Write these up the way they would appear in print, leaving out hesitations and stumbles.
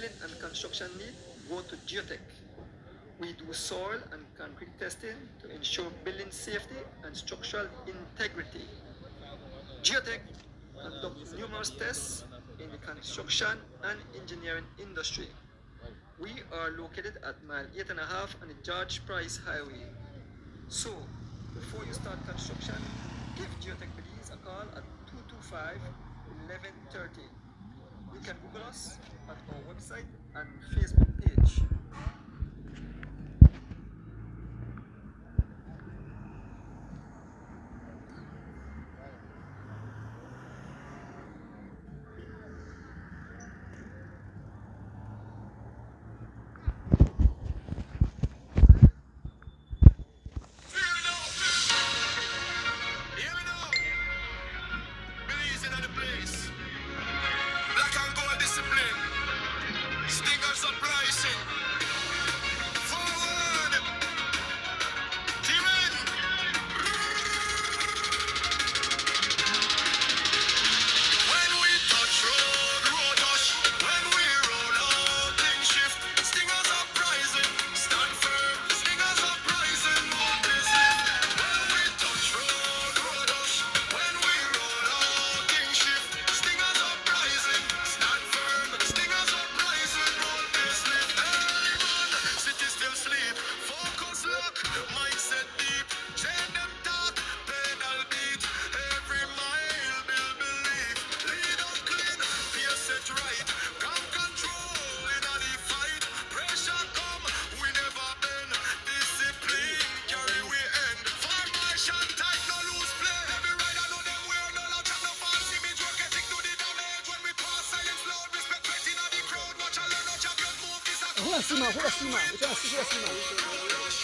drilling and construction need, go to Geotech. We do soil and concrete testing to ensure building safety and structural integrity. Geotech conducts numerous tests in the construction and engineering industry. We are located at mile 8.5 on the George Price Highway. So, before you start construction, give Geotech Belize a call at 225-1130. You can Google us at our website and Facebook page.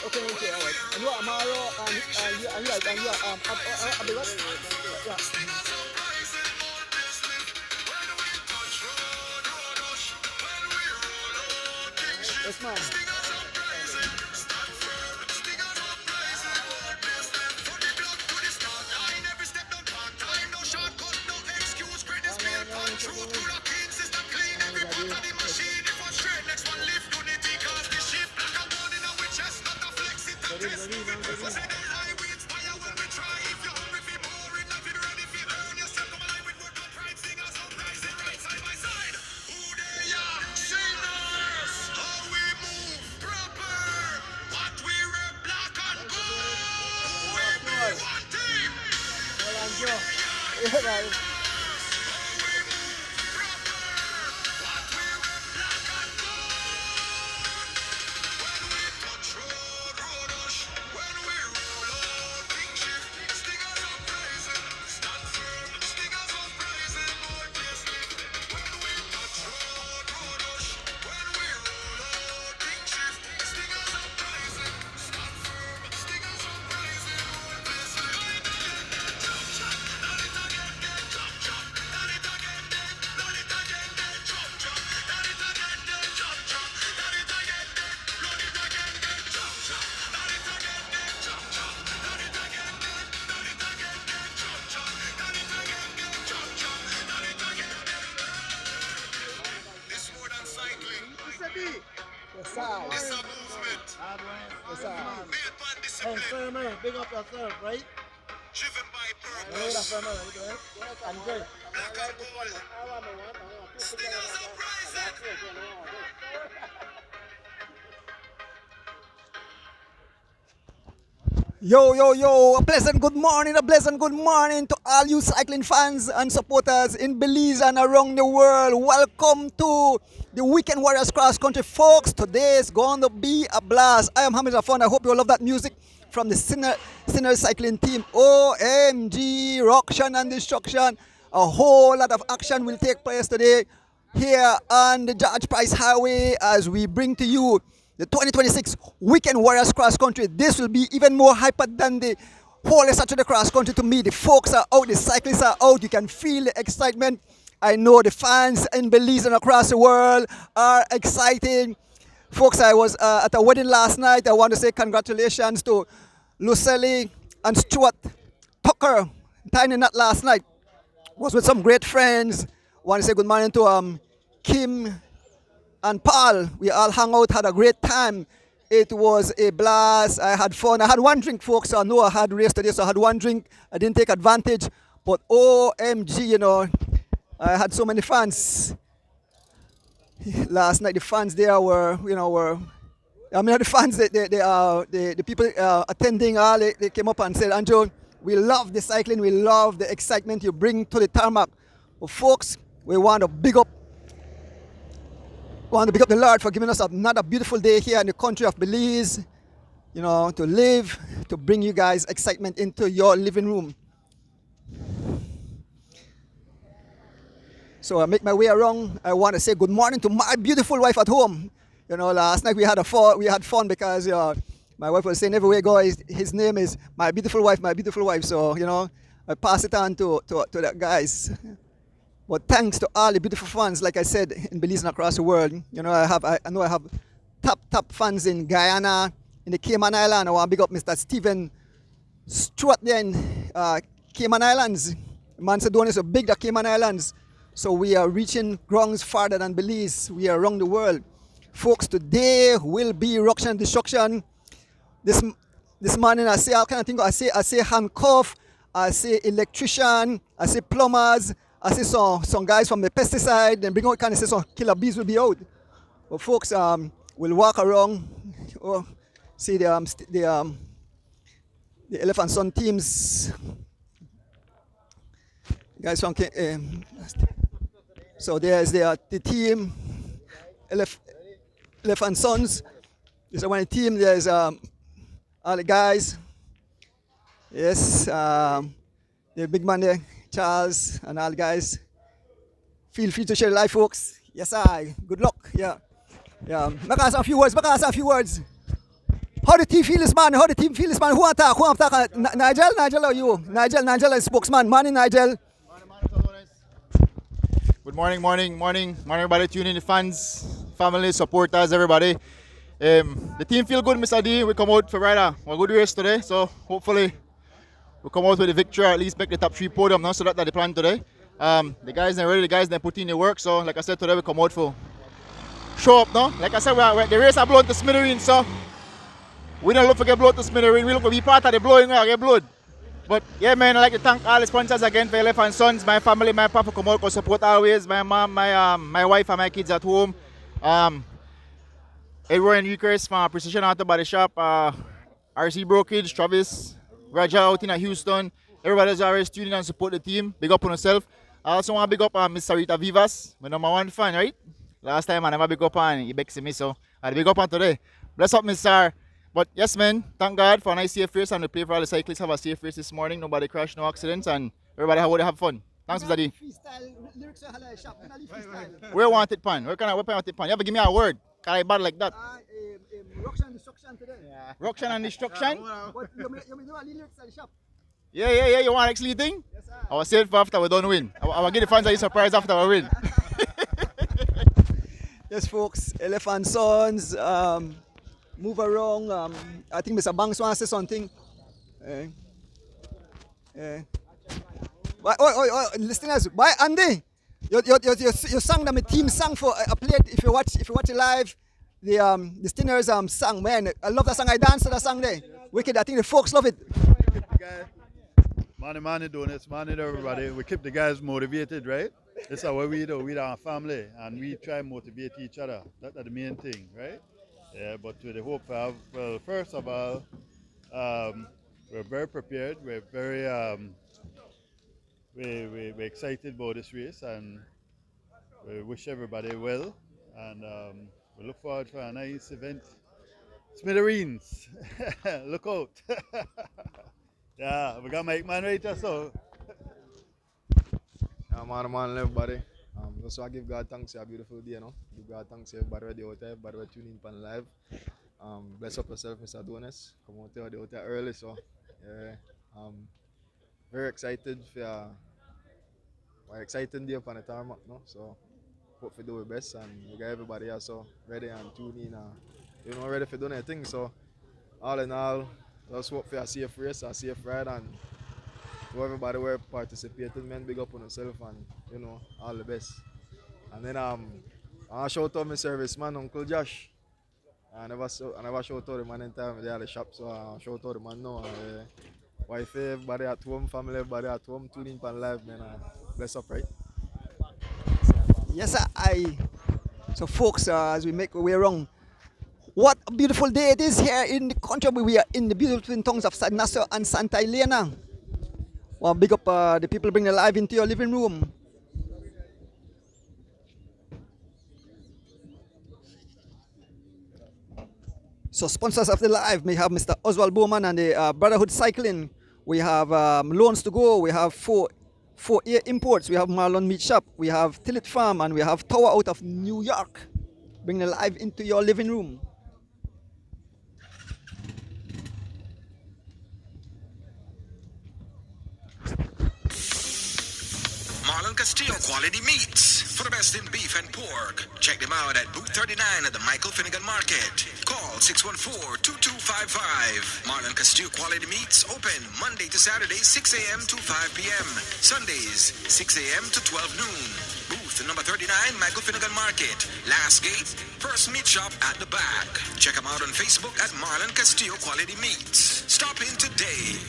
Okay, all right. And you are Amaro, and you are Abdullah. Yeah. Yes, ma'am. Big up yourself, right? Driven by purpose. And good. Black and gold. Stingers uprising. Yo, a pleasant good morning to all you cycling fans and supporters in Belize and around the world. Welcome to the Weekend Warriors Cross Country, folks. Today is going to be a blast. I am Hamid Afon. I hope you love that music from the Sinner Cycling team. OMG, Ruction and Destruction. A whole lot of action will take place today here on the George Price Highway as we bring to you the 2026 Weekend Warriors Cross Country. This will be even more hyper than the whole Saturday Cross Country to me. The folks are out, the cyclists are out. You can feel the excitement. I know the fans in Belize and across the world are excited. Folks, I was at a wedding last night. I want to say congratulations to Lucely and Stuart Tucker. Tiny Nut last night. Was with some great friends. I want to say good morning to Kim and Paul. We all hung out, had a great time. It was a blast. I had fun. I had one drink, folks. So I know I had race today, so I had one drink. I didn't take advantage. But OMG, I had so many fans. Last night, the fans there were I mean, the fans, the people attending, all they came up and said, Andrew, we love the cycling, we love the excitement you bring to the tarmac. But folks, we want to big up the Lord for giving us another beautiful day here in the country of Belize, to live, to bring you guys excitement into your living room. So I make my way around. I want to say good morning to my beautiful wife at home. Last night we had fun because my wife was saying everywhere I go, his name is my beautiful wife, my beautiful wife. So I pass it on to the guys. But thanks to all the beautiful fans, like I said, in Belize and across the world. I know I have top fans in Guyana, in the Cayman Islands. I want to big up Mr. Stephen Stewart there in Cayman Islands. Macedonia is so big, the Cayman Islands. So we are reaching grounds farther than Belize. We are around the world. Folks, today will be ruction and destruction. This morning I say all kind of things. I say handcuff, I say electrician, I say plumbers, I say some guys from the pesticide, then bring out kind of say some killer bees will be out. But folks, we'll walk around, see the Elephant Sun teams. Guys from so there's the team, Elephant Sons. There's one team. There's all the guys. Yes, the big man there, Charles, and all the guys. Feel free to share life, folks. Yes, good luck. Yeah. Make us a few words. How the team feel this man? Who attack? Nigel or you? Nigel is spokesman. Morning, Nigel. Good morning, everybody tuning in, the fans, family, supporters, everybody. The team feel good, Mr. D. We come out for a good race today, so hopefully we come out with a victory, or at least make the top 3 podium now, so that's the plan today. The guys are ready, the guys are putting in the work, so like I said, today we come out for show up now. Like I said, the race are blown to smithereens, so we don't look for get blown to smithereens, we look for be part of the blowing, we get blown. But yeah, man, I'd like to thank all the sponsors again for Elephant Sons, my family, my papa come out, support always, my mom, my wife and my kids at home. Edward and Eucharist from Precision Auto Body Shop, RC Brokerage, Travis, Raja out in Houston. Everybody's always tuning and support the team. Big up on yourself. I also want to big up Miss Sarita Vivas, my number 1 fan, right? Last time I never big up on he begs me, so I'll big up on today. Bless up, Miss Sar. But yes, man, thank God for a nice safe race, and we play for all the cyclists have a safe race this morning. Nobody crashed, no accidents, and everybody have fun. Thanks, Mr. D. Where want it, pan? Where want it, pan? You have to give me a word. Can I bad like that? Ruction and destruction today. Yeah. Ruction and destruction? But you do a lyrics at the shop. Yeah. You want actually thing? Yes, sir. I was saying for after we don't win. I will give the fans a surprise after we win. Yes, folks. Elephant Sons. Move around. I think Mr. Banks wants to say something. Listeners, why Andy? You sang them a team song for a plate. If you watch it live, the Stinners sang, man. I love that song. I danced to that song there. Wicked. I think the folks love it. Money donuts, money to everybody. We keep the guys motivated, right? That's what we do. We are a family, and we try and motivate each other. That's the main thing, right? Yeah, but with the hope of, well, first of all, we're very prepared. We're very we're excited about this race, and we wish everybody well. And we look forward for a nice event. Smithereens, look out! Yeah, we got Mike Man right there, so. Man, everybody. Also, I give God thanks for a beautiful day, Give God thanks to everybody ready out there, everybody tuning in live. Bless up yourself, Mr. Donis. Come out there early, so yeah. Very excited for an exciting day upon the tarmac, So hope we do our best, and we got everybody here so ready and tuning in, ready for doing anything. So all in all, just hope for a safe race, a safe ride, and to everybody who participated, man, big up on yourself, and all the best. And then I shout out my service man, Uncle Josh. I never shout out the man in time they at the shop, so shout out the man now. Wife, everybody at home, family, everybody at home, tuning in live, man. Bless up, right? Yes, sir. So, folks, as we make our way around, what a beautiful day it is here in the country. We are in the beautiful towns of San Ignacio and Santa Elena. Well, big up the people bring the live into your living room. So sponsors of the live, we have Mr. Oswald Bowman and the Brotherhood Cycling. We have Loans to Go. We have four Air Imports. We have Marlon Meat Shop. We have Tillet Farm, and we have Tower out of New York. Bring the live into your living room. Marlon Castillo Quality Meats. For the best in beef and pork. Check them out at booth 39 at the Michael Finnegan Market. Call 614-2255. Marlon Castillo Quality Meats open Monday to Saturday 6 a.m. to 5 p.m. Sundays 6 a.m. to 12 noon. Booth number 39 Michael Finnegan Market. Last gate, first meat shop at the back. Check them out on Facebook at Marlon Castillo Quality Meats. Stop in today.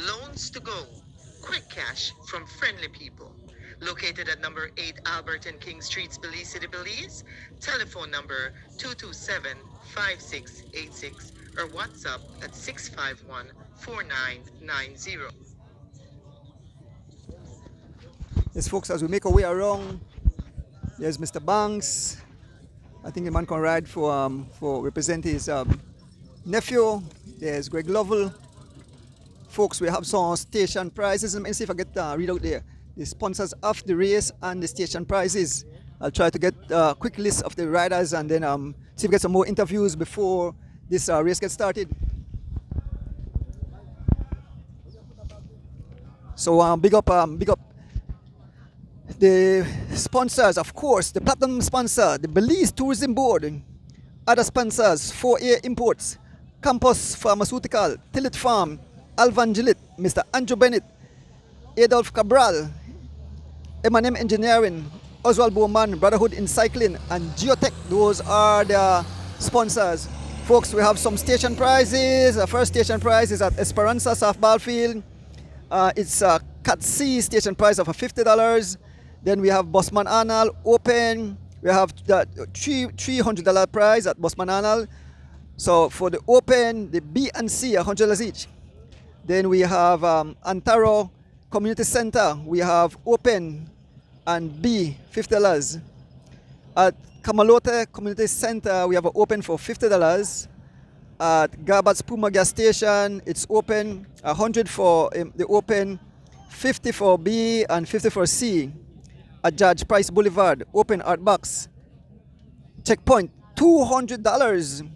Loans to Go. Quick cash from friendly people. Located at number 8 Albert and King Streets, Belize City, Belize. Telephone number 227-5686 or WhatsApp at 651-4990. Yes, folks, as we make our way around, there's Mr. Banks. I think the man can ride for represent his nephew. There's Greg Lovell. Folks, we have some station prizes. Let me see if I get read out there the sponsors of the race and the station prizes. I'll try to get a quick list of the riders and then see if we get some more interviews before this race gets started. So big up the sponsors, of course, the platinum sponsor, the Belize Tourism Board, other sponsors, 4A Imports, Campus Pharmaceutical, Tillet Farm, Alvangelit, Mr. Andrew Bennett, Adolf Cabral, M&M Engineering, Oswald Bowman, Brotherhood in Cycling, and Geotech. Those are the sponsors. Folks, we have some station prizes. The first station prize is at Esperanza Softball Field. It's a Cat C station prize of $50. Then we have Bosman Arnold Open. We have the $300 prize at Bosman Arnold. So for the Open, the B and C, $100 each. Then we have Antaro Community Center. We have Open and B, $50. At Camalote Community Center, we have an Open for $50. At Garbat's Puma Gas Station, it's open, 100 for the Open, 50 for B and 50 for C. At Judge Price Boulevard, Open Art Box. Checkpoint, $200.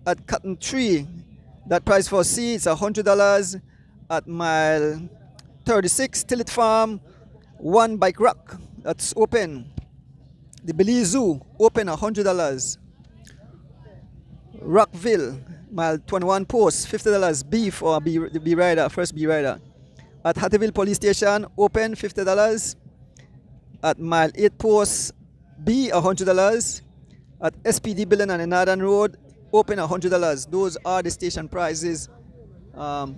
At Cotton Tree, that price for C is $100. At mile 36, Tillet Farm, one bike rack, that's open. The Belize Zoo, open $100. Rockville, mile 21 post, $50. B for the B rider, first B rider. At Hattieville Police Station, open $50. At mile 8 post, B $100. At SPD Building on the Northern Road, open $100. Those are the station prizes in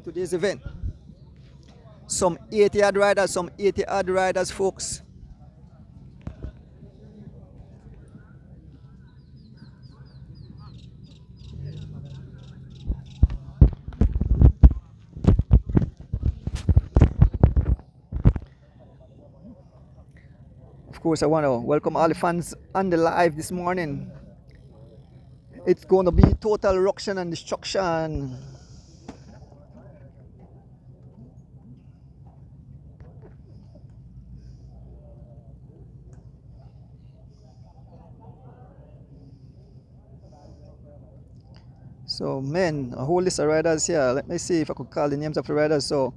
today's event. Some 80-yard riders, folks. Of course, I want to welcome all the fans on the live this morning. It's going to be total ruction and destruction. So, men, a whole list of riders here. Let me see if I could call the names of the riders. So,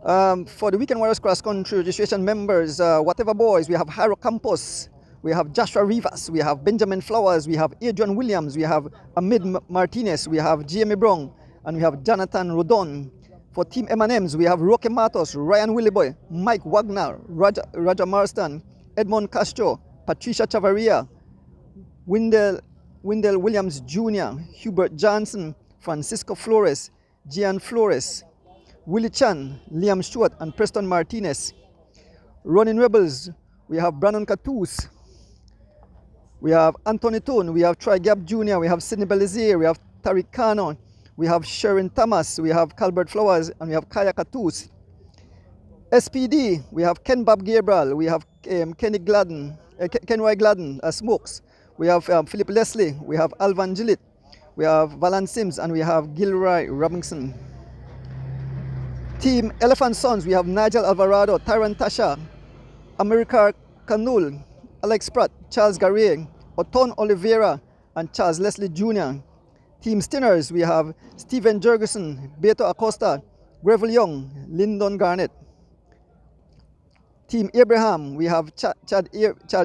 for the Weekend Warriors Cross Country registration members, whatever boys, we have Haro Campos, we have Joshua Rivas, we have Benjamin Flowers, we have Adrian Williams, we have Amid Martinez, we have Jamie Brown, and we have Jonathan Rodon. For Team M&Ms, we have Roque Matos, Ryan Williboy, Mike Wagner, Roger Marston, Edmond Castro, Patricia Chavaria, Wendell Williams Jr., Hubert Johnson, Francisco Flores, Gian Flores, Willie Chan, Liam Stewart, and Preston Martinez. Running Rebels, we have Brandon Catus, we have Anthony Tone, we have Troy Gap Jr., we have Sidney Belizier, we have Tariq Kano, we have Sharon Thomas, we have Calbert Flowers, and we have Kaya Catus. SPD, we have Ken Bob Gabriel, we have Kenroy Gladden, Smokes, we have Philip Leslie, we have Alvan Gillett, we have Valan Sims, and we have Gilroy Robinson. Team Elephant Sons, we have Nigel Alvarado, Tyron Tasha, America Canul, Alex Pratt, Charles Garrier, Oton Oliveira, and Charles Leslie Jr. Team Stinners, we have Stephen Jurgensen, Beto Acosta, Greville Young, Lyndon Garnett. Team Abraham, we have Chad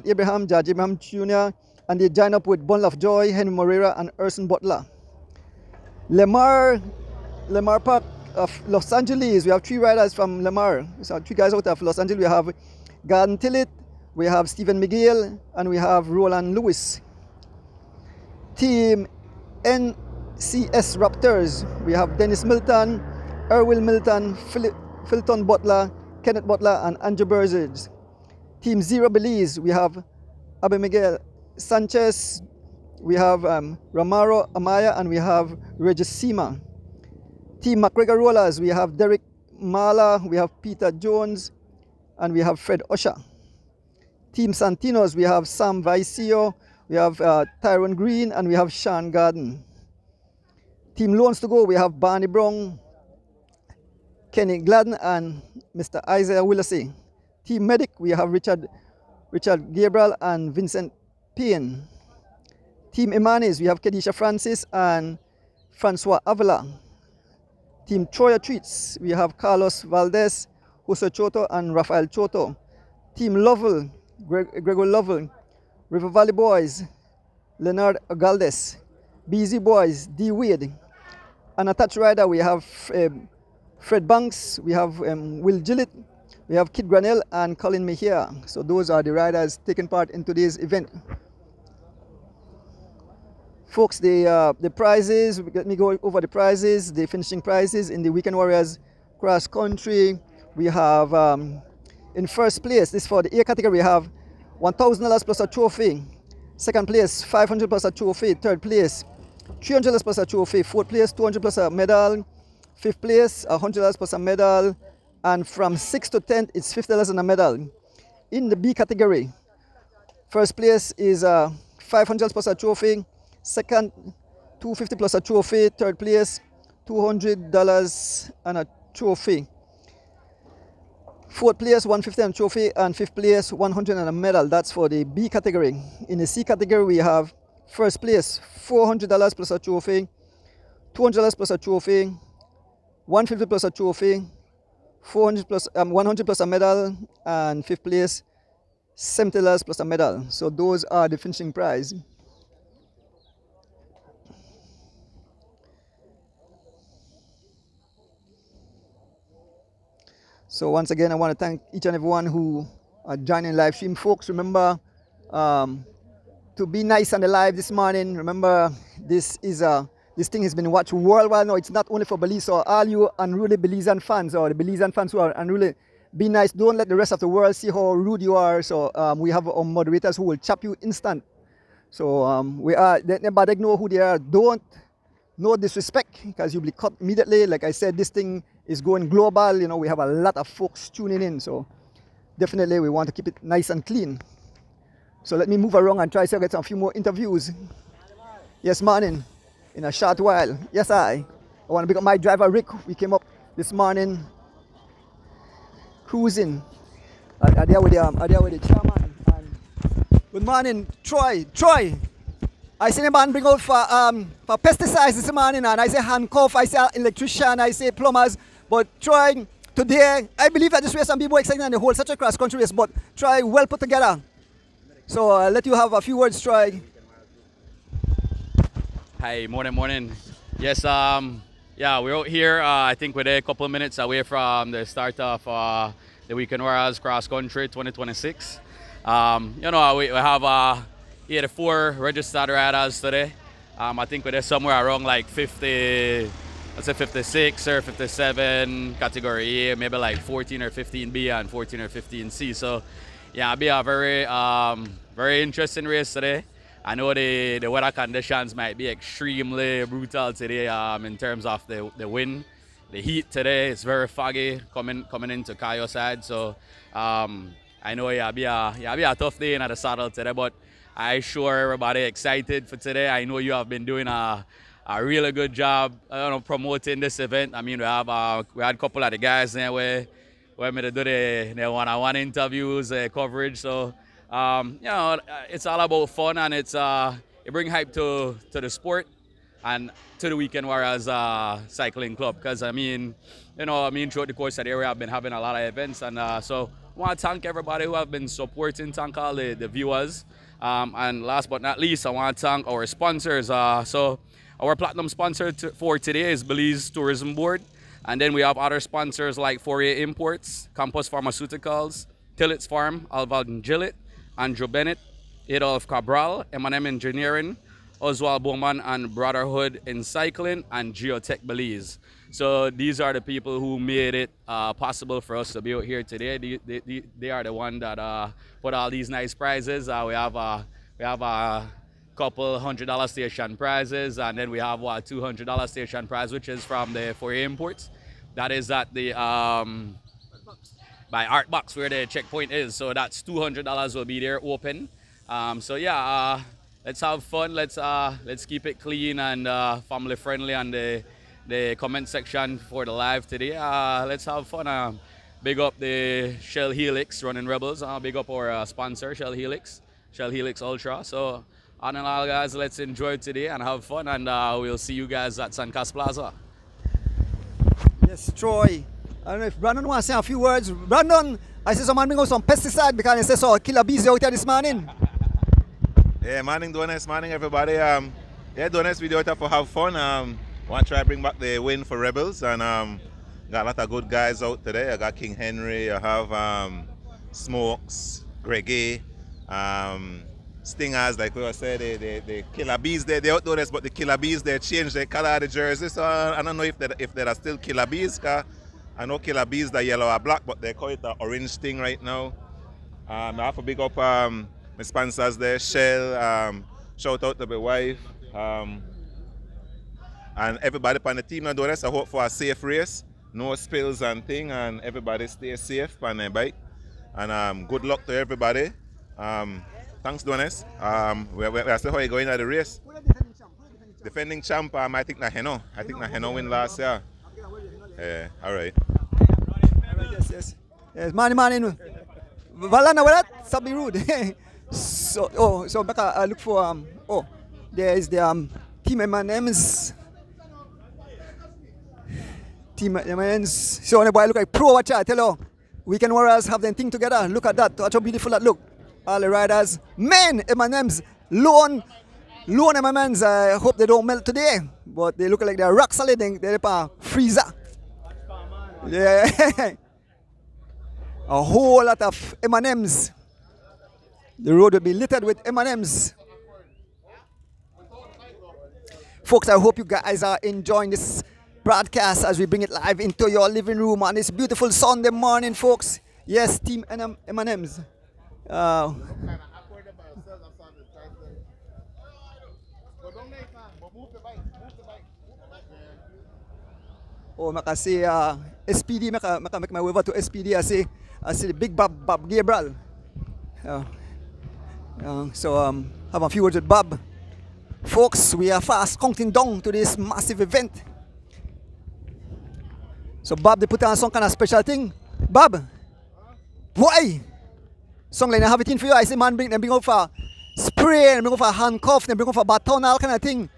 Abraham, Judge Abraham Jr., and they join up with Bon Love Joy, Henry Moreira, and Urson Butler. Lemar Park of Los Angeles, we have 3 riders from Lemar. So 3 guys out of Los Angeles. We have Garden Tillett, we have Stephen McGill, and we have Roland Lewis. Team NCS Raptors, we have Dennis Milton, Erwin Milton, Philton Butler, Kenneth Butler, and Andrew Burzage. Team Zero Belize, we have Abe Miguel Sanchez, we have Ramaro Amaya, and we have Regis Sima. Team McGregor Rollers, we have Derek Mala, we have Peter Jones, and we have Fred Usher. Team Santinos, we have Sam Vicio, we have Tyrone Green, and we have Sean Garden. Team Loans to Go, we have Barney Brown, Kenny Gladden, and Mr. Isaiah Willisey. Team Medic, we have Richard Gabriel and Vincent Payne. Team Imanis, we have Kedisha Francis and Francois Avila. Team Troya Treats, we have Carlos Valdez, Jose Choto, and Rafael Choto. Team Lovell, Gregor Lovell. River Valley Boys, Leonard Galdes. BZ Boys, D. Wade. And attached rider, we have Fred Banks, we have Will Gillett, we have Kid Granell, and Colin Mejia. So those are the riders taking part in today's event. Folks, the prizes, let me go over the prizes, the finishing prizes in the Weekend Warriors Cross Country. We have, in first place, this for the A category, we have $1,000 plus a trophy. Second place, $500 plus a trophy. Third place, $300 plus a trophy. Fourth place, $200 plus a medal. Fifth place, $100 plus a medal. And from 6th to 10th, it's $50 and a medal. In the B category, first place is $500 plus a trophy. Second, $250 plus a trophy. Third place, $200 and a trophy. Fourth place, $150 and a trophy, and fifth place, $100 and a medal. That's for the B category. In the C category, we have first place, $400 plus a trophy, $200 plus a trophy, $150 plus a trophy, $100 plus a medal, and fifth place, $70 plus a medal. So those are the finishing prize. So once again, I want to thank each and everyone who are joining live stream. Folks, remember to be nice on the live this morning. Remember, this thing has been watched worldwide now. It's not only for Belize, so all you unruly Belizean fans or the Belizean fans who are unruly, be nice. Don't let the rest of the world see how rude you are. So we have our moderators who will chop you instant. So we are, nobody know who they are. Don't, no disrespect, because you'll be cut immediately. Like I said, this thing is going global. You know, we have a lot of folks tuning in. So definitely we want to keep it nice and clean. So let me move around and try to get a few more interviews. Yes, morning. In a short while. Yes, I want to pick up my driver, Rick. We came up this morning cruising. Are there with the chairman. And good morning, Troy. I see the man bring out for pesticides this morning, and I say handcuff, I say electrician, I say plumbers. But Troy, today, I believe that this race some people excited and the whole such a cross country race, but Troy well put together. So let you have a few words, Troy. Hi, morning. Yes, yeah, we're out here. I think we're a couple of minutes away from the start of the Weekend Warriors Cross Country 2026. We have 84 registered riders today. I think we're somewhere around like 50, let's say 56 or 57 category A, maybe like 14 or 15B and 14 or 15C. So, yeah, it'll be a very interesting race today. I know the weather conditions might be extremely brutal today in terms of the wind. The heat today is very foggy coming into Cayo side. So I know it'll be a tough day in the saddle today, but I sure everybody excited for today. I know you have been doing a really good job promoting this event. I mean, we had a couple of the guys there where me to do the one-on-one interviews, coverage. So it's all about fun, and it brings hype to the sport and to the Weekend Warriors cycling club. Because throughout the course of the area, I've been having a lot of events, and so I want to thank everybody who have been supporting, thank all the viewers, and last but not least, I want to thank our sponsors. So our platinum sponsor for today is Belize Tourism Board, and then we have other sponsors like Fourier Imports, Campus Pharmaceuticals, Tillett's Farm, Alvin Gillett, Andrew Bennett, Adolph Cabral, M&M Engineering, Oswald Bowman and Brotherhood in Cycling, and Geotech Belize. So these are the people who made it possible for us to be out here today. They are the one that put all these nice prizes. We have a couple $100 station prizes, and then we have a $200 station prize, which is from the Fourier Imports. That is at the by Art Box where the checkpoint is. So that's $200 will be there open. Let's have fun. Let's keep it clean and family friendly on the comment section for the live today. Let's have fun. Big up the Shell Helix Running Rebels. Big up our sponsor, Shell Helix Ultra. So on and all, guys, let's enjoy today and have fun, and we'll see you guys at Suncast Plaza. Yes, Troy. I don't know if Brandon wants to say a few words. Brandon, I see someone bring out some pesticide because they say so killer bees out there this morning. Yeah, morning Donuts, morning everybody. Donuts, we do it for have fun. Want to try bring back the win for Rebels, and got a lot of good guys out today. I got King Henry, I have Smokes, Greggy, Stingers, like we were saying, the killer bees they outdoor us, but the killer bees they changed the color of the jersey, so I don't know if there are still killer bees. I know killer bees that yellow or black, but they call it the orange thing right now. I have to big up my sponsors there, Shell, shout out to my wife, and everybody on the team. I hope for a safe race, no spills and thing, and everybody stay safe on their bike. And good luck to everybody. Thanks, Donis. We're still how you going at the race. Defending champ, I think Naheno. I think Naheno win last year. All right. Yes, man. Valana, what that? Stop being rude. so back I look for there is the team M&M's. Team M&M's. So when the boy look like pro, watch out, tell you. Weekend Warriors have their thing together. Look at that. Watch how beautiful that look. All the riders, men, M&M's, lone M&M's. I hope they don't melt today, but they look like they're rock solid. They're a freezer. Yeah, a whole lot of M&M's. The road will be littered with M&M's. Folks, I hope you guys are enjoying this broadcast as we bring it live into your living room on this beautiful Sunday morning, folks. Yes, Team M&M's. I say SPD, make my way over to SPD. I see the big Bob Gabriel. Have a few words with Bob. Folks, we are fast counting down to this massive event. So Bob, they put on some kind of special thing. Bob, why? Song like I have it in for you. I say man, bring out for spray, bring out for handcuff, bring out for baton, all kind of thing.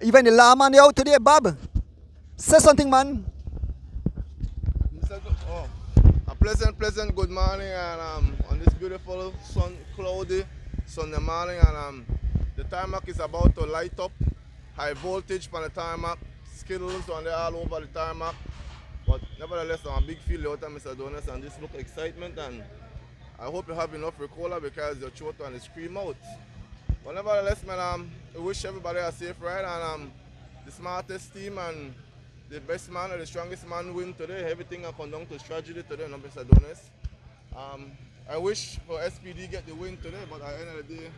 Even the lawman they out today, Bob. Say something, man. A pleasant good morning, and on this beautiful cloudy Sunday morning, and the tarmac is about to light up. High voltage on the tarmac, skittles on there all over the tarmac. But nevertheless, I'm a big field out there, Mr. Donis, and this look excitement, and I hope you have enough Ricola because your throat and the scream out. But nevertheless, man, I wish everybody a safe ride, and the smartest team and the best man or the strongest man win today. Everything will come down to tragedy today, no, Mr. Donis. I wish for SPD get the win today, but at the end of the day,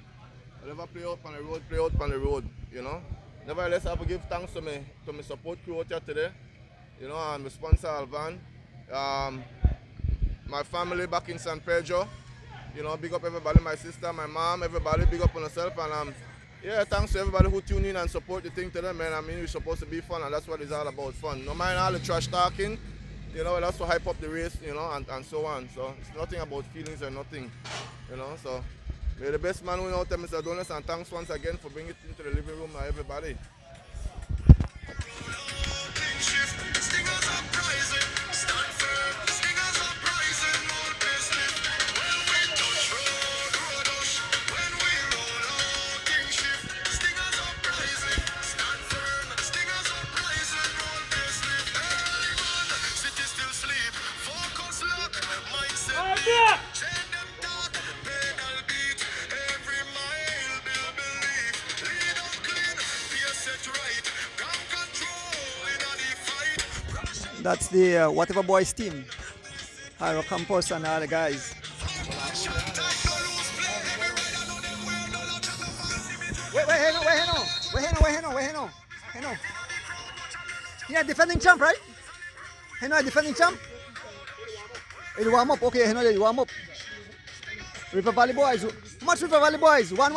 whatever play out on the road, play out on the road, you know. Nevertheless, I have to give thanks to my support crew out here today, you know, and my sponsor Alvan, my family back in San Pedro, you know, big up everybody, my sister, my mom, everybody, big up on yourself, and yeah, thanks to everybody who tune in and support the thing today, man. I mean, it's supposed to be fun, and that's what it's all about, fun. No mind all the trash talking, you know, that's to hype up the race, you know, and so on. So it's nothing about feelings or nothing, you know. So may the best man win out there, Mr. Donis, and thanks once again for bringing it into the living room now, everybody. That's the Whatever Boys team. Hiro Campos and all the guys. Wait, Heno. Yeah, defending champ, right? Heno, defending champ? It warm up, okay, Heno, warm up. River Valley Boys. How much River Valley Boys? One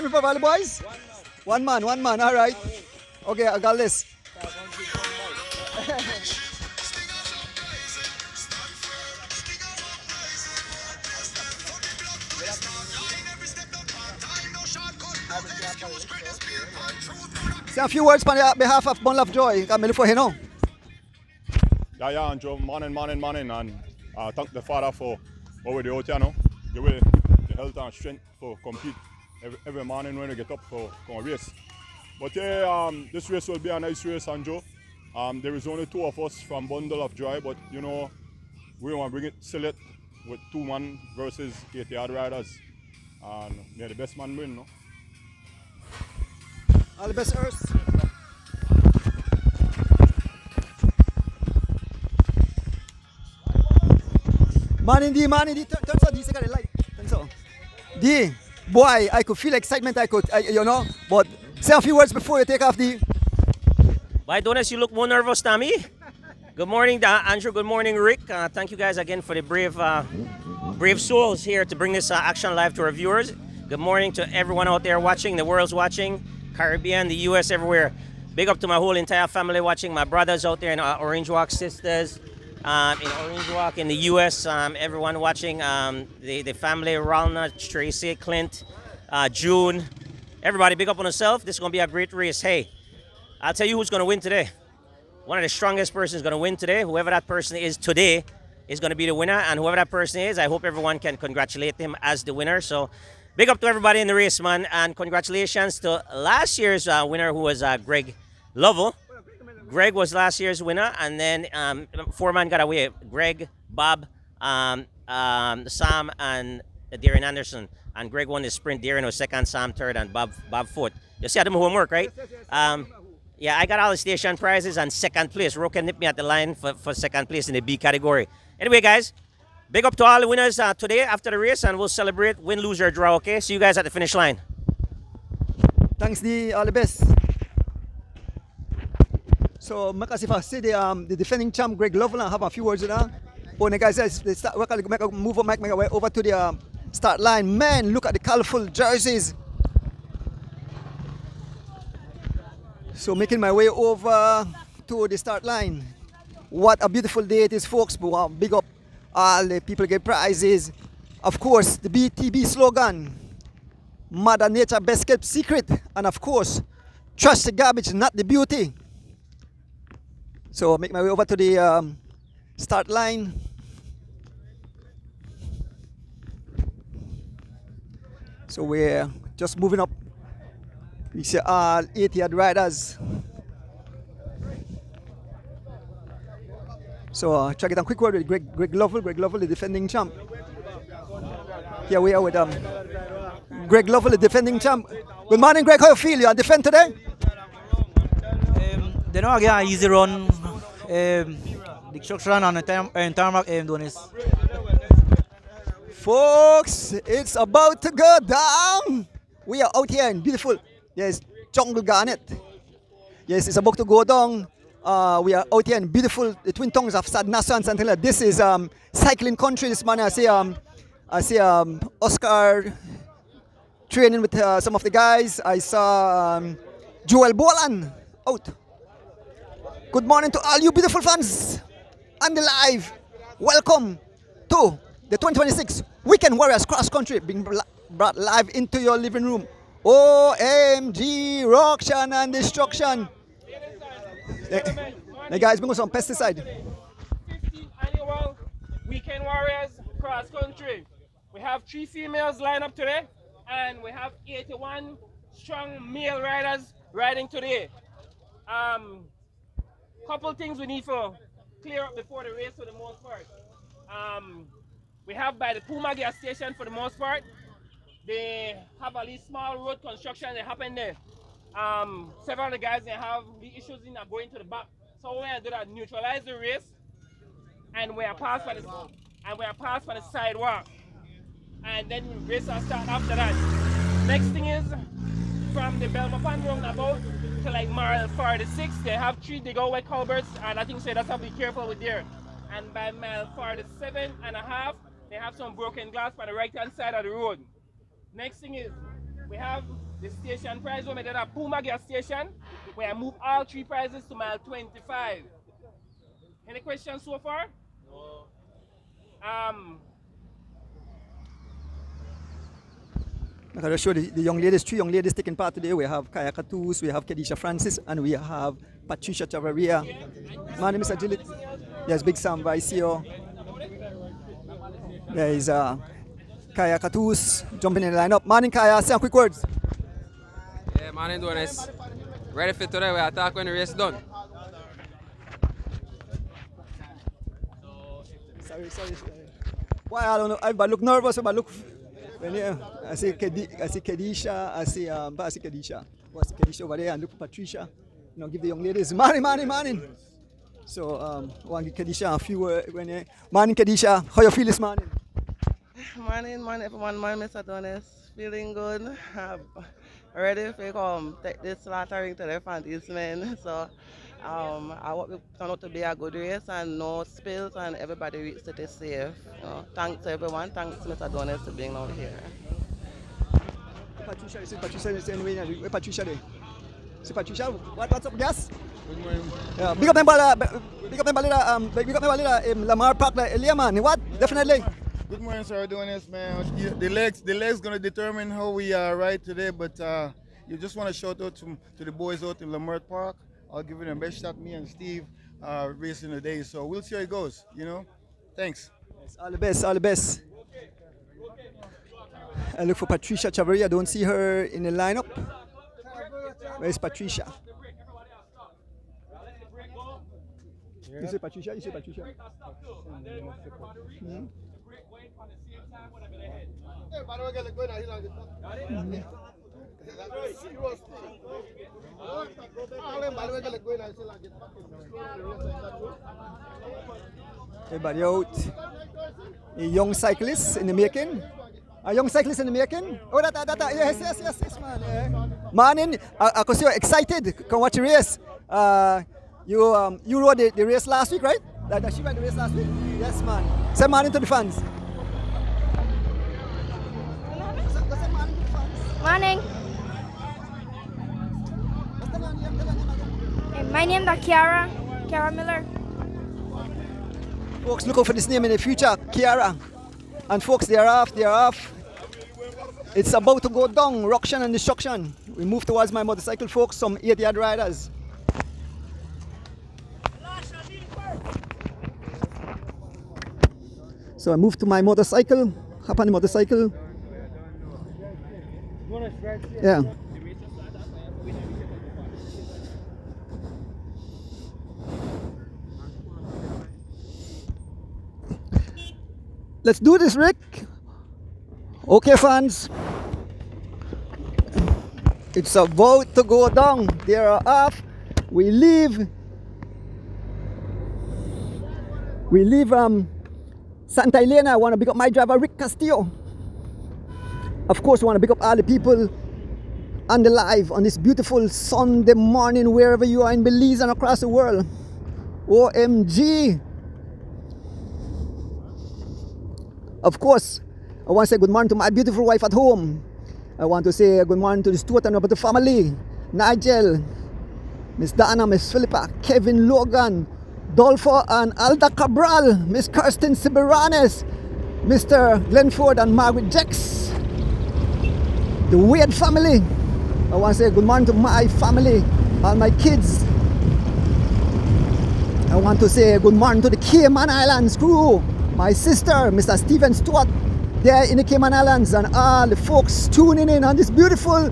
River Valley Boys? One man, all right. Okay, I got this. Say a few words on behalf of Bun Love Joy. I'm looking for Heno. Yeah, Andrew, morning, and thank the Father for what we do out here now. Give me the health and strength for compete every morning when we get up for race. But yeah, this race will be a nice race, Andrew. There is only two of us from Bundle of Joy, but you know, we want to bring it select with 2 man versus 8 yard riders. And may the best man win, no? All the best, Earth. Man in D, turn so D, second light. Turn so. D, boy, I could feel excitement, you know, but say a few words before you take off D. Why, Donis, you look more nervous than me. Good morning, Andrew. Good morning, Rick. Thank you guys again for the brave souls here to bring this action live to our viewers. Good morning to everyone out there watching, the world's watching, Caribbean, the US, everywhere. Big up to my whole entire family watching, my brothers out there in Orange Walk, sisters in Orange Walk in the US, everyone watching, the family, Ralna, Tracy, Clint, June. Everybody, big up on yourself. This is going to be a great race. Hey, I'll tell you who's going to win today. One of the strongest persons is going to win today. Whoever that person is today is going to be the winner. And whoever that person is, I hope everyone can congratulate him as the winner. So big up to everybody in the race, man. And congratulations to last year's winner, who was Greg Lovell. Greg was last year's winner. And then 4-man got away. Greg, Bob, Sam, and Darren Anderson. And Greg won the sprint. Darren was second, Sam third, and Bob fourth. You see, I did my homework, right? Yeah, I got all the station prizes and second place. Roken nipped me at the line for second place in the B category. Anyway, guys, big up to all the winners today after the race, and we'll celebrate win, lose, or draw, okay? See you guys at the finish line. Thanks, D. All the best. So, Makasifa say the defending champ, Greg Lovell, have a few words with her. When the guys make a move make my way over to the start line. Man, look at the colorful jerseys. So making my way over to the start line. What a beautiful day it is, folks. Big up all the people get prizes. Of course, the BTB slogan, Mother Nature best kept secret. And of course, trust the garbage, not the beauty. So make my way over to the start line. So we're just moving up. We see all 80-yard riders. So try to get a quick word with Greg Lovell. Greg Lovell, the defending champ. Here we are with Greg Lovell, the defending champ. Good morning, Greg. How you feel? You are defend today? They know I get an easy run. The structure on the tarmac doing this. Folks, it's about to go down. We are out here in beautiful, yes, Jungle Garnet. Yes, it's about to go down. We are out here in beautiful, the twin tongues of Sadnaso and Santilla. This is cycling country this morning. I see Oscar training with some of the guys. I saw Joel Bolan out. Good morning to all you beautiful fans on the live. Welcome to the 2026 Weekend Warriors Cross Country being brought live into your living room. OMG, Ruction and Destruction. The guys bring us some pesticide. 15th annual Weekend Warriors Cross Country. We have 3 females lined up today, and we have 81 strong male riders riding today. Couple things we need to clear up before the race for the most part. We have by the Puma gas station for the most part. They have a little small road construction that happened there. Several of the guys they have the issues in going to the back. So we're gonna do that, neutralize the race, and we are passed for the sidewalk. And then the race will start after that. Next thing is from the Belmopan roundabout to like mile 46, they have 3 dig-out culverts, and I think so that's how to be careful with there. And by mile 47.5, they have some broken glass on the right-hand side of the road. Next thing is, we have the station prize where we did a Puma gas station, where I move all 3 prizes to mile 25. Any questions so far? No. I'm going to show the young ladies, 3 young ladies taking part today. We have Kaya Katus, we have Kedisha Francis, and we have Patricia Chavaria. My name is Agility. Yes, Big Sam Vicio. There is Kaya Katus jumping in the lineup. Morning, Kaya. Say some quick words. Yeah, morning, Donis. Ready for today. We attack when the race is done. Sorry. Why I don't know. I look nervous. I look. I see Kedisha. I see Kedisha. What's Kedisha over there? And look for Patricia. You know, give the young ladies morning. So want to give Kedisha a few words. Morning, Kedisha. How you feel this morning? Morning, everyone. Morning, Mr. Donis. Feeling good. Ready to take this slaughtering to the fantasy men. So I hope it turned out to be a good race and no spills and everybody reached it safe. Thanks to everyone. Thanks Mr. Donis for being out here. Patricia is anyway. Where Patricia there? See Patricia, what's up, guys? Good morning. Yeah, big up them balida, Lamar Park, man. What? Definitely. Good morning, sir. Doing this, man. The legs gonna determine how we ride today, but you just want to shout out to the boys out in Lamar Park. I'll give it a best shot. Me and Steve racing today, so we'll see how it goes. Thanks. Yes, all the best. I look for Patricia Chavaria. I don't see her in the lineup. Where's Patricia? You see Patricia? Everybody out. A young cyclist in the making. Oh, that. Yes, man. Yeah. Morning. I see you're excited. Come watch the race. You rode the race last week, right? That she ran the race last week? Yes, man. Say morning to the fans. Morning. My name is Kiara Miller. Folks, look out for this name in the future, Kiara. And folks, they are off. It's about to go down, Ruction and Destruction. We move towards my motorcycle, folks, some 80-yard riders. So I move to my motorcycle, hop on the motorcycle. Yeah. Let's do this, Rick. Okay, fans. It's about to go down. There are off. We leave Santa Elena. I want to pick up my driver, Rick Castillo. Of course, we want to pick up all the people on the live on this beautiful Sunday morning, wherever you are in Belize and across the world. OMG. Of course, I want to say good morning to my beautiful wife at home. I want to say good morning to the Stuart and Roberto family. Nigel, Miss Dana, Miss Philippa, Kevin Logan, Dolfo and Alda Cabral, Miss Kirsten Siberanes, Mr. Glenford and Margaret Jex, the Wade family. I want to say good morning to my family, all my kids. I want to say good morning to the Cayman Islands crew, my sister, Mr. Stephen Stewart, there in the Cayman Islands, and all the folks tuning in on this beautiful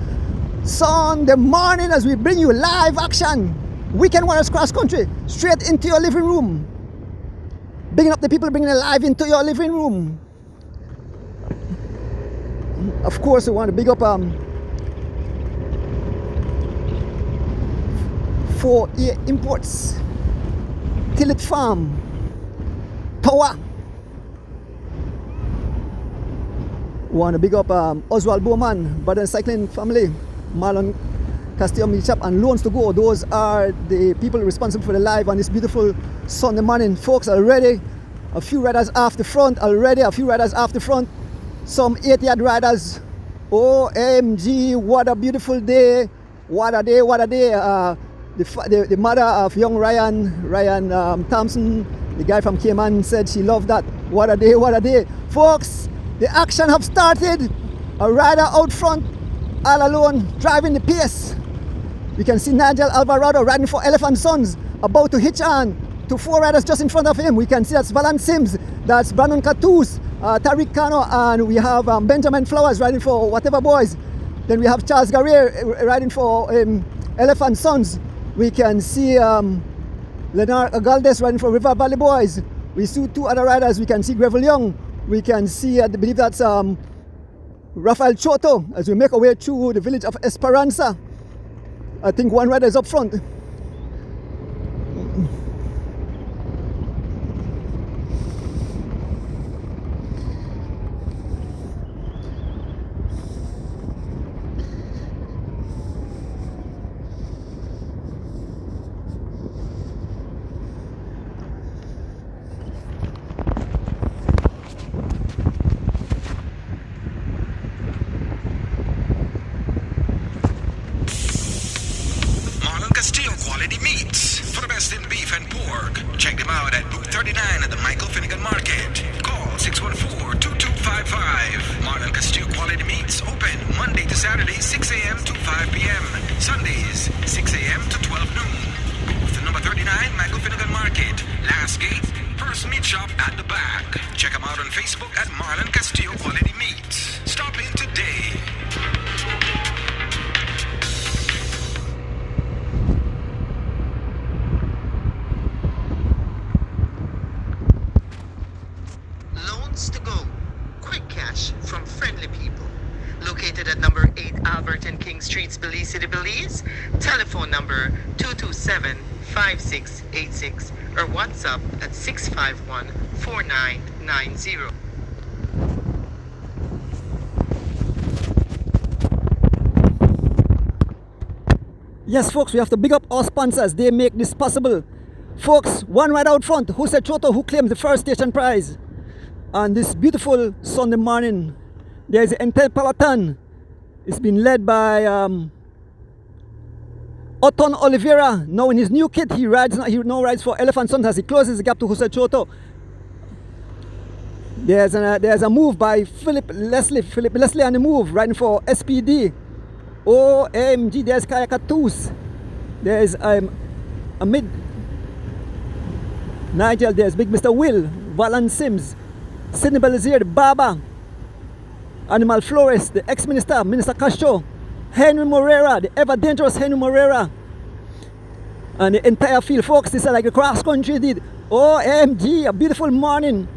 Sunday morning as we bring you live action. Weekend Warriors Cross Country, straight into your living room. Bigging up the people bringing it live into your living room. Of course, we want to big up 4A Imports, Tillet Farm, Tower. We want to big up Oswald Bowman, Brother Cycling Family, Marlon Castillo Meat Shop, and Loans to Go. Those are the people responsible for the live on this beautiful Sunday morning. Folks, already a few riders off the front, some 8-yard riders. OMG, what a beautiful day. What a day. The mother of young Ryan Thompson, the guy from Cayman, said she loved that. What a day. Folks, the action have started. A rider out front, all alone, driving the pace. You can see Nigel Alvarado riding for Elephant Sons, about to hitch on to 4 riders just in front of him. We can see that's Valan Sims, that's Brandon Catus, Tariq Kano, and we have Benjamin Flowers riding for Whatever Boys. Then we have Charles Garrier riding for Elephant Sons. We can see Leonard Agaldes riding for River Valley Boys. We see 2 other riders. We can see Greville Young. We can see, I believe that's Rafael Choto, as we make our way through the village of Esperanza. I think 1 rider is up front. Castillo Quality Meats. For the best in beef and pork, check them out at booth 39 at the Michael Finnegan Market. Call 614-2255. Marlon Castillo Quality Meats open Monday to Saturday 6 a.m. to 5 p.m. Sundays 6 a.m. to 12 noon. Booth number 39 Michael Finnegan Market. Last gate, first meat shop at the back. Check them out on Facebook at Marlon Castillo Quality Meats. Stop in today. To go. Quick cash from friendly people. Located at number 8 Albert and King Streets, Belize City, Belize. Telephone number 227-5686 or WhatsApp at 651-4990. Yes, folks, we have to big up our sponsors. They make this possible. Folks, 1 right out front, Jose Choto, who claims the first station prize. On this beautiful Sunday morning, there is the entire Peloton. It's been led by Oton Oliveira. Now in his new kit, he now rides for Elephant Sons as he closes the gap to Jose Choto. There's a move by Philip Leslie on the move, riding for SPD. OMG, there's Kaya Katus. There's a mid Nigel, there's Big Mr. Will, Valan Sims, Sidney Belizier, the Baba, Animal Flores, the ex-minister, Minister Castro, Henry Moreira, the ever dangerous Henry Moreira. And the entire field, folks, this is like the cross country did. OMG, a beautiful morning.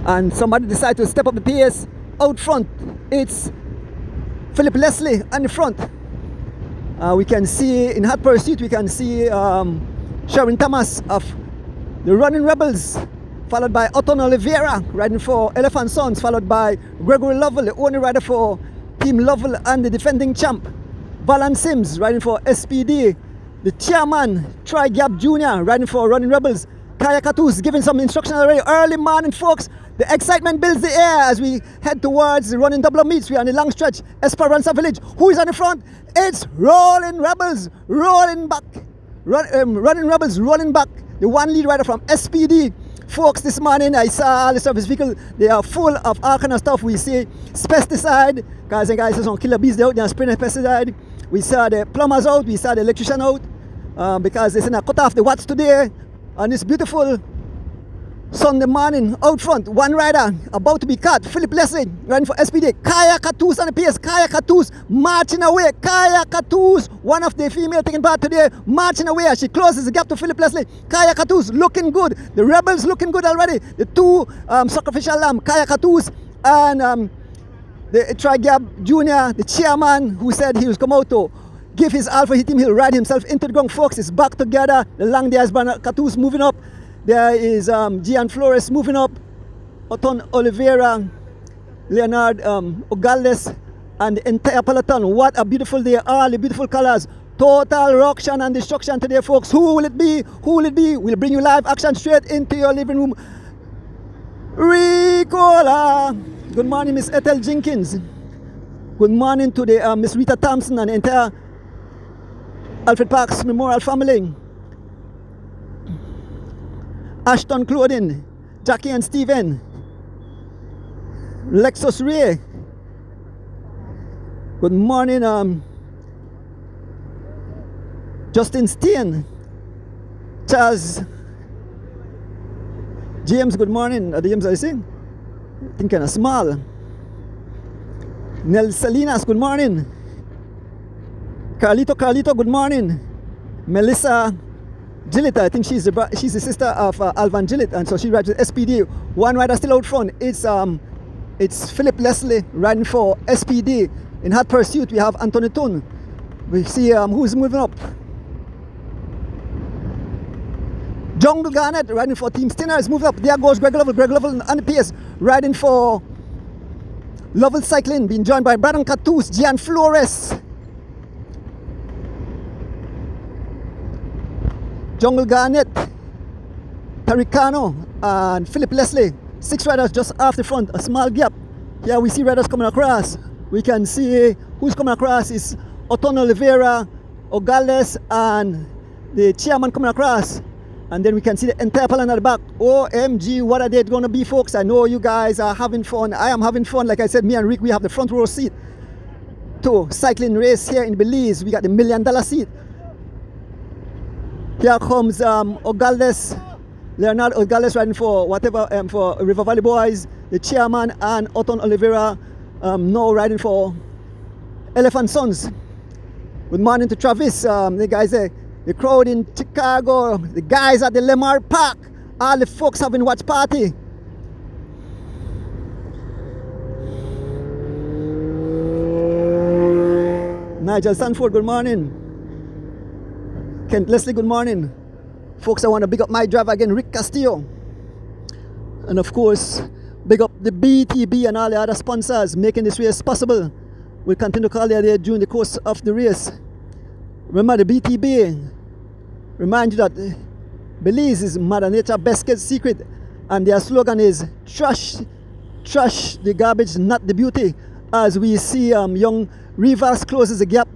And somebody decided to step up the pace out front. It's Philip Leslie on the front. We can see in hot pursuit, we can see Sharon Thomas of the Running Rebels, followed by Otton Oliveira riding for Elephant Sons, followed by Gregory Lovell, the only rider for Team Lovell and the defending champ. Valance Sims riding for SPD. The chairman, Troy Gap Jr. riding for Running Rebels. Kaya Katus giving some instruction already. Early morning, folks. The excitement builds the air as we head towards the running double meets. We are on the long stretch, Esperanza Village. Who is on the front? It's Rolling Rebels, rolling back. Running Rebels rolling back. The one lead rider from SPD. Folks, this morning I saw all the service vehicles. They are full of all kind of stuff. We see pesticide. Guys and guys, there's some killer bees out there spraying pesticide. We saw the plumbers out. We saw the electrician out because they're going to cut off the watts today on this beautiful Sunday morning out front. One rider about to be cut. Philip Leslie riding for SPD. Kaya Katus on the pace. Kaya Katus marching away. Kaya Katus, one of the female taking part today, marching away as she closes the gap to Philip Leslie. Kaya Katus looking good. The Rebels looking good already. The two sacrificial lamb, Kaya Katus and the Tri-Gab Jr., the chairman, who said he was come out to give his all for his team. He'll ride himself into the ground. Folks, it's back together. The long days, Katus moving up. There is Gian Flores moving up, Otton Oliveira, Leonard Ogales, and the entire Peloton. What a beautiful day, all the beautiful colors. Total ruction and destruction today, folks. Who will it be? Who will it be? We'll bring you live action straight into your living room. Ricola. Good morning, Miss Ethel Jenkins. Good morning to the Miss Rita Thompson and the entire Alfred Parks Memorial family. Ashton Clothing, Jackie and Steven, Lexus Ray. Good morning, Justin Steen, Charles, James, good morning. The James I see? I think kind of small. Nel Salinas, good morning. Carlito, good morning. Melissa Gillett, I think she's the sister of Alvan Gillett, and so she rides with SPD. One rider still out front. It's Philip Leslie riding for SPD. In hot pursuit, we have Anthony Tun. We see who's moving up. Jungle Garnett riding for Team Stinner is moving up. There goes Greg Lovell on the pace, riding for Lovell Cycling, being joined by Brandon Catus, Gian Flores. Jungle Garnett, Taricano, and Philip Leslie. 6 riders just off the front, a small gap. Here we see riders coming across. We can see who's coming across is Otton Oliveira, Ogales, and the chairman coming across. And then we can see the entire Peloton at the back. OMG, what a day it's going to be, folks. I know you guys are having fun. I am having fun. Like I said, me and Rick, we have the front row seat to cycling race here in Belize. We got the $1 million seat. Here comes Ogales, Leonard Ogales riding for whatever, for River Valley Boys, the chairman, and Otton Oliveira now riding for Elephant Sons. Good morning to Travis, the guys there, the crowd in Chicago, the guys at the Lamar Park, all the folks having watch party. Nigel Sanford, good morning. Kent Leslie, good morning. Folks, I want to big up my driver again, Rick Castillo. And of course, big up the BTB and all the other sponsors making this race possible. We'll continue to call there during the course of the race. Remember the BTB, remind you that Belize is Mother Nature's best kept secret, and their slogan is trash the garbage, not the beauty. As we see young Rivas closes the gap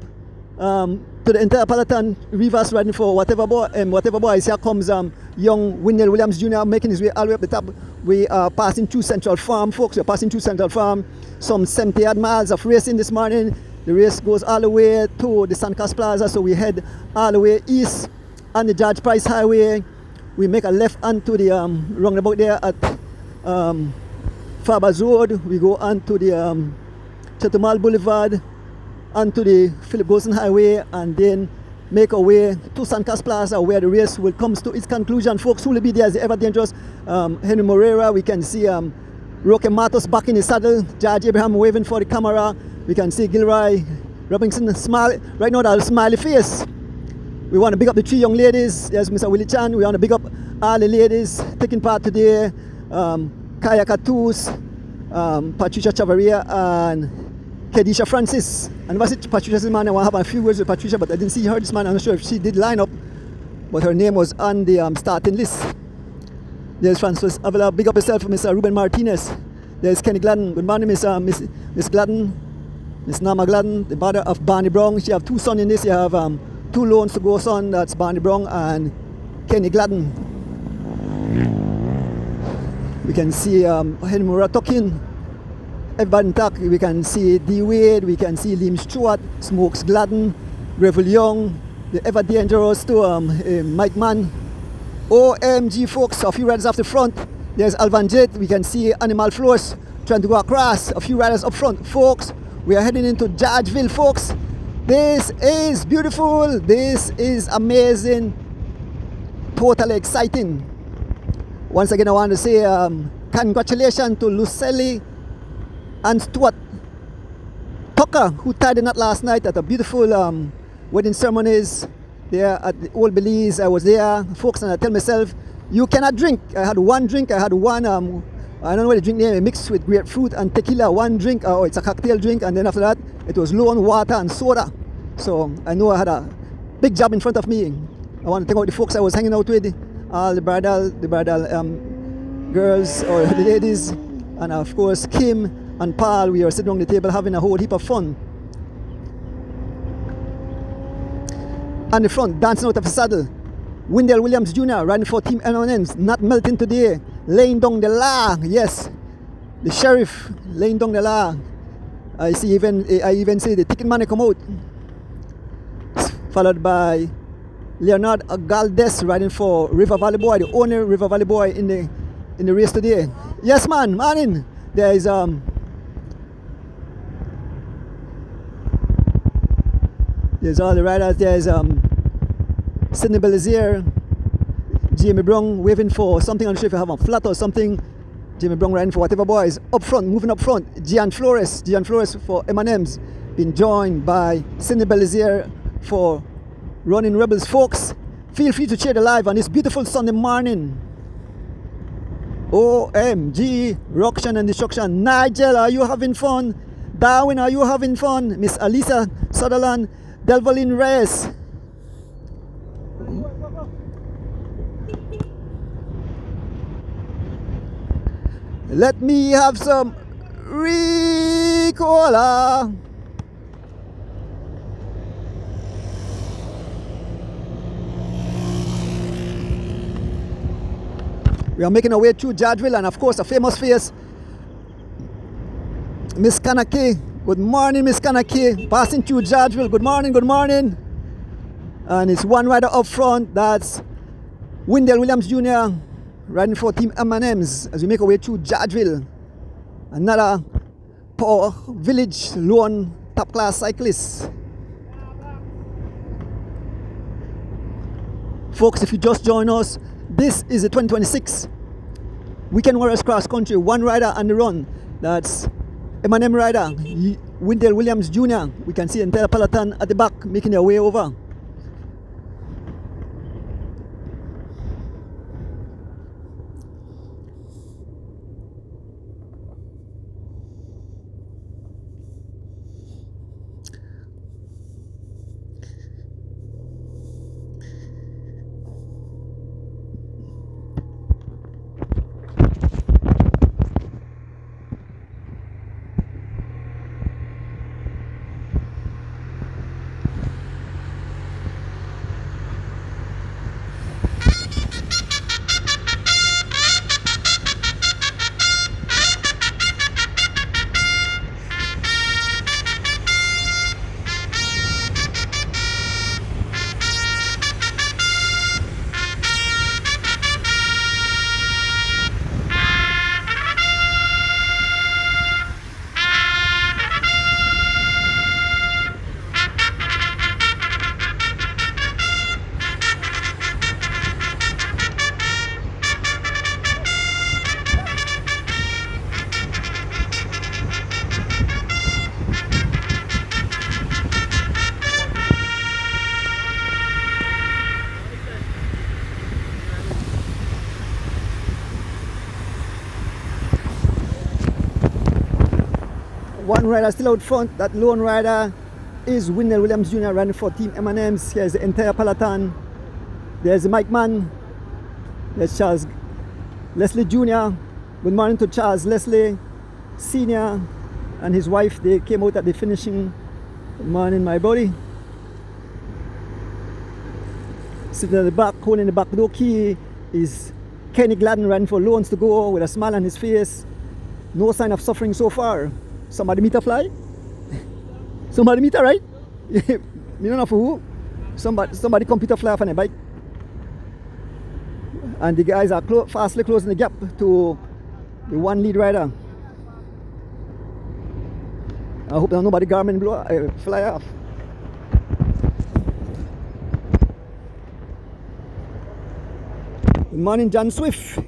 to the entire Peloton. Rivas riding for whatever boys. Here comes young Wendell Williams Jr. making his way all the way up the top. We are passing through Central Farm, folks. We're passing through Central Farm. Some 70 odd miles of racing this morning. The race goes all the way to the San Carlos Plaza, so we head all the way east on the George Price Highway. We make a left onto the roundabout there at Fabers Road. We go on to the Chetumal Boulevard onto the Philip Golson Highway and then make our way to San Cas Plaza where the race will come to its conclusion. Folks who will be there is the ever dangerous Henry Moreira. We can see Roque Matos back in his saddle, George Abraham waving for the camera. We can see Gilroy Robinson smile right now, that smiley face. We want to big up the three young ladies. There's Mr. Willie Chan. We want to big up all the ladies taking part today. Kaya Katus, Patricia Chavaria and Kedisha Francis. And was it Patricia's man? I want to have a few words with Patricia, but I didn't see her this man. I'm not sure if she did line up, but her name was on the starting list. There's Francis Avila. Big up yourself, Mr. Ruben Martinez. There's Kenny Gladden. Good morning, Miss Gladden. Miss Nama Gladden, the mother of Barney Brown. She have two sons in this. You have two loans to go son. That's Barney Brown and Kenny Gladden. We can see Henry Murray talking. Everybody in talk. We can see D Wade. We can see Liam Stewart, Smokes Gladden, Greville Young, the ever dangerous to Mike Mann. OMG folks, a few riders off the front. There's Alvan Jet. We can see Animal Flows trying to go across. A few riders up front. Folks, we are heading into Georgeville, folks. This is beautiful. This is amazing. Totally exciting. Once again, I want to say congratulations to Lucelli and Stuart Tucker, who tied the knot last night at a beautiful wedding ceremonies there at the Old Belize. I was there, folks, and I tell myself, you cannot drink. I had one drink. I had one, I don't know what the drink name, mixed with grapefruit and tequila. One drink, it's a cocktail drink, and then after that, it was low on water and soda. So I know I had a big job in front of me. I want to thank out the folks I was hanging out with, all the bridal girls or the ladies, and of course Kim and Paul. We were sitting around the table having a whole heap of fun. On the front, dancing out of the saddle, Wendell Williams Jr. riding for Team M&M's, not melting today, laying down the law. Yes, the sheriff laying down the law. I even see the ticket money come out. Followed by Leonard Galdes riding for River Valley Boy, the only River Valley Boy in the race today. Yes, man, morning. There is there's all the riders. There's Sidney Belizier, Jamie Brown waving for something. I'm not sure if you have a flat or something. Jamie Brown riding for whatever boys. Up front, moving up front, Gian Flores for M&M's, being joined by Sidney Belizier for Running Rebels. Folks, feel free to share the live on this beautiful Sunday morning. OMG, Ruction and Destruction. Nigel, are you having fun? Darwin, are you having fun? Miss Alisa Sutherland, Delvalin Reyes. Let me have some Ricola. We are making our way through Georgeville, and of course a famous face, Miss Kanake. Good morning, Miss Kanake. Passing through Georgeville. Good morning, good morning. And it's one rider up front. That's Wendell Williams Jr. riding for Team M&M's as we make our way through Georgeville. Another Power Village lone top class cyclist. Folks, if you just join us, this is the 2026 Weekend Warriors Cross Country. One rider on the run. That's M&M rider Wendell Williams Jr. We can see entire Peloton at the back making their way over. One rider still out front. That lone rider is Wendell Williams Jr. running for Team M&M's. Here's the entire peloton. There's Mike Mann. There's Charles Leslie Jr. Good morning to Charles Leslie Sr. and his wife. They came out at the finishing. Good morning, my buddy. Sitting at the back, holding the back door key is Kenny Gladden running for Loans to Go with a smile on his face. No sign of suffering so far. Somebody meet a fly? Somebody meet a right? Me don't know for who. Somebody computer fly off on a bike. And the guys are fastly closing the gap to the one lead rider. I hope there's nobody Garmin fly off. Good morning, John Swift.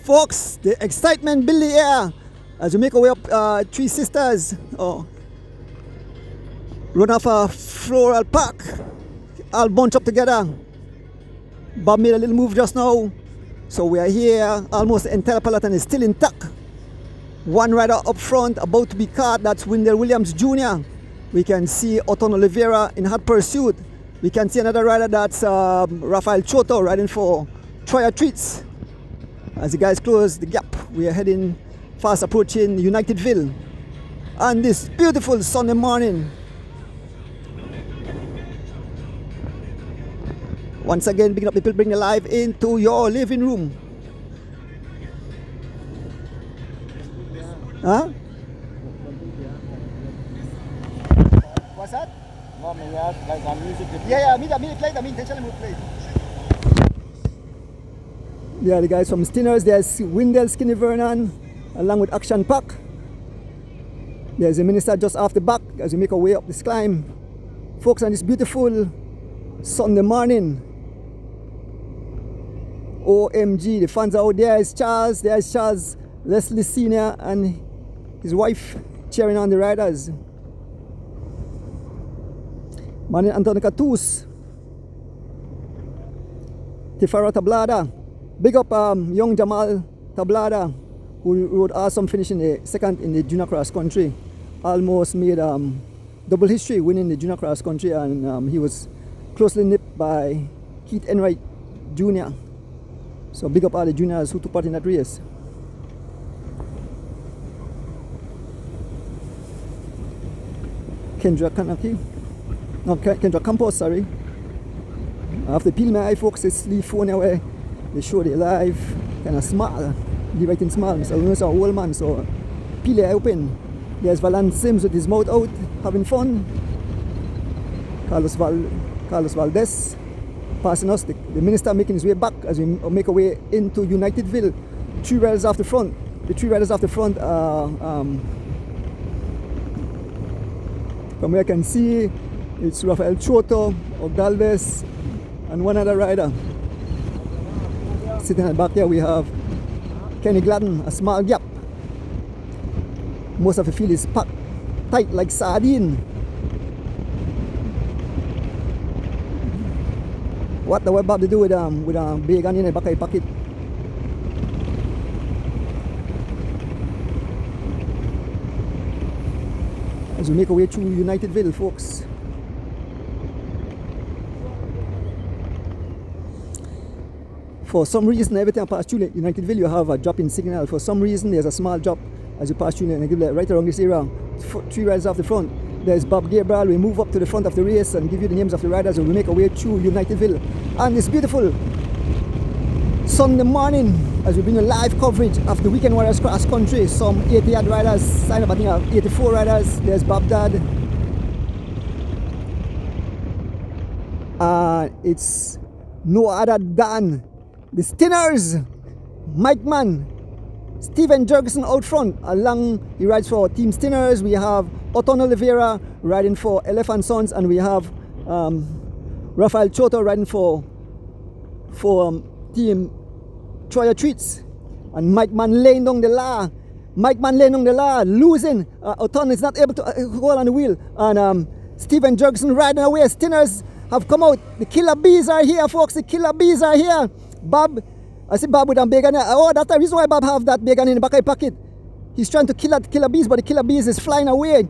Folks, the excitement build the air as we make our way up Three Sisters. Run off a floral park, all bunch up together. Bob made a little move just now. So we are here, almost the entire peloton is still intact. One rider up front about to be caught, that's Wendell Williams Jr. We can see Otton Oliveira in hot pursuit. We can see another rider, that's Rafael Choto riding for Troya Treats. As the guys close the gap, we are heading fast approaching Unitedville on this beautiful Sunday morning. Once again, picking up people, bring the live into your living room. Huh? What's that? Like music. Yeah, me play. I mean, intentionally play. Yeah, the guys from Stinners. There's Wendell Skinny Vernon along with Action Pack. There's the minister just off the back as we make our way up this climb. Folks, on this beautiful Sunday morning. OMG, the fans are out there. There's Charles Leslie Sr. and his wife cheering on the riders. Morning, Antonio Catus. Tifara Tablada. Big up young Jamal Tablada. who rode awesome finish in the second in the junior cross country. Almost made double history winning the junior cross country, and he was closely nipped by Keith Enright Jr. So big up all the juniors who took part in that race. Kendra Campos, sorry. I have to peel my eye, folks. It's the phone away. They show the live, kind of small. The writing small. So it's a old man, so peel your eye open. There's Valance Sims with his mouth out, having fun. Carlos Valdez passing us. The minister making his way back as we make our way into Unitedville. 3 riders off the front. The 3 riders off the front are, from where I can see, it's Rafael Choto, Ogdalves, and one other rider. Sitting at the back here we have Kenny Gladden, a small gap. Most of the field is packed tight like sardine. What the way Bob to do with big onion in the back of the pocket? As we make our way through Unitedville, folks. For some reason, every time I pass through Unitedville, you have a drop in signal. For some reason, there's a small drop as you pass through Unitedville, right around this area. 3 riders off the front. There's Bob Gabriel. We move up to the front of the race and give you the names of the riders, and we make our way through Unitedville. And it's beautiful Sunday morning as we bring you live coverage of the Weekend Warriors Cross Country. Some 80-odd riders sign up. I think I have 84 riders. There's Bob Dad. It's no other than the Stinners, Mike Mann, Steven Jurgensen out front. Along, he rides for Team Stinners. We have Oton Oliveira riding for LF & Sons, and we have Rafael Choto riding for Team Troyer Treats. And Mike Mann laying down the law. Losing. Oton is not able to hold on the wheel. And Steven Jurgensen riding away. Stinners have come out. The killer bees are here, folks. The killer bees are here. Bob, I see Bob with a bacon. Oh, that's the reason why Bob have that bacon in the back of his pocket. He's trying to kill that killer bees, but the killer bees is flying away.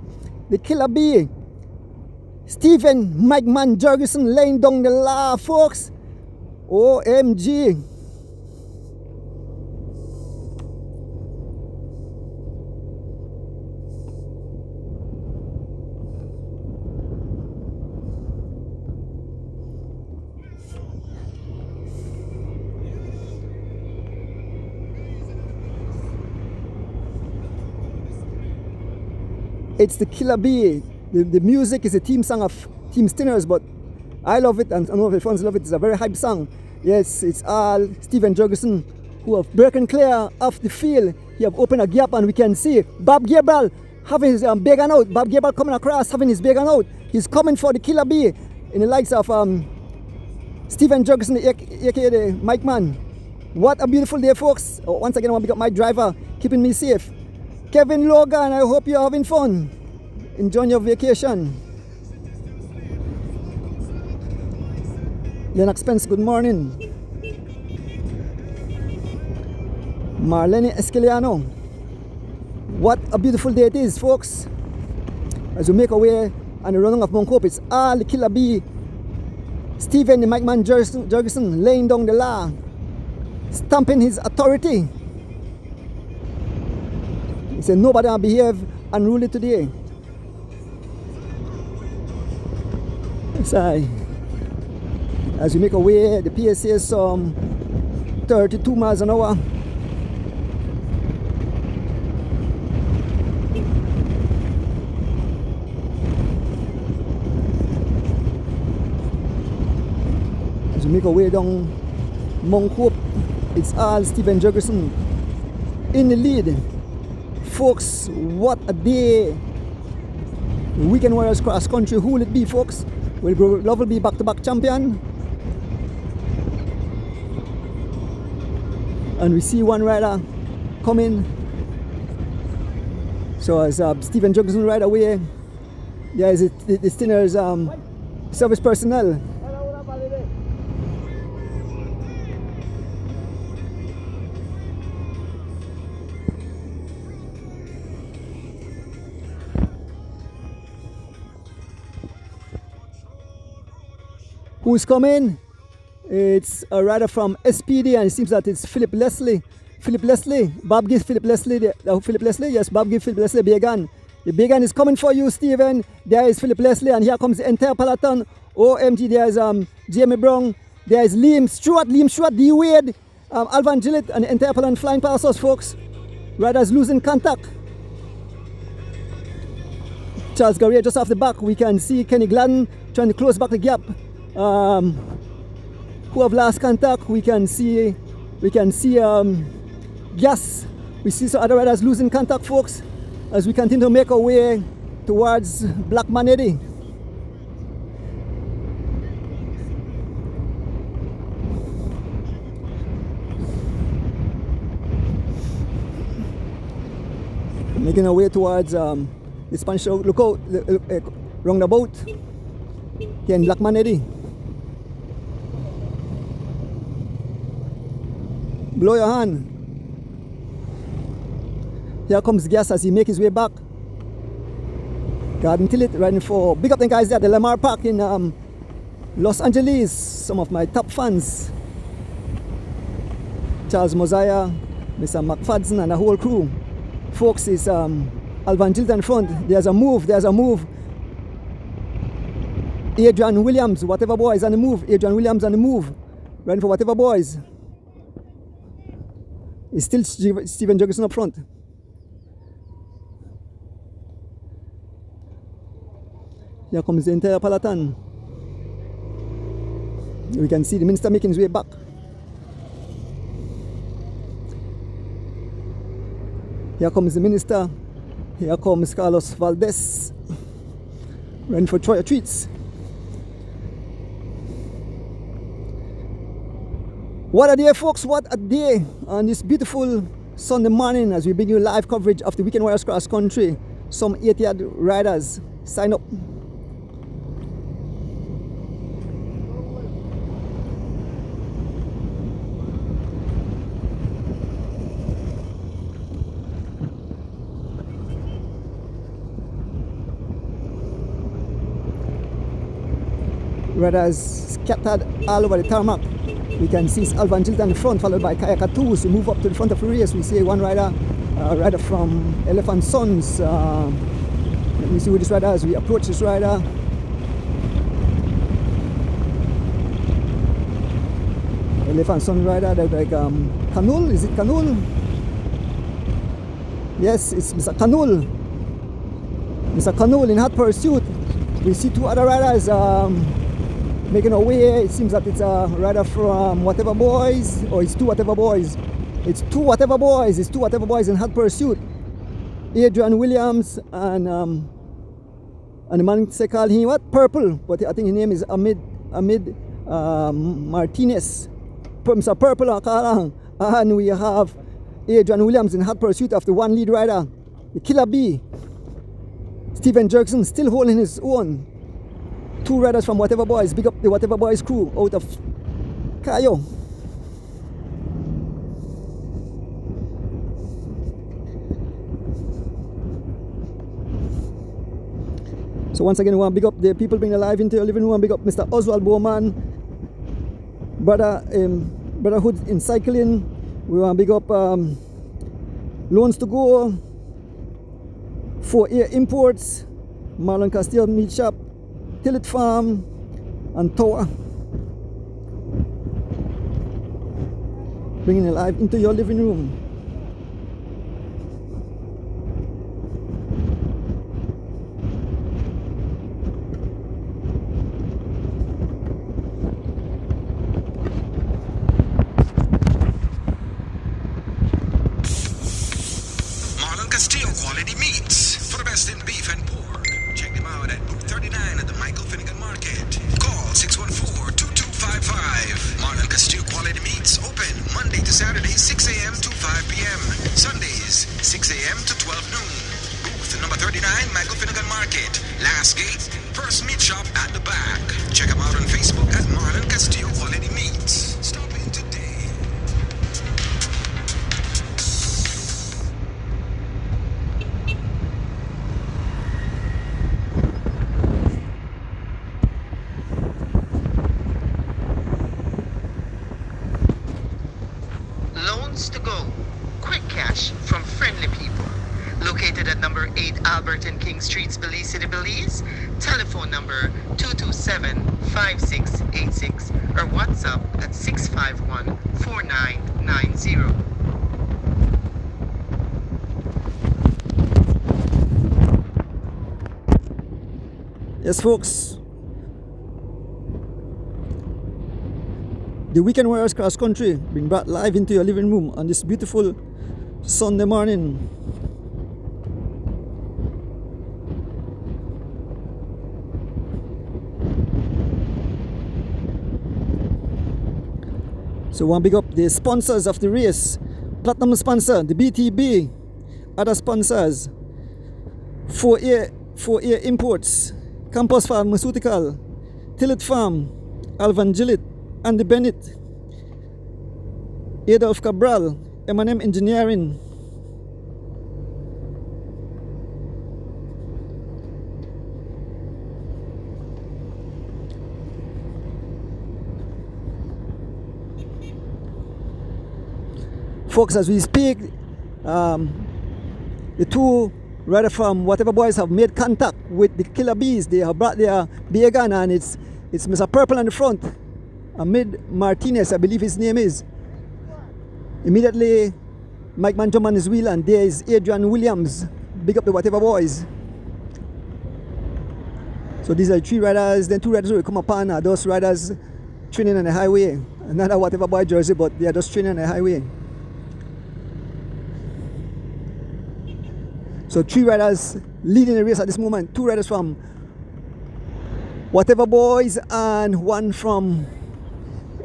The killer bee. Stephen Mike Mann Jurgensen laying down the law, folks. OMG. It's the Killer Bee. The music is a theme song of Team Stinners, but I love it and I know the fans love it. It's a very hype song. Yes, it's all Steven Jurgensen who have broken clear of the field. He have opened a gap and we can see Bob Gabriel having his bacon out. Bob Gabriel coming across having his bacon out. He's coming for the Killer Bee in the likes of Steven Jurgensen, aka the Mike Mann. What a beautiful day, folks. Once again, I want to pick up my driver, keeping me safe. Kevin Logan, I hope you're having fun. Enjoying your vacation. Lennox Spence, good morning. Marlene Esquiliano. What a beautiful day it is, folks. As we make our way on the running of Mount Hope, it's all the Killer Bee. Stephen, the Mike Mann Jurgensen, laying down the law, stamping his authority. He said, nobody will behave unruly today. So, as we make our way, the PSA is 32 miles an hour. As we make our way down Mount Hope, it's all Steven Jurgensen in the lead. Folks, what a day. The Weekend Warriors Cross Country, who will it be, folks? Will Lovell be back-to-back champion? And we see one rider coming. So as Steven Jurgensen ride away, there is the Stinners service personnel. who's coming. It's a rider from SPD, and it seems that it's Philip Leslie. Philip Leslie. Bob gives Philip Leslie. Philip Leslie. Yes, Bob gives Philip Leslie a big gun. The big gun is coming for you, Stephen. There is Philip Leslie, and here comes the entire peloton. OMG, there's Jamie Brown. There is Liam Stewart, D. Wade, Alvan Gillett, and the entire peloton flying past us, folks. Riders losing contact. Charles Garrier just off the back. We can see Kenny Gladden trying to close back the gap. Who have lost contact? We can see Gas. We see some other riders losing contact, folks, as we continue to make our way towards Blackman Eddy. Making our way towards the Spanish lookout, roundabout here in Blackman Eddy. Blow your hand. Here comes Gas as he makes his way back. Garden Tillet riding for, big up the guys there at the Lamar Park in Los Angeles. Some of my top fans. Charles Mosiah, Mr. McFadden and the whole crew. Folks, is Alvan Gillett in front. There's a move. Adrian Williams, whatever boys on the move. Adrian Williams on the move. Riding for whatever boys. It's still Stephen Jurgensen up front. Here comes the entire peloton. We can see the minister making his way back. Here comes the minister. Here comes Carlos Valdez. Running for Troy Treats. What a day, folks, what a day on this beautiful Sunday morning as we bring you live coverage of the Weekend Warriors Cross Country. Some 80 riders sign up. Riders scattered all over the tarmac. We can see Alvan Gillett in the front, followed by Kayaka Toos. We move up to the front of the race. We see one rider, rider from Elephant Sons. Let me see who this rider is. We approach this rider. Elephant Sons rider, they're like Kanul. Is it Kanul? Yes, it's Mr. Kanul. Mr. Kanul in hot pursuit. We see two other riders making our way. It seems that it's a rider from Whatever Boys, or it's two Whatever Boys. It's two Whatever Boys in hot pursuit. Adrian Williams and the man say call him what? Purple, but I think his name is Ahmed Martinez. Mr. Purple and we have Adrian Williams in hot pursuit of the one lead rider, the Killer Bee. Stephen Jurgensen still holding his own. Two riders from Whatever Boys. Big up the Whatever Boys crew out of Cayo. So once again, we want to big up the people bringing alive into your living room. Big up Mr. Oswald Bowman, Brotherhood in Cycling. We want to big up Loans to Go, 4A Imports, Marlon Castillo Meat Shop, Tillet Farm, and Tower. Bringing it live into your living room. Marlon Castillo Quality Meats for the best in beef and pork. Check them out at booth 39 at the Michael Finnegan Market. Call 614-2255. Marlon Castillo Quality Meats open Monday to Saturday 6 a.m. to 5 p.m. Sundays 6 a.m. to 12 noon. Booth number 39 Michael Finnegan Market. Last gate, first meat shop at the back. Check them out on Facebook at Marlon Castillo Quality Meats. Stop in today. loans to go. Quick cash from friendly people. Located at number 8 Albert and King Streets, Belize City, Belize. Telephone number 227-5686 or WhatsApp at 651-4990. Yes, folks. The Weekend Warriors Cross Country being brought live into your living room on this beautiful Sunday morning. So I want to big up the sponsors of the race. Platinum sponsor, the BTB. Other sponsors, 4A Imports, Campus Pharmaceutical, Tillet Farm, Alvan Gillett, Andy Bennett, Adolf Cabral, M&M Engineering. Folks, as we speak, the two riders from Whatever Boys have made contact with the Killer Bees. They have brought their beer gun, and it's Mr. Purple on the front, Amid Martinez, I believe his name is. Immediately, Mike Man jump on his wheel, and there is Adrian Williams. Big up the Whatever Boys. So these are 3 riders. Then 2 riders will come upon those riders training on the highway. Another Whatever Boy jersey, but they are just training on the highway. So 3 riders leading the race at this moment. 2 riders from Whatever Boys and 1 from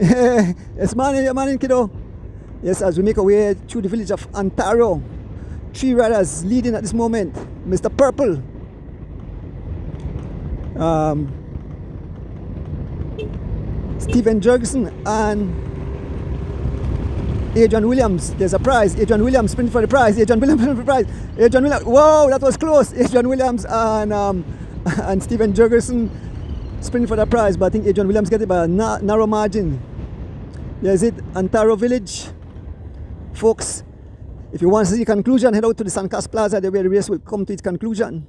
yes, man, kiddo. Yes, as we make our way through the village of Ontario. 3 riders leading at this moment. Mr. Purple, Stephen Jurgensen, and Adrian Williams. There's a prize. Adrian Williams sprinting for the prize. Adrian Williams sprinting for the prize. Adrian Williams. Whoa, that was close. Adrian Williams and Stephen Jurgensen sprinting for the prize, but I think Adrian Williams get it by a narrow margin. There's it, Ontario Village. Folks, if you want to see the conclusion, head out to the Suncast Plaza, where the race will come to its conclusion.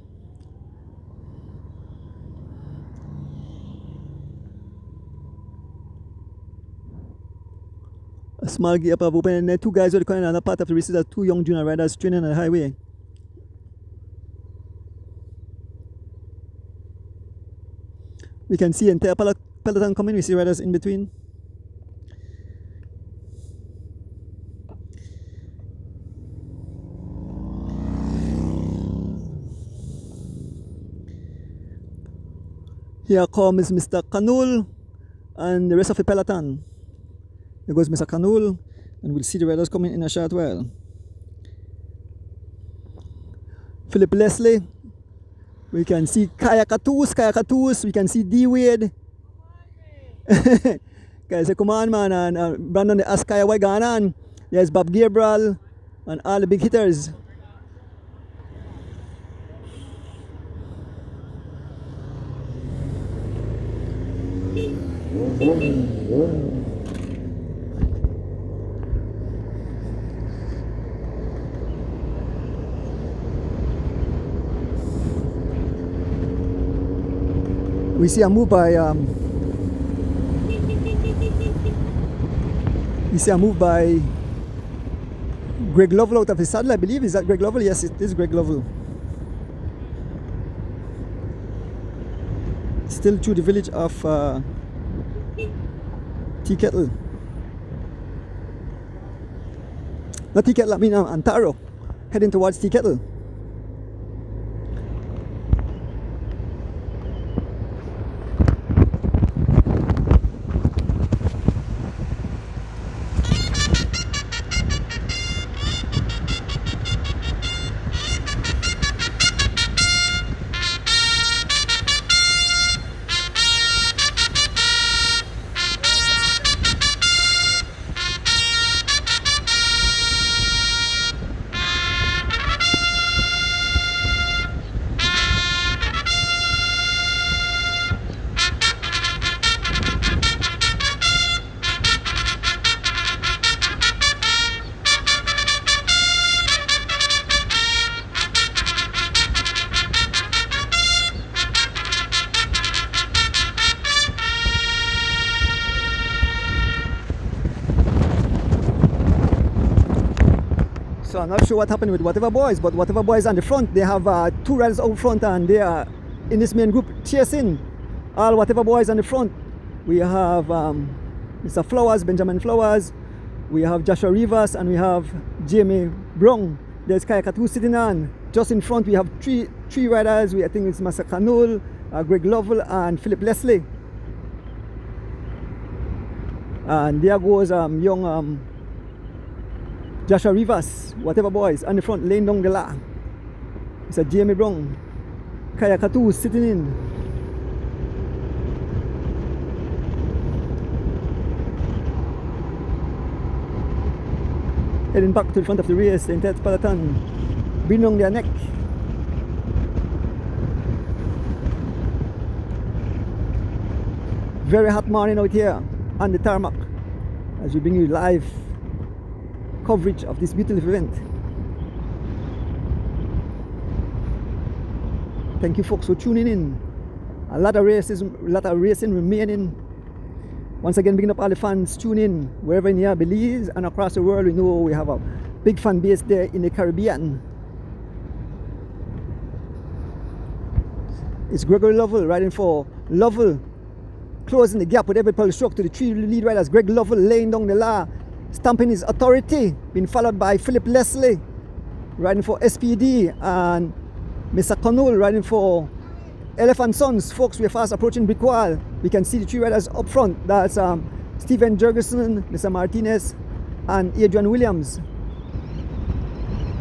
A small gap have opened, and there 2 guys who are coming on another part of the race. Are 2 young junior riders training on the highway. We can see entire Peloton coming. We see riders in between. Here comes Mr. Canul and the rest of the Peloton. There goes Mr. Canul, and we'll see the riders coming in a short while. Philip Leslie. We can see Kaya Katus. We can see D Wade. Guys, say come on, man. And Brandon the Askaya Waiganan. There's Bob Gabriel and all the big hitters. We see a move by Greg Lovell out of his saddle, I believe. Is that Greg Lovell? Yes, it is Greg Lovell. Still through the village of Tea Kettle. Not Tea Kettle, I mean Ontario. Heading towards Tea Kettle. I'm not sure what happened with Whatever Boys, but Whatever Boys on the front, they have 2 riders out front, and they are in this main group chasing all Whatever Boys on the front. We have Mr. Flowers, Benjamin Flowers, we have Joshua Rivas, and we have Jamie Brown. There's Kayakatu sitting on. Just in front we have three riders. I think it's Masa Kanul, Greg Lovell, and Philip Leslie. And there goes young Joshua Rivas, Whatever Boys, on the front, laying down the la. It's a Jamie Brown. Kayakatu sitting in. Heading back to the front of the race, the entire Peloton bring on their neck. Very hot morning out here on the tarmac as we bring you live coverage of this beautiful event. Thank you folks for tuning in. A lot of racing remaining. Once again, bringing up all the fans, tune in wherever in here, Belize and across the world. We know we have a big fan base there in the Caribbean. It's Gregory Lovell riding for Lovell, closing the gap with every pole stroke to the 3 lead riders. Greg Lovell laying down the law, stamping his authority, being followed by Philip Leslie riding for SPD, and Mr. Connell riding for Elephant Sons. Folks, we're fast approaching Brick Wall. We can see the 3 riders up front. That's Stephen Jurgensen, Mr. Martinez, and Adrian Williams.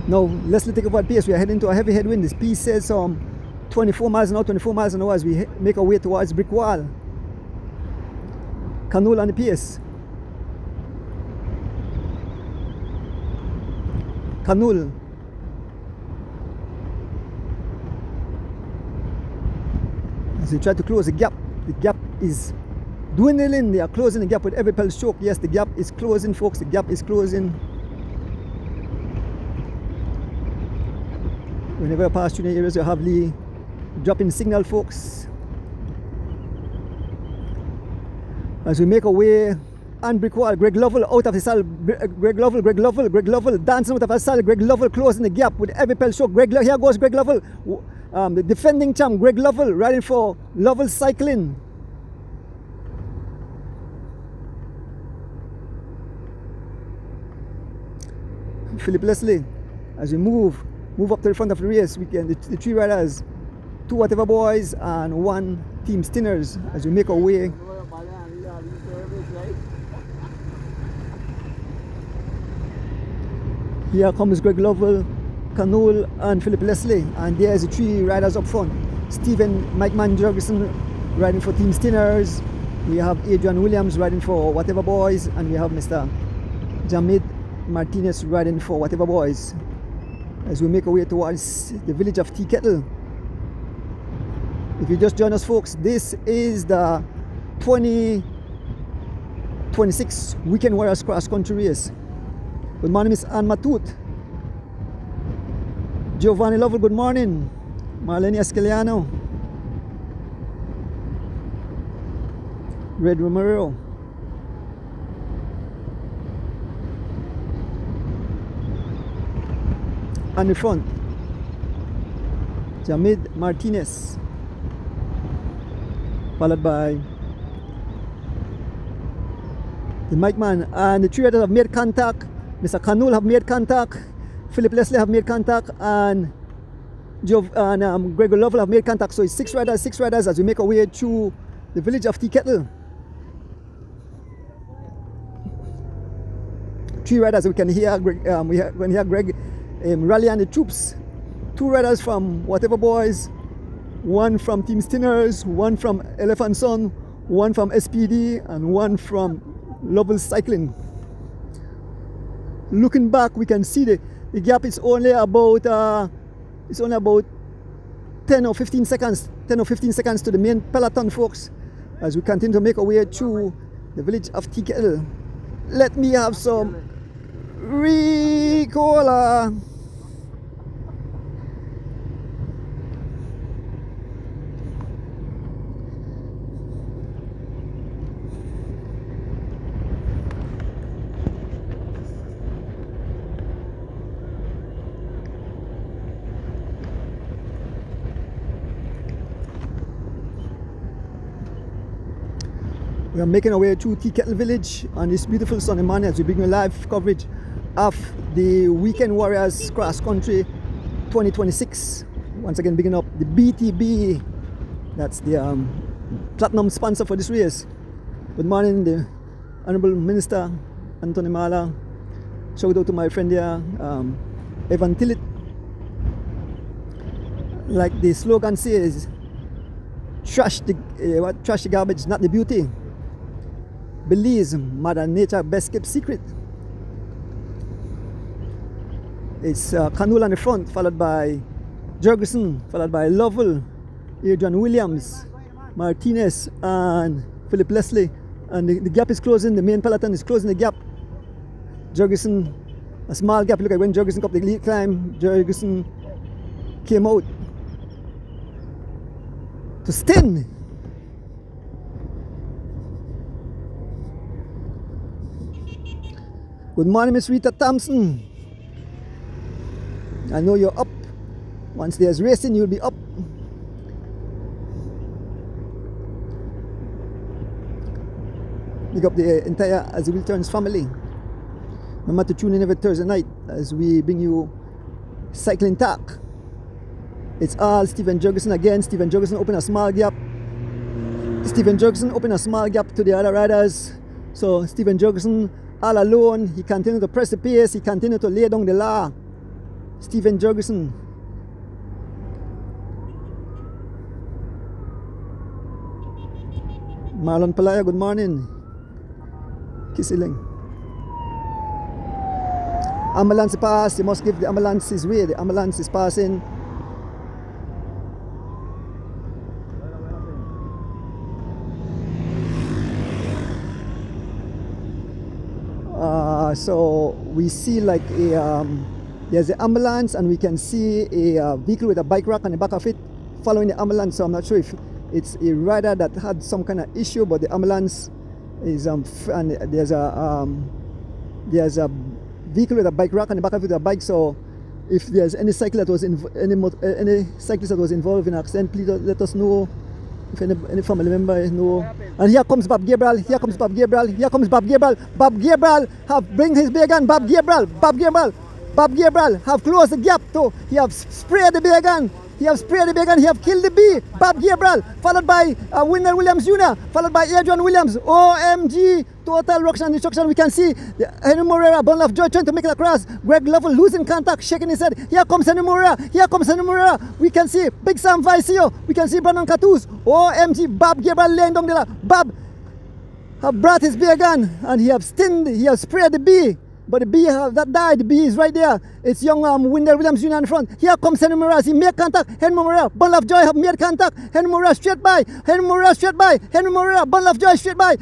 Now, let's take over at pace. We are heading to a heavy headwind. This piece says 24 miles an hour as we make our way towards Brick Wall. Canola on the pace. Canul. As they try to close the gap is dwindling. They are closing the gap with every pedal stroke. Yes, the gap is closing, folks. The gap is closing. Whenever you pass through the areas, you have the dropping signal, folks. As we make our way on Brick Wall, Greg Lovell out of his saddle. Greg Lovell dancing out of his saddle. Greg Lovell closing the gap with every pedal stroke. Here goes Greg Lovell. The defending champ, Greg Lovell, riding for Lovell Cycling. Philip Leslie, as we move up to the front of the race, we can the 3 riders, 2 Whatever Boys and 1 Team Stinners, as we make our way. Here comes Greg Lovell, Canole, and Philip Leslie, and there's the 3 riders up front. Mike Jurgensen riding for Team Stinners. We have Adrian Williams riding for Whatever Boys, and we have Mr. Jamid Martinez riding for Whatever Boys. As we make our way towards the village of Tea Kettle. If you just join us, folks, this is the 2026 Weekend Warriors Cross Country Race. Good morning, Miss Anne Matut. Giovanni Lovell, good morning. Marlene Escaliano. Red Romero. On the front, Jamid Martinez, followed by the Mike Man, and the 3 riders have made contact. Mr. Canul have made contact, Philip Leslie have made contact, and Gregor Lovell have made contact. So it's 6 riders as we make our way through the village of Tea Kettle. 3 riders, we can hear Greg, Greg rally on the troops. 2 riders from Whatever Boys, 1 from Team Stinners, 1 from Elephant Son, 1 from SPD, and 1 from Lovell Cycling. Looking back, we can see the gap is only about 10 or 15 seconds to the main peloton, folks, as we continue to make our way through the village of Tea Kettle. Let me have some Ricola. We are making our way through Tea Kettle Village on this beautiful Sunday morning as we bring you live coverage of the Weekend Warriors Cross Country 2026. Once again, bigging up the BTB. That's the platinum sponsor for this race. Good morning, the Honorable Minister Anthony Mala. Shout out to my friend here, Evan Tillett. Like the slogan says, trash the garbage, not the beauty. Belize, Mother Nature best kept secret. It's Canula on the front, followed by Jurgensen, followed by Lovell, Adrian Williams, Martinez, and Philip Leslie. And the gap is closing, the main peloton is closing the gap. Jurgensen, a small gap. Look at when Jurgensen up the lead climb, Jurgensen came out to Sten. Good morning, Miss Rita Thompson. I know you're up. Once there's racing, you'll be up. Big up the entire As the Wheel Turns family. Remember to tune in every Thursday night as we bring you cycling talk. It's all Stephen Jurgensen again. Stephen Jurgensen opened a small gap. Stephen Jurgensen opened a small gap to the other riders. So Stephen Jurgensen all alone. He continued to press the pace. He continued to lay down the law. Stephen Jurgensen. Marlon Palaya, good morning. Kisiling. Ambulance pass. You must give the ambulance his way. The ambulance is passing. So we see like a there's an ambulance, and we can see a vehicle with a bike rack on the back of it following the ambulance. So I'm not sure if it's a rider that had some kind of issue, but the ambulance is and there's a vehicle with a bike rack on the back of it with a bike. So if there's any cyclist that was any cyclist that was involved in an accident, please let us know. If any family member know. And here comes Bob Gabriel. Here comes Bob Gabriel. Here comes Bob Gabriel. Bob Gabriel have bring his big gun. Bob Gabriel. Bob Gabriel. Bob Gabriel have closed the gap too. He have sprayed the big gun. He have sprayed the big gun. He have killed the bee. Bob Gabriel, followed by Wendell Williams Jr., followed by Adrian Williams. OMG, total ruction and destruction. We can see Henry Moreira, bundle of joy, trying to make it across. Greg Lovell losing contact, shaking his head. Here comes Henry Moreira. Here comes Henry Moreira. We can see Big Sam Vicio. We can see Brandon Catus. OMG, Bob Gabriel laying down there. Bob have brought his beer gun and he have sprayed the bee. But the bee that died, the bee is right there. It's young Wendell Williams Jr. in front. Here comes Henry Moreira. He made contact. Henry Moreira, bundle of joy have made contact. Henry Moreira straight by. Henry Moreira straight by. Henry Moreira, bundle of joy straight by.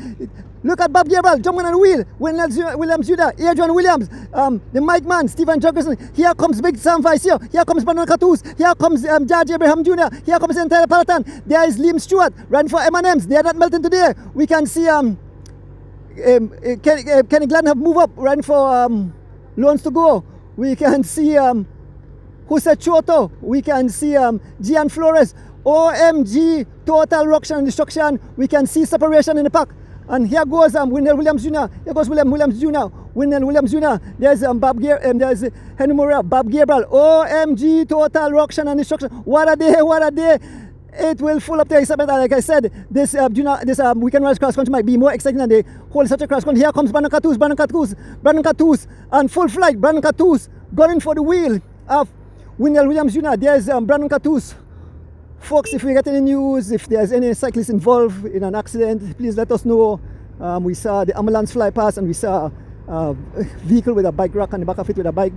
Look at Bob Gabriel jumping on the wheel. Wendell Williams Jr., Adrian Williams, the Mike man, Stephen Jurgensen. Here comes Big Sam Vicio. Here comes Brandon Catus. Here comes George Abraham Jr. Here comes the entire Peloton. There is Liam Stewart running for M&M's. They are not melting today. We can see Kenny Gladden have moved up running for Loans to Go. We can see Jose Choto. We can see Gian Flores. OMG, total ruction and destruction. We can see separation in the pack. And here goes Wendell Williams Jr. Here goes William Williams Jr. Wendell Williams Jr. There's there's Henry Moreira, Bob Gabriel. OMG, total ruction and destruction. What a day, what a day. It will full up the excitement. Like I said, this Weekend Warriors Cross Country might be more exciting than the whole such a cross country. Here comes Brandon Catus, and full flight. Brandon Catus going for the wheel of Wendell Williams Jr. There's Brandon Catus. Folks, if we get any news, if there's any cyclists involved in an accident, please let us know. We saw the ambulance fly past, and we saw a vehicle with a bike rack on the back of it with a bike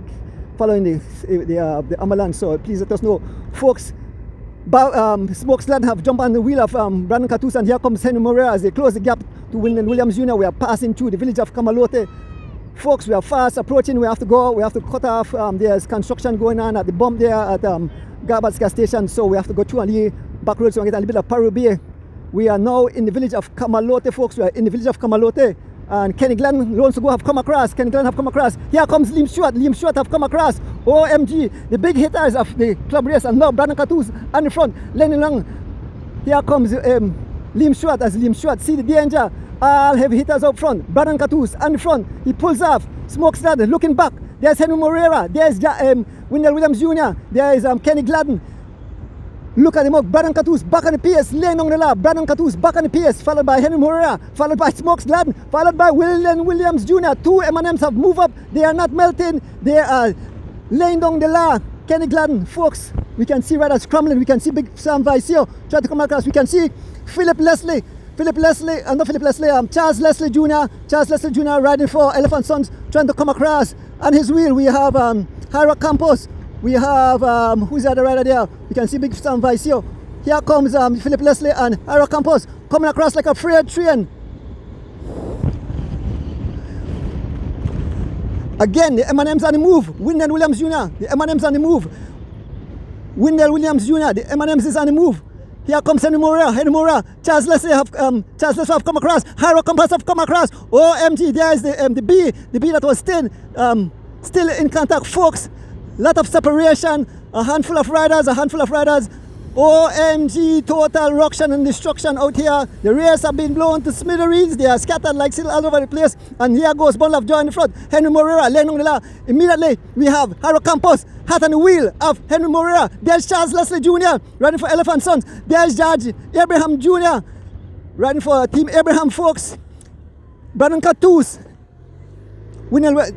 following the ambulance. So please let us know, folks. Smokesland have jumped on the wheel of Brandon Catus, and here comes Henry Moreira as they close the gap to Wendell Williams Jr. We are passing through the village of Kamalote. Folks, we are fast approaching. We have to go. We have to cut off. There's construction going on at the bump there at Garbat's gas station, so we have to go through on the back road so we get a little bit of Paru Bay. We are now in the village of Kamalote, folks. We are in the village of Kamalote. And Kenny Glenn Loans to Go have come across. Kenny Glenn have come across. Here comes Liam Stewart. Liam Stewart have come across. OMG, the big hitters of the club race, and now Brandon Catus on the front, Lenny Long. Here comes Liam Stewart as Liam Stewart see the danger. All heavy hitters up front. Brandon Catus on the front. He pulls off. Smokes Gladden looking back. There's Henry Moreira. There's Wendell Williams Jr. There is Kenny Gladden. Look at him up. Brandon Catus back on the pace. Laying on the lap. Brandon Catus back on the pace. Followed by Henry Moreira. Followed by Smokes Gladden. Followed by William Williams Jr. Two M&Ms have moved up. They are not melting. They are laying down the law. Kenny Gladden, folks. We can see riders scrambling. We can see Big Sam Vicio try to come across. We can see Charles Leslie, Charles Leslie Jr. riding for Elephant Sons, trying to come across. On his wheel, we have Hira Campos. We have, who's the other rider there? We can see Big Sam Vicio. Here comes Philip Leslie and Hira Campos coming across like a freight train. Again, the M&M's on the move. Wendell Williams Jr. The M&M's on the move. Wendell Williams Jr. The M&M's is on the move. Here comes Henry Moreira. Charles Leslie have come across. Hira Campos have come across. OMG, there is the B that was still in contact, folks. Lot of separation. A handful of riders. OMG, total ruction and destruction out here. The race have been blown to smithereens. They are scattered like still all over the place. And here goes Bundle of Joy in the front. Henry Moreira laying on the law. Immediately we have Hira Campos hat on the wheel of Henry Moreira. There's Charles Leslie Jr. riding for Elephant Sons. There's George Abraham Jr. riding for Team Abraham, folks. Brandon Catus.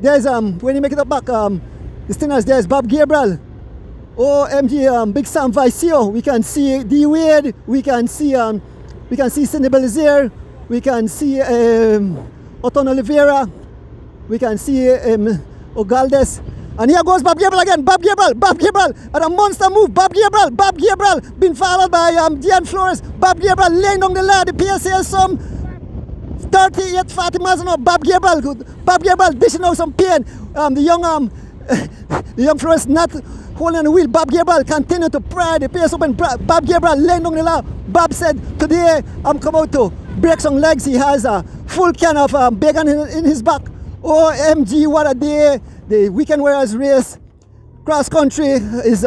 There's when you make it up back, the Stinners, there's Bob Gabriel. OMG, Big Sam Vicio. We can see D Wade. We can see Cindy Belizier. We can see Oton Oliveira. We can see Ogaldes. And here goes Bob Gabriel again. Bob Gabriel at a monster move. Bob Gabriel being followed by Dian Flores. Bob Gabriel laying down the ladder. The PSA is some 38, 40 miles an hour. Bob Gabriel dishing out some pain. The young Flores not holding on the wheel. Bob Gabriel continue to pry the pace open. Bob Gabriel laying down the lap. Bob said, today I'm coming out to break some legs. He has a full can of bacon in his back. OMG, what a day. The Weekend Warriors race. Cross country is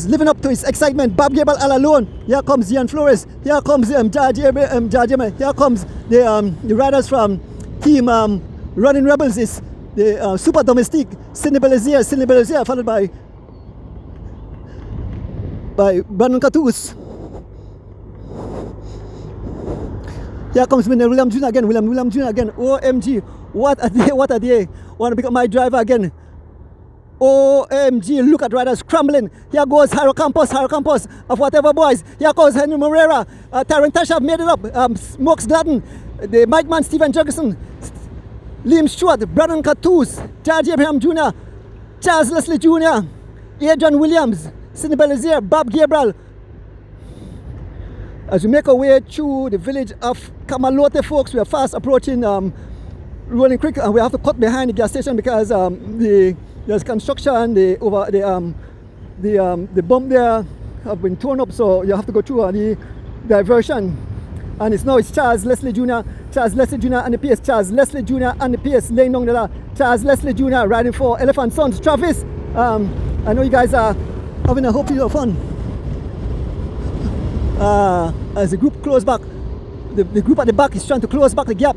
living up to its excitement. Bob Gabriel all alone. Here comes Ian Flores. Here comes George. Here comes the riders from Team Running Rebels. Is the Super Domestique. Cindy Belizier, followed by Brandon Catus. Here comes William Jr. again. OMG, what a day. Want to pick up my driver again. OMG, look at riders scrambling. Here goes Hira Campos of whatever boys. Here goes Henry Moreira. Tyron Tasha made it up. Smokes Gladden. The Mike Man, Stephen Jurgensen. Liam Stewart, Brandon Catus, George Abraham Jr., Charles Leslie Jr., Adrian Williams, Cindy Belizier, Bob Gabriel. As we make our way through the village of Kamalote, folks, we are fast approaching Rolling Creek, and we have to cut behind the gas station because there's construction. The bump there have been torn up, so you have to go through the diversion. And it's Charles Leslie Jr. on the pace. Charles Leslie Jr. on the pace, laying down the law. Charles Leslie Jr. riding for Elephant Sons. Travis, I know you guys are having a whole lot of fun. As the group close back, the group at the back is trying to close back the gap.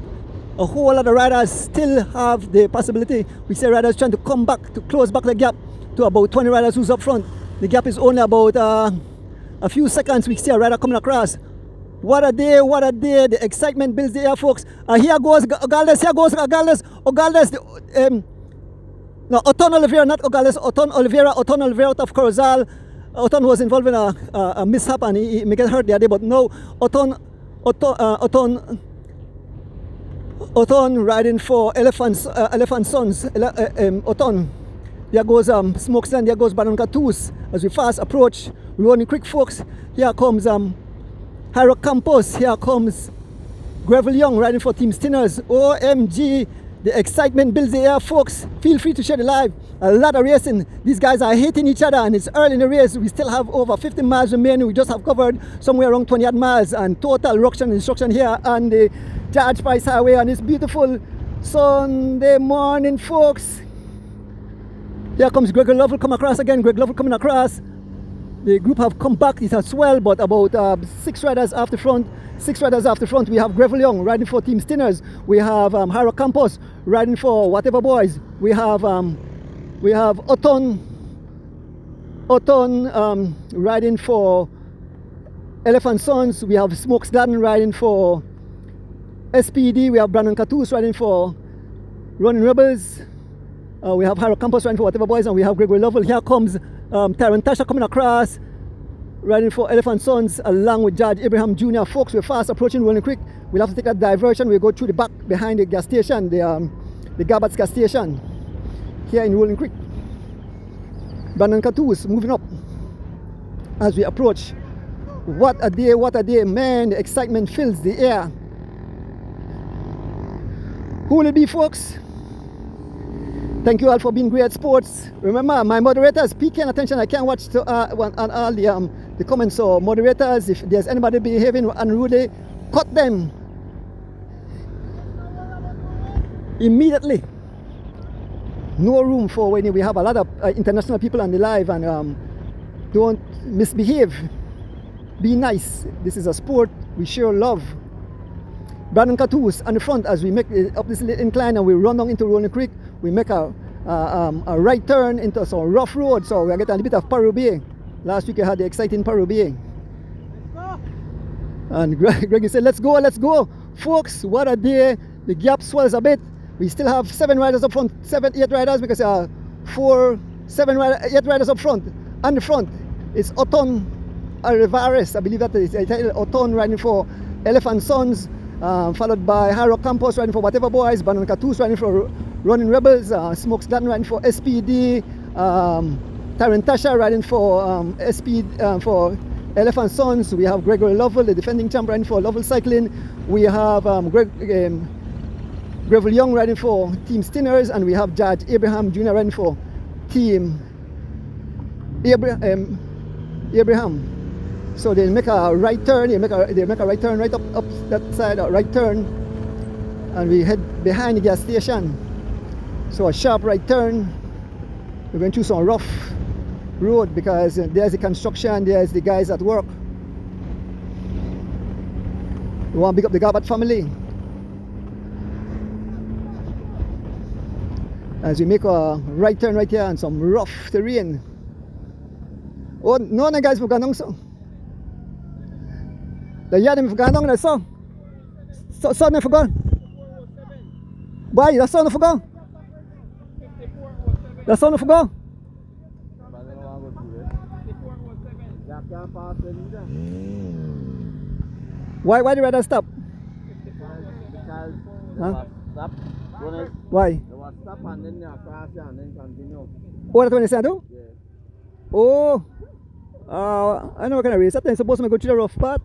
A whole lot of riders still have the possibility. We say riders trying to come back to close back the gap to about 20 riders who's up front. The gap is only about a few seconds. We see a rider coming across. What a day, the excitement builds the air, folks. Here goes Ogaldes, Oton Oliveira, not Ogaldes, Oton Oliveira out of Corozal. Oton was involved in a mishap and he may get hurt the other day, but no, Oton riding for Elephant Sons, Oton. There goes Smokes and there goes Brandon Catus. As we fast approach Rolling Creek, folks, here comes Hira Campos, here comes Gravel Young riding for Team Stinners. OMG, the excitement builds the air, folks. Feel free to share the live. A lot of racing. These guys are hitting each other and it's early in the race. We still have over 50 miles remaining. We just have covered somewhere around 20 odd miles and total ruction and instruction here on the George Price Highway on this beautiful Sunday morning, folks. Here comes Greg Lovell coming across again. Coming across. The group have come back. It has swelled, but about 6 riders off the front. 6 riders off the front. We have Greville Young riding for Team Stinners. We have Hara Campos riding for Whatever Boys. We have Oton riding for Elephant Sons. We have Smokes Gladden riding for SPD. We have Brandon Catus riding for Running Rebels. We have Hara Campos riding for Whatever Boys, and we have Gregory Lovell. Here comes Tyron Tasha coming across, riding for Elephant Sons, along with Judge Abraham Jr. Folks, we're fast approaching Rolling Creek. We'll have to take that diversion. We'll go through the back behind the gas station, the Gabats gas station here in Rolling Creek. Brandon Catus moving up as we approach. What a day, man. The excitement fills the air. Who will it be, folks? Thank you all for being great at sports. Remember, my moderators, pay keen attention. I can't watch on all the comments. So moderators, if there's anybody behaving unruly, cut them immediately. No room for when we have a lot of international people on the live, and don't misbehave. Be nice. This is a sport we share love. Brandon Catus on the front as we make up this little incline and we run down into Rolling Creek. We make a right turn into some rough road, so we are getting a bit of Paroubier. Last week I had the exciting Paroubier. And Greggy said, let's go. Folks, what a day. The gap swells a bit. We still have 7 riders up front, 8 riders, because 8 riders up front. On the front, it's Oton Arivares, I believe that is Oton riding for Elephant Sons, followed by Haro Campos riding for Whatever Boys, Brandon Catus riding for Running Rebels, Smokes Gladden riding for SPD, Tyron Tasha riding for for Elephant Sons. We have Gregory Lovell, the defending champ, riding for Lovell Cycling. We have Greville Young riding for Team Stinners, and we have Judge Abraham Jr. riding for Team Abraham. So they make a right turn. They make a right turn right up that side, a right turn, and we head behind the gas station. So a sharp right turn. We're going through some rough road because there's the construction, there's the guys at work. We want to pick up the Garbat family. As we make a right turn right here on some rough terrain. Oh, no, guys, we've gone on so. The yard we've gone on, so. So, never forgot. Why? That's all never forgot. That's all never forgot. Why the radar stop? Huh? Why? Stop and then you cross and then continue. Oh, that's what they said, though? Yeah. Oh, I know what kind of race. That time supposed to go through the rough part.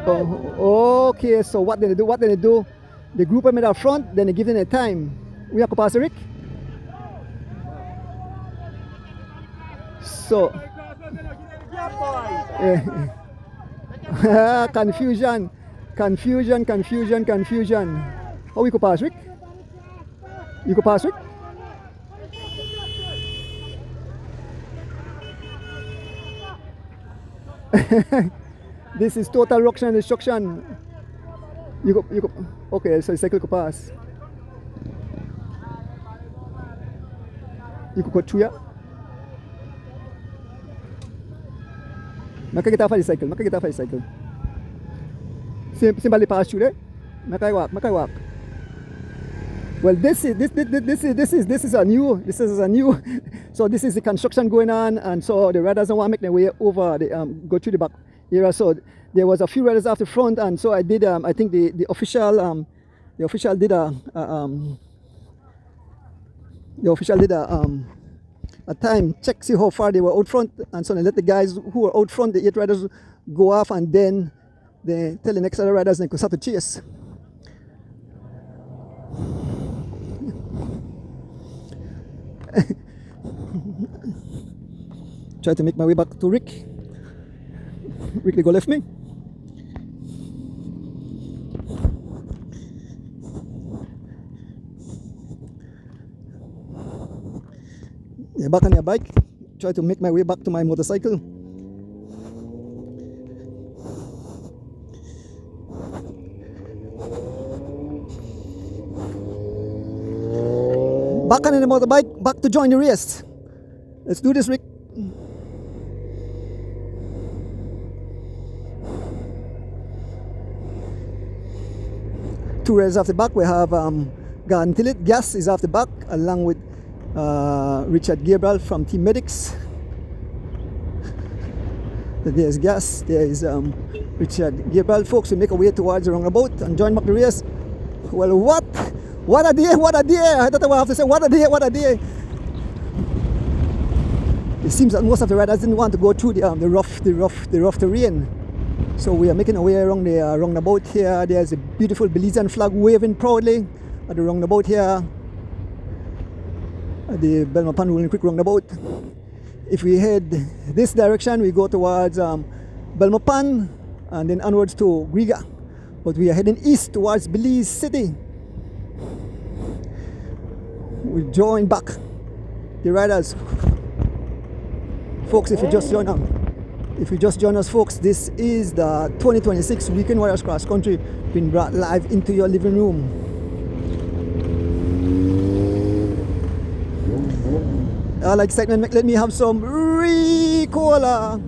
Oh, okay, so what did they do? The group them at the front, then they give them a time. We have to pass Rick. So confusion. How we could pass, Rick? You could pass, Rick? This is total ruction and destruction. You go. Okay, so the cycle could pass. You could go through here. I can get off of the cycle. Simply pass through there. I walk. Well, this is a new. So this is the construction going on, and so the riders don't want to make their way over. Go through the back area. So there was a few riders off the front, and so I did. I think the official did a time check, see how far they were out front, and so they let the guys who were out front, the 8 riders, go off, and then they tell the next other riders they could start to chase. Try to make my way back to Rick. Rick, they go left me. Yeah, back on your bike. Try to make my way back to my motorcycle. Back on the motorbike, back to join the race. Let's do this, Rick. Two riders off the back. We have Garden Tillet. Gas is off the back, along with Richard Gabriel from Team Medics. There's Gas. There is Richard Gabriel. Folks, we make our way towards the roundabout and join back the race. Well, what a day! What a day! I thought I have to say, what a day! What a day! It seems that most of the riders didn't want to go through the rough terrain. So we are making our way around the roundabout here. There's a beautiful Belizean flag waving proudly at the roundabout here, at the Belmopan Rolling Creek roundabout. If we head this direction, we go towards Belmopan and then onwards to Riga. But we are heading east towards Belize City. We join back the riders. Folks, if you just join us, folks, this is the 2026 Weekend Warriors Cross Country being brought live into your living room. All excitement, let me have some Ricola.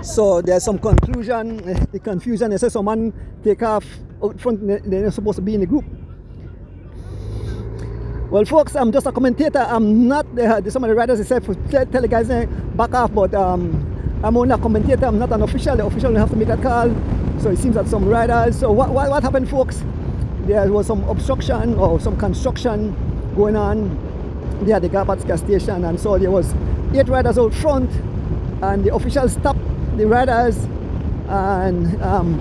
So there's some confusion. They say someone take off out front, they're not supposed to be in the group. Well, folks, I'm just a commentator. I'm not some of the riders said tell the guys back off, but I'm only a commentator. I'm not an official. The official will have to make that call. So it seems that some riders. So what happened, folks? There was some obstruction or some construction going on there at the Garbat's gas station, and so there was 8 riders out front, and the officials stopped the riders, and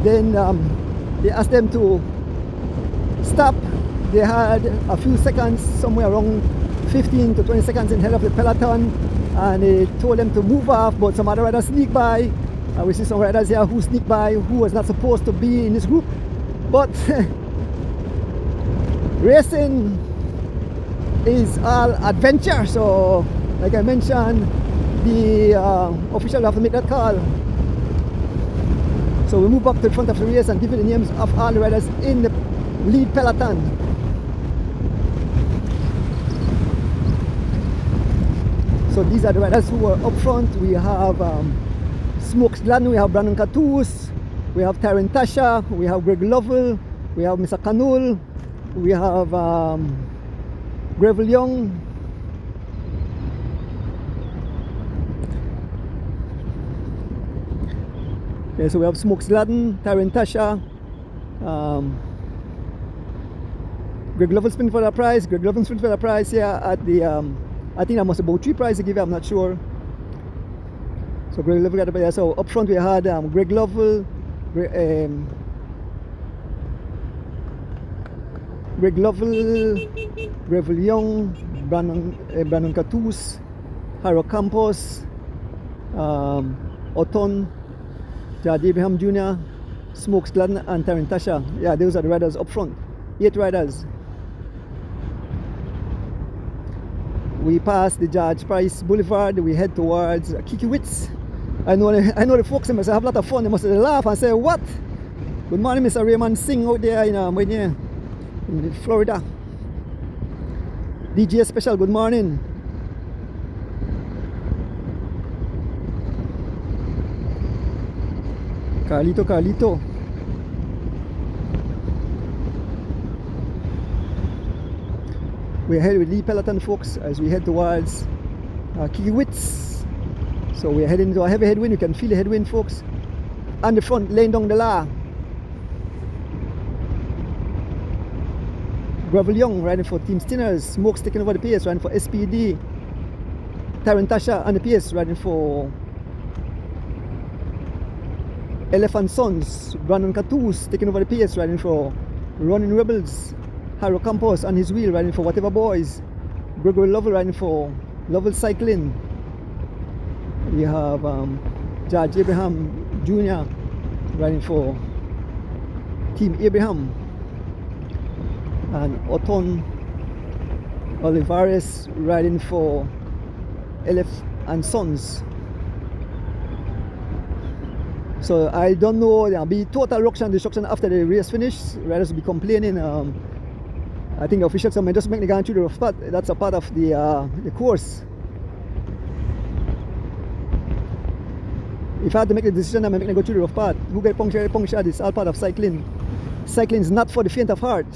then they asked them to stop. They had a few seconds, somewhere around 15 to 20 seconds in head of the peloton, and they told them to move off, but some other riders sneaked by. We see some riders here who sneaked by, who was not supposed to be in this group. But racing is all adventure, so like I mentioned, the official have to make that call. So we move back to the front of the race and give you the names of all the riders in the lead peloton. So these are the riders who are up front. We have Smokes Gladden, we have Brandon Catus, we have Taryn Tasha, we have Greg Lovell, we have Mr. Canul, we have Gravel Young, okay, so we have Smokes Gladden, Taryn Tasha, Greg Lovell spin for the prize. Greg Lovell spin for the prize here at the I think that must be about 3 prizes to give you, I'm not sure. So Greg Lovell got up there. So up front we had Greg Lovell, Greg Lovell, Gravel Young, Brandon Catus, Haro Campos, Oton, Jad Abraham Jr., Smokes Gladden, and Taryn Tasha. Yeah, those are the riders up front. 8 riders. We pass the George Price Boulevard. We head towards Kikiwitz. I know the folks they must have a lot of fun. They must laugh and say, "What? Good morning, Mr. Raymond Singh out there in Florida." DJ Special, good morning. Carlito. We're headed with Lee Peloton, folks, as we head towards Kikiwitz. So we're heading into a heavy headwind. You can feel the headwind, folks. On the front, laying down the law. Gravel Young riding for Team Stinners. Smokes taking over the pace, riding for SPD. Taryn Tasha on the pace, riding for Elephant Sons. Brandon Catus taking over the pace, riding for Running Rebels. Harold Campos on his wheel riding for Whatever Boys. Gregory Lovell riding for Lovell Cycling. We have George Abraham Jr. riding for Team Abraham. And Oton Olivares riding for LF and Sons. So I don't know, there'll be total ruction and destruction after the race finish. Riders will be complaining. I think the officials may just make the guy through the rough part. That's a part of the course. If I had to make the decision, I'm going to go through the rough part. Who get punctured, it's all part of cycling. Cycling is not for the faint of heart.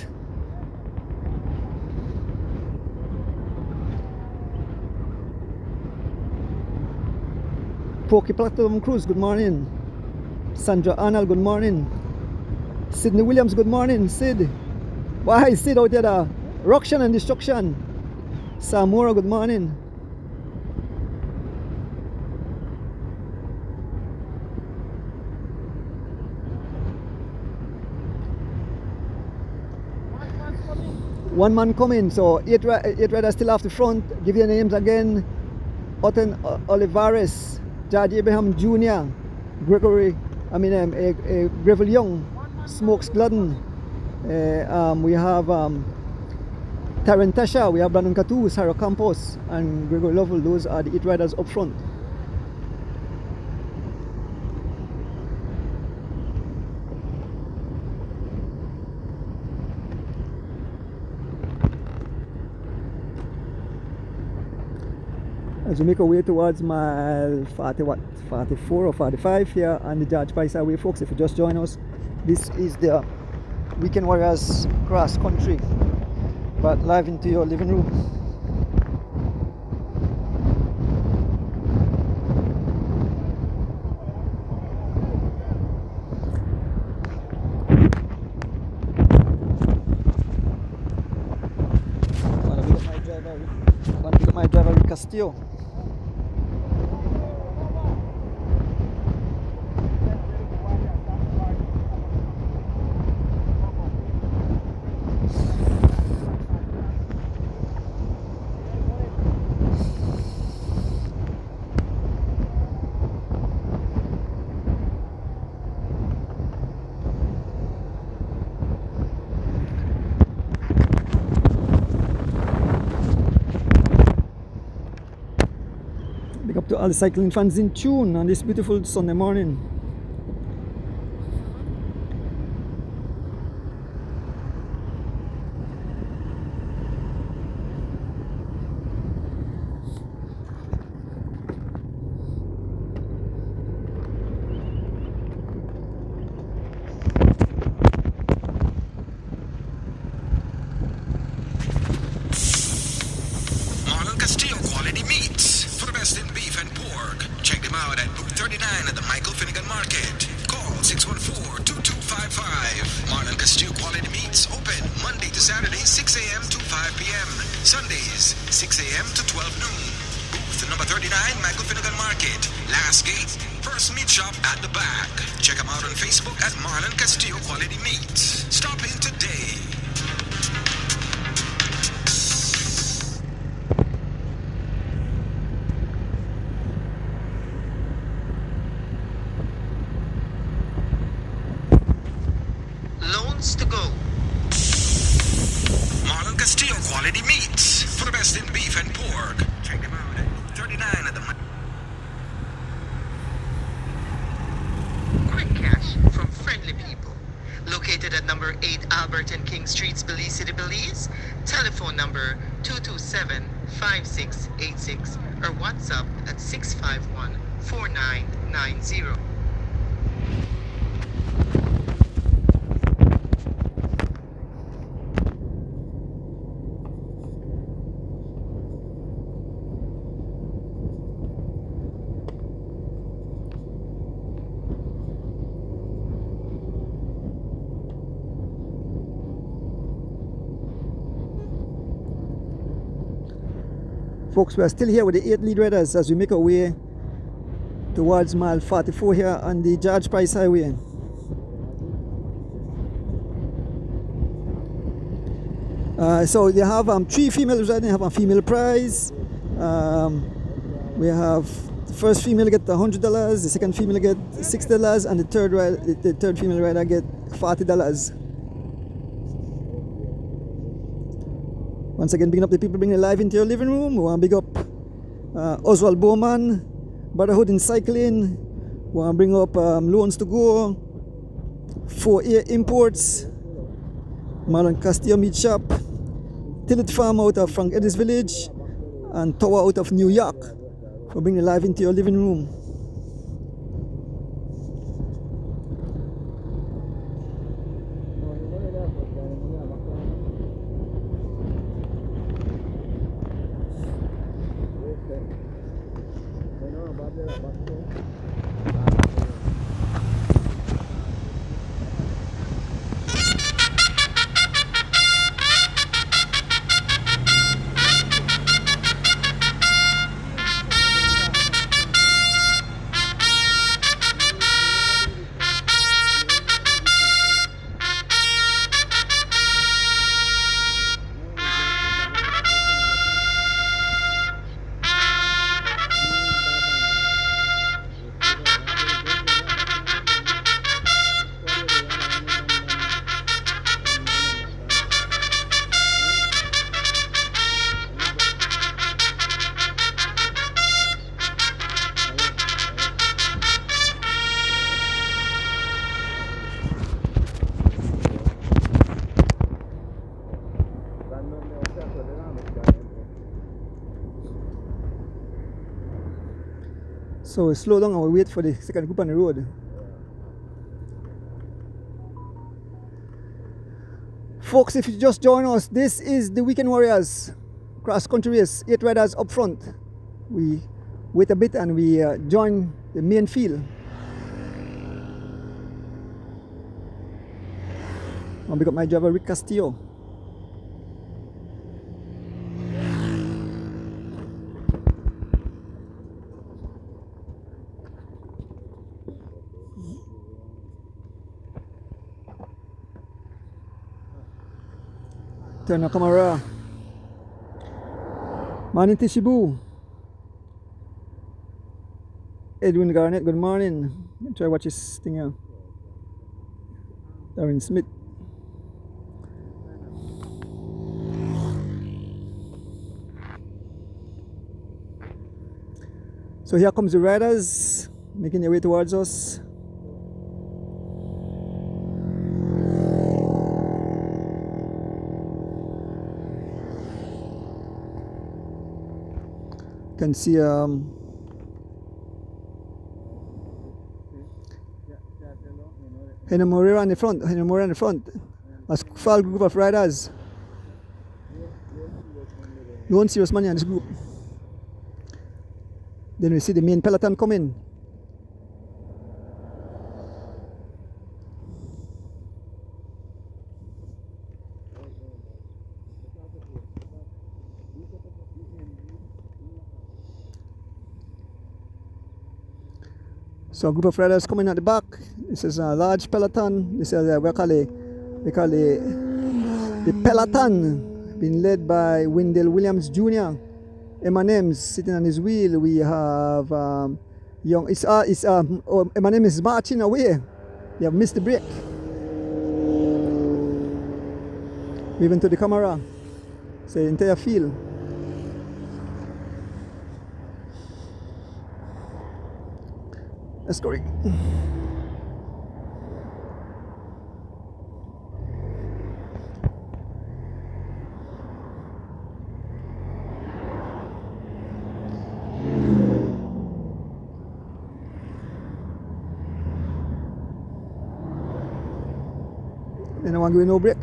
Pokey Platinum Cruz, good morning. Sandra Arnold, good morning. Sydney Williams, good morning. Sid. Why Sid out there? Ruction and destruction. Samora, good morning. One man coming, so eight riders still off the front. Give your names again. Otten Olivares, George Abraham Jr., Gravel Young, Smokes Glutton. We have Tarantasha, we have Brandon Katu, Sarah Campos, and Gregory Lovell. Those are the 8 riders up front. As we make our way towards mile 44 or 45 here on the George Price Highway, folks, if you just join us, this is the Weekend Warriors cross country, but live into your living room. Want to pick up my driver Rick Castillo. Big up to all the cycling fans in tune on this beautiful Sunday morning. Marlon Castillo Quality Meats. For the best in beef and pork. Check them out at booth 39 at the Michael Finnegan Market. Call 614-2255. Marlon Castillo Quality Meats open Monday to Saturday 6 a.m. to 5 p.m. Sundays 6 a.m. to 12 noon. Booth number 39 Michael Finnegan Market. Last gate, first meat shop at the back. Check them out on Facebook at Marlon Castillo Quality Meats. Stop in today. Loans to go. Marlon Castillo Quality Meats. For the best in beef and pork. Check them out at 39 at the Quick cash from friendly people. Located at number 8 Albert and King Streets, Belize City, Belize. Telephone number 227-5686 or WhatsApp at 651-4990. Folks, we are still here with the 8 lead riders as we make our way towards mile 44 here on the George Price Highway. So they have 3 females riding. They have a female prize. We have the first female get $100, the second female get $60, and the third female rider get $40. Once again, bigging up the people bringing live into your living room. We want to big up Oswald Bowman, Brotherhood in Cycling. We want to bring up Loans to Go, 4A Imports, Marlon Castillo Meat Shop, Tillet Farm out of Frank Eddy's Village, and Tower out of New York for bringing live into your living room. So we slow down and we wait for the second group on the road. Folks, if you just join us, this is the Weekend Warriors cross country race. 8 riders up front. We wait a bit and we join the main field. I'll pick up my driver Rick Castillo. Turn the camera. Morning Tishibu. Edwin Garnett, good morning. Try watch this thing out. Darren Smith. So here comes the riders making their way towards us. You can see Henry Moreira in the front. Henry Moreira in the front. A small group of riders. One serious money in this group. Then we see the main peloton coming. So a group of riders coming at the back. This is a large peloton. This is we call it the Peloton, being led by Wendell Williams Jr. Emanem's sitting on his wheel. We have Emanem is marching away. They have missed the break. Moving to the camera. It's the entire field. Let's go. Then I want to give no break.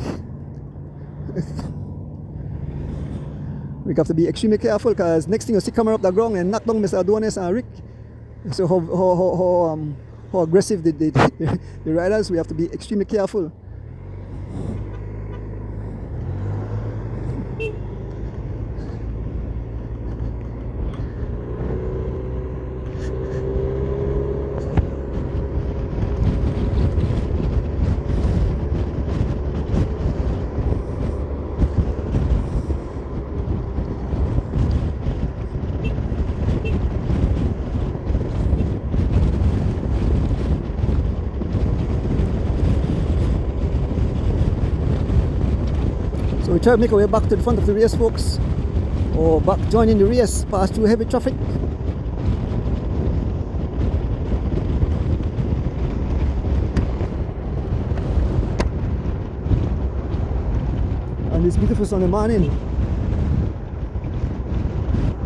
We have to be extremely careful because next thing you see camera up the ground and knock down Mr. Adonis and Rick. So how aggressive the riders, we have to be extremely careful. we try to make our way back to the front of the race, folks, or back joining the race, pass through heavy traffic. And it's beautiful Sunday morning.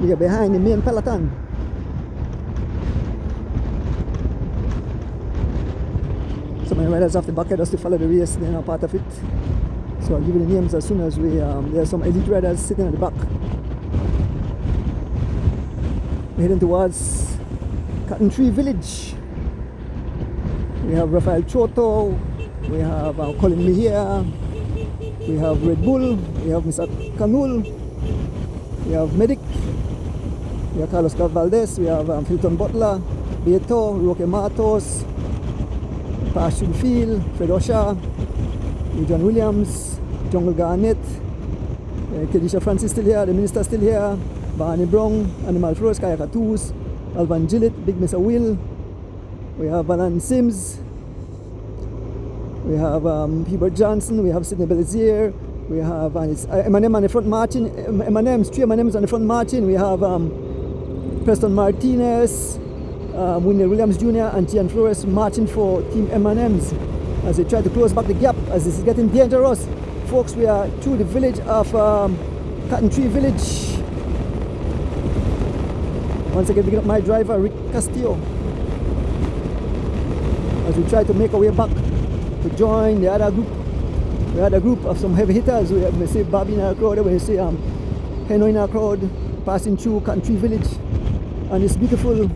We are behind the main peloton. So my riders off the back just to follow the race, they're not part of it. So I'll give you the names as soon as we, there are some elite riders sitting at the back. We're heading towards Cotton Tree Village. We have Rafael Choto, we have Colin Mejia, we have Red Bull, we have Mr. Canul, we have Medic, we have Carlos Valdez, we have Peleton Butler, Beto, Roque Matos, Pass through the field, Fred Osha, John Williams, Jungle Garnett, Kedisha Francis still here, the minister still here, Barney Brown, Animal Flores, Kaya Katus, Alvan Gillett, Big Mr. Will, we have Alan Sims, we have Hubert Johnson, we have Sidney Belizier, we have it's Eminem on the front marching, three M&Ms on the front marching, we have Preston Martinez, Wendell Williams Jr. and Tian Flores marching for Team M&Ms as they try to close back the gap as this is getting dangerous. Folks, we are through the village of Cotton Tree Village. Once again, picking up my driver, Rick Castillo, as we try to make our way back to join the other group. We had a group of some heavy hitters. We have, say, Bobby in our crowd, we say Heno in our crowd, passing through Cotton Tree Village. And it's beautiful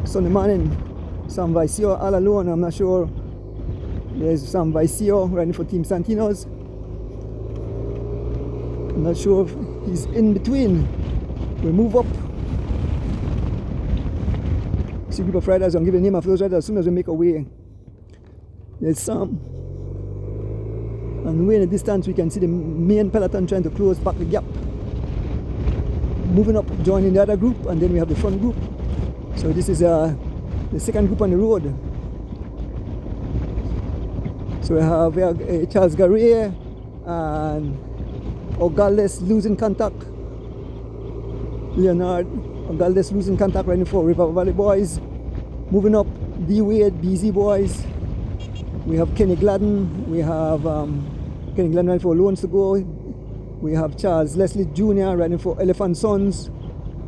Sunday morning. Sam Vicio all alone. I'm not sure. There's Sam Vicio running for Team Santinos. I'm not sure if he's in between. We move up. See a group of riders. I'm giving the name of those riders as soon as we make our way. There's Sam. And way in the distance we can see the main peloton trying to close back the gap. Moving up, joining the other group, and then we have the front group. So this is the second group on the road. So we have Charles Garrier and Ogaldes losing contact. Leonard Ogaldes losing contact running for River Valley Boys. Moving up, D Wade, BZ Boys. We have Kenny Gladden. We have Kenny Gladden running for Loans to Go. We have Charles Leslie Jr. running for Elephant Sons.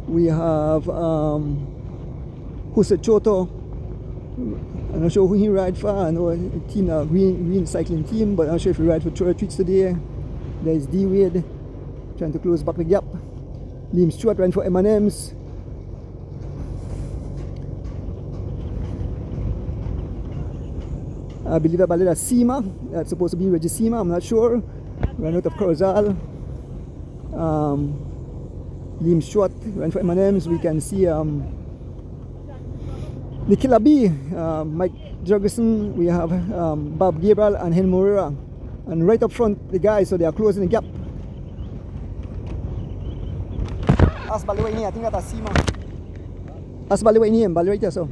We have Jose Choto. I'm not sure who he ride for. I know a team, green cycling team, but I'm not sure if he ride for Troy Treats today. There is D Wade trying to close back the gap. Liam Stewart ran for M&M's. I believe about that Sema. That's supposed to be Reggie Sema, I'm not sure. Ran out of Corozal. Liam Stewart ran for M&M's. We can see the Killer B, Mike Jurgensen. We have Bob Gabriel and Hen Morera. And right up front, the guys, so they are closing the gap. Ask Bali ini, I think that's Sema. Ask Bali ini, Bali right there, so.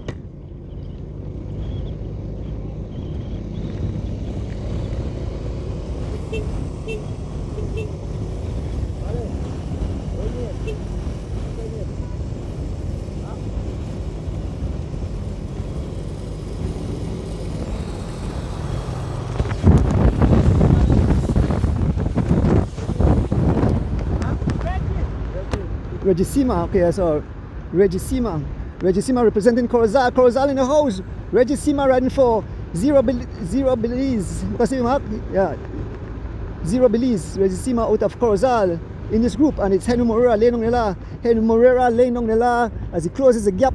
Reggie Sema, okay, so Reggie Sema representing Corozal. Corozal in the house. Reggie Sema riding for Zero Belize. Because yeah, Zero Belize. Reggie Sema out of Corozal in this group, and it's Henry Morera laying on the la as he closes the gap.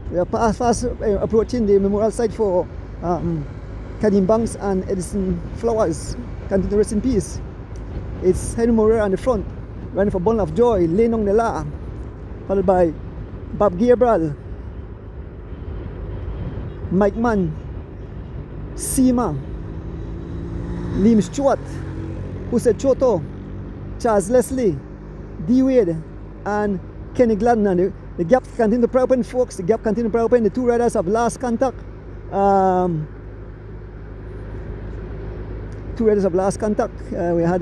We are fast approaching the memorial site for Kadim Banks and Edison Flowers. Continue to rest in peace. It's Henry Morera on the front, running for Bundle of Joy, Lenong Nela, followed by Bob Gabriel, Mike Mann, Sema, Liam Stewart, Jose Choto, Charles Leslie, D Wade, and Kenny Gladden. And the gap continue to pry open, folks. The gap continue to pry open. The two riders have last contact. two riders of last contact. We had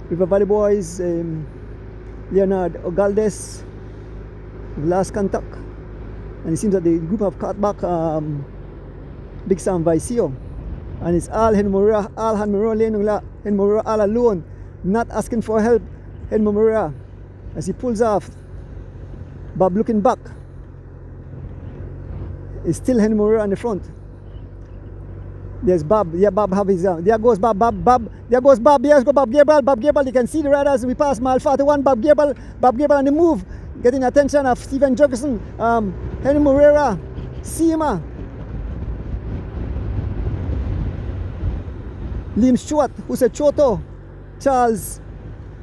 River Valley Boys, Leonard Ogaldes, last contact. And it seems that the group have caught back Big Sam Vicio. And it's all Henry Moreira all alone, not asking for help. Henry Moreira, as he pulls off, Bob looking back. It's still Henry Moreira on the front. There's Bob. Yeah, Bob have his. There goes Bob. There goes Bob. There's go Bob Gabriel. Bob Gabriel. You can see the riders. We pass mile 41. Bob Gabriel on the move, getting attention of Stephen Jurgensen, Henry Moreira, Sima, Liam Stewart, who said Choto, Charles,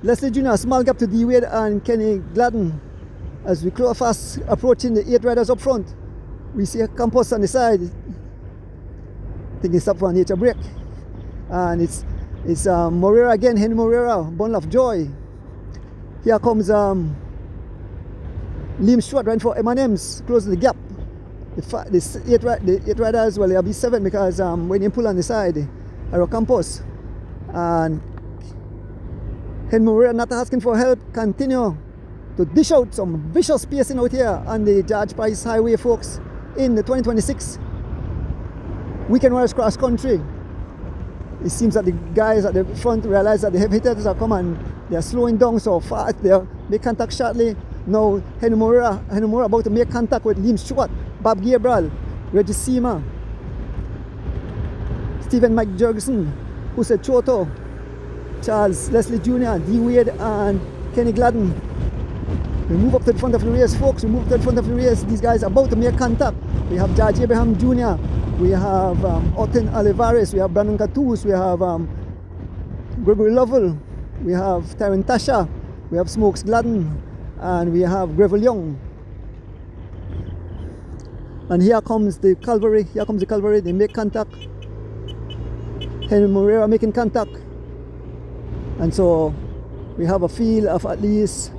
Leslie Jr., small gap to D Wade and Kenny Gladden. As we close fast approaching the 8 riders up front, we see a Campos on the side. Taking stop for a nature break, and it's Moreira again, Henry Moreira, bundle of joy. Here comes Liam Stewart running for M&M's, closing the gap. The 8 riders, well, there'll be 7 because when you pull on the side, Aro Campos and Henry Moreira not asking for help, continue to dish out some vicious pacing out here on the George Price Highway, folks, in the 2026 Weekend Warriors Cross Country. It seems that the guys at the front realize that the heavy hitters are coming. They are slowing down so fast. They make contact shortly. Now Henry Moreira about to make contact with Liam Stewart, Bob Gabriel, Reggie Seema, Stephen Mike Jurgensen, who said Choto, Charles Leslie Jr., D Wade and Kenny Gladden. We move up to the front of the race, folks. We move to the front of the race. These guys are about to make contact. We have George Abraham Jr., we have Otten Olivares, we have Brandon Catus, we have Gregory Lovell, we have Tyron Tasha, we have Smokes Gladden, and we have Greville Young. And here comes the cavalry. They make contact. Henry Moreira making contact. And so we have a field of at least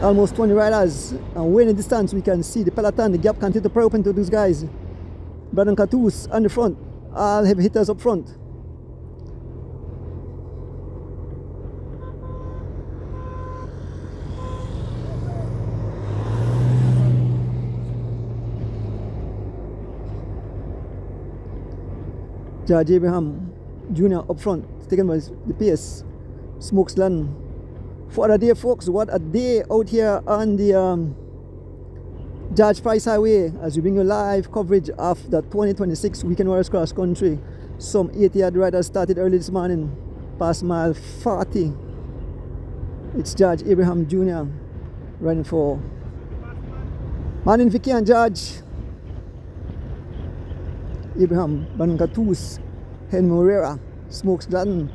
almost 20 riders. And way in the distance we can see the Peloton, the gap continue to open to these guys. Brandon Catus on the front, all heavy hitters up front. George Abraham Jr. up front, taken by the pace. Smokes Land. What a day, folks. What a day out here on the George Price Highway as we bring you live coverage of the 2026 Weekend Warriors Cross Country. Some 80-yard riders started early this morning, past mile 40. It's George Abraham Jr. running for. Morning, Vicky and George. Abraham, Brandon Catus, Henry Moreira, Smokes Gladden,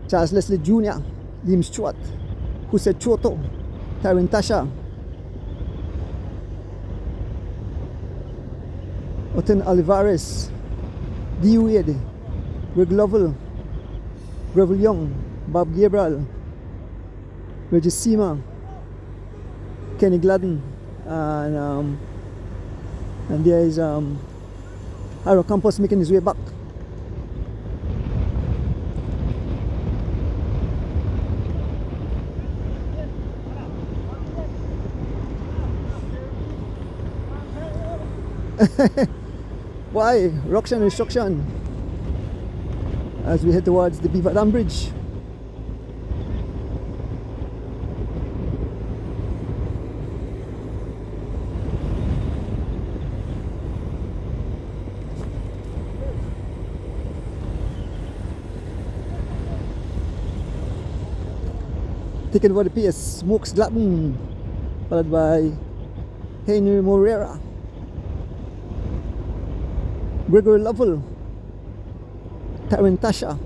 Charles Leslie Jr., Liam Stewart, who said Choto, Tyron Tasha, Otten Olivares, D Wade, Greg Lovell, Greville Young, Bob Gabriel, Reggie Seema, Kenny Gladden, and there is Aro Campos making his way back. Why? Ruction instruction as we head towards the Beaver Dam Bridge. Taken over the pace, Smokes Gladden, followed by Henry Moreira, Gregory Lovell, Tyron Tasha,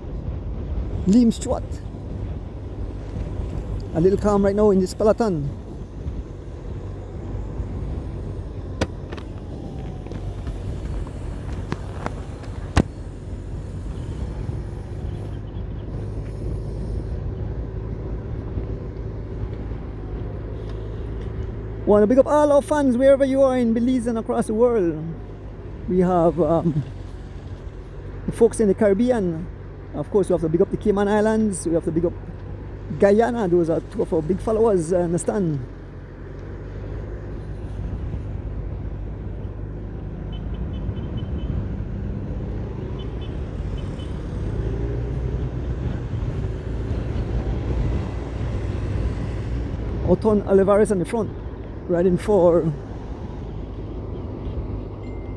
Liam Stewart. A little calm right now in this Peloton. Want to big up all our fans wherever you are in Belize and across the world. We have folks in the Caribbean. Of course, we have to big up the Cayman Islands. We have to big up Guyana. Those are two of our big followers, I understand. Oton Olivares on the front, riding for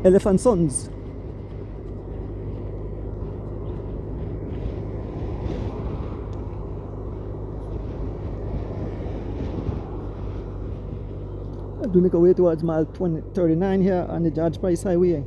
Elephant Sons. I do make a way towards mile 39 here on the George Price Highway.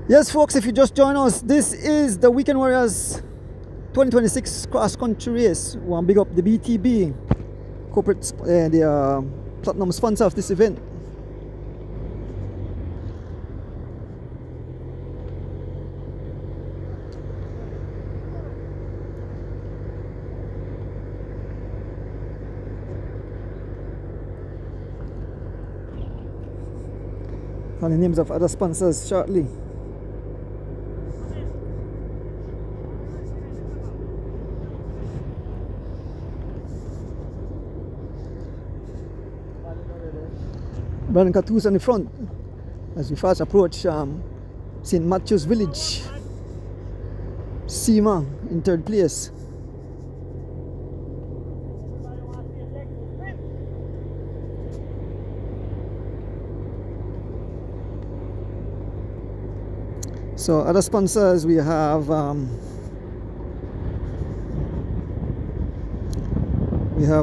Yes, folks, if you just join us, this is the Weekend Warriors 2026 cross country race. We want to big up the BTB, corporate, the platinum sponsor of this event. And the names of other sponsors shortly. Brandon Catoos on the front as we fast approach St. Matthew's Village. Sima in third place. So other sponsors we have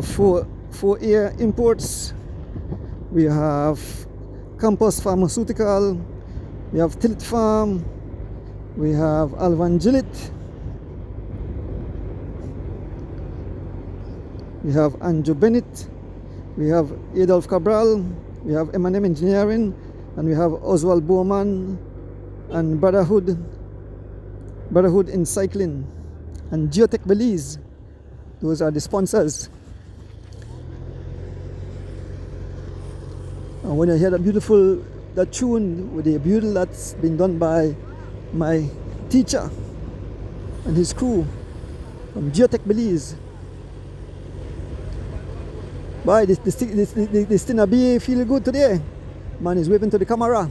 Four Air Imports. We have Campus Pharmaceutical, we have Tillit Farm, we have Alvan Gillett, we have Andrew Bennett, we have Adolf Cabral, we have M&M Engineering, and we have Oswald Bowman and Brotherhood in Cycling and Geotech Belize. Those are the sponsors. And when you hear that tune with the bugle that's been done by my teacher and his crew from Geotech Belize. Boy, this Tina B feel good today. Man is waving to the camera.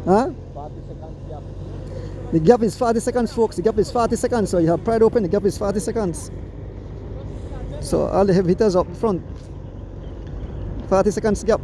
Huh? The gap is 40 seconds, folks. The gap is 40 seconds. So you have pride open. The gap is 40 seconds. So all the heavy hitters up front. 40 seconds gap.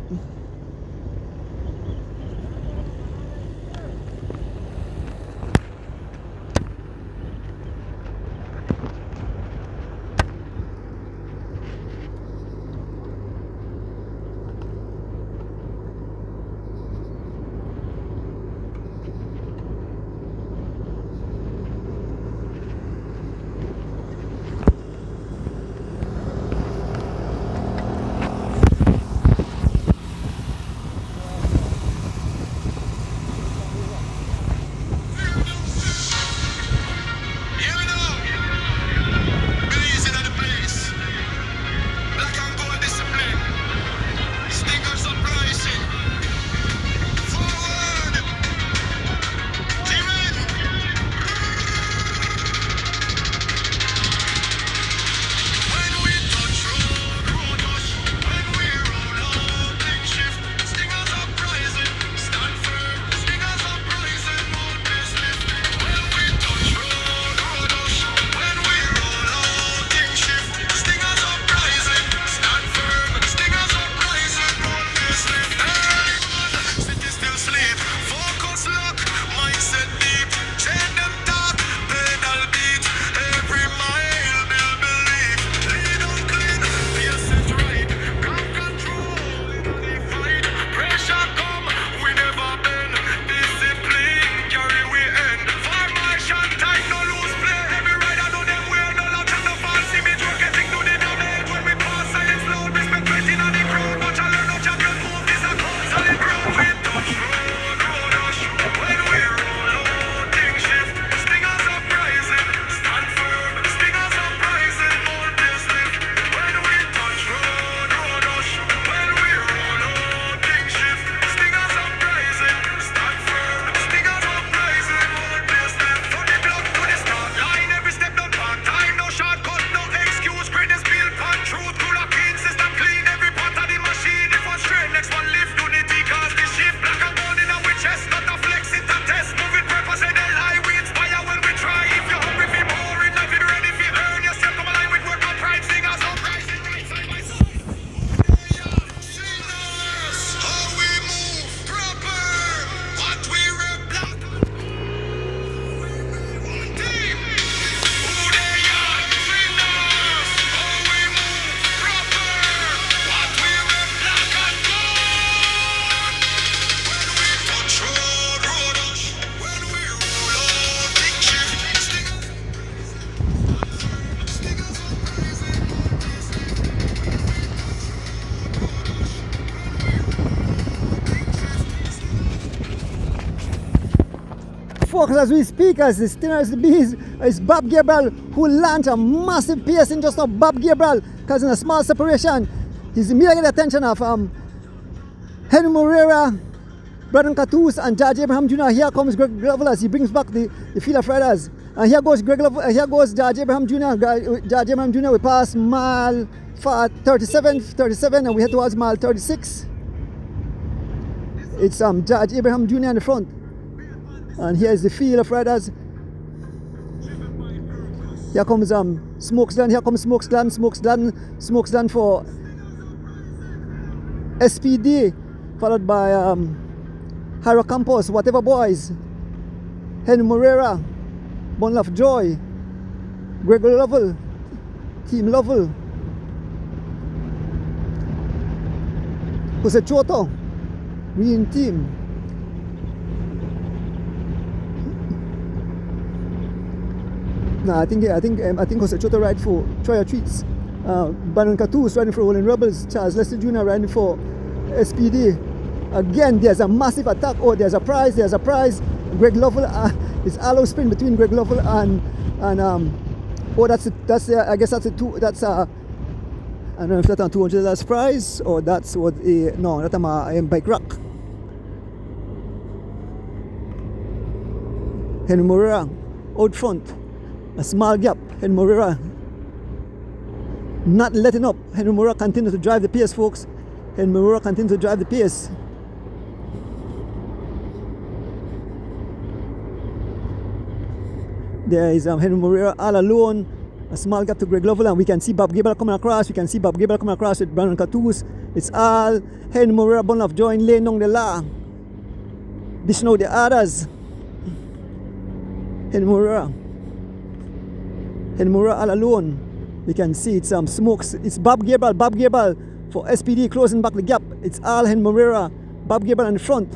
folks, as we speak, as the Stinners the Bees, it's Bob Gabriel who launched a massive pace in just now. Bob Gabriel, because in a small separation, he's immediately the attention of Henry Moreira, Brandon Catus, and George Abraham Jr. Here comes Greg Lovell as he brings back the field of riders. And here goes here goes George Abraham Jr. George Abraham Jr. We pass mile 37, and we head towards mile 36. It's George Abraham Jr. in the front. And here is the field of riders. Here comes Smokesland, here comes Smokesland for SPD, followed by Hara Campos, Whatever Boys, Henry Moreira, Bundle of Joy, Gregory Lovell, Team Lovell, Jose Choto, Green Team. Nah, I think Jose Choto ride for Troya Treats. Brandon Catus riding for Rolling Rebels. Charles Leslie Jr. riding for SPD. Again, there's a massive attack. Oh, there's a prize. Greg Lovell, it's allow spin between Greg Lovell and oh, I guess that's a two. That's a, I don't know if that's a $200 prize or that's what no, that's a bike rack. Henry Moreira out front, a small gap. Henry Moreira not letting up. Henry Moreira continues to drive the pace, folks. Henry Moreira continues to drive the pace. There is Henry Moreira all alone, a small gap to Greg Lovell, and we can see Bob Gabriel coming across. With Brandon Catus. It's all Henry Moreira, Bundle of Joy, laying down the law. Dishing out the others. Henry Moreira all alone. We can see it's Smokes. It's Bob Gabriel for SPD closing back the gap. It's all Henry Moreira, Bob Gabriel in the front.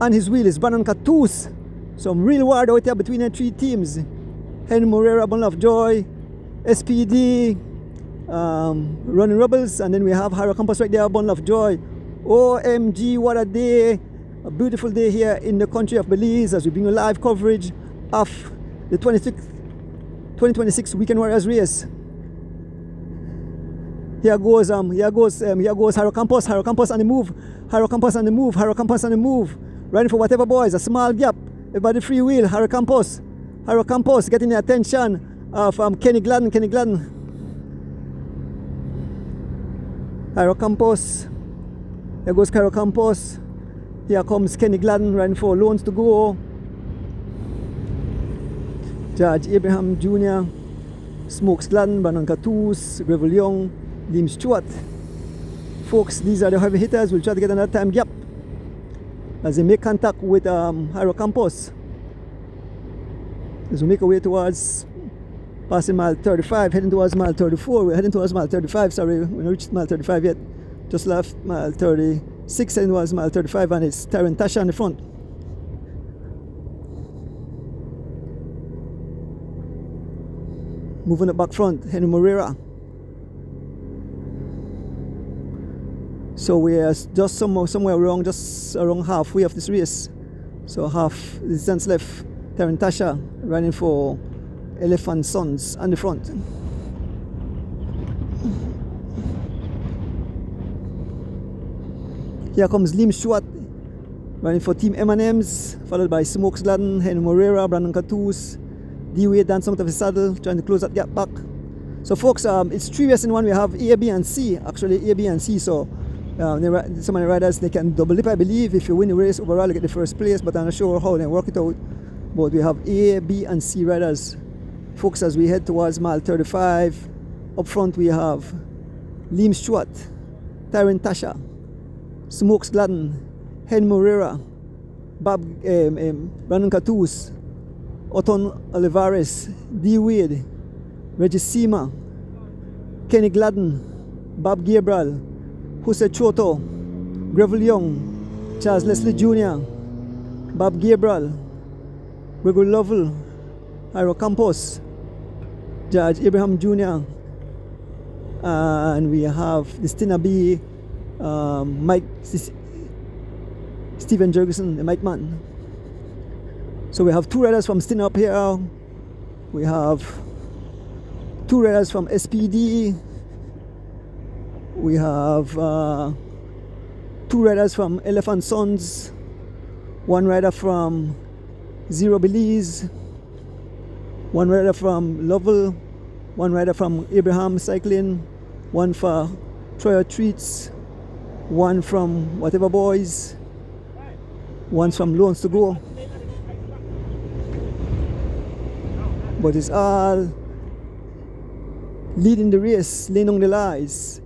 On his wheel is Brandon Catus. Some real war out there between the three teams. Henry Moreira, Bundle of Joy, SPD, Running Rebels, and then we have Hara Campos right there, Bundle of Joy. OMG, what a day. A beautiful day here in the country of Belize as we bring you live coverage of the 2026 Weekend Warriors race. Here goes Hara Campos on the move. Riding for Whatever Boys, a small gap. Everybody freewheel. Hara Campos getting the attention of Kenny Gladden. Hara Campos. Here goes Hara Campos. Here comes Kenny Gladden riding for Loans to Go. George Abraham Jr., Smokes Gladden, Brandon Catus, Greville Young, Liam Stewart. Folks, these are the heavy hitters. We'll try to get another time gap as they make contact with Hara Campos. As we make our way towards passing mile 35, heading towards mile 34. We're heading towards mile 35, sorry, we're not reached mile 35 yet. Just left mile 36, heading towards mile 35, and it's Taryn Tasha on the front. Moving up back front, Henry Moreira. So we are just somewhere around, halfway of this race. So half the distance left. Taryn Tasha running for Elephant Sons on the front. Here comes Liam Stewart running for Team M&M's, followed by Smokes Gladden, Henry Moreira, Brandon Catus, D-Wade dancing out of his saddle, trying to close that gap back. So folks, it's 3 races in one. We have A, B and C, actually A, B and C. So some of the riders, they can double dip, I believe. If you win the race overall, you get the first place, but I'm not sure how they work it out. But we have A, B and C riders. Folks, as we head towards mile 35, up front we have Liam Stewart, Taryn Tasha, Smokes Gladden, Hen Moreira, Brandon Catus, Oton Olivares, D. Wade, Reggie Sema, Kenny Gladden, Bob Gabriel, Jose Choto, Greville Young, Charles Leslie Jr., Bob Gabriel, Gregory Lovell, Hara Campos, George Abraham Jr., and we have the Stina B, Stephen Jurgensen, the Mike Man. So we have two riders from Stin up here. We have two riders from SPD. We have two riders from Elephant Sons. One rider from Zero Belize. One rider from Lovell. One rider from Abraham Cycling. One for Troyer Treats. One from Whatever Boys. One from Loans to Go. But it's all leading the race, laying on the lies.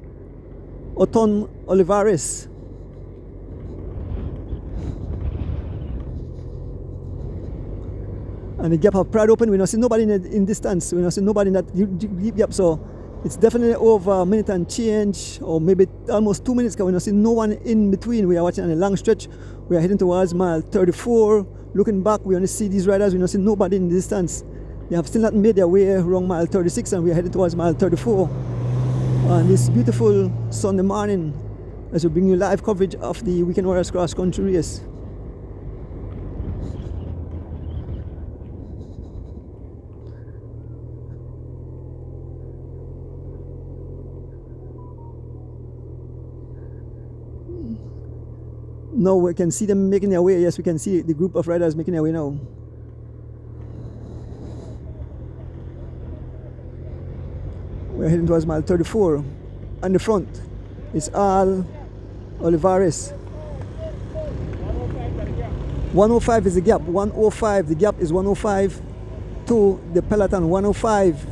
Oton Olivares. And the gap have pried open. We don't see nobody in distance. We don't see nobody in that deep gap. So it's definitely over a minute and change, or maybe almost 2 minutes, because we don't see no one in between. We are watching on a long stretch. We are heading towards mile 34. Looking back, we only see these riders. We don't see nobody in the distance. They have still not made their way around mile 36, and we are heading towards mile 34. On this beautiful Sunday morning, as we bring you live coverage of the Weekend Warriors Cross Country Race. Now we can see them making their way. Yes, we can see the group of riders making their way now. We're heading towards mile 34. On the front is Al Olivares. 105 is the gap. 105. The gap is 105 to the Peloton. 105.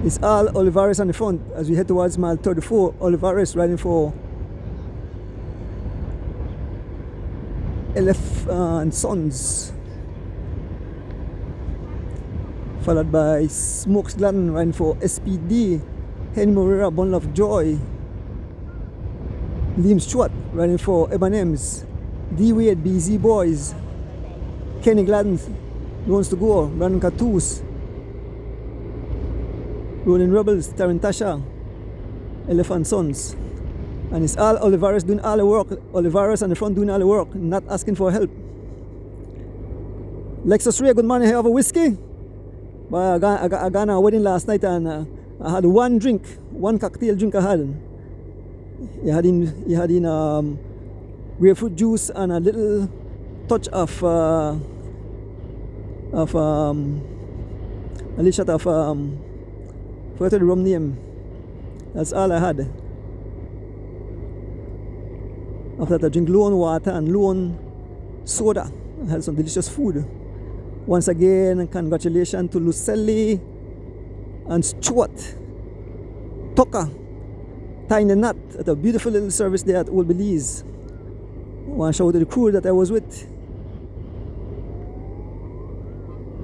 It's Al Olivares on the front as we head towards mile 34. Olivares riding for Elephant Sons. Followed by Smokes Gladden riding for SPD. Henry Moreira, Bundle of Joy. Liam Stewart riding for Ebanems. D Wade, BZ Boys. Kenny Gladden, Loans to Go, Brandon Cartoons. Rolling Rebels, Tarantasha, Elephant Sons. And it's all Olivares doing all the work. Olivares on the front doing all the work, not asking for help. Lexus Ray, good morning. I have a whiskey. But I got on a wedding last night, and I had one drink, one cocktail drink I had. You had in grapefruit juice and a little touch of a little shot of forgot the rum name. That's all I had. After that, I drink Lone water and Lone soda. I had some delicious food. Once again, congratulations to Lucelli and Stuart Tucker tying the knot at a beautiful little service there at Old Belize. I want to shout out to the crew that I was with.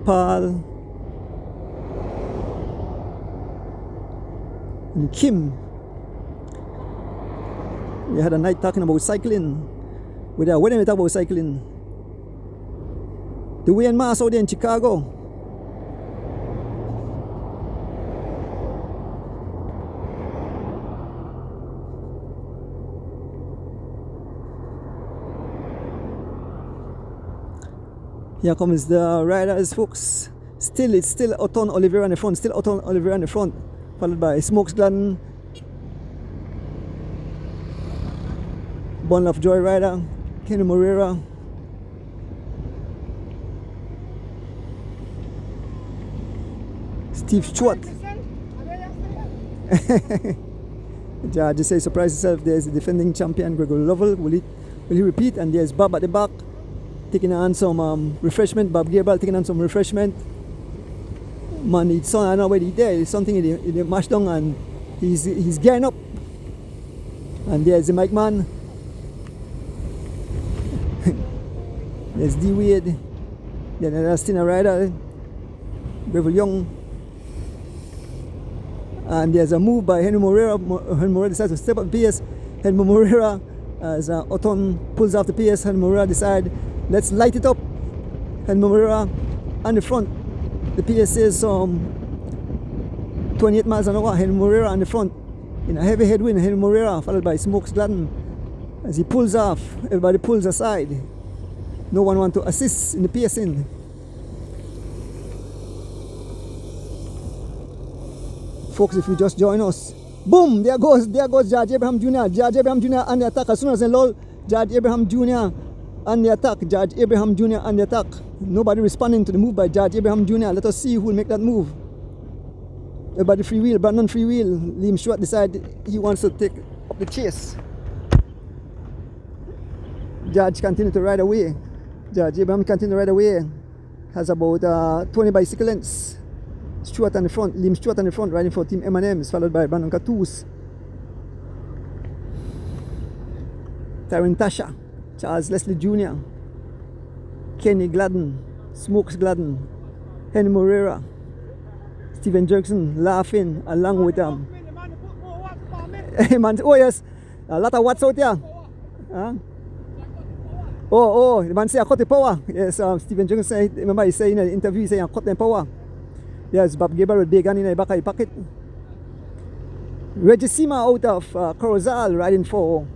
Paul and Kim. We had a night talking about cycling. When we talk about cycling, the way and mass out there in Chicago. Here comes the riders, folks. It's still Oton Oliveira in the front. Still Oton Oliveira in the front, followed by Smokes Gladden, Bundle of Joy rider, Kenny Moreira, Steve Stewart. Yeah, just say surprise yourself. There's the defending champion Gregory Lovell. Will he repeat? And there's Bob at the back taking on some refreshment. Bob Gabriel taking on some refreshment. Man, it's I don't know where he's there. It's something in the mash down, and he's gearing up. And there's the Mike man. There's D Wade. Then there's Stina Ryder, Beverly Young. And there's a move by Henry Moreira. Henry Moreira decides to step up the pace. Henry Moreira, as Oton pulls off the pace, Henry Moreira decides, let's light it up. Henry Moreira on the front. The pace says 28 miles an hour. Henry Moreira on the front. In a heavy headwind, Henry Moreira, followed by Smokes Gladden. As he pulls off, everybody pulls aside. No one wants to assist in the pacing. Folks, if you just join us, boom, there goes George Abraham Jr. George Abraham Jr. on the attack. As soon as they lull, George Abraham Jr. on the attack. George Abraham Jr. on the attack. Nobody responding to the move by George Abraham Jr. Let us see who will make that move. Everybody free wheel, Brandon free wheel. Liam Stewart decided he wants to take up the chase. George continue to ride away. George Abraham continue to ride away. Has about 20 bicycle lengths. Stewart on the front, Liam Stewart on the front, riding for Team M&M's, followed by Brandon Catoos, Tyron Tasha, Charles Leslie Jr., Kenny Gladden, Smokes Gladden, Henry Moreira, Steven Jerkson laughing along with them. Oh yes, a lot of watts out there. Huh? Oh, the man say I cut the power. Yes, Steven Jerkson said, remember he said in an interview, he said I cut the power. Yes, Bob Gabriel with big gun in the back of the pocket. Reggie Sima out of Corozal riding for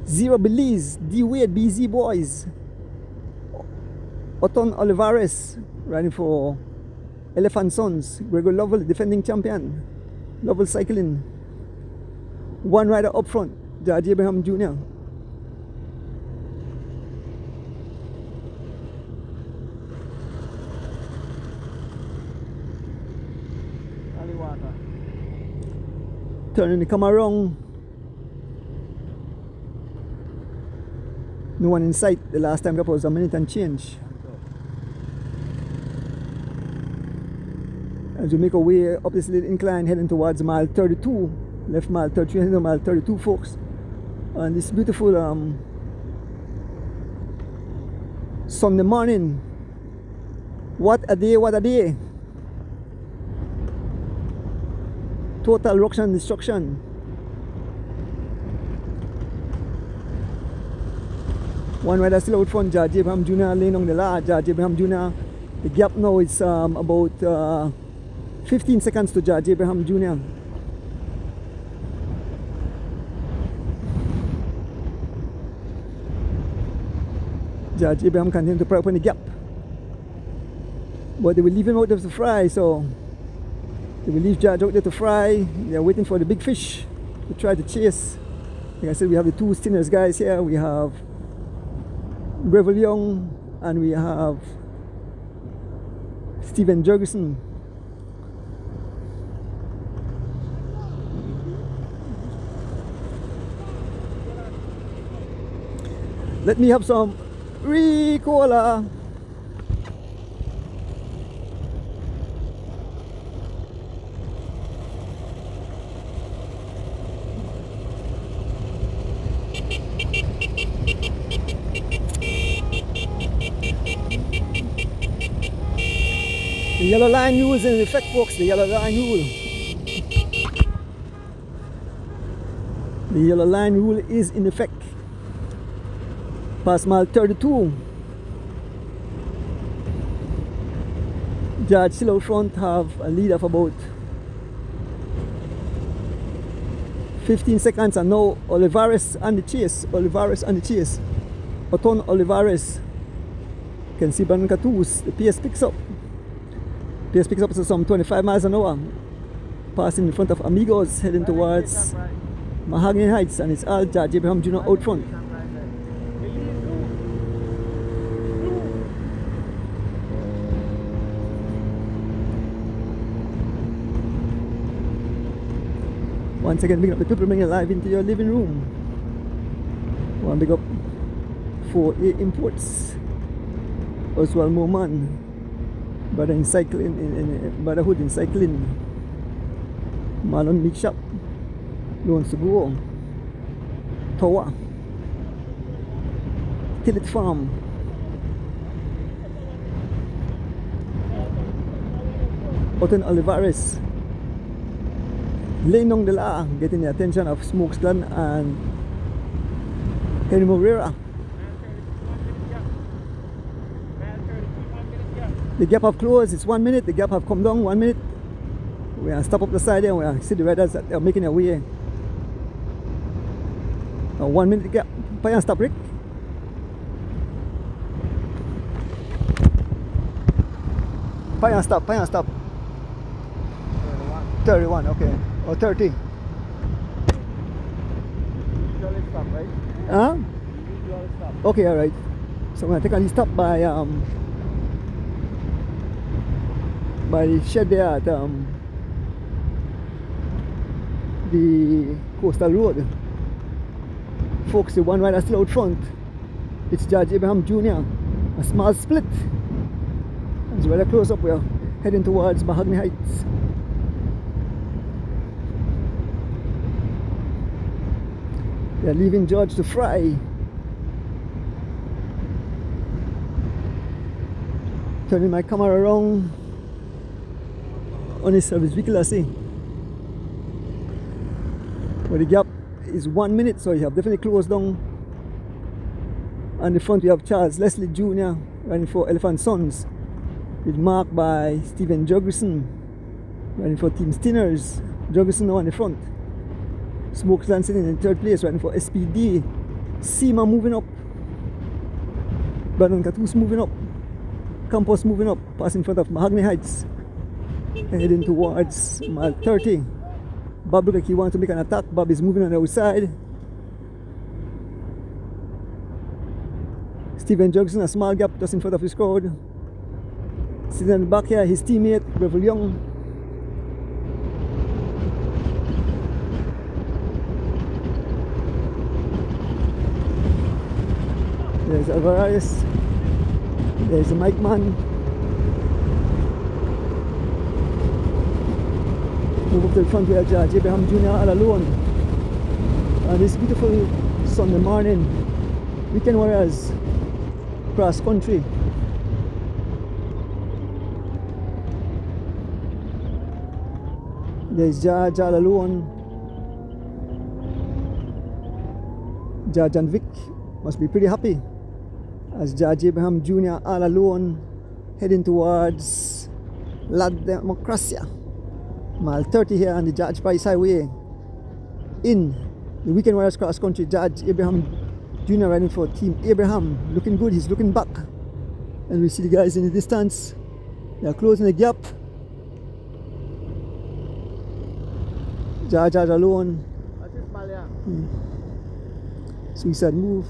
Zero Belize, D Wade, BZ Boys. Oton Olivares riding for Elephant Sons. Gregor Lovell, defending champion. Lovell Cycling. One rider up front, George Abraham Jr. Turning the camera around. No one in sight. The last time was a minute and change. As we make our way up this little incline heading towards mile 32, left mile 33 heading to mile 32, folks. And this beautiful Sunday morning. What a day, what a day. Total ruction and destruction. One rider still out front, George Abraham Jr. laying on the law. George Abraham Jr. The gap now is about 15 seconds to George Abraham Jr. George Abraham continues to prop on the gap. But they will leave him out of the fry, so they will leave George out there to fry. They are waiting for the big fish to try to chase. Like I said, we have the two Stinners guys here. We have Greville Young and we have Steven Jurgensen. Let me have some Ricola. The yellow line rule is in effect, folks. The yellow line rule. The yellow line rule is in effect. Past mile 32. George still out front have a lead of about 15 seconds, and now Olivares on the chase. Olivares on the chase. Oton Olivares. You can see Brandon Catoos. The pace picks up. Pace picks up to some 25 miles an hour. Passing in front of Amigos, heading towards Mahogany Heights, and it's all George Abraham Jr. out front. Once again, big up the people bringing live into your living room. One big up for A Imports, Oswald Moman, Brother in Cycling, in Brotherhood in Cycling, Marlon Meat Shop, Loans to Go, Towa, Tillet Farm, Oten Olivares, Lenong de la, getting the attention of Smokes Glen and Henry Moreira. The gap have closed, it's 1 minute. The gap have come down 1 minute. We are stop up the side there, we are see the riders that are making their way. 1 minute gap. Pay and stop, Rick. Pay and stop, pay and stop. 31, okay. Or 30. Usually stop, right? Huh? Usually stop. Okay, alright. So I'm gonna take a stop by the shed there at the coastal road. Folks, the one rider still out front. It's Judge Abraham Jr. A small split. As well, close up, we're heading towards Mahogany Heights. They're leaving George to fry. Turning my camera around on his service vehicle, I see. But the gap is 1 minute, so you have definitely closed down. On the front we have Charles Leslie Jr. running for Elephant Sons, with marked by Stephen Jurgensen running for Team Stinners. Jurgensen now on the front. Smokes Lansing in third place running for SPD. Seema moving up. Brandon Catus moving up. Campos moving up, passing in front of Mahogany Heights. Heading towards mile 30. Bob look like he wants to make an attack. Bob is moving on the outside. Stephen Jurgensen, a small gap just in front of his crowd. Sitting in the back here, his teammate, Revel Young. There's Alvarez. There's a Mike Man. Move up to the front where Judge Abraham Jr. all alone. And this beautiful Sunday morning, Weekend Warriors cross country. There's Judge all alone. Judge and Vic must be pretty happy as Judge Abraham Jr. all alone heading towards La Democracia. Mile 30 here on the Judge Price Highway. In the Weekend Warriors cross country, Judge Abraham Jr. riding for Team Abraham. Looking good, he's looking back. And we see the guys in the distance. They are closing the gap. Judge alone. Suicide move.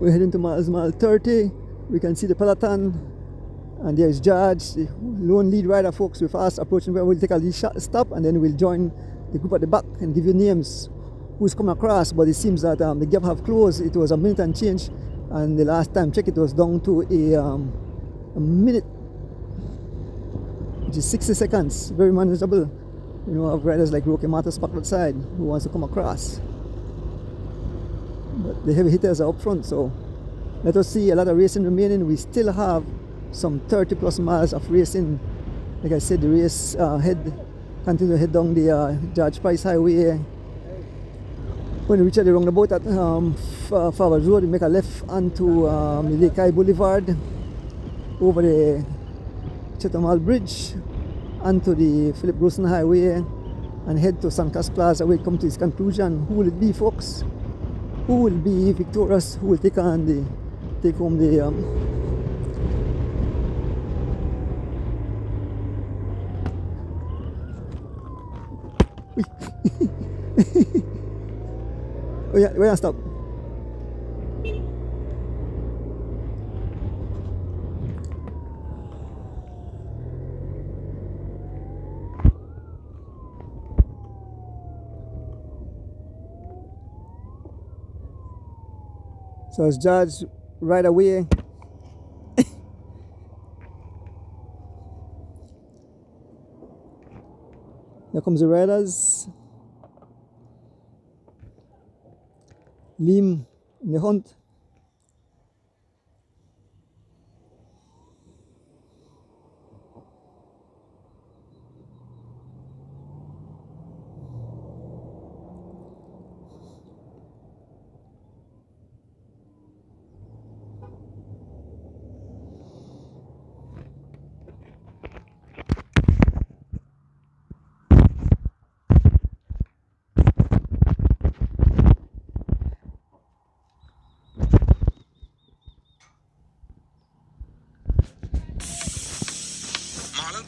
We're heading to mile 30. We can see the Peloton, and there is Judge, the lone lead rider, folks, with us approaching where we'll take a lead stop, and then we'll join the group at the back and give you names who's come across. But it seems that the gap have closed. It was a minute and change, and the last time check it was down to a minute, which is 60 seconds. Very manageable. You know, have riders like Rocky Matas parked outside who wants to come across. But the heavy hitters are up front, so let us see. A lot of racing remaining. We still have some 30 plus miles of racing. Like I said, the race continue to head down the George Price Highway. When we reach the roundabout at Favre Road, we make a left onto the Lakei Boulevard, over the Chatham Hall Bridge, onto the Philip Grossen Highway, and head to San Cas Plaza where it comes to its conclusion. Who will it be, folks? Who will be victorious? Who will take home the oh yeah, where I stop? So it's Judge right away. Here comes the riders. Liam in the hunt.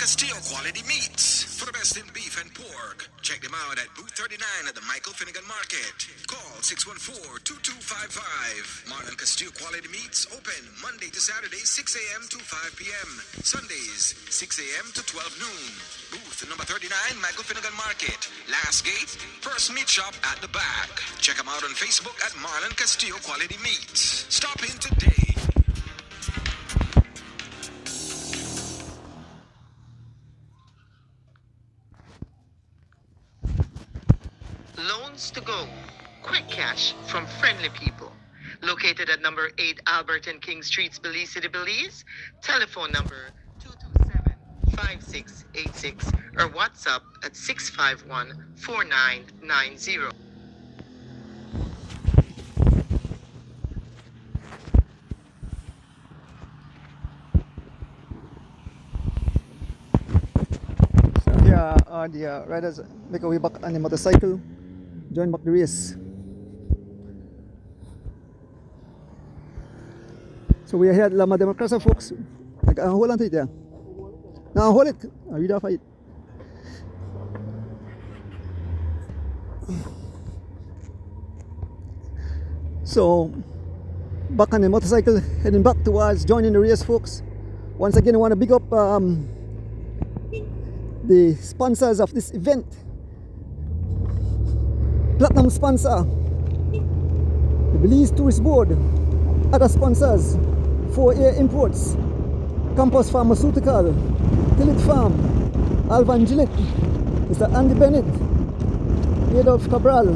Castillo Quality Meats. For the best in beef and pork. Check them out at Booth 39 at the Michael Finnegan Market. Call 614-2255. Marlon Castillo Quality Meats open Monday to Saturday 6 a.m. to 5 p.m. Sundays 6 a.m. to 12 noon. Booth number 39 Michael Finnegan Market. Last gate, first meat shop at the back. Check them out on Facebook at Marlon Castillo Quality Meats. Stop in today. Loans to go. Quick cash from friendly people. Located at number 8 Albert and King Streets, Belize City, Belize. Telephone number 227-5686 or WhatsApp at 651-4990. So here are the riders make a way back on the motorcycle, join back the race. So we are here at Lama Democracia, folks. Hold on to it there. Now hold it. I'll read off it. So back on the motorcycle, heading back towards joining the race, folks. Once again, I want to big up the sponsors of this event. Platinum sponsor, the Belize Tourist Board. Other sponsors, 4A Imports, Campus Pharmaceutical, Tillit Farm, Alvan Gillett, Mr. Andy Bennett, Adolf Cabral,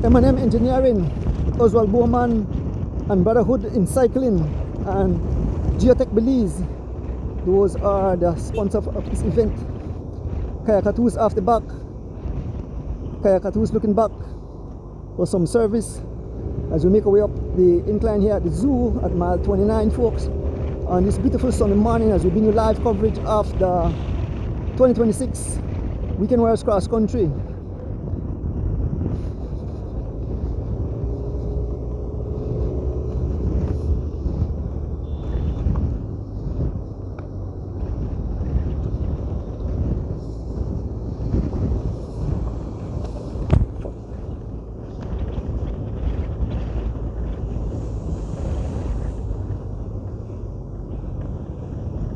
M&M Engineering, Oswald Bowman, and Brotherhood in Cycling, and Geotech Belize. Those are the sponsors of this event. Kayakatoos after back. Kayakatoos looking back for some service as we make our way up the incline here at the zoo at mile 29, folks, on this beautiful sunny morning as we bring you live coverage of the 2026 Weekend Warriors Cross Country.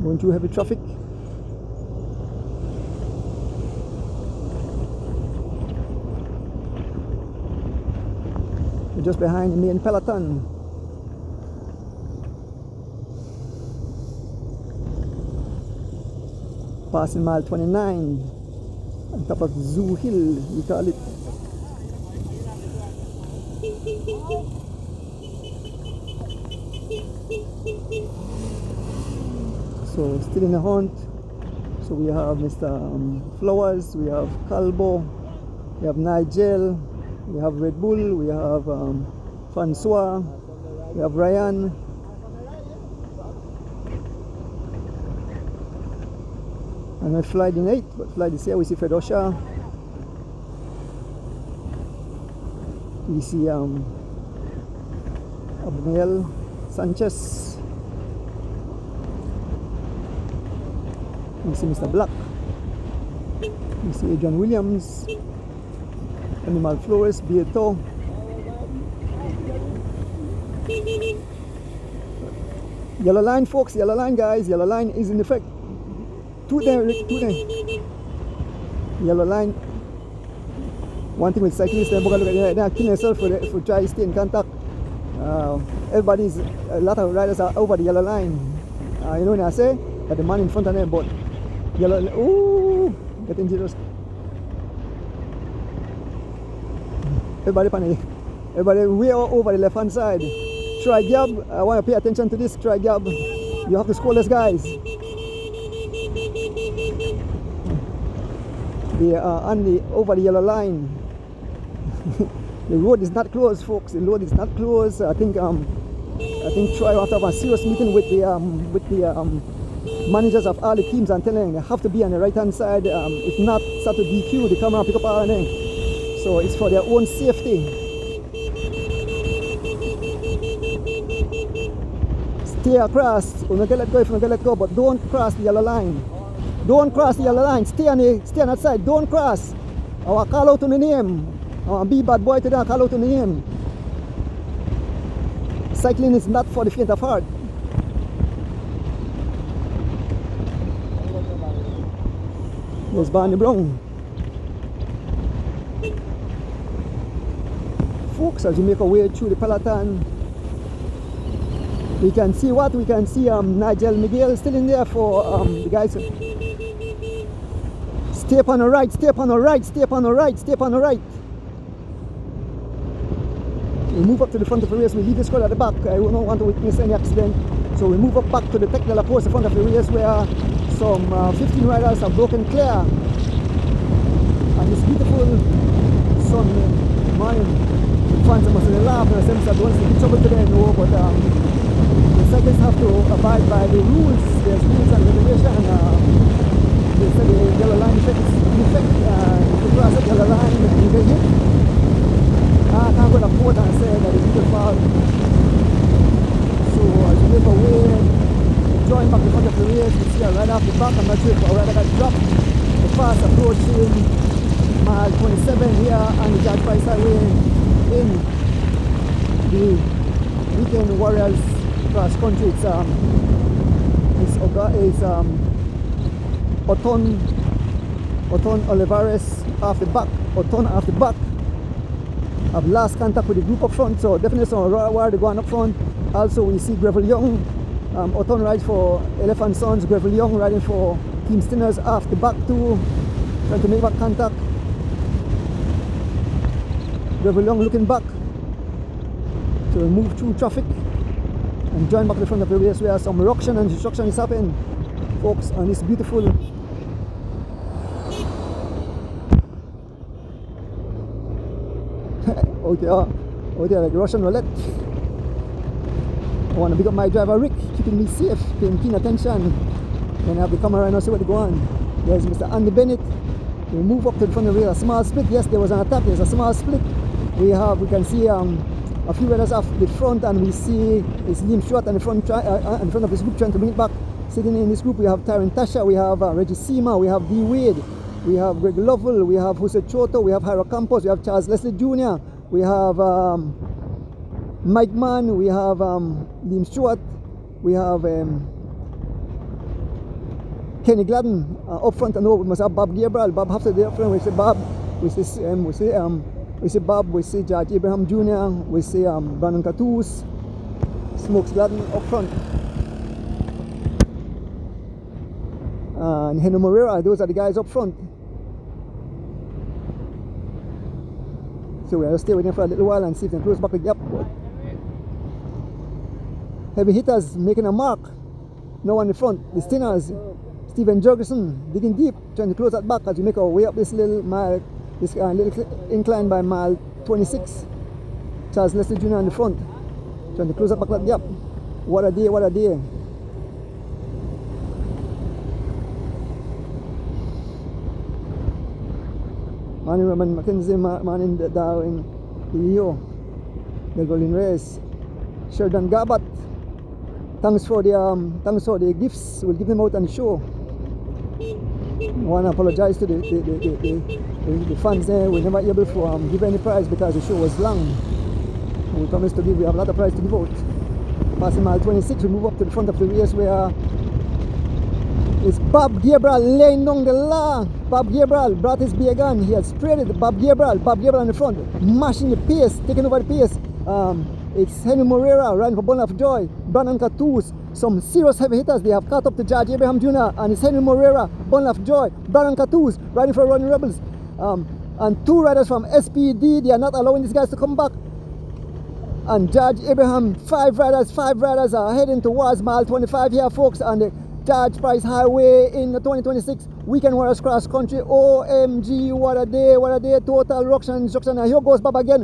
Going through heavy traffic. We're just behind me and Peloton. Passing mile 29 on top of Zoo Hill, we call it. So still in the hunt. So we have Mr. Flowers, we have Calbo, we have Nigel, we have Red Bull, we have Francois, we have Ryan, and we fly in 8, but fly this year we see Fred Osha, we see Abnel Sanchez. We see Mr. Black, we see Adrian Williams, Animal Flores, Bieto. Yellow line, folks, yellow line, guys, yellow line is in effect. Two there, Rick, two there. Yellow line. One thing with cyclists, they're killing themselves for try to stay in contact. Everybody's, a lot of riders are over the yellow line. You know what I say? But the man in front of them, but yellow, ooh, getting dangerous. Everybody way over the left hand side. Try Gab, I want to pay attention to this. Try Gab, you have to score less, guys. They are over the yellow line. The road is not closed, folks. The road is not closed. I think Troy will have to have a serious meeting with the managers of all the teams and tell them they have to be on the right hand side. If not, start to DQ the camera, pick up everything. So it's for their own safety. Stay across. We're not gonna let go if we're not gonna let go, but don't cross the yellow line. Don't cross the yellow line. Stay on that side. Don't cross. I will call out on the name. I will be bad boy today. I call out on the name. Cycling is not for the faint of heart. There's Barney Brown. Folks, as you make our way through the Peloton, we can see what? We can see Nigel Miguel still in there for the guys. Stay up on the right, stay up on the right, stay up on the right, stay up on the right. We move up to the front of the race, we leave the squad at the back. I don't want to witness any accident. So we move up back to the technical post in front of the race where some 15 riders have broken clear. And this beautiful Sunday morning, fans must have laughed and I said, Mr. Don't see trouble today, no, but the cyclists have to abide by the rules. There's rules and regulation. They said the yellow line effect is in effect. If you cross the yellow line, you get hit. I can't go to court and say that it's your fault. So as you make away, join back in front of the race, you see right off the back. I'm not sure if a rider got dropped. The fast approaching mile 27 here on the George Price Highway in the Weekend Warriors cross country. It's Oton Olivares off the back. Oton off the back. I've lost contact with the group up front, so definitely some wire going up front. Also we see Greville Young. Oton rides for Elephant Sons, Greville Young riding for Team Stinners off the back too, trying to make back contact. Greville Young looking back. So we move through traffic and join back to the front of the race where some ruction and destruction is happening, folks, on this beautiful out there like Russian roulette. I want to pick up my driver Rick, keeping me safe, paying keen attention. When I have the camera and I see what go on. There's Mr. Andy Bennett. We move up to the front of the race, a small split. Yes, there was an attack. There's a small split. We can see a few riders off the front, and we see it's Liam Stewart in front of this group trying to bring it back. Sitting in this group, we have Tyron Tasha, we have Reggie Seema, we have D. Wade, we have Greg Lovell, we have Jose Choto, we have Hira Campos, we have Charles Leslie Jr., we have Mike Mann, we have Liam Stewart, we have Kenny Gladden up front, and we must have Bob Gabriel. Bob Hafter there up front. We see Bob, we see Bob, we see George Abraham Jr., we see Brandon Catoos, Smokes Gladden up front, and Henry Moreira. Those are the guys up front. So we'll stay with them for a little while and see if they close back the gap. Heavy hitters making a mark. No one in the front. The Stinners, Stephen Jurgensen digging deep, trying to close that back as we make our way up this little mile, this little incline by mile 26. Charles Leslie Jr. in the front, trying to close that back that gap. What a day, what a day. Manning Roman Mackenzie, Manning Darwin, Leo, the Golden Race, Sheridan Gabat. Thanks for the gifts. We'll give them out on the show. I want to apologize to the fans there. We were never able to give any prize because the show was long. We promised to give. We have a lot of prize to give out. Passing mile 26, we move up to the front of the race where it's Bob Gabriel laying down the law. Bob Gabriel brought his big gun. He had sprayed it. Bob Gabriel in the front, mashing the pace, taking over the pace. It's Henry Moreira riding for Bun of Joy, Brandon Catoos, some serious heavy hitters. They have caught up to George Abraham Jr. and it's Henry Moreira, Bun of Joy, Brandon Catoos riding for Running Rebels. And two riders from SPD, they are not allowing these guys to come back. And George Abraham, five riders are heading towards mile 25 here, folks, on the George Price Highway in the 2026 Weekend Warriors Cross Country. OMG, what a day, total ruction and destruction. And here goes Bob again,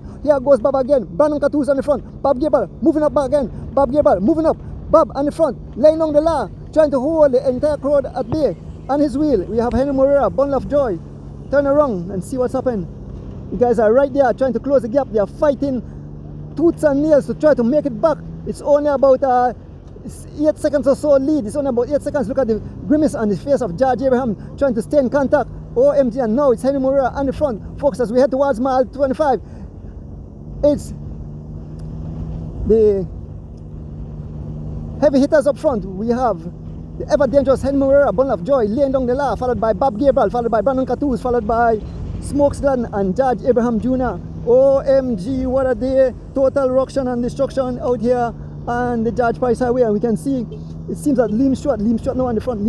Brandon Catoos on the front, Bob Gabriel moving up back again, Bob Gabriel moving up, Bob on the front, laying on the law, trying to hold the entire crowd at bay. On his wheel, we have Henry Moreira, Bundle of Joy. Turn around and see what's happened. You guys are right there trying to close the gap. They are fighting tooth and nails to try to make it back. It's only about 8 seconds or so lead. It's only about 8 seconds. Look at the grimace on the face of George Abraham trying to stay in contact. OMG, and now it's Henry Moreira on the front. Folks, as we head towards mile 25, it's the heavy hitters up front. We have the ever dangerous Henry Moreira, Bundle of Joy, laying down the law, followed by Bob Gabriel, followed by Brandon Cattouse, followed by Smokes Gladden and George Abraham Jr. OMG, what a day. Total ruction and destruction out here on the George Price Highway. And we can see, it seems that Liam Stewart now on the front,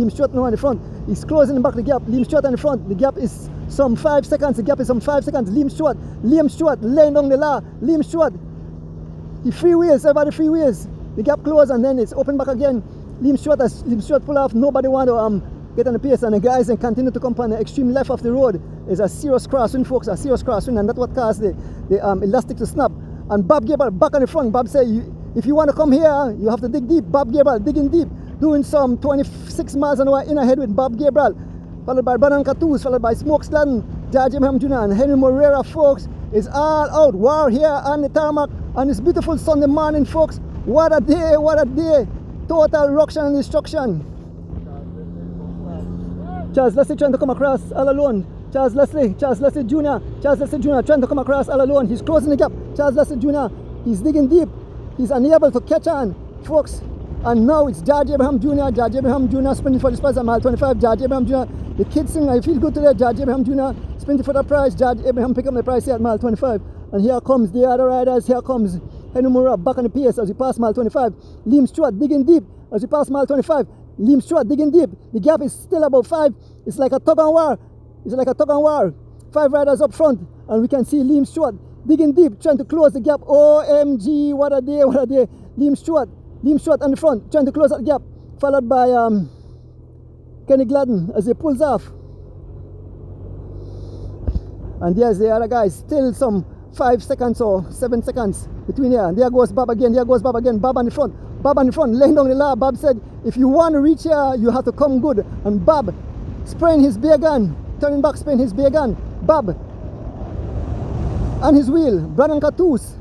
he's closing the back of the gap. Liam Stewart on the front, the gap is some 5 seconds, Liam Stewart laying down the law. Liam Stewart, he freewheels, everybody freewheels. The gap closed and then it's open back again. Liam Stewart pull off, nobody want to get on the pace, and the guys then continue to come on the extreme left of the road. It's a serious crosswind, folks, a serious crosswind, and that's what caused the elastic to snap. And Bob Gabriel back on the front. Bob said, if you want to come here, you have to dig deep. Bob Gabriel digging deep, doing some 26 miles an hour in ahead with Bob Gabriel, followed by Brandon Cattouse, followed by Smokes Gladden, George Abraham Jr. and Henry Moreira, folks. It's all out. War here on the tarmac on this beautiful Sunday morning, folks. What a day, what a day. Total ruction and destruction. Charles Leslie trying to come across all alone. Charles Leslie Jr. Trying to come across all alone. He's closing the gap. Charles Leslie Jr. He's digging deep. He's unable to catch on, folks. And now it's George Abraham Jr. Sprinting for the prize at mile 25. George Abraham Jr. The kids sing, I feel good today. George Abraham Jr. sprinting for the prize. George Abraham pick up the prize here at mile 25. And here comes the other riders. Here comes Henry Moreira back on the pace as we pass mile 25. Liam Stewart digging deep as we pass mile 25. Liam Stewart digging deep. The gap is still about 5. It's like a tug and war. 5 riders up front. And we can see Liam Stewart digging deep, trying to close the gap. OMG, what a day, what a day. Liam Stewart on the front, trying to close that gap. Followed by Kenny Gladden as he pulls off. And there's the other guys, still some 5 seconds or 7 seconds between here. And there goes Bob again, Bob on the front, laying down the law. Bob said, if you want to reach here, you have to come good. And Bob spraying his beer gun, turning back, spraying his beer gun. Bob on his wheel, Brandon Cattouse,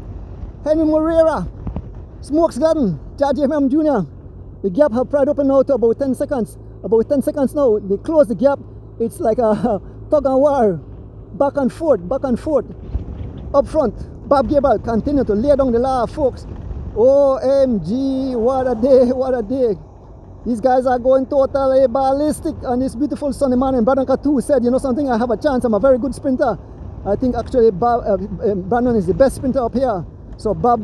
Henry Moreira, Smokes Gladden, George Abraham Jr. The gap have pried open now to about 10 seconds. About 10 seconds now, they close the gap. It's like a tug and war, back and forth. Up front, Bob Gabriel continue to lay down the law, folks. OMG, what a day, what a day. These guys are going totally ballistic on this beautiful Sunday morning. Brandon Cattouse said, you know something, I have a chance, I'm a very good sprinter. I think actually Brandon is the best sprinter up here. So Bob,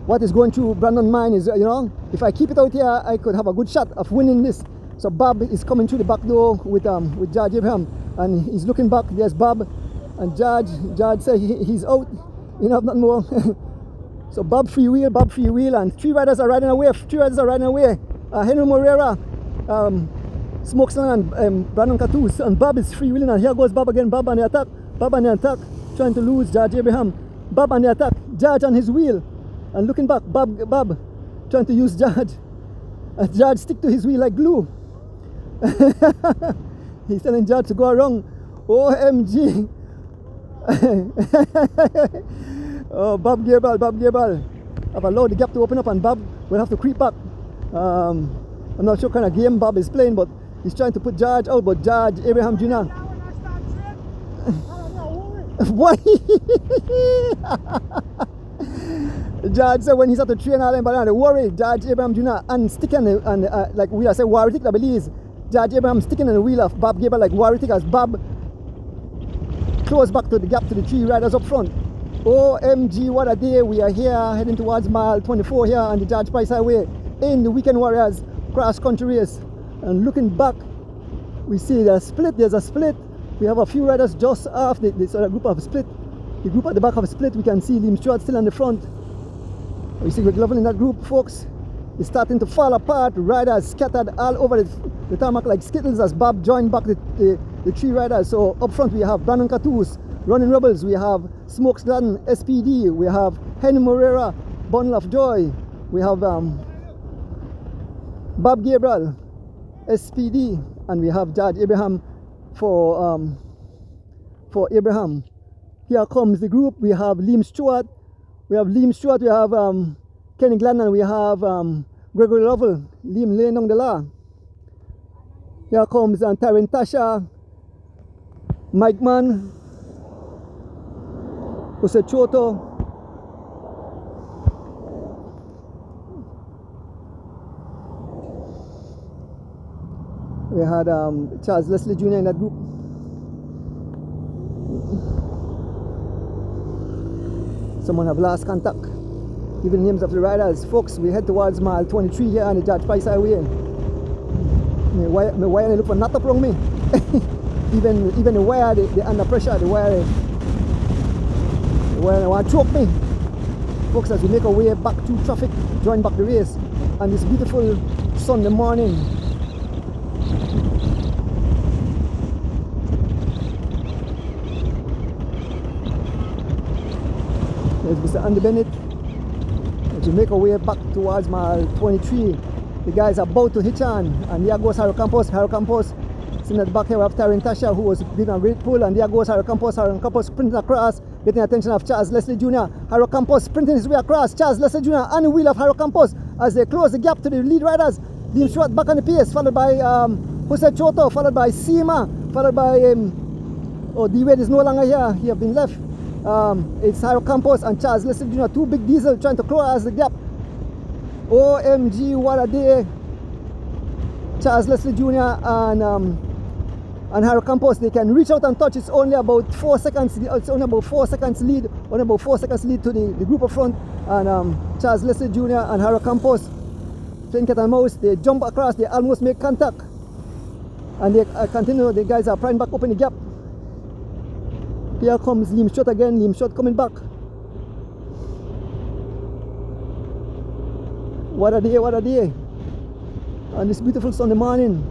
what is going through Brandon's mind is, you know, if I keep it out here, I could have a good shot of winning this. So Bob is coming through the back door with George Abraham, and he's looking back. There's Bob and George. George said he's out, you know, nothing more. So Bob free wheel, and 3 riders are riding away. Henry Moreira, Smokes and Brandon Cattouse, and Bob is free wheeling, and here goes Bob again. Bob on the attack, trying to lose George Abraham. Bob on the attack, George on his wheel, and looking back, Bob trying to use George, and George stick to his wheel like glue. He's telling George to go around. OMG. Oh, Bob Gabriel have allowed the gap to open up, and Bob will have to creep back. I'm not sure what kind of game Bob is playing, but he's trying to put George out, but George Abraham Jr. Why? George said when he's at the train all them, but they worry George Abraham Jr. and sticking and like we say Warritic, I believe George Abraham sticking in the wheel of Bob Gabriel like Warritic as Bob close back to the gap to the 3 riders up front. OMG, what a day. We are here heading towards mile 24 here on the George Price Highway in the Weekend Warriors cross country race. And looking back, we see there's a split. We have a few riders just off this other group of split. The group at the back of split, we can see Liam Stewart still on the front. We see Greg Lovell in that group, folks. It's starting to fall apart. Riders scattered all over the tarmac like skittles as Bob joined back the 3 riders. So up front we have Brandon Cattouse, Running Rebels, we have Smokes Gladden, SPD, we have Henry Moreira, Bundle of Joy, we have Bob Gabriel, SPD, and we have George Abraham for Abraham. Here comes the group. We have Liam Stewart, we have Kenny Gladden, and we have Gregory Lovell, Liam laying down the law. Here comes Taryn Tasha, Mike Mann, Jose Choto. We had Charles Leslie Jr. in that group. Someone have lost contact. Even names of the riders. Folks, we head towards mile 23 here on the George Price Highway. Why they look for not up wrong me? even the wire, the under pressure, the wire want to choke me. Folks, as we make our way back to traffic, join back the race on this beautiful Sunday morning. There's Mr. Andy Bennett. As we make our way back towards mile 23, the guys are about to hitch on, and there goes Harold Campos. Harold Campos, sitting at the back here, we have Taryn Tasha, who was giving a great pull, and there goes Harold Campos. Harold Campos sprinting across, getting the attention of Charles Leslie Jr. Harold Campos sprinting his way across. Charles Leslie Jr. on the wheel of Harold Campos as they close the gap to the lead riders. Liam Short back on the pace, followed by Jose Choto, followed by Sima, followed by D-Wade is no longer here. He has been left. It's Harold Campos and Charles Leslie Jr. Two big diesel trying to close the gap. OMG, what a day. Charles Leslie Jr. and Harold Campos, they can reach out and touch. It's only about 4 seconds. It's only about 4 seconds lead. Only about 4 seconds lead to the group up front. And Charles Leslie Jr. and Harold Campos playing cat and mouse. They jump across. They almost make contact. And they continue. The guys are prying back open the gap. Here comes Liam Short again. Liam Short coming back. What a day, what a day. On this beautiful Sunday morning.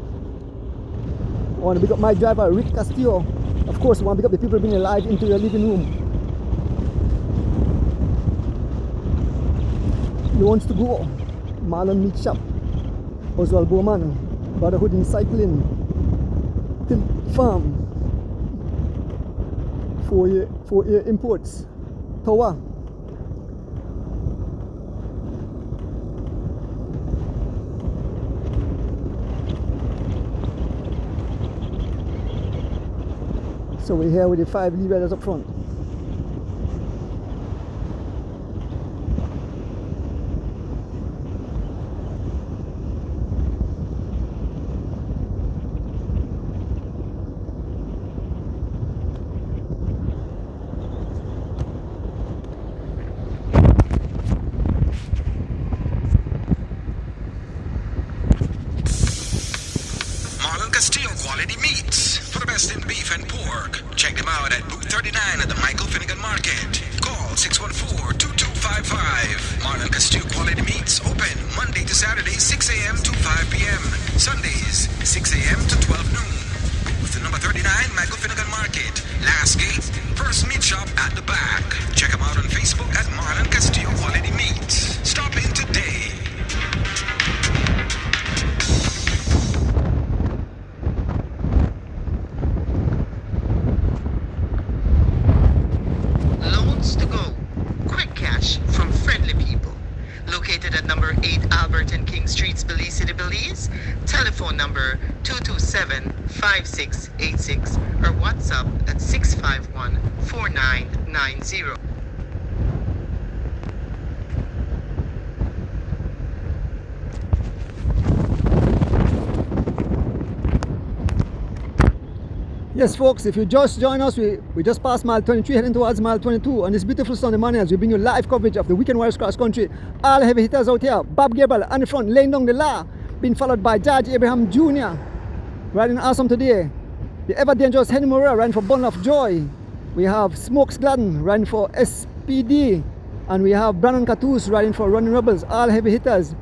I want to pick up my driver, Rick Castillo. Of course, I want to pick up the people bringing live into your living room. He wants to go. Marlon Meat Shop. Oswald Bowman. Brotherhood in Cycling. Tilt Farm. 4-year Imports. Tower. So we're here with the 5 lead riders up front. Marlon Castillo Quality Meats. For the best in beef and pork. Check them out at booth 39 at the Michael Finnegan Market. Call 614-2255. Marlon Castillo Quality Meats open Monday to Saturday 6 a.m. to 5 p.m. Sundays 6 a.m. to 12 noon. Booth number 39 Michael Finnegan Market. Last gate, first meat shop at the back. Check them out on Facebook at Marlon Castillo Quality Meats. Stop in today. Loans to go. Quick cash from friendly people. Located at number 8 Albert and King Streets, Belize City, Belize. Telephone number 227-5686 or WhatsApp at 651-4990. Yes, folks, if you just join us, we just passed mile 23, heading towards mile 22 on this beautiful Sunday morning as we bring you live coverage of the Weekend Warriors Cross Country. All heavy hitters out here. Bob Gabriel on the front, laying down the law, being followed by George Abraham Jr. riding awesome today. The ever dangerous Henry Moreira riding for Bundle of Joy. We have Smokes Gladden riding for SPD. And we have Brandon Cattouse riding for Running Rebels. All heavy hitters.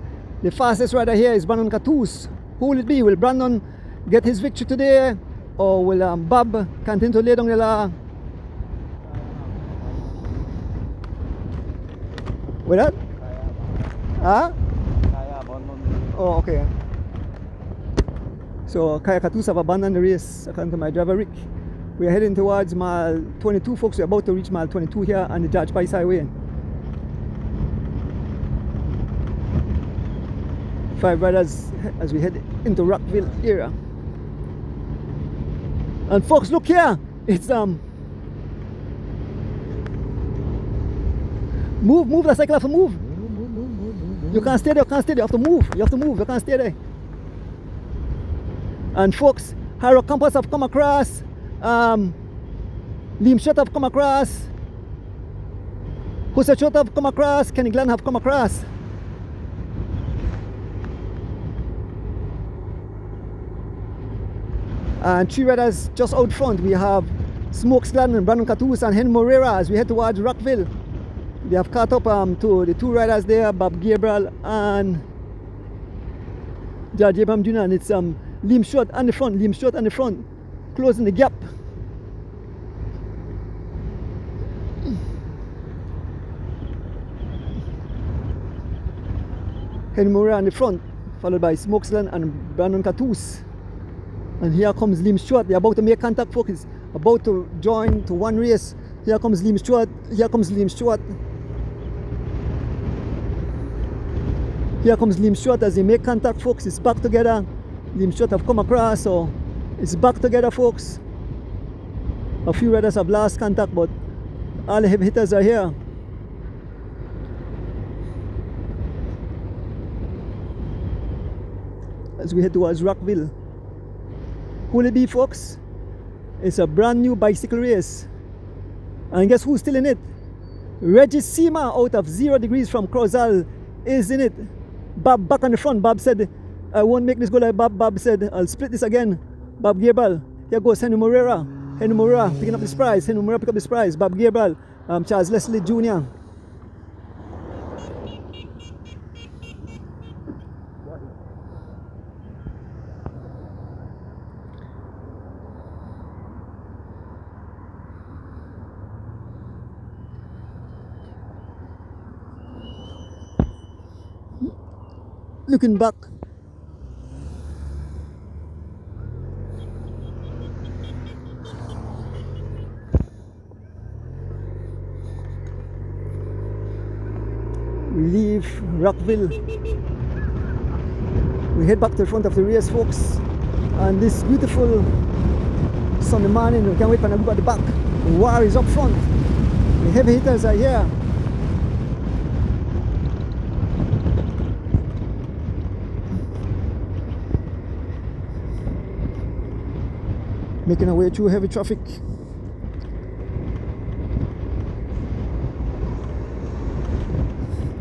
The fastest rider here is Brandon Cattouse. Who will it be? Will Brandon get his victory today? Or will Bob continue to lay down the law? With that? Huh? Oh, okay. So Kaya Cattouse have abandoned the race according to my driver Rick. We are heading towards mile 22, folks. We're about to reach mile 22 here on the George Price Highway. 5 riders as we head into Rockville area. And folks, look here, it's move the cycle, have to move. You can't stay there, you have to move, you can't stay there. And folks, Harrow Campus have come across, Liam Shot have come across, Husa Shot have come across, Kenny Glenn have come across. And 3 riders just out front. We have Smokes Glenn and Brandon Catus and Henry Moreira as we head towards Rockville. They have caught up to the 2 riders there, Bob Gabriel and George Abraham Jr. And it's Liam Short on the front, closing the gap. Henry Moreira on the front, followed by Smokes Glenn and Brandon Catus. And here comes Liam Stewart. They're about to make contact, folks. About to join to one race. Here comes Liam Stewart. Here comes Liam Stewart as they make contact, folks. It's back together. Liam Stewart have come across, so it's back together, folks. A few riders have lost contact, but all the heavy hitters are here. As we head towards Rockville. Who will it be, folks? It's a brand new bicycle race. And guess who's still in it? Reggie Seema out of 0 degrees from Crozal is in it. Bob back on the front. Bob said, I won't make this go like Bob. Bob said, I'll split this again. Bob Gabriel. Here goes Henry Moreira. Henry Moreira picking up this prize. Henry Moreira pick up this prize. Bob Gabriel. Charles Leslie Jr. Looking back, we leave Rockville, we head back to the front of the race, folks, and this beautiful Sunday morning, we can't wait for a group at the back. The war is up front, the heavy hitters are here. Making our way through heavy traffic.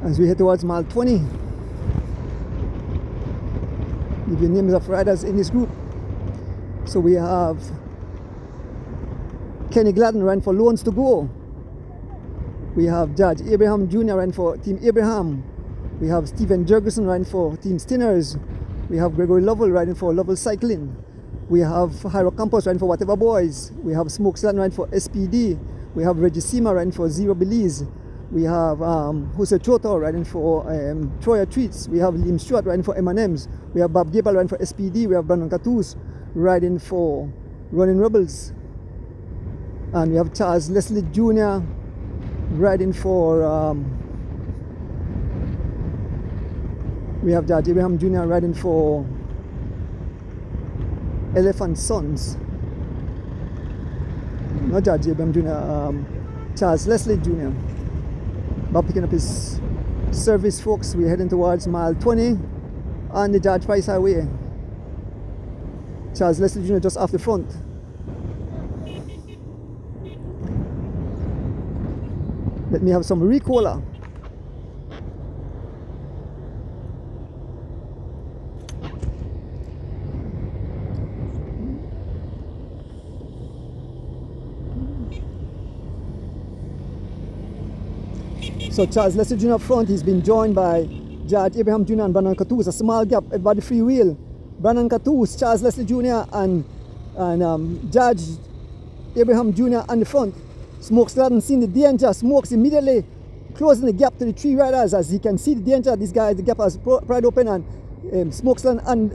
As we head towards mile 20. Give you names of riders in this group. So we have Kenny Gladden ran for Loans to Go. We have Judge Abraham Jr. ran for Team Abraham. We have Stephen Jurgensen ran for Team Stinners. We have Gregory Lovell riding for Lovell Cycling. We have Hyro Campos riding for Whatever Boys. We have Smokes Glenn riding for SPD. We have Reggie Seema riding for Zero Belize. We have Jose Choto riding for Troya Treats. We have Liam Stewart riding for M&M's. We have Bob Gable riding for SPD. We have Brandon Catus riding for Running Rebels. And we have Charles Leslie Jr. riding for we have George Abraham Jr. riding for Elephant Sons. Not George Abraham Jr., Charles Leslie Jr. Bob picking up his service, folks. We're heading towards mile 20 on the George Price Highway. Charles Leslie Jr. just off the front. Let me have some Ricola. So Charles Leslie Jr. up front, he's been joined by George Abraham Jr. and Brandon Catus. A small gap, everybody free wheel. Brandon Catus, Charles Leslie Jr. and George Abraham Jr. on the front. Smokes hadn't seen the danger. Smokes immediately closing the gap to the 3 riders as he can see the danger. This guy, the gap has pried open, and Smokesland and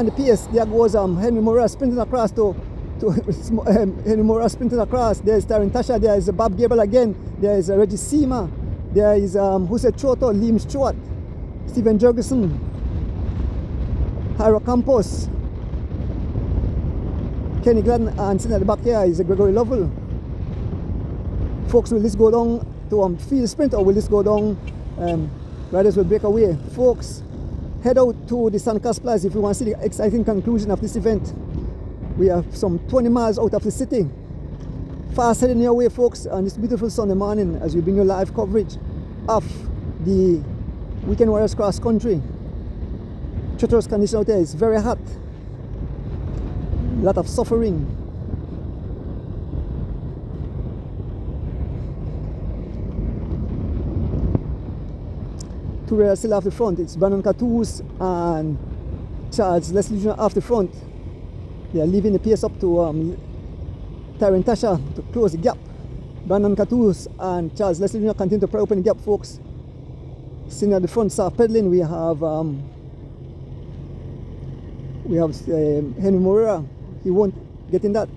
the pace. There goes Henry Moreira sprinting across to Henry Moreira sprinting across. There's Taryn Tasha, there is Bob Gable again, there is Reggie Seema, there is Jose Choto, Liam Stewart, Stephen Jurgensen, Hyro Campos, Kenny Gladden, and sitting at the back here is Gregory Lovell. Folks, will this go down to field sprint, or will this go down, riders will break away? Folks, head out to the Sandcastle Plaza if you want to see the exciting conclusion of this event. We are some 20 miles out of the city. Fast heading your way, folks, on this beautiful Sunday morning as we bring you live coverage of the Weekend Warriors Cross Country. Treacherous condition out there, it's very hot. A lot of suffering. Two riders still off the front. It's Brandon Catoos and Charles Leslie Jr. off the front. They are leaving the pace up to Tyron Tasha to close the gap. Brandon Catoos and Charles Leslie Jr. continue to pry open the gap, folks. Sitting at the front, soft pedaling, we have Henry Moreira. He won't get in that.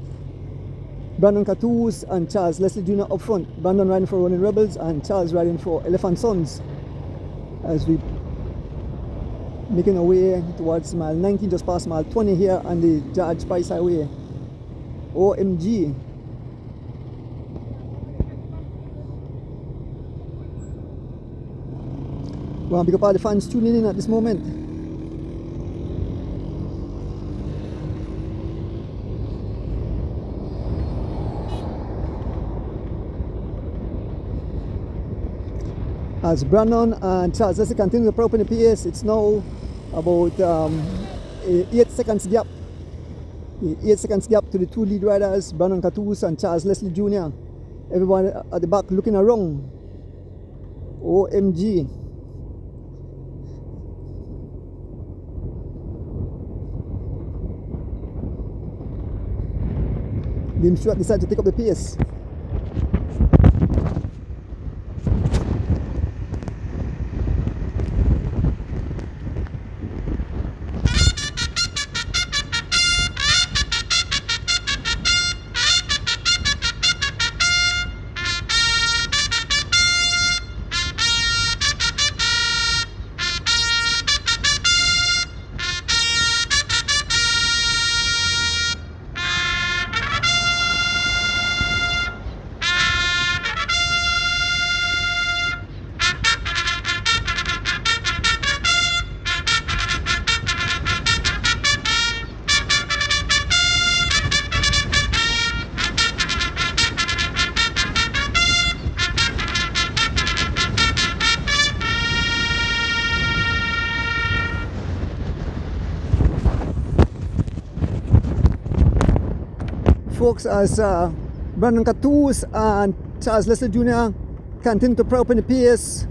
Brandon Catoos and Charles Leslie Jr. up front. Brandon riding for Running Rebels and Charles riding for Elephant Sons. As we making our way towards mile 19, just past mile 20 here on the George Price Highway. OMG. We want to pick up all the fans tuning in at this moment. As Brandon and Charles Leslie continue to prop in the pace, it's now about 8 seconds gap. 8 seconds gap to the two lead riders, Brandon Catoos and Charles Leslie Jr. Everyone at the back looking around. OMG. Lim Stewart decided to take up the pace. Folks, as Brandon Catoos and Charles Leslie Jr. continue to prop in the pace.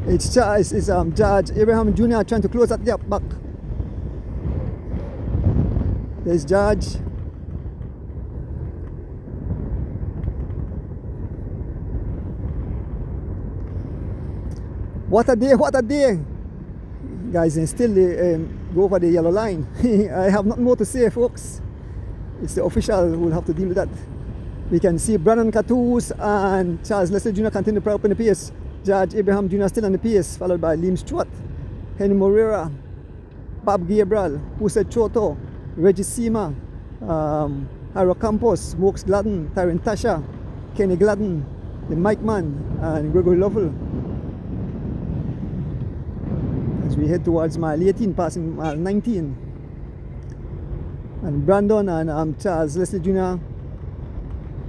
It's George Abraham Jr. trying to close that gap back. There's George. What a day, what a day. Guys, and still go over the yellow line. I have nothing more to say, folks. It's the official who will have to deal with that. We can see Brandon Catoos and Charles Leslie Jr. continue to prop up in the pace. George Abraham Jr. still on the pace, followed by Liam Stewart, Henry Moreira, Bob Gabriel, Hussein Choto, Reggie Sima, Hyro Campos, Mokes Gladden, Tyron Tasha, Kenny Gladden, the Mike Man, and Gregory Lovell. As we head towards mile 18, passing mile 19. And Brandon and Charles Leslie Jr.,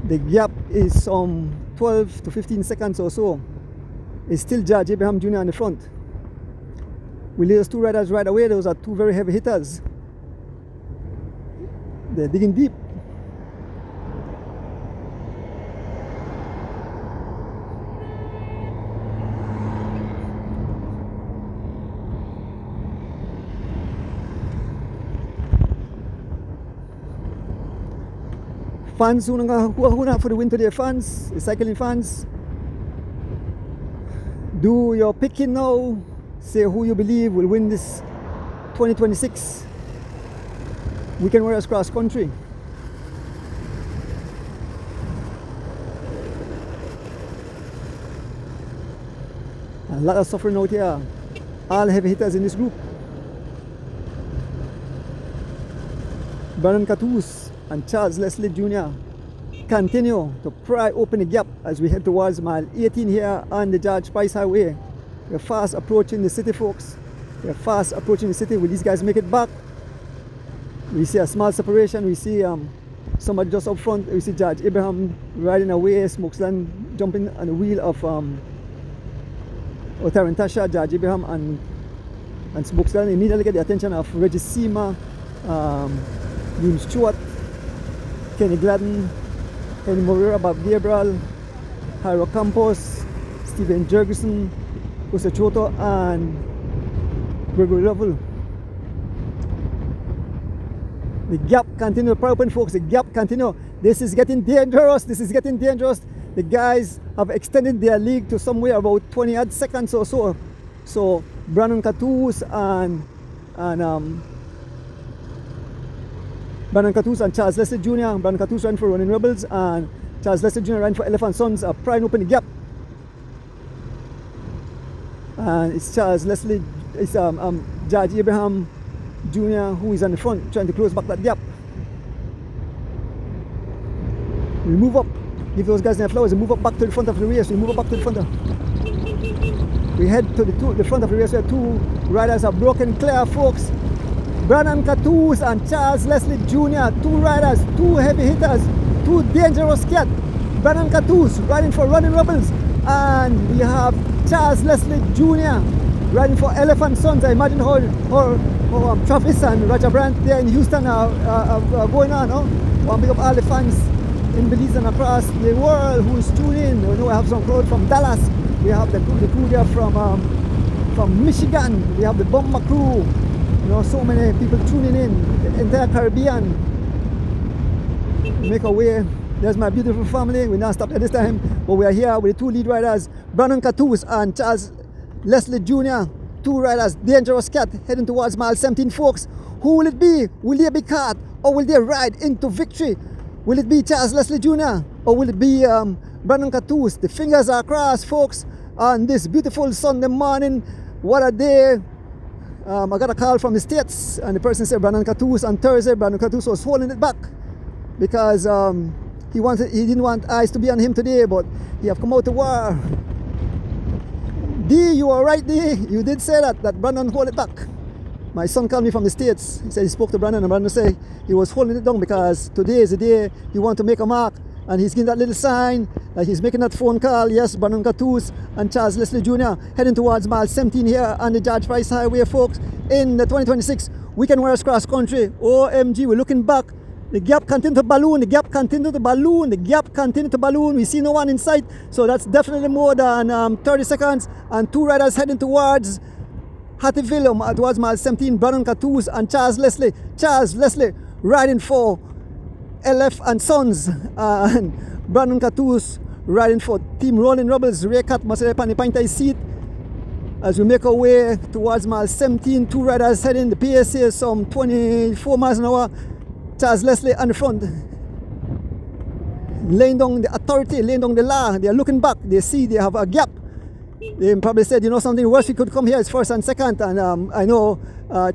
the gap is some 12 to 15 seconds or so. It's still George Abraham Jr. on the front. We leave those two riders right away. Those are two very heavy hitters. They're digging deep. Fans who are for the win today, fans, the cycling fans, do your picking now. Say who you believe will win this 2026 Weekend Warriors Cross Country. A lot of suffering out here. All heavy hitters in this group. Brandon Catus and Charles Leslie Jr. continue to pry open the gap as we head towards mile 18 here on the George Price Highway. We're fast approaching the city, folks. We're fast approaching the city. Will these guys make it back? We see a small separation. We see somebody just up front. We see George Abraham riding away. Smokesland jumping on the wheel of Tarantasha, George Abraham and Smokesland immediately get the attention of Reggie Seema, Dean Stewart, Kenny Gladden, Henry Moreira, Bob Gabriel, Jairo Campos, Stephen Jurgensen, Jose Choto, and Gregory Lovell. The gap continue to pry open, folks. The gap continue. This is getting dangerous. This is getting dangerous. The guys have extended their lead to somewhere about 20 odd seconds or so. So Brandon Catus and Charles Leslie Jr. Brandon Catus ran for Running Rebels and Charles Leslie Jr. ran for Elephant Sons, prying open the gap. And it's Charles Leslie, it's George Abraham Jr. who is on the front trying to close back that gap. We move up, give those guys their flowers, and move up back to the front of the race. We move up back to the front of. We head to the front of the race where two riders are broken clear, folks. Brandon Catus and Charles Leslie Jr. Two riders, two heavy hitters, two dangerous cats. Brandon Catus riding for Running Rebels, and we have Charles Leslie Jr. riding for Elephant Sons. I imagine how Travis and Roger Brandt there in Houston are going on. I want to pick up all the fans in Belize and across the world who is tuning in. We know we have some crowd from Dallas. We have the crew there from Michigan. We have the Bomber crew. You know, so many people tuning in. The entire Caribbean. Make our way. There's my beautiful family. We're not stopped at this time, but we are here with the two lead riders, Brandon Catus and Charles Leslie Jr. Two riders, dangerous cat, heading towards mile 17, folks. Who will it be? Will they be caught, or will they ride into victory? Will it be Charles Leslie Jr. or will it be Brandon Catus? The fingers are crossed, folks, on this beautiful Sunday morning. What a day. I got a call from the States, and the person said Brandon Catus on Thursday. Brandon Catus was holding it back because he didn't want eyes to be on him today, but he have come out to war. D, you are right, D. You did say that Brandon hold it back. My son called me from the States. He said he spoke to Brandon, and Brandon said he was holding it down because today is the day he want to make a mark, and he's giving that little sign that he's making that phone call. Yes, Brandon Catus and Charles Leslie Jr. heading towards mile 17 here on the George Price Highway, folks, in the 2026 Weekend Warriors Cross Country. OMG, we're looking back. The gap continued to balloon, the gap continued to balloon, the gap continued to balloon. We see no one in sight, so that's definitely more than 30 seconds. And two riders heading towards Hattieville, towards mile 17, Brandon Catus and Charles Leslie. Charles Leslie riding for LF and Sons, and Brandon Catus riding for Team Rolling Rebels. Ray Cat must have on the pinty seat. As we make our way towards mile 17, two riders heading, the PSA is some 24 miles an hour. Charles Leslie on the front, laying down the authority, laying down the law. They are looking back, they see they have a gap. They probably said, you know, something worse, we could come here. It's first and second, and I know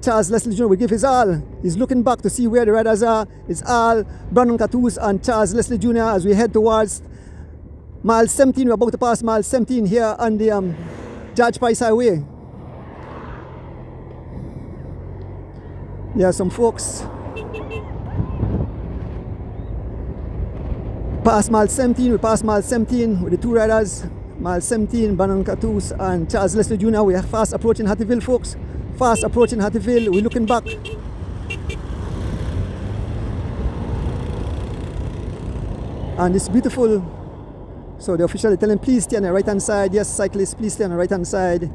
Charles Leslie Jr. will give his all. He's looking back to see where the riders are. It's all Brandon Catus and Charles Leslie Jr. as we head towards mile 17. We're about to pass mile 17 here on the George Price Highway. Yeah, some folks past mile 17. We passed mile 17 with the two riders. Mile 17, Brandon Catus and Charles Leslie Jr. We are fast approaching Hattieville, folks. Fast approaching Hattieville. We're looking back. And it's beautiful. So the official is telling, please stay on the right hand side. Yes, cyclists, please stay on the right hand side.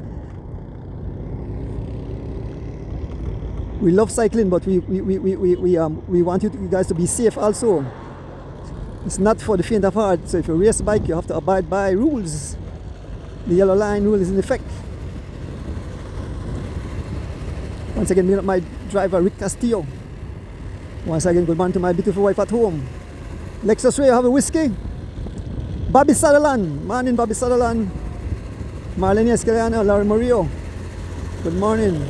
We love cycling, but we want you guys to be safe also. It's not for the faint of heart. So if you race a bike, you have to abide by rules. The yellow line rule is in effect. Once again, meet up my driver, Rick Castillo. Once again, good morning to my beautiful wife at home. Lexus Ray, have a whiskey. Bobby Sutherland, morning Bobby Sutherland. Marlene Escaliano, Laura Murillo. Good morning.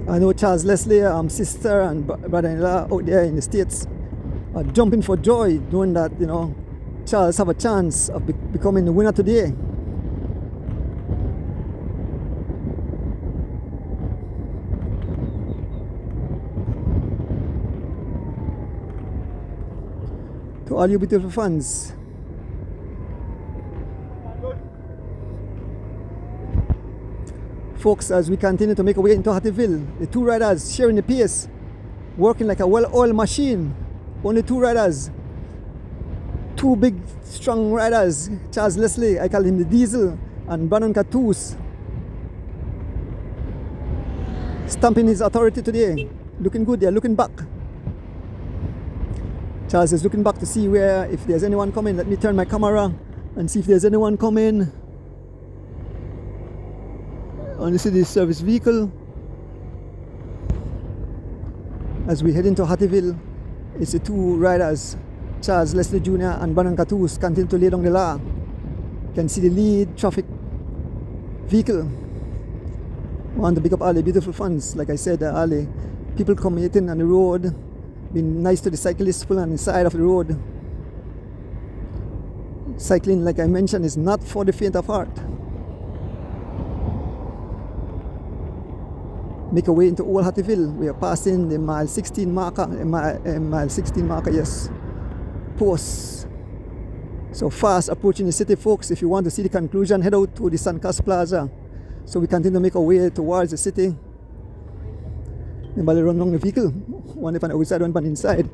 I know Charles Leslie, sister and brother-in-law out there in the States are jumping for joy knowing that, you know, Charles have a chance of becoming the winner today. To all you beautiful fans, folks, as we continue to make our way into Hattieville, the two riders sharing the pace, working like a well-oiled machine. Only two riders, two big strong riders. Charles Leslie, I call him the Diesel, and Brandon Catus, stamping his authority today. Looking good, they're looking back. Charles is looking back to see where, if there's anyone coming. Let me turn my camera and see if there's anyone coming on the city service vehicle. As we head into Hattieville, it's the two riders, Charles Leslie Jr. and Brandon Catus, continue to lay down the law. You can see the lead traffic vehicle. I want to pick up all the beautiful fans. Like I said, all the people commuting on the road, being nice to the cyclists pulling on the side of the road. Cycling, like I mentioned, is not for the faint of heart. Make our way into Old Hattieville. We are passing the mile 16 marker, mile 16 marker, yes, post. So fast approaching the city, folks. If you want to see the conclusion, head out to the Suncast Plaza. So we continue to make our way towards the city. Anybody run along the vehicle? One if on the outside, one on the inside.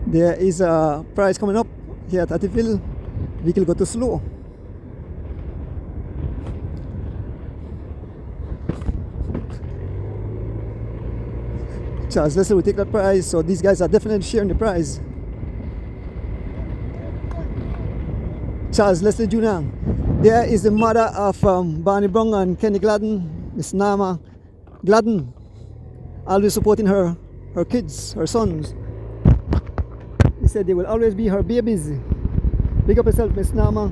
There is a prize coming up here at Hattieville. Vehicle go too slow. Charles Leslie will take that prize, so these guys are definitely sharing the prize. Charles Leslie Jr. There is the mother of Barney Brown and Kenny Gladden, Miss Nama Gladden, always supporting her kids, her sons. He said they will always be her babies. Big up yourself, Miss Nama.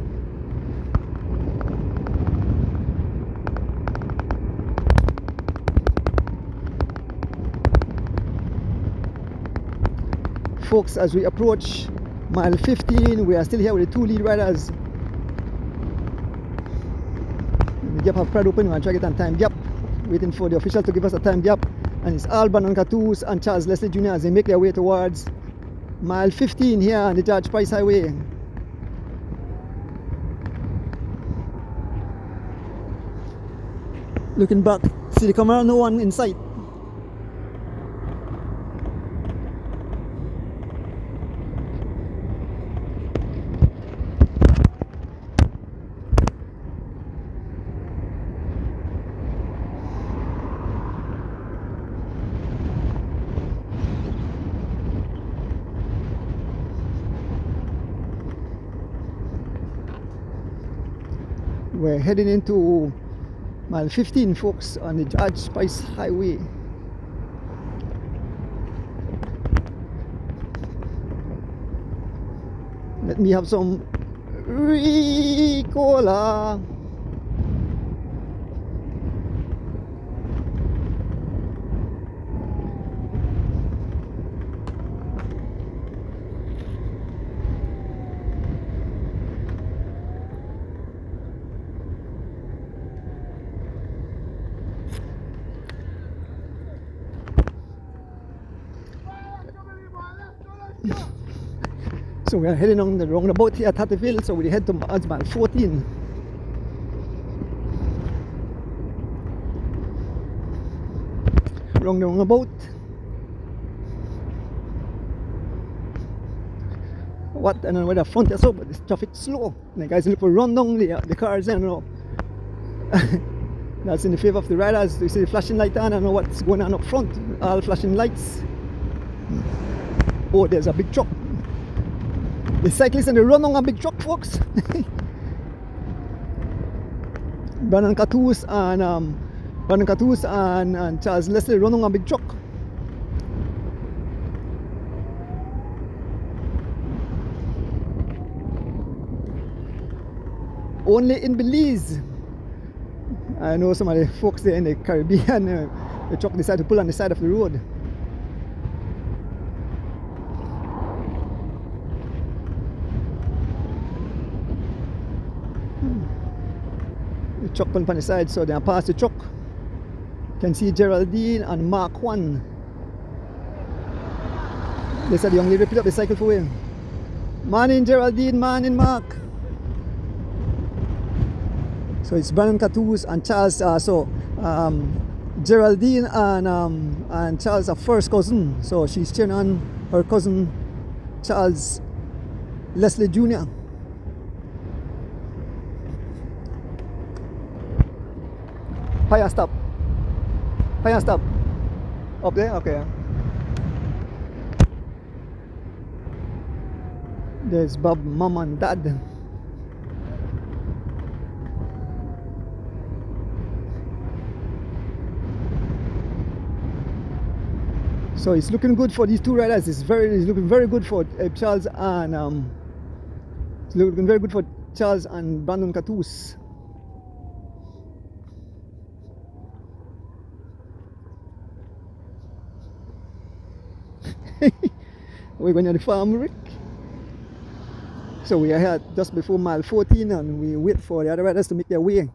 Folks, as we approach mile 15, we are still here with the two lead riders. The gap have pried open, we're trying to get on time gap. Waiting for the official to give us a time gap. And it's all Brandon Catus and Charles Leslie Jr. as they make their way towards mile 15 here on the George Price Highway. Looking back, see the camera, no one in sight. We're heading into mile 15, folks, on the George Price Highway. Let me have some Ricola. So we are heading on the roundabout here at Hattieville, so we head to mile 14. Roundabout. What? I don't know where the front is up, but this traffic slow. And the guys look for run down the cars, I don't know. That's in the favor of the riders. You see the flashing light on, I don't know what's going on up front. All flashing lights. Oh, there's a big truck. The cyclists and they run on a big truck, folks. Brandon Catus and Charles Leslie run on a big truck. Only in Belize. I know some of the folks there in the Caribbean, the truck decided to pull on the side of the road. The truck pulled on the side, so they pass the truck. You can see Geraldine and Mark 1. They said the young lady picked up the cycle for him. Morning Geraldine, morning Mark. So it's Brandon Catus and Charles. Geraldine and Charles are first cousin. So she's cheering on her cousin Charles Leslie Jr. Fire stop. Fire stop. Up there? Okay. There's Bob, Mom and Dad. So it's looking good for these two riders. It's looking very good for Charles and it's looking very good for Charles and Brandon Catus. We're going to the farm, Rick. So we are here just before mile 14 and we wait for the other riders to make their way.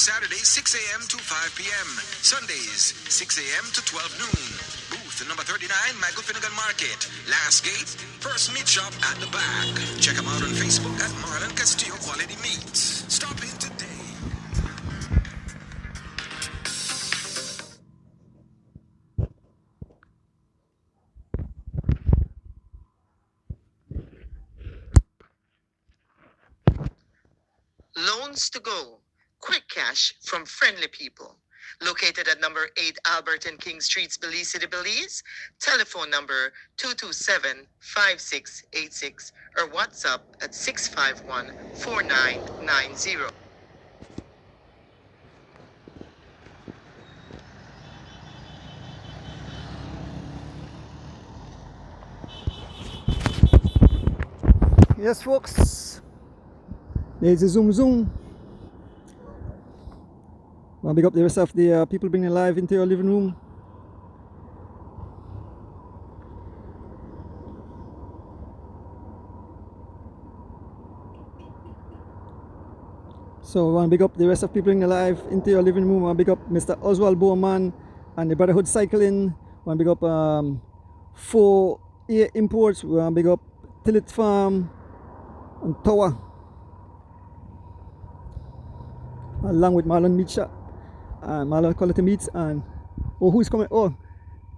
Saturdays 6 a.m. to 5 p.m. Sundays 6 a.m. to 12 noon. Booth number 39, Michael Finnegan Market. Last gate, first meat shop at the back. Check them out on Facebook at Marlon Castillo Quality Meats. Stop in today. Loans to go. Quick cash from friendly people. Located at number 8 Albert and King Streets, Belize City, Belize. Telephone number 227-5686 or WhatsApp at 651-4990. Yes, folks. There's a zoom zoom. I'll big up the rest of the people bringing live into your living room. So I want to big up the rest of people bringing live into your living room. I want to big up Mr. Oswald Bowman and the Brotherhood Cycling. I want to big up 4A Imports. We want to big up Tillet Farm and Tower, along with Marlon Meat Shop. Marlon Quality Meats. And who's coming? Oh,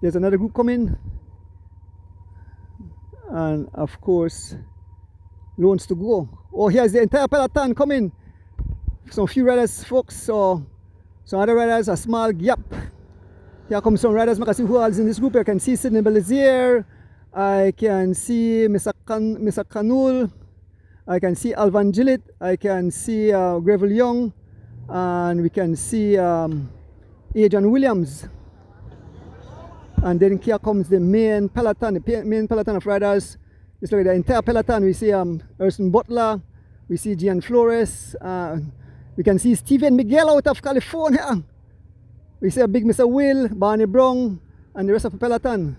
there's another group coming, and of course Loans to Go. Oh, here's the entire Peloton coming. Some few riders, folks. So some other riders, a small gap. Here comes some riders. I can see who else in this group. I can see Sidney Belizier. I can see Mr. Canul. I can see Alvan Gillett. I can see Gravel Young. And we can see Adrian Williams. And then here comes the main peloton, the main peloton of riders. Just look at the entire peloton. We see Erson Butler, we see Gian Flores, we can see Steven Miguel out of California. We see a big Mr. Will, Barney Brown, and the rest of the Peloton.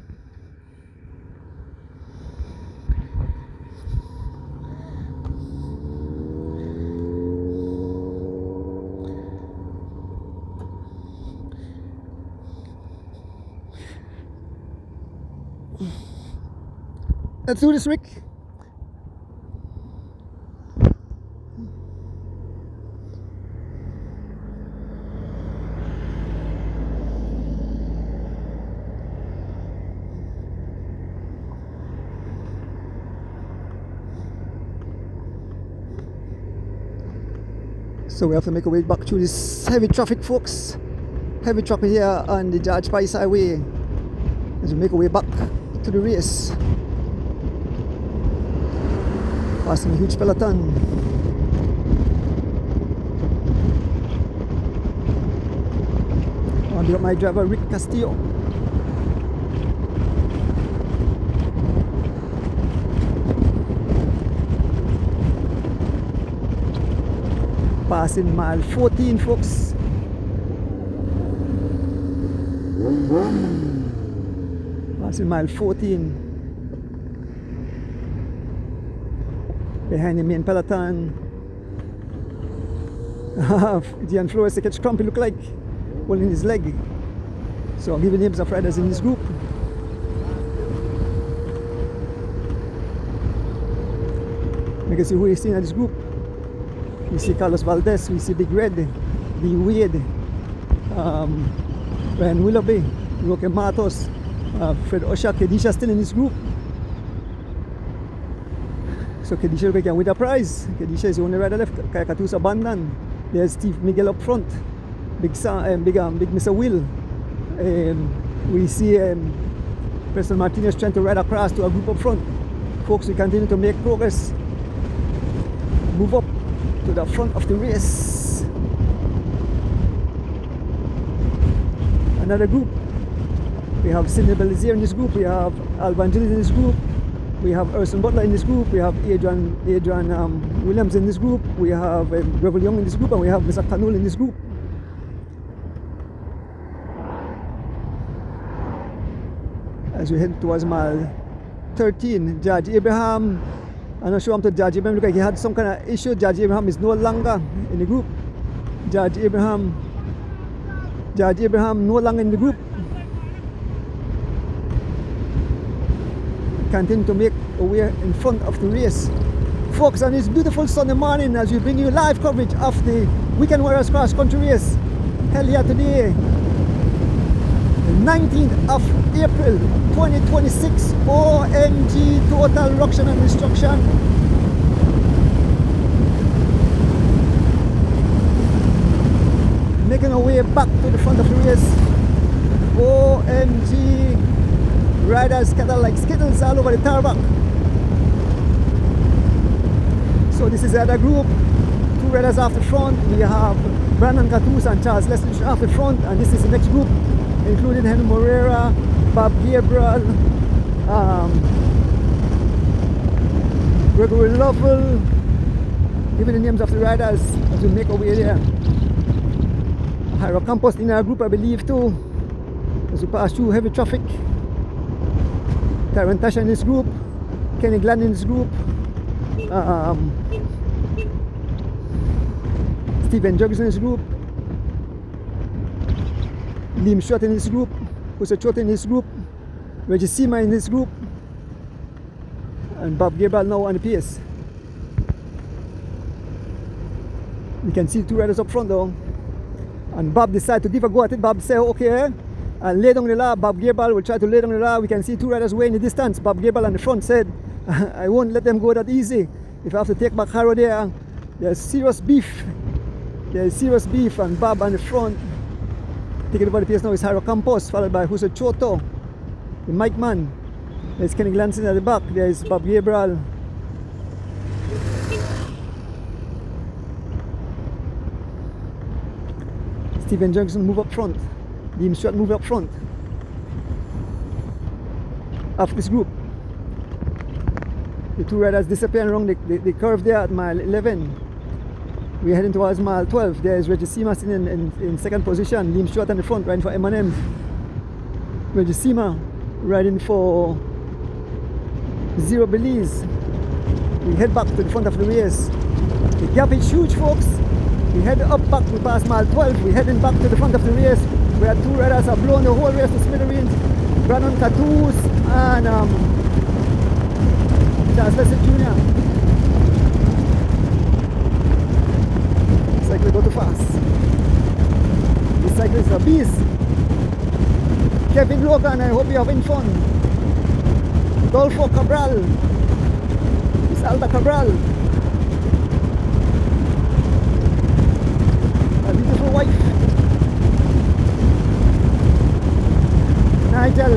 Let's do this, Rick. So we have to make our way back through this heavy traffic, folks. Heavy traffic here on the George Price Highway as we make our way back to the race. Passing a huge Peloton. I want to get my driver Rick Castillo. Passing mile 14, folks. Passing mile 14. Behind the main Peloton. Gian Flores catch crumpy look like holding his leg. So I'll give the names of riders in this group. You can see who is seen in this group. We see Carlos Valdez, we see Big Red, Lee Wade, Ryan Willoughby, Roque Matos, Fred Osha, Kedisha still in this group. So Kedisha can win the prize. Kedisha is the only rider left. Kaya Katusa Bandan. There's Steve Miguel up front. Big Mr. Will. We see Preston Martinez trying to ride across to a group up front. Folks, we continue to make progress. Move up to the front of the race. Another group. We have Sidney Belizier in this group. We have Alban Gillis in this group. We have Urson Butler in this group. We have Adrian Williams in this group. We have Revel Young in this group, and we have Mr. Kanul in this group. As we head towards mile 13, Judge Abraham. I'm not sure I'm to Judge Abraham. Look like he had some kind of issue. Judge Abraham is no longer in the group. Judge Abraham no longer in the group. Continue to make a way in front of the race. Folks, on this beautiful Sunday morning as we bring you live coverage of the Weekend Warriors Cross Country Race held here today, the 19th of April 2026. OMG, total ruction and destruction. Making our way back to the front of the race. OMG. Riders scattered like skittles all over the tarmac. So this is the other group. Two riders off the front. We have Brandon Catus and Charles Leslie off the front, and this is the next group, including Henry Moreira, Bob Gabriel, Gregory Lovell. Giving the names of the riders as we make our way there. Hyro Campos in our group, I believe, too, as we pass through heavy traffic. Tyron Tasha in this group, Kenny Glenn in this group, Stephen Juggs in this group, Liam Schott in this group, Jose Chota in this group, Reggie Sima in this group, and Bob Gabriel now on the pace. You can see two riders up front though, and Bob decided to give a go at it. Bob said, okay, and lay down the law. Bob Gabriel will try to lay down the law. We can see two riders way in the distance. Bob Gabriel on the front said, I won't let them go that easy. If I have to take back Harrow there, there's serious beef. There's serious beef, and Bob on the front. Taking over the pace now is Hyro Campos, followed by Jose Choto, the Mike man. There's Kenny Glanson at the back. There's Bob Gabriel. Stephen Johnson move up front. Liam Stewart move up front of this group. The two riders disappearing along the curve there at mile 11. We're heading towards mile 12. There's Reggie Seema sitting in second position. Liam Stewart on the front, riding for M&M. Reggie Seema riding for Zero Belize. We head back to the front of the race. The gap is huge, folks. We head up back, we pass mile 12. We're heading back to the front of the race, where two riders are blowing the whole race to smithereens. Brandon Catoos and Charles Leslie Jr. Cycle go too fast. This cycle is a beast. Kevin Logan, I hope you're having fun. Dolfo Cabral. It's Alta Cabral. A beautiful wife. Nigel.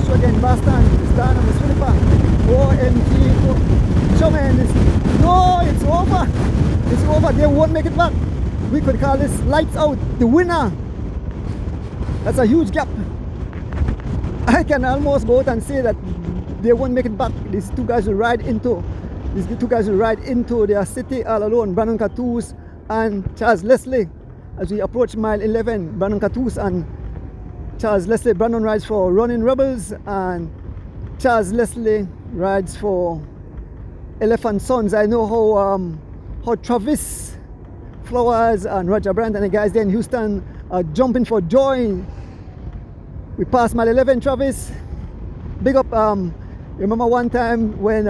Shogun Bastan. It's done on the Philippa. OMG. Showman. No, it's over. It's over. They won't make it back. We could call this lights out. The winner. That's a huge gap. I can almost go out and say that they won't make it back. These two guys will ride into their city all alone. Brandon Catoos and Charles Leslie. As we approach mile 11, Brandon Catoos and Charles Leslie. Brandon rides for Running Rebels and Charles Leslie rides for Elephant Sons. I know how Travis Flowers and Roger Brandt and the guys there in Houston are jumping for joy. We passed mile 11, Travis. Big up. Remember one time when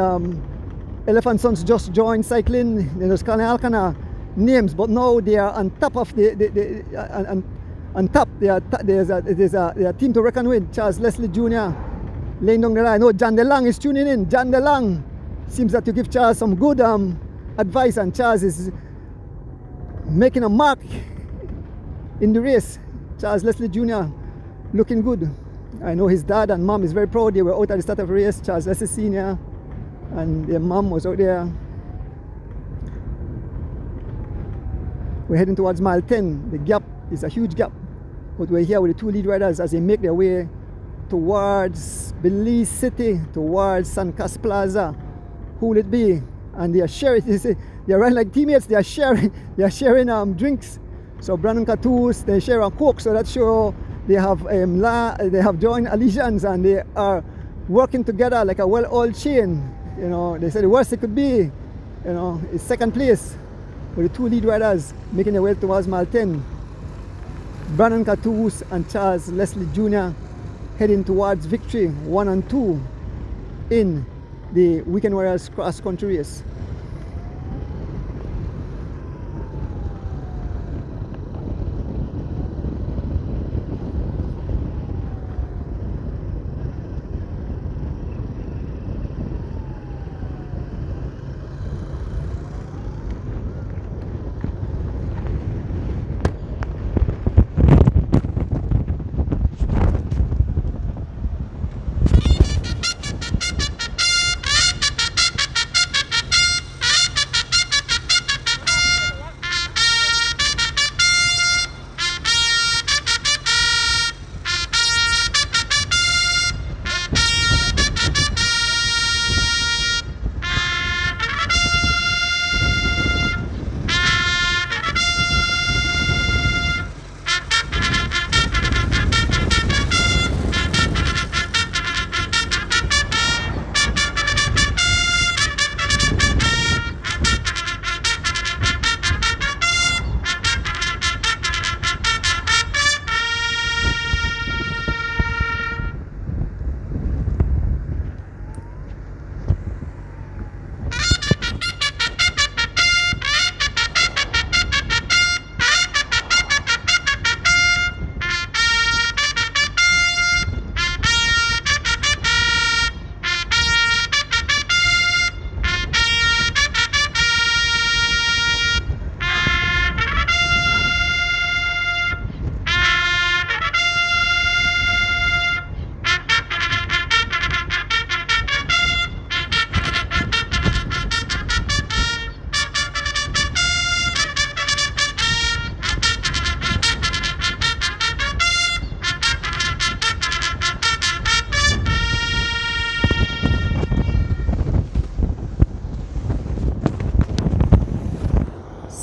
Elephant Sons just joined cycling, they was calling all kind of names, but now they are on top of on top. There's a team to reckon with. Charles Leslie Jr. laying down the line. I know John DeLong is tuning in. John DeLong seems that you give Charles some good advice, and Charles is making a mark in the race. Charles Leslie Jr. looking good. I know his dad and mom is very proud. They were out at the start of the race. Charles Leslie Sr. and their mom was out there. We're heading towards mile 10. The gap is a huge gap, but we're here with the two lead riders as they make their way towards Belize City, towards San Cas Plaza. Who will it be? And they are sharing. They are riding like teammates. They are sharing drinks. So Brandon Catoos, they share a Coke. So that show they have joined allegiance and they are working together like a well-oiled chain. You know, they said the worst it could be, is second place, with the two lead riders making their way towards mile 10. Brandon Catoos and Charles Leslie Jr. heading towards victory 1 and 2 in the Weekend Warriors cross country race.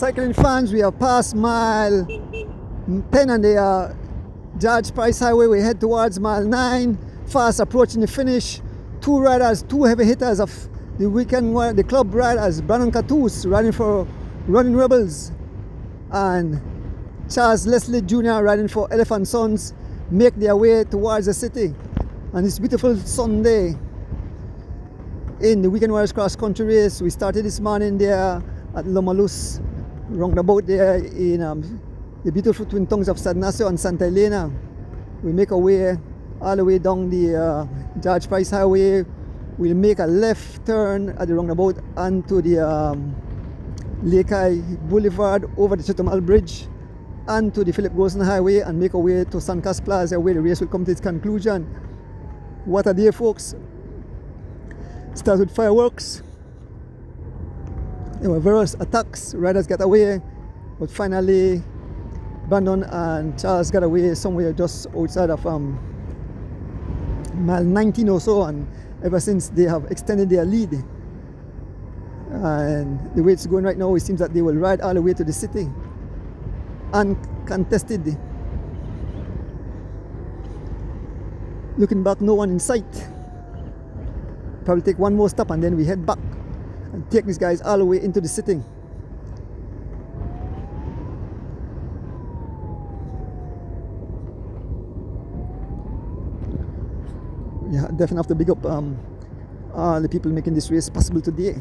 Cycling fans, we have passed mile 10 on the George Price Highway. We head towards mile 9, fast approaching the finish. Two riders, two heavy hitters of the weekend, the club riders, Brandon Catus riding for Running Rebels and Charles Leslie Jr. riding for Elephant Sons, make their way towards the city on this beautiful Sunday in the Weekend Warriors Cross Country Race. We started this morning there at Lomalus, roundabout there in the beautiful twin tongues of San Ignacio and Santa Elena. We make our way all the way down the George Price Highway. We'll make a left turn at the roundabout onto the Lakey Boulevard over the Chetumal Bridge and to the Philip Grossen Highway and make our way to San Cas Plaza where the race will come to its conclusion. What a day, folks. Start with fireworks. There were various attacks, riders got away, but finally Brandon and Charles got away somewhere just outside of mile 19 or so, and ever since they have extended their lead. And the way it's going right now, it seems that they will ride all the way to the city uncontested. Looking back, no one in sight. Probably take one more stop and then we head back and take these guys all the way into the city. Yeah, definitely have to big up all the people making this race possible today.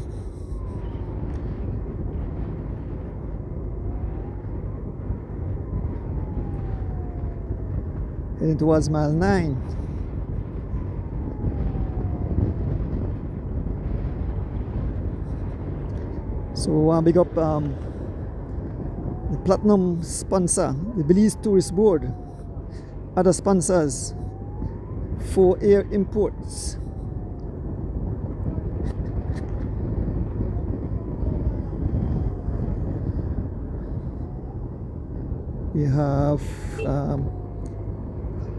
Heading towards mile 9. So I want to big up the platinum sponsor, the Belize Tourist Board, other sponsors, For Air Imports, we have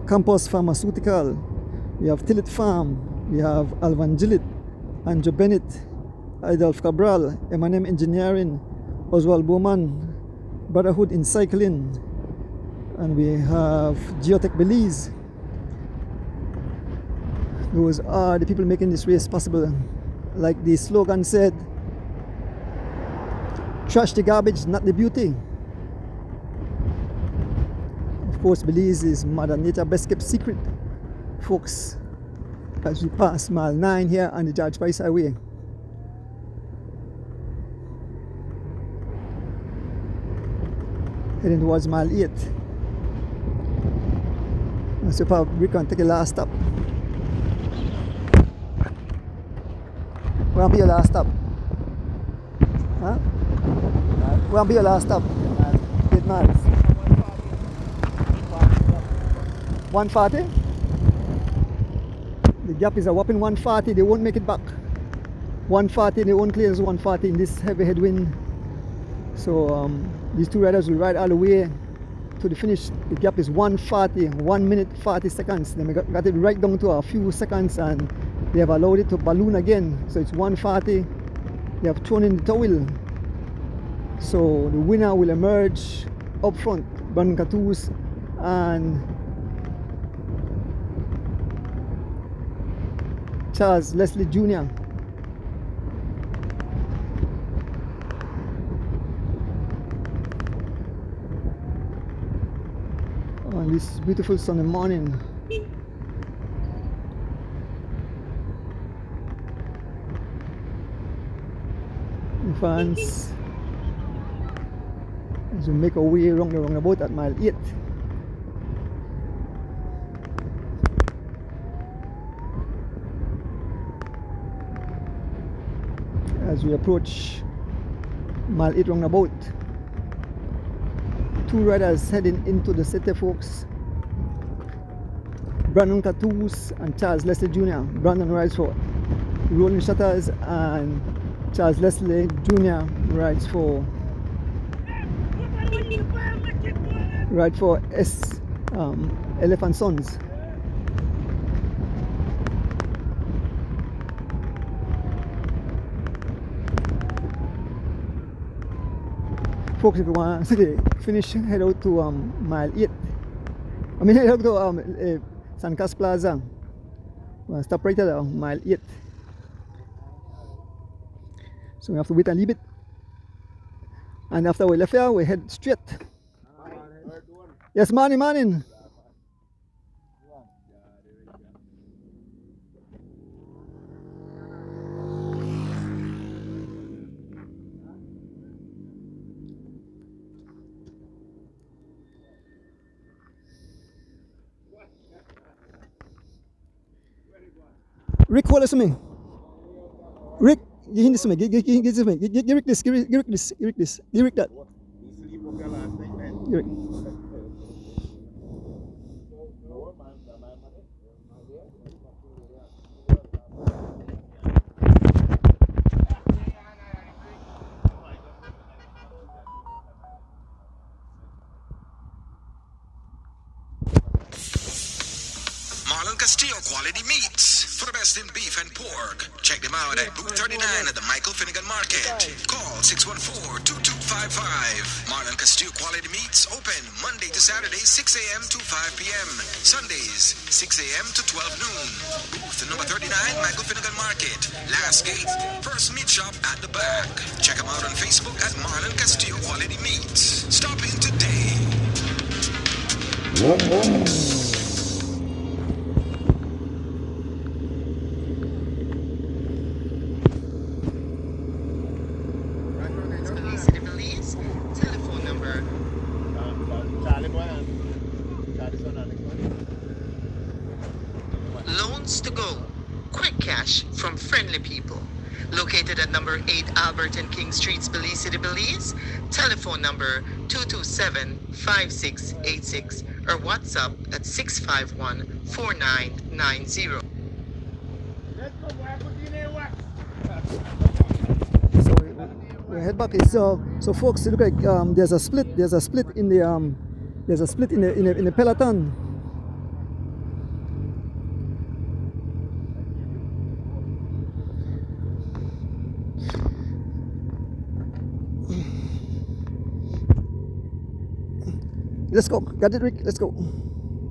Campus Pharmaceutical, we have Tillit Farm, we have Alvangilit, Andrew Bennett, Adolf Cabral, M&M Engineering, Oswald Bowman, Brotherhood in Cycling, and we have Geotech Belize. Those are the people making this race possible. Like the slogan said, trash the garbage, not the beauty. Of course, Belize is Mother Nature's best kept secret, folks, as we pass mile 9 here on the George Price Highway. Heading towards mile 8. So we can take a last stop. Where will be your last stop? Huh? Where will be your last stop? 8 miles. 140? The gap is a whopping 140. They won't make it back. 140, they won't clear as 140 in this heavy headwind. So these two riders will ride all the way to the finish. The gap is 140, 1 minute 40 seconds. They got it right down to a few seconds and they have allowed it to balloon again. So it's 140. They have thrown in the towel. So the winner will emerge up front. Brandon Catus and Charles Leslie Jr. On this beautiful sunny morning. The fans, as we make our way around the roundabout at mile 8. As we approach mile 8 roundabout, two riders heading into the city, folks. Brandon Catus and Charles Leslie Jr. Brandon rides for Rolling Shutters and Charles Leslie Jr. rides for Elephant Sons. Folks, if you want to finish, head out to mile 8. I mean, head out to San Cas Plaza. We'll stop right at mile 8. So we have to wait and leave it. And after we left here, we head straight. Yes, morning. Rick, hold this to me. Rick, give this to me. Give this to me. Give Rick this. Give Rick this. Give Rick this. Give Rick that. Give Rick. Marlon Castillo Quality Meats. For the best in beef and pork. Check them out at booth 39 at the Michael Finnegan Market. Call 614-2255. Marlon Castillo Quality Meats open Monday to Saturday 6 a.m. to 5 p.m. Sundays 6 a.m. to 12 noon. Booth number 39 Michael Finnegan Market. Last gate. First meat shop at the back. Check them out on Facebook at Marlon Castillo Quality Meats. Stop in today. Telephone number. Loans to go. Quick cash from friendly people. Located at number 8 Albert and King Streets, Belize City, Belize. Telephone number 227-5686 or WhatsApp at 651-4990. We head back. So folks, look like there's a split in the in the Peloton. Let's go. Got it, Rick? Let's go.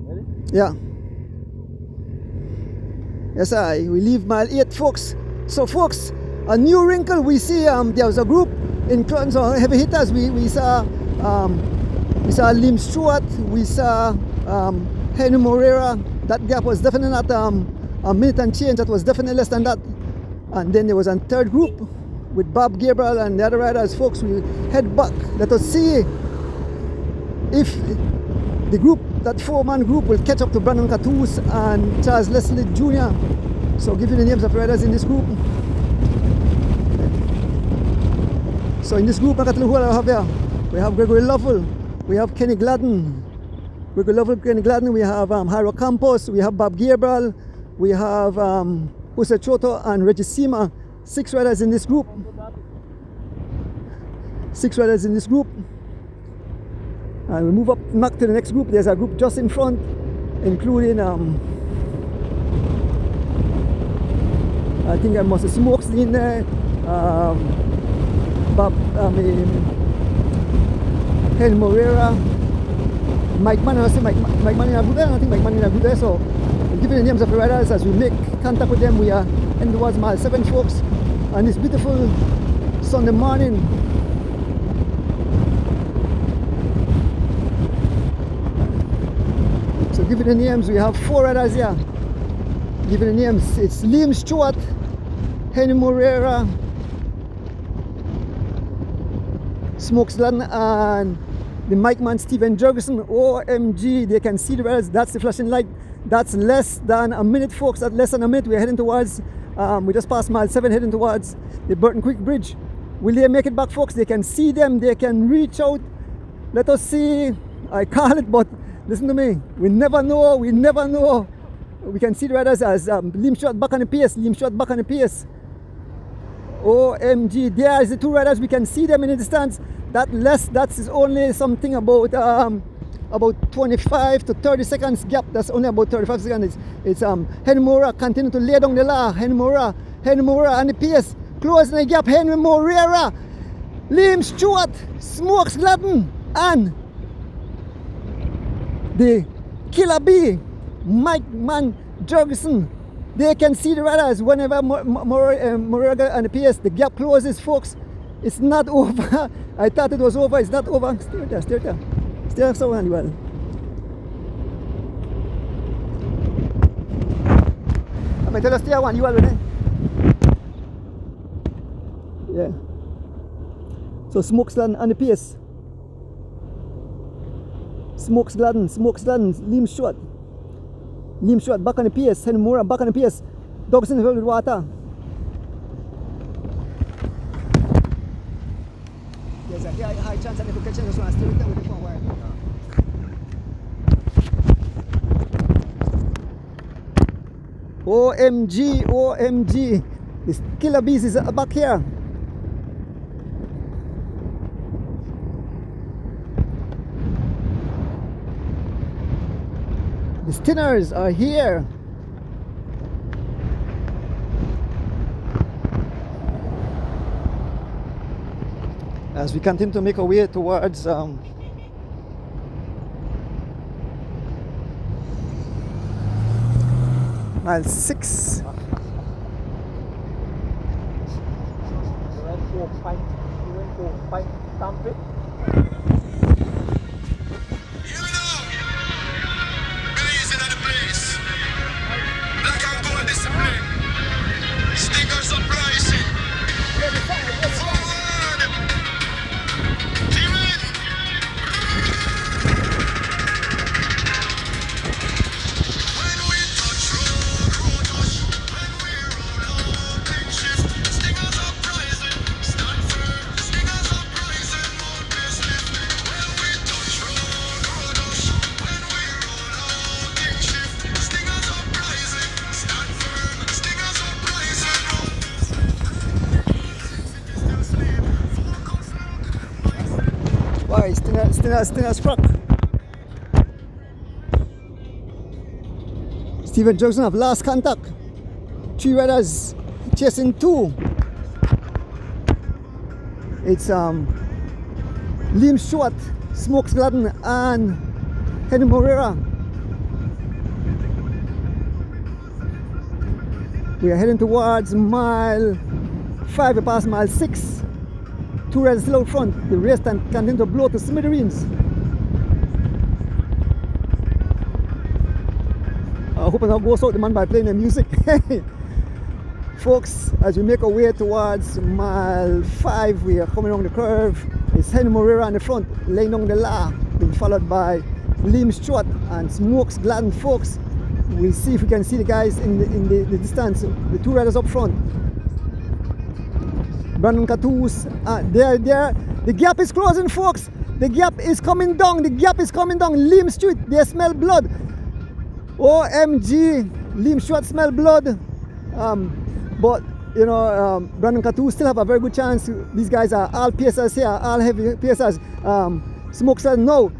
Ready? Yeah. Yes, we leave mile 8, folks. So, folks, a new wrinkle we see. There was a group in terms of heavy hitters. We saw Lim Stewart. We saw Henry Moreira. That gap was definitely not a minute and change. That was definitely less than that. And then there was a third group with Bob Gabriel and the other riders. Folks, we head back. Let us see if the group, that 4-man group, will catch up to Brandon Catus and Charles Leslie Jr. So give you the names of riders in this group. So in this group, I got to who I have here. We have Gregory Lovell, we have Kenny Gladden, we have Jairo Campos, we have Bob Gabriel, we have Jose Choto and Reggie Sima. 6 riders in this group. 6 riders in this group. And we move up back to the next group. There's a group just in front, including I think I must have Smokes in there, Henry Moreira, Mike Manning. I see Mike Manning are good there. I think Mike Manning are good there. So we'll give you the names of the riders as we make contact with them. We are heading towards mile 7, folks, and it's beautiful Sunday morning. So give you the names. We have 4 riders here. Give you the names. It's Liam Stewart, Henry Moreira, Smokes Gladden, and the Mike Man Steven Jurgensen. OMG, they can see the riders. That's the flashing light. That's less than a minute, folks. That's less than a minute. We're heading towards, we just passed mile 7, heading towards the Burton Creek Bridge. Will they make it back, folks? They can see them. They can reach out. Let us see. I call it, but listen to me. We never know. We never know. We can see the riders as Liam Stewart back on the pace. Liam Stewart back on the pace. OMG, there is the 2 riders. We can see them in the distance. That is only something about 25 to 30 seconds gap. That's only about 35 seconds. It's Henry Moreira continue to lay down the law. Henry Moreira on the pace, closing the gap. Henry Moreira Liam Stewart, Smokes Gladden, and the Killer Bee, Mike Man Jurgensen. They can see the riders whenever Moraga and the PS, the gap closes, folks. It's not over. I thought it was over. It's not over. Stay there, stay there. Stay there so well. I'm going to tell you stay one. You already. Yeah. So Smokes Gladden and the PS. Smokes Gladden, Liam Stewart. Liam Stewart back on the PS, Henry Moore back on the PS. Dogs in the with water. There's a high chance that they could catch this one. Stay with them with the phone wire. OMG, OMG. This Killer Bees is back here. The Stinners are here. As we continue to make our way towards mile 6. Why? Stinner struck. Steven Johnson have last contact. 3 riders chasing 2. It's Liam Stewart, Smokes Gladden, and Henry Morera. We are heading towards mile 5, we pass mile 6. 2 riders still out front. The race continue to blow to smithereens. I hope I don't go out the man by playing the music. Folks, as we make our way towards mile 5, we are coming around the curve. It's Henry Morera in the front, laying down the law, being followed by Liam Stewart and Smokes Gladden. Folks, we'll see if we can see the guys in the distance, the 2 riders up front. Brandon Catoos, there. The gap is closing, folks. The gap is coming down. Liam Stewart, they smell blood. OMG, Liam Stewart smell blood. But you know, Brandon Catoos still have a very good chance. These guys are all PSRs here, all heavy PSRs. Smokes said no.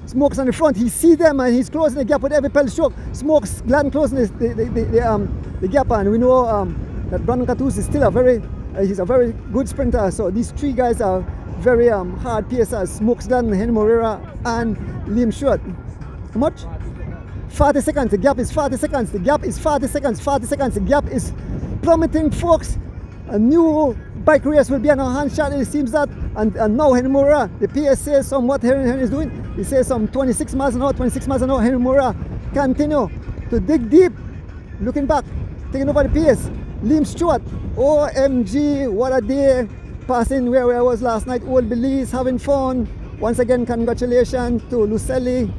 Smokes on the front. He see them and he's closing the gap with every pedal stroke. Smokes Gladden closing the gap, and we know that Brandon Catoos is still he's a very good sprinter. So these 3 guys are very hard PSRs. Smokes Gladden, Henry Morera, and Liam Stewart. How much? 40 seconds. The gap is 40 seconds. The gap is 40 seconds. 40 seconds. The gap is plummeting, folks. A new bike race will be on our hand shot, it seems that. And now Henry Morera, the PS says what Henry is doing. He says some 26 miles an hour. Henry Morera continue to dig deep. Looking back, taking over the PS. Liam Stewart, OMG, what a day. Passing where I was last night. Old Belize, having fun. Once again, congratulations to Lucelli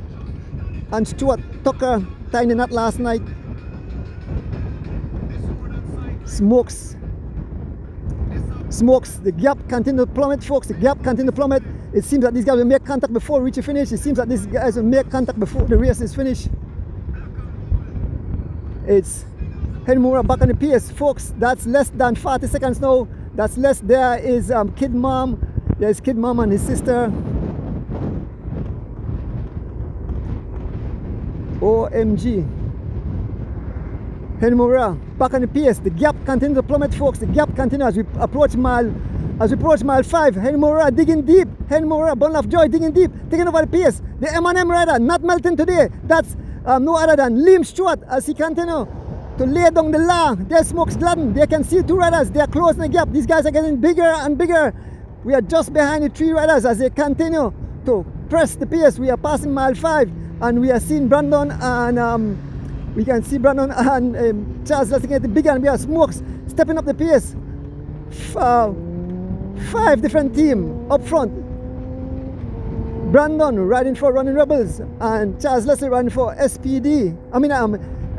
and Stuart Tucker, tying the knot last night. Smokes, the gap continue to plummet, folks. The gap continue to plummet. It seems that these guys will make contact before we reach the finish. It seems that these guys will make contact before the race is finished. It's Henry Moore back on the pace, folks. That's less than 40 seconds now. That's less. There is Kid Mom. There's Kid Mom and his sister. OMG. Henry Moore back on the pace. The gap continues to plummet, folks. The gap continues as we approach mile As we approach mile 5, Henry Moreira digging deep. Henry Moreira, Bundle of Joy digging deep, taking over the pace. The M&M rider not melting today. That's no other than Liam Stewart as he continue to lay down the law. There's Smokes Gladden. They can see 2 riders. They are closing the gap. These guys are getting bigger and bigger. We are just behind the 3 riders as they continue to press the pace. We are passing mile 5 and we are seeing Brandon and we can see Brandon and Charles Leslie getting bigger and we are Smokes stepping up the pace. 5 different teams up front. Brandon riding for Running Rebels and Charles Leslie riding for SPD.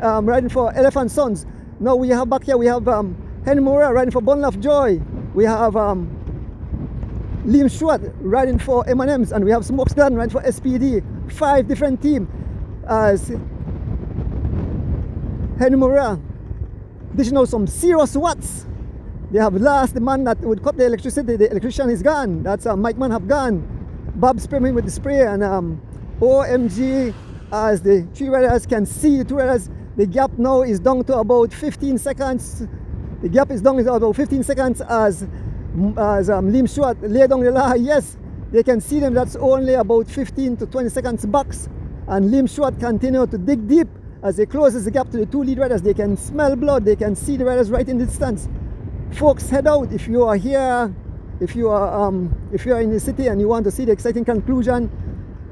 Riding for Elephant Sons. Now we have back here, we have Henry Moreira riding for Bundle of Joy. We have Liam Stewart riding for M&M's and we have Smokes Gladden riding for SPD. 5 different teams as Henry Moreira dishing out some serious watts. They have lost the man that would cut the electricity. The electrician is gone. That's Mike Man have gone. Bob spraying with the spray and OMG as the 3 riders can see the 2 riders. The gap now is down to about 15 seconds. The gap is down to about 15 seconds as Liam Stewart lay down the law. Yes, they can see them. That's only about 15 to 20 seconds back. And Liam Stewart continue to dig deep as they closes the gap to the 2 lead riders. They can smell blood. They can see the riders right in the distance. Folks, head out if you are here. If you are in the city and you want to see the exciting conclusion,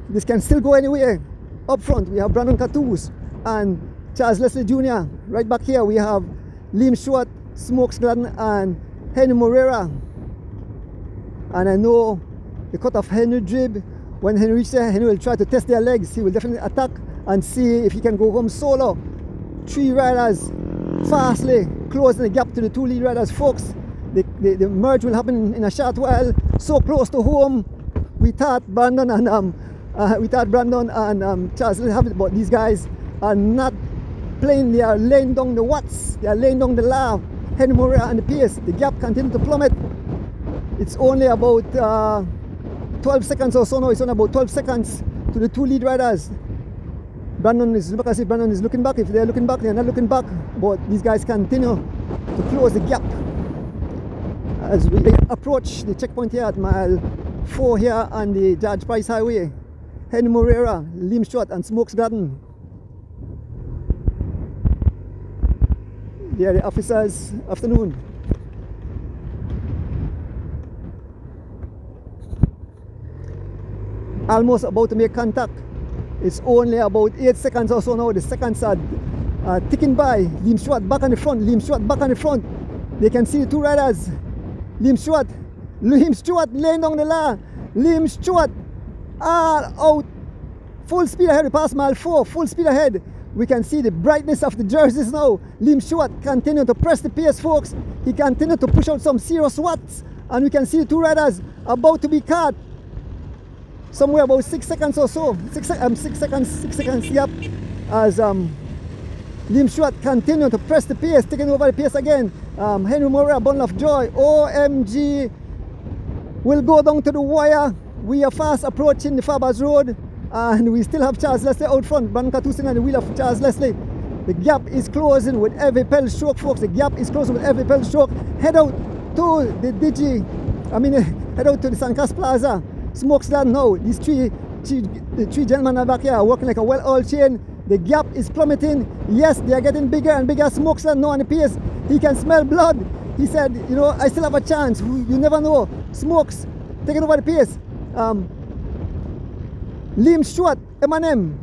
this can still go anywhere. Up front, we have Brandon Catoos and Charles Leslie Jr. Right back here, we have Liam Stewart, Smokes Gladden, and Henry Moreira. And I know the cut of Henry Drib. When Henry reaches there, Henry will try to test their legs. He will definitely attack and see if he can go home solo. 3 riders fastly closing the gap to the 2 lead riders. Folks, the merge will happen in a short while. So close to home. We thought Brandon and Charles will have it, but these guys are not playing. They are laying down the watts. They are laying down the law. Henry Moreira and the pace. The gap continues to plummet. It's only about 12 seconds or so now. It's only about 12 seconds to the 2 lead riders. Brandon is looking back. If they're looking back, they're not looking back. But these guys continue to close the gap as we approach the checkpoint here at mile 4 here on the George Price Highway. Henry Moreira, Liam Stewart, and Smokes Gladden. They are the officers. Afternoon. Almost about to make contact. It's only about 8 seconds or so now. The seconds are ticking by. Liam Stewart back on the front. Liam Stewart back on the front. They can see the 2 riders. Liam Stewart laying down the law. Liam Stewart all out. Full speed ahead. We pass mile 4. Full speed ahead. We can see the brightness of the jerseys now. Liam Stewart continue to press the pace, folks. He continue to push out some serious watts. And we can see the 2 riders about to be caught. Somewhere about 6 seconds or so. 6 seconds, yep. As Liam Stewart continue to press the pace, taking over the pace again. Henry Moreira, Bundle of Joy, OMG will go down to the wire. We are fast approaching the Fabers Road and we still have Charles Leslie out front. Brandon Catoos on the wheel of Charles Leslie. The gap is closing with every pedal stroke, folks. The gap is closing with every pedal stroke. Head out to the head out to the Sancas Plaza. Smokes Gladden now. These three gentlemen are back here are working like a well-oiled chain. The gap is plummeting. Yes, they are getting bigger and bigger. Smokes Gladden now on the pace. He can smell blood. He said, you know, I still have a chance. You never know. Smokes taking over the pace. Liam Stewart, M&M.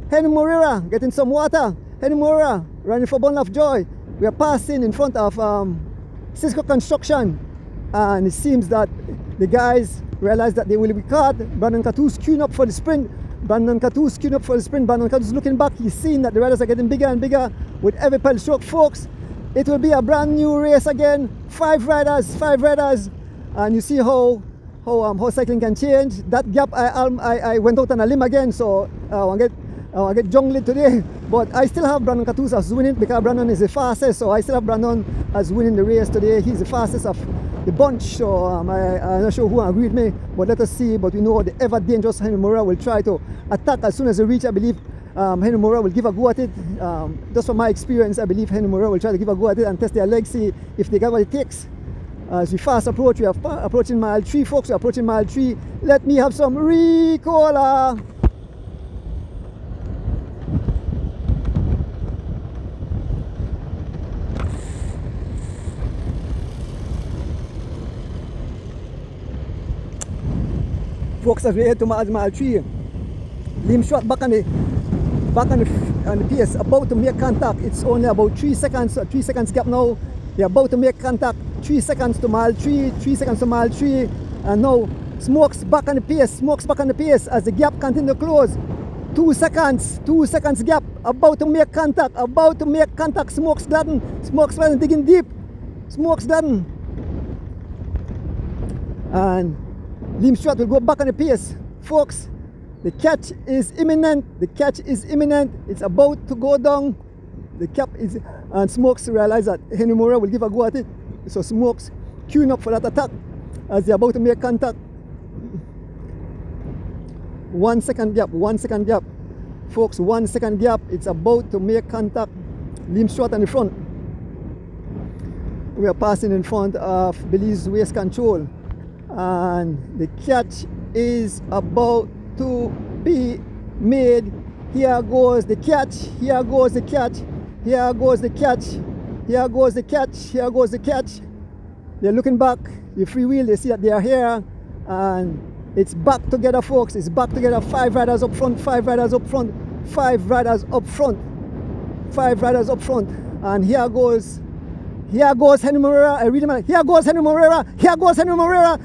Henry Moreira getting some water. Henry Moreira running for Bundle of Joy. We are passing in front of Cisco Construction. And it seems that the guys realize that they will be caught. Brandon Catoos queuing up for the sprint. Brandon Catoos looking back. He's seeing that the riders are getting bigger and bigger with every pedal stroke, folks. It will be a brand new race again. 5 riders. And you see how cycling can change. That gap, I went out on a limb again, so I get jungled today. But I still have Brandon Catoos as winning because Brandon is the fastest. So I still have Brandon as winning the race today. He's the fastest of the bunch. So I'm not sure who agreed with me, but let us see. But we know the ever dangerous Henry Moreira will try to attack as soon as they reach. I believe Henry Moreira will give a go at it. Just from my experience, I believe Henry Moreira will try to give a go at it and test their legs, see if they got what it takes. As we fast approach, we are approaching mile 3, folks. We're approaching mile 3. Let me have some Ricola. Folks, as we head to mile 3, Liam shot back on the pace, about to make contact. It's only about 3 seconds, 3 seconds gap now. They're about to make contact. 3 seconds to mile 3, 3 seconds to mile 3, and now Smokes back on the pace as the gap continue to close. 2 seconds gap, about to make contact, Smokes Gladden digging deep, Smokes Gladden, and Liam Stewart will go back on the pace. Folks, the catch is imminent, it's about to go down, the cap is, and Smokes realize that Henry Moore will give a go at it, so Smokes queuing up for that attack as they're about to make contact. 1 second gap, folks, 1 second gap, it's about to make contact. Liam Stewart on the front. We are passing in front of Belize Waste Control, and the catch is about to be made. Here goes the catch, here goes the catch, here goes the catch, here goes the catch, here goes the catch. They're looking back, the free wheel, they see that they are here, and it's back together, folks. It's back together. 5 riders up front, 5 riders up front, 5 riders up front, 5 riders up front. And here goes Henry Moreira. I read him out. Here goes Henry Moreira. Here goes Henry Moreira.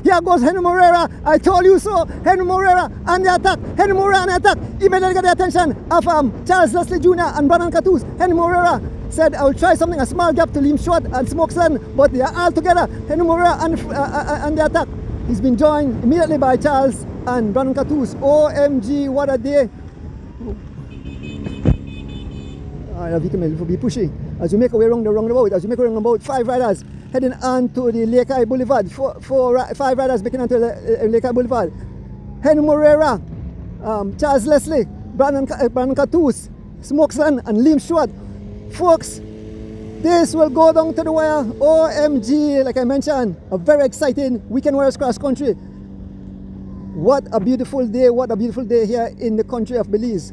Here goes Henry Moreira. I told you so. Henry Moreira on the attack. Henry Moreira on the attack. Immediately got the attention of Charles Leslie Jr. and Brandon Catus. Henry Moreira said, I will try something, a small gap to Liam Stewart and Smokes Gladden, but they are all together. Henry Moreira on the attack. He's been joined immediately by Charles and Brandon Catus. OMG, what a day. Will be pushy. As you make our way around the roundabout, as you make our way around about 5 riders heading on to the Lake Eye Boulevard. 5 riders making onto the Lake Eye Boulevard. Henry Moreira, Charles Leslie, Brandon Catus, Smokes Gladden, and Liam Stewart. Folks, this will go down to the wire. OMG, like I mentioned, a very exciting weekend warriors cross country. What a beautiful day here in the country of Belize.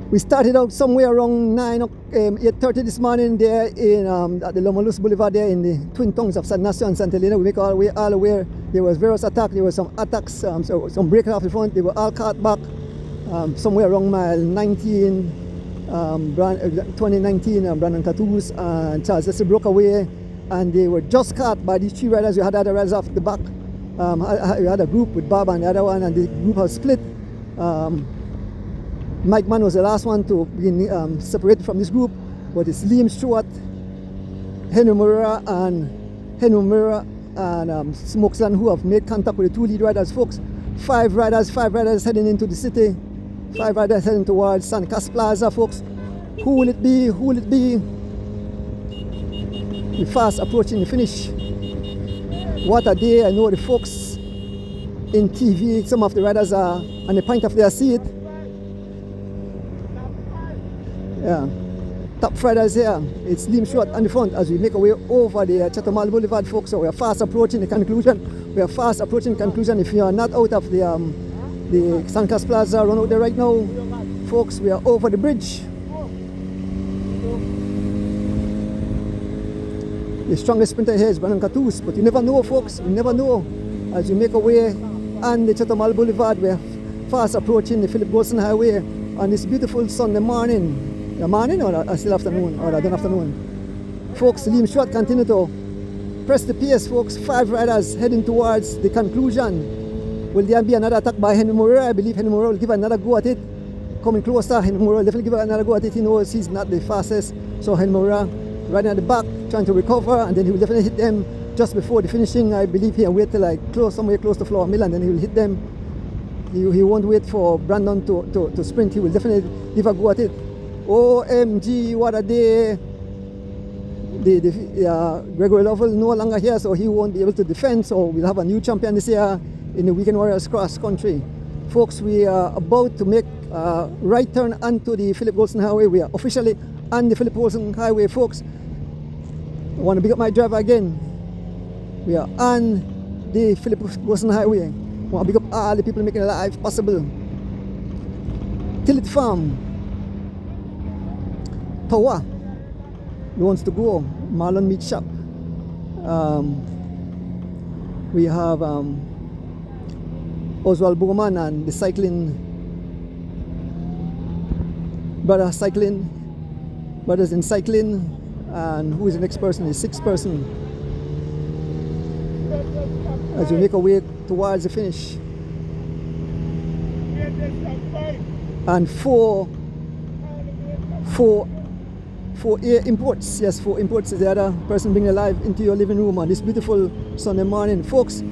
We started out somewhere around 8:30 this morning there in at the Lomolus Boulevard there in the twin towns of San Ignacio and Santa Elena. We make all aware there was various attacks. There were some attacks, some breakers off the front. They were all caught back somewhere around mile 19. 2019, Brandon Catus and Charles Leslie broke away, and they were just caught by these 3 riders. We had other riders off the back. We had a group with Bob and the other one, and the group has split. Mike Mann was the last one to be separated from this group, but it's Liam Stewart, Henry Moreira and Smokes Gladden who have made contact with the 2 lead riders, folks. 5 riders heading into the city. 5 riders heading towards San Cas Plaza, folks. Who will it be? We're fast approaching the finish. What a day. I know the folks in TV, some of the riders are on the point of their seat. Yeah, top riders here. It's Liam Stewart on the front as we make our way over the Chatham Boulevard, folks. So we are fast approaching the conclusion. If you are not out of the San Cas Plaza, run out there right now, folks. We are over the bridge. The strongest sprinter here is Brandon Catus, but you never know, folks. You never know. As you make our way on the Chatham Boulevard, we are fast approaching the Philip Golson Highway on this beautiful Sunday morning. The morning or still afternoon or then afternoon, folks. Liam Stewart continue to press the pace, folks. 5 riders heading towards the conclusion. Will there be another attack by Henry Moreira? I believe Henry Moreira will give another go at it. Coming closer, Henry Moreira will definitely give another go at it. He knows he's not the fastest, so Henry Moreira riding at the back, trying to recover, and then he will definitely hit them just before the finishing. I believe he'll wait till like somewhere close to Flower Mill, and then he will hit them. He won't wait for Brandon to sprint. He will definitely give a go at it. OMG, what a day. Gregory Lovell no longer here, so he won't be able to defend, so we'll have a new champion this year in the Weekend Warriors cross country. Folks, we are about to make a right turn onto the Philip Golson Highway. We are officially on the Philip Golson Highway, folks. I want to big up my driver again. We are on the Philip Wilson Highway. I want to big up all the people making life possible. Tillit Farm, Power, who wants to go, Marlon Meat Shop. We have Oswald Bowman and the cycling brothers in cycling, and who is the next person? The sixth person. As we make our way towards the finish. And four imports. Yes, 4 imports is the other person bringing alive into your living room on this beautiful Sunday morning. Folks,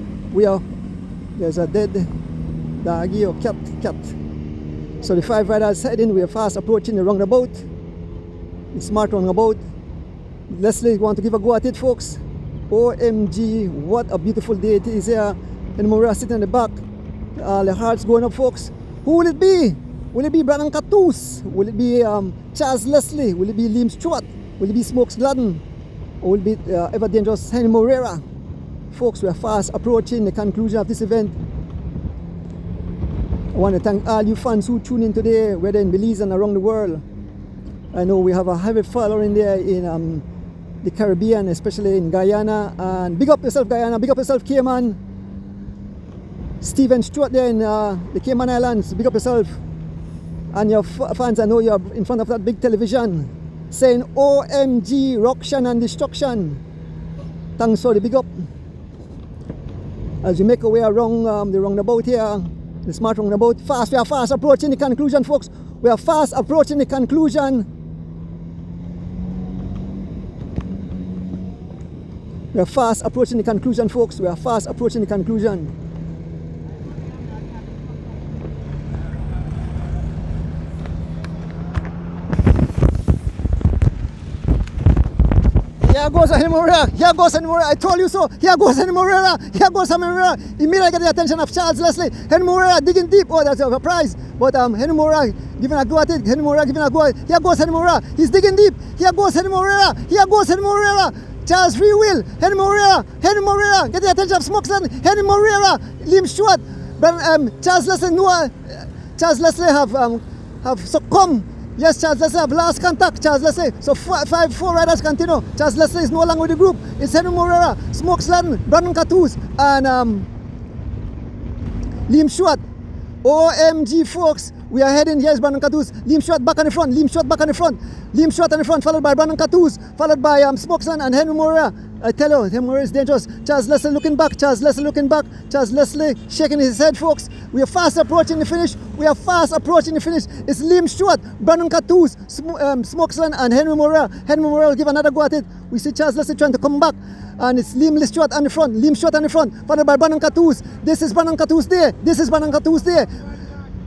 there's a dead doggy or cat. So the 5 riders heading, we are fast approaching the roundabout. The smart roundabout. Leslie, want to give a go at it, folks? OMG, what a beautiful day it is here. And Maria sitting in the back. The hearts going up, folks. Who will it be? Will it be Brandon Catus? Will it be Charles Leslie? Will it be Liam Stewart? Will it be Smokes Gladden? Or will it be ever dangerous Henry Morera? Folks, we are fast approaching the conclusion of this event. I want to thank all you fans who tune in today, whether in Belize and around the world. I know we have a heavy following there in the Caribbean, especially in Guyana. And big up yourself, Guyana. Big up yourself, Cayman. Stephen Stewart there in the Cayman Islands. Big up yourself. And your fans, I know you're in front of that big television saying OMG, Ruction and Destruction. Thanks for the big up. As we make our way around the roundabout here, the smart roundabout, we are fast approaching the conclusion, folks. We are fast approaching the conclusion. We are fast approaching the conclusion, folks. We are fast approaching the conclusion. Here goes Henry Morera. Here goes Henry Morera. I told you so. Here goes Henry Morera. Here goes Henry Morera. Immediately get the attention of Charles Leslie. Henry Morera digging deep. Oh, that's a prize. But Henry Morera giving a go at it. Henry Morera giving a go at it. Here goes Henry Morera. He's digging deep. Here goes Henry Morera. Here goes Henry Morera. Charles Free Will. Henry Morera. Henry Morera. Get the attention of Smokesland. Henry Morera. Liam Stewart. Charles Leslie. Charles Leslie have succumbed. Yes, Charles Leslie have lost contact. Charles Leslie. So 4 riders continue. Charles Leslie is no longer with the group. It's Henry Morera, Smokesland, Brandon Catus, and Liam Stewart. OMG, folks. We are heading. Here's Brandon Catus. Liam Stewart back on the front. Liam Stewart back on the front. Liam Stewart on the front, followed by Brandon Catus, followed by Smokesland and Henry Morera. I tell you, Henry Morera is dangerous. Charles Leslie looking back. Charles Leslie looking back. Charles Leslie shaking his head, folks. We are fast approaching the finish. We are fast approaching the finish. It's Liam Stewart, Brandon Catus, Smokesland, and Henry Morera. Henry Morera will give another go at it. We see Charles Leslie trying to come back. And it's Liam Stewart on the front. Liam Stewart on the front, followed by Brandon Catus. This is Brandon Catus there. This is Brandon Catus there.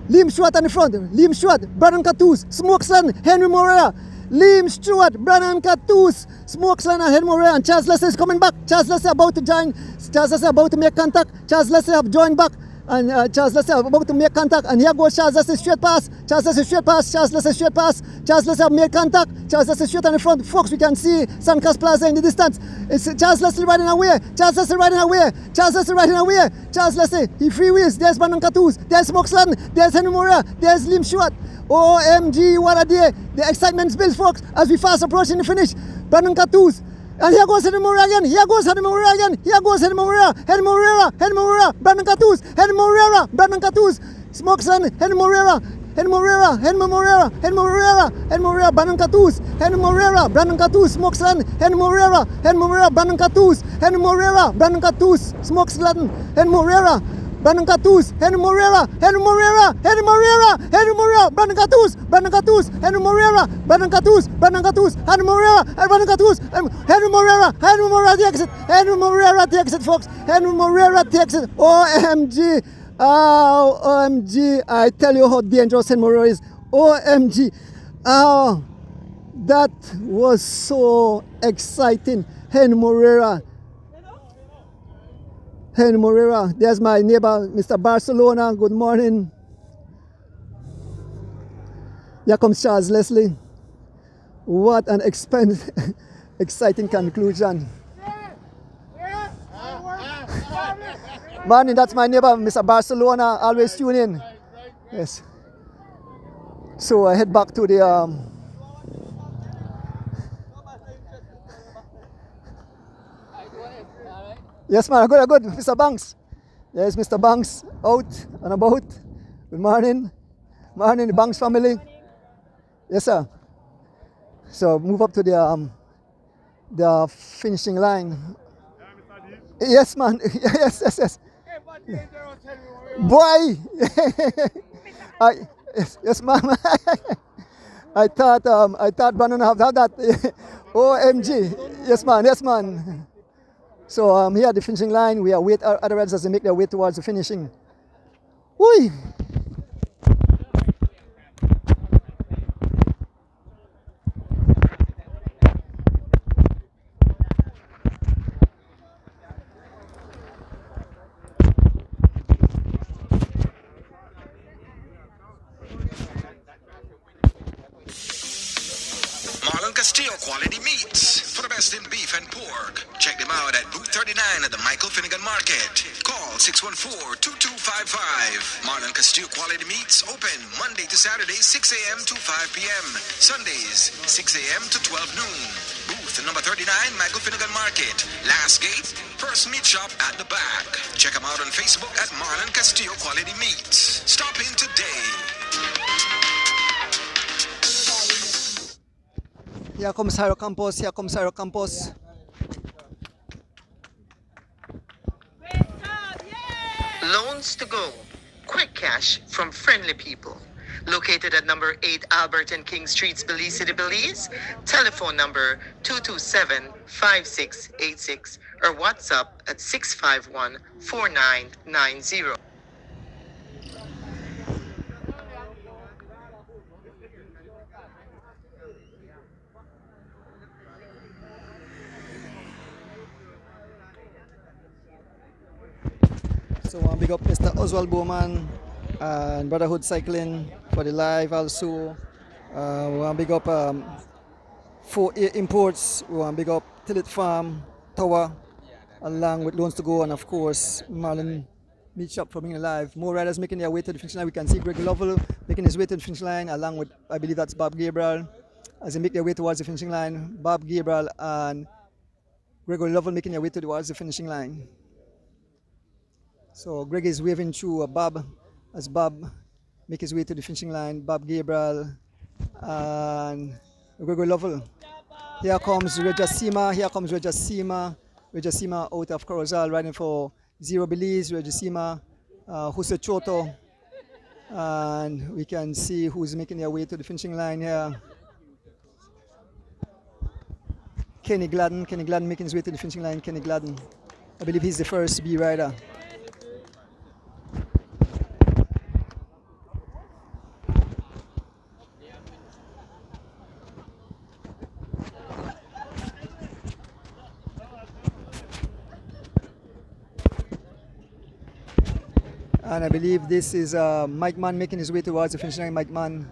Liam Stewart on the front. Liam Stewart, Brandon Catus, Smokesland, Henry Morera. Liam Stewart, Brandon Catus, Smokesland and Henry Morera. And Charles Leslie is coming back. Charles Leslie about to join. Charles Leslie about to make contact. Charles Leslie have joined back. And Charles Leslie about to make contact. And here goes Charles Leslie straight pass. Charles Leslie straight pass. Charles Leslie straight pass. Charles Leslie have made contact. Charles Leslie straight on the front. Folks, we can see Suncrest Plaza in the distance. It's Charles Leslie riding away. Charles Leslie riding away. Charles Leslie riding away. Charles Leslie, he free wheels. There's Brandon Catus. There's Smokesland. There's Henry Morera. There's Liam Stewart. OMG, what a day. The excitement builds, folks, as we fast approaching the finish. Brandon Catus. And here goes Henry Morera again. Here goes Henry Morera again. Here goes Henry Morera. Henry Morera. Henry Morera. Brandon Catus. Henry Morera. Brandon Catus. Smokesland. Henry Morera. Henry Morera. Henry Morera. Henry Morera. Henry Morera. Brandon Catus. Henry Morera. Brandon Catus. Smokesland. Henry Morera. Henry Morera. Brandon Catus. Henry Morera. Brandon Catus. Smokesland. Henry Morera. Brandon Catus, Henry Morera, Henry Morera, Henry Morera, Henry Morera, Brandon Catus, Brandon Catus, Henry Morera, Brandon Catus, Brandon Catus, Henry Morera, Brandon Catus, Henry Morera, Henry Morera the exit, Henry Morera the exit, folks, Henry Morera the exit. OMG, oh, OMG, I tell you how dangerous Henry Morera is. OMG, oh, that was so exciting. Henry Morera. Henry Morera, there's my neighbor, Mr. Barcelona. Good morning. Here comes Charles Leslie. What an exciting conclusion. Morning, that's my neighbor, Mr. Barcelona, always tune in. Yes. So I head back to the yes, man, good, Mr. Banks. Yes, Mr. Banks out and about. Good morning. Morning, the Banks family. Yes, sir. So move up to the finishing line. Yes, man. Yes. Boy! Yes, ma'am. I thought Brandon have that. OMG. Yes, man. So here at the finishing line, we are wait other riders as they make their way towards the finishing. Whee! Marlon Castillo Quality Meats. For the best in beef and pork. Check them out at booth 39 at the Michael Finnegan Market. Call 614-2255. Marlon Castillo Quality Meats open Monday to Saturday 6 a.m. to 5 p.m. Sundays 6 a.m. to 12 noon. Booth number 39 Michael Finnegan Market. Last gate, first meat shop at the back. Check them out on Facebook at Marlon Castillo Quality Meats. Stop in today. Here comes Hiro Campos. Loans to go. Quick cash from friendly people. Located at number 8 Albert and King Streets, Belize City, Belize. Telephone number 227-5686 or WhatsApp at 651-4990. So big up Mr. Oswald Bowman and Brotherhood Cycling for the live also. We want big up 4A Imports. We want big up Tillit Farm, Tower, along with Loans to Go, and of course Marlon Meat Shop for being alive. More riders making their way to the finish line. We can see Greg Lovell making his way to the finish line, along with, I believe that's Bob Gabriel, as they make their way towards the finishing line. Bob Gabriel and Gregory Lovell making their way towards the finishing line. So Greg is waving through Bob as Bob make his way to the finishing line. Bob Gabriel and Gregory Lovell. Here comes Rejasima. Rejasima out of Corozal riding for Zero Belize. Rejasima, Jose Choto. And we can see who's making their way to the finishing line here. Kenny Gladden making his way to the finishing line. Kenny Gladden. I believe he's the first B rider. And I believe this is Mike Mann making his way towards the finishing line. Mike Mann,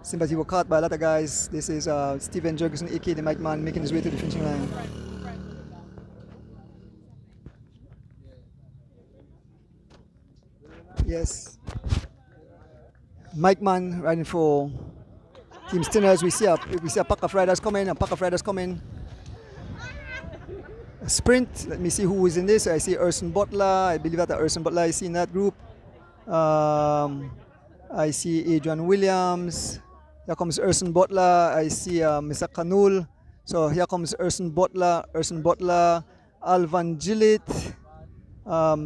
seems he was caught by a lot of guys. This is Steven Jurgensen, aka the Mike Mann, making his way to the finishing line. Yes. Mike Mann riding for Team Stinners. We see a pack of riders coming. A sprint. Let me see who is in this. I see Urson Butler. I believe that Urson Butler is in that group. I see Adrian Williams. Here comes Urson Butler. I see Mr. Kanul. So here comes Urson Butler, Alvan Gillett,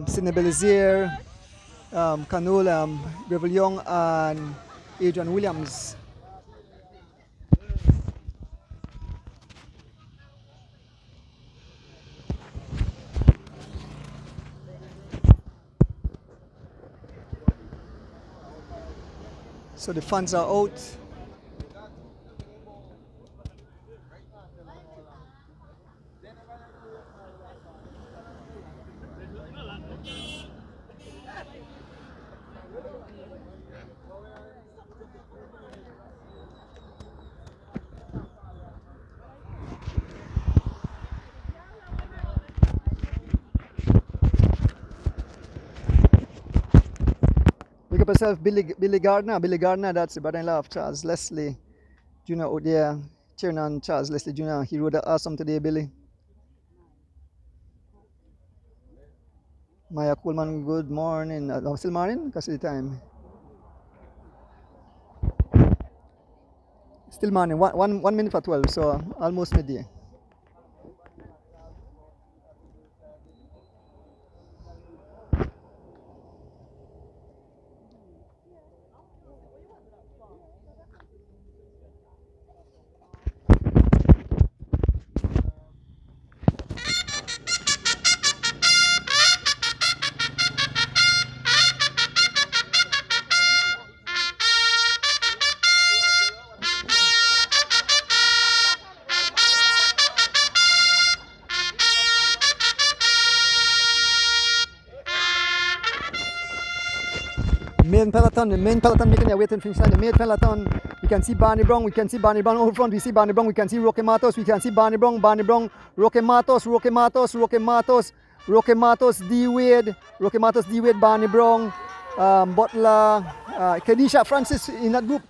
Sidney Belizier, Kanul, Revel Young, and Adrian Williams. So the fans are out. up yourself, Billy Gardner. Billy Gardner, that's the brother-in-law of Charles Leslie Jr. out there, cheering on Charles Leslie Jr. He rode awesome today, Billy. Maya Coleman, good morning. Still morning? Because of the time. Still morning. 1 minute for 12, so almost midday. The main Peloton making their way to the finish line. The main Peloton, we can see Barney Brown, over front, we see Barney Brown, we can see Roque Matos, we can see Barney Brown, Roque Matos, D-Wade, Barney Brown, Butler, Kedisha Francis in that group.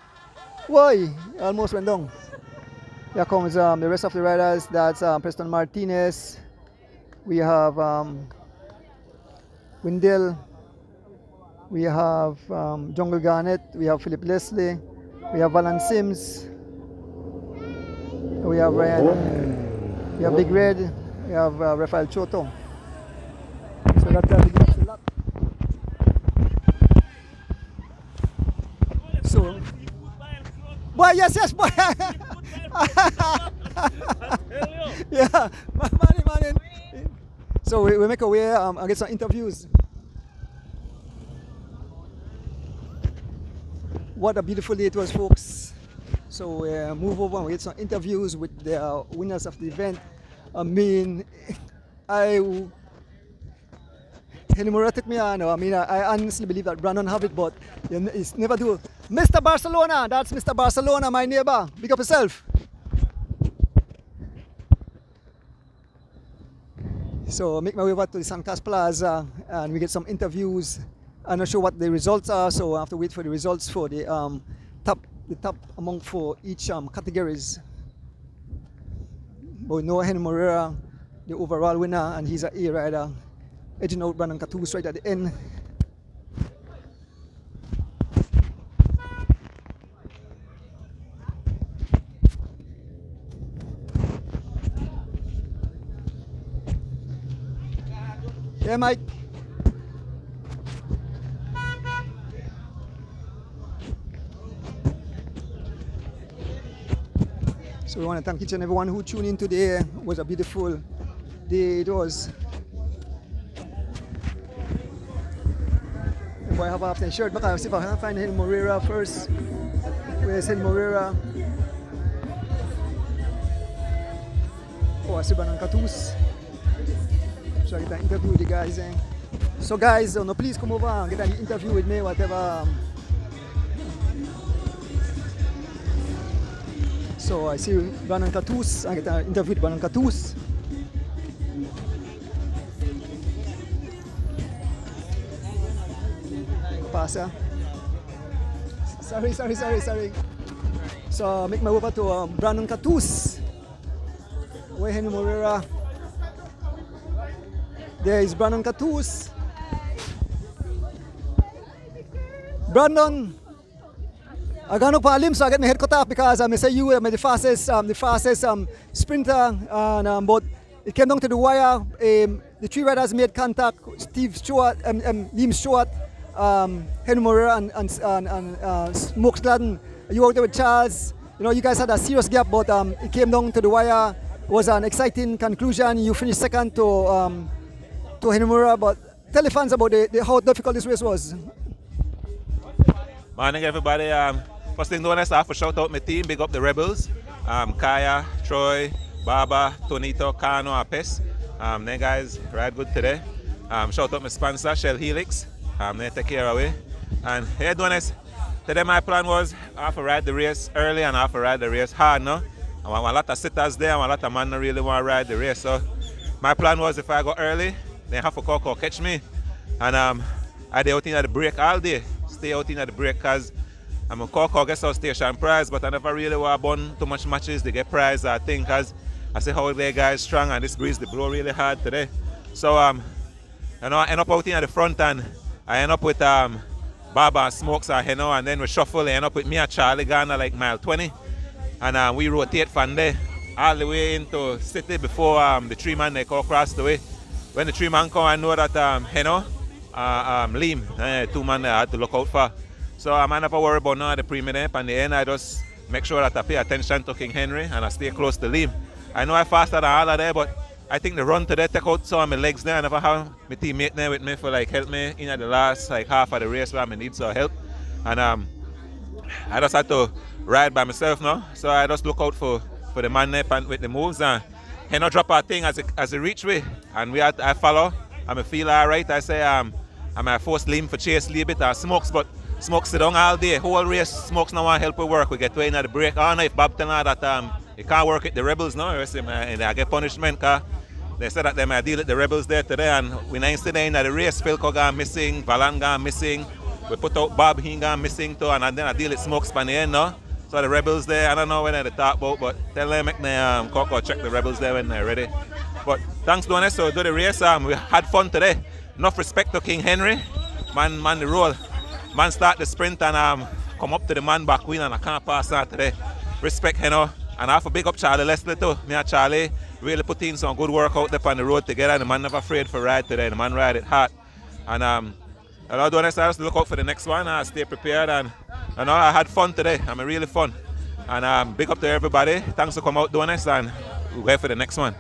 Why? Almost went down. Here comes the rest of the riders. That's Preston Martinez. We have Wendell. We have Jungle Garnett, we have Philip Leslie, we have Alan Sims, we have Ryan, we have Big Red, we have Rafael Choto. So that's a lot. So, boy, yes, boy. Yeah, money. So we make our way and get some interviews. What a beautiful day it was, folks. So we move over and we get some interviews with the winners of the event. I mean, Henry Murray took me on. I honestly believe that Brandon have it, but it's never do. Mr. Barcelona, that's Mr. Barcelona, my neighbor. Big up yourself. So make my way over to the Sancas Plaza and we get some interviews. I'm not sure what the results are, so I have to wait for the results for the top among for each categories. But we know Henry Morera, the overall winner, and he's an A rider, edging out Brandon Catus right at the end. Yeah, Mike. So we want to thank each and everyone who tuned in today. It was a beautiful day. It was. Boy, I have a half shirt, but I'll see if I can find Henry Morera first. Where's Henry Morera? Oh, I see Brandon Catus. So I get an interview with the guys. So guys, no, please come over and get an interview with me, whatever. So I see Brandon Catus. I get an interview with Brandon Catus. Pasa. Sorry. So make my way over to Brandon Catus. Where Henry Morera? There is Brandon Catus. Brandon, I got up on a limb, so I get my head cut off because I say you am the fastest sprinter, and but it came down to the wire. The three riders made contact: Steve Stewart, Liam Stewart, Henry Morera, and Smokes Gladden. You out there with Charles. You know, you guys had a serious gap, but it came down to the wire. It was an exciting conclusion. You finished second to Henry Morera. But tell the fans about how difficult this race was. Morning, everybody. First thing, I have to shout out my team, big up the Rebels. Kaya, Troy, Baba, Tonito, Kano, and Pes. Them guys ride good today. Shout out my sponsor, Shell Helix. They take care of it. And here, Donis, today my plan was I have to ride the race early and I have to ride the race hard, no? I want a lot of sitters there and a lot of men that really want to ride the race. So my plan was if I go early, then half a coco catch me. And I did out in the break all day. stay out in the break because I'm a Cork guest house station prize, but I never really want to burn too much matches to get prize, I think, because I see how the guys strong and this breeze, they blow really hard today. So, you know, I end up out in at the front and I end up with Baba and Smokes and then we shuffle, I end up with me and Charlie Garner like mile 20. And we rotate from there all the way into city before the 3 man they come across the way. When the 3 man come, I know that Liam, 2 man I had to look out for. So I never worry about none of the pre-minute. And the end, I just make sure that I pay attention to King Henry and I stay close to Liam. I know I faster than all of there, but I think the run today take out some of my legs there. I never have my teammate there with me for like help me in the last like half of the race where I need some help. And I just had to ride by myself now. So I just look out for the man there with the moves and he not drop a thing as he reach way. And I follow. I feel alright. I say I force Liam for chase a little bit and Smokes, but Smokes sit down all day. Whole race Smokes now want help with work. We get to in at the break. I don't know if Bob tell her that he can't work with the rebels now. And I get punishment because they said that they might deal with the rebels there today. And when I stay in the race, Philco gone missing, Valan gone missing. We put out Bob, he gone missing too, and then I deal with Smokes by the end now. So the rebels there, I don't know when they talk about, but tell them make the Coco check the rebels there when they're ready. But thanks to us, so do the race. We had fun today. Enough respect to King Henry. Man the roll. Man start the sprint and come up to the man back wheel and I can't pass that today. Respect, you know. And I have to big up Charlie Leslie too. Me and Charlie really put in some good work out there on the road together and the man never afraid for ride today. The man ride it hard. And I'll do honest, I just look out for the next one. I stay prepared and I had fun today. I mean, really fun. And big up to everybody. Thanks for coming out doing this and we'll wait for the next one.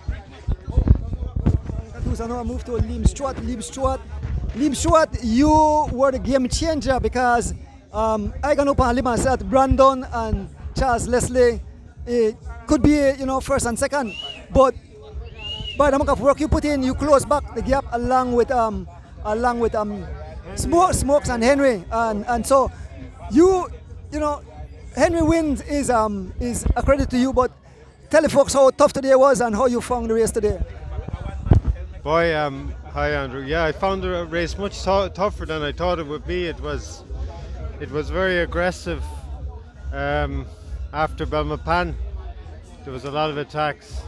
I now move to Liam Stewart. Liam Stewart, you were the game changer because I got up on Liam and said Brandon and Charles Leslie could be, first and second. But by the amount of work you put in, you close back the gap along with Smokes and Henry, and so Henry wins is a credit to you. But tell the folks how tough today was and how you found the race today. Boy, hi Andrew. Yeah, I found the race much tougher than I thought it would be. It was very aggressive. After Belmopan, there was a lot of attacks,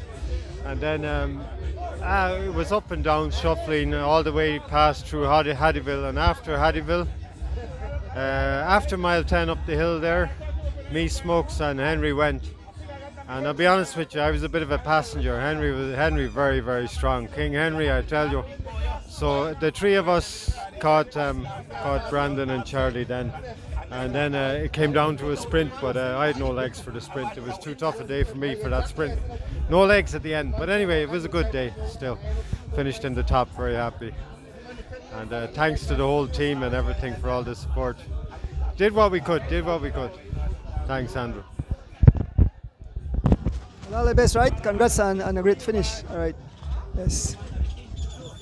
and then it was up and down shuffling all the way past through Haddyville, and after Haddyville, after mile 10 up the hill there, me, Smokes and Henry went. And I'll be honest with you, I was a bit of a passenger. Henry very, very strong. King Henry, I tell you. So the three of us caught Brandon and Charlie then. And then it came down to a sprint, but I had no legs for the sprint. It was too tough a day for me for that sprint. No legs at the end. But anyway, it was a good day still. Finished in the top, very happy. And thanks to the whole team and everything for all the support. Did what we could. Thanks, Andrew. All the best, right? Congrats on a great finish. All right. Yes.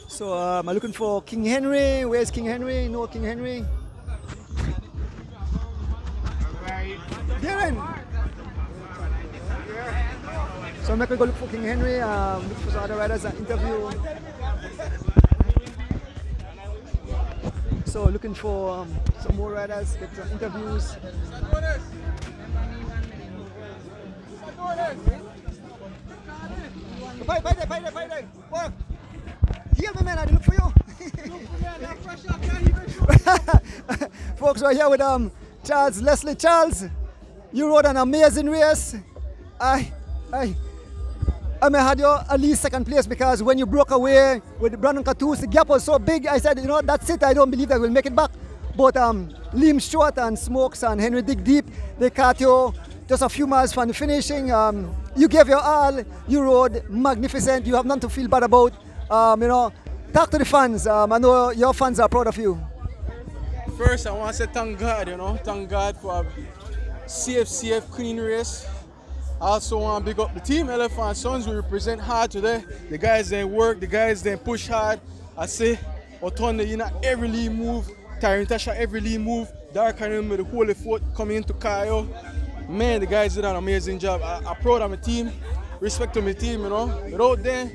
So I'm looking for King Henry. Where's King Henry? No King Henry. Darren. So I'm not going to go look for King Henry. Look for some other riders and interview. So looking for some more riders, get some interviews. Bye there. Work. Heal me, man. I look for you. Folks, we're here with Charles Leslie. Charles, you rode an amazing race. I had you at least second place because when you broke away with Brandon Catus, the gap was so big. I said, that's it. I don't believe that we'll make it back. But Liam Stewart and Smokes and Henry dig deep. They caught you just a few miles from the finishing. You gave your all. You rode magnificent. You have nothing to feel bad about. Talk to the fans. I know your fans are proud of you. First, I want to say thank God. Thank God for a safe, clean race. I also want to big up the team, Elephant Sons. We represent hard today. The guys they work, the guys they push hard. I say, Otonde, every lead move. Tarintasha, every lead move. Dark and with the Holy Fort coming into Kayo. Man, the guys did an amazing job. I'm proud of my team. Respect to my team, Without them,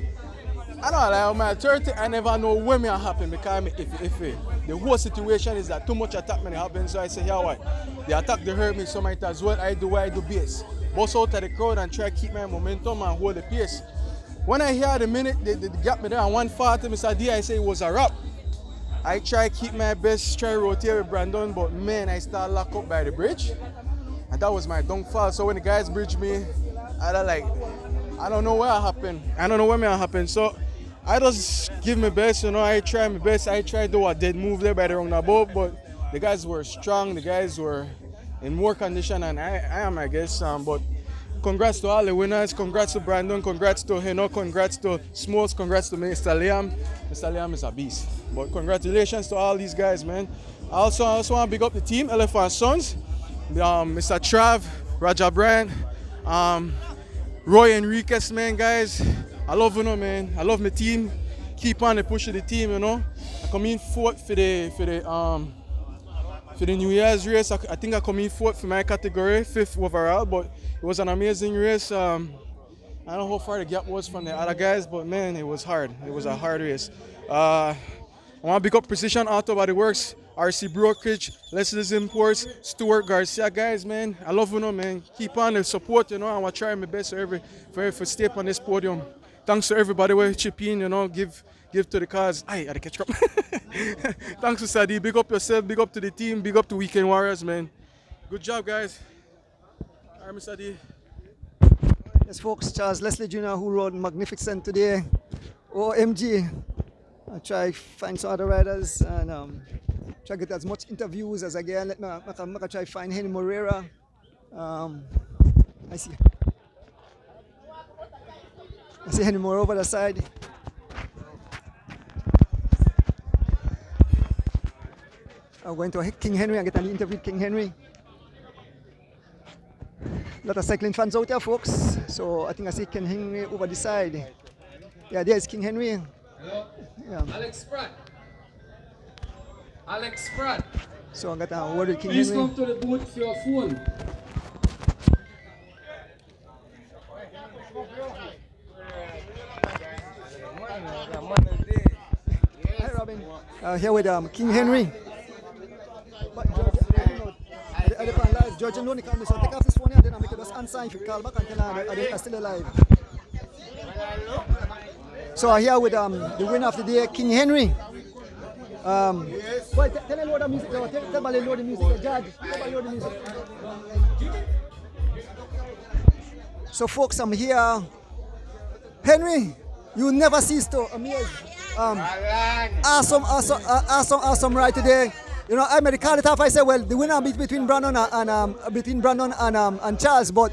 I know, like, my 30, I never know when me happen because if the whole situation is that too much attack when it happens, so I say, yeah, what? The attack they hurt me, so might as well I do what I do best. Bust out of the crowd and try to keep my momentum and hold the pace. When I hear the minute they got me there at 140, Mr. D, I say it was a wrap. I try to keep my best, try to rotate with Brandon, but man, I start locked up by the bridge. And that was my downfall. So when the guys bridge me, I don't know what happened. I don't know what may happen. So I just give my best, I try my best. I try to do a dead move there by the roundabout, but the guys were strong. The guys were in more condition than I am, I guess. But congrats to all the winners. Congrats to Brandon. Congrats to Heno. Congrats to Smokes. Congrats to Mr. Liam. Mr. Liam is a beast. But congratulations to all these guys, man. I also want to big up the team, Elephant Sons. Mr. Trav, Raja Brand, Roy Enriquez, man, guys. I love man. I love my team. Keep on pushing the team, I come in fourth for the New Year's race. I think I come in fourth for my category, fifth overall, but it was an amazing race. I don't know how far the gap was from the other guys, but man, it was hard. It was a hard race. I want to big up Precision Auto Body Works, RC Brokerage, Leslie's Imports, Stuart Garcia, guys, man. I love man. Keep on the support, I want to try my best for step on this podium. Thanks to everybody who chip in, give to the cause. I had to catch up. Thanks to Sadi. Big up yourself, big up to the team, big up to Weekend Warriors, man. Good job, guys. All right, Mr. D. Yes, folks, Charles Leslie Jr., who rode magnificent today. OMG. I try to find some other riders and try to get as much interviews as I can. Let me try to find Henry Moreira. I see Henry Moreira over the side. I'm going to King Henry and get an interview with King Henry. A lot of cycling fans out there, folks. So I think I see King Henry over the side. Yeah, there's King Henry. Yeah. Alex Spratt. So I got a word with King Please Henry. come to the booth for your phone. Hi, Robin. Here with King Henry. But George, I depend live. George and Lonnie come so take off his phone and then I make it just answer if you call back and tell her I'm still alive. So I'm here with the winner of the day, King Henry. Well, tell him load the music. Tell me load the music. Judge, tell me load the music. So folks, I'm here. Henry, you never cease to amaze. Awesome ride today. I made the call it off. I said, well, the winner beat between Brandon and Charles, but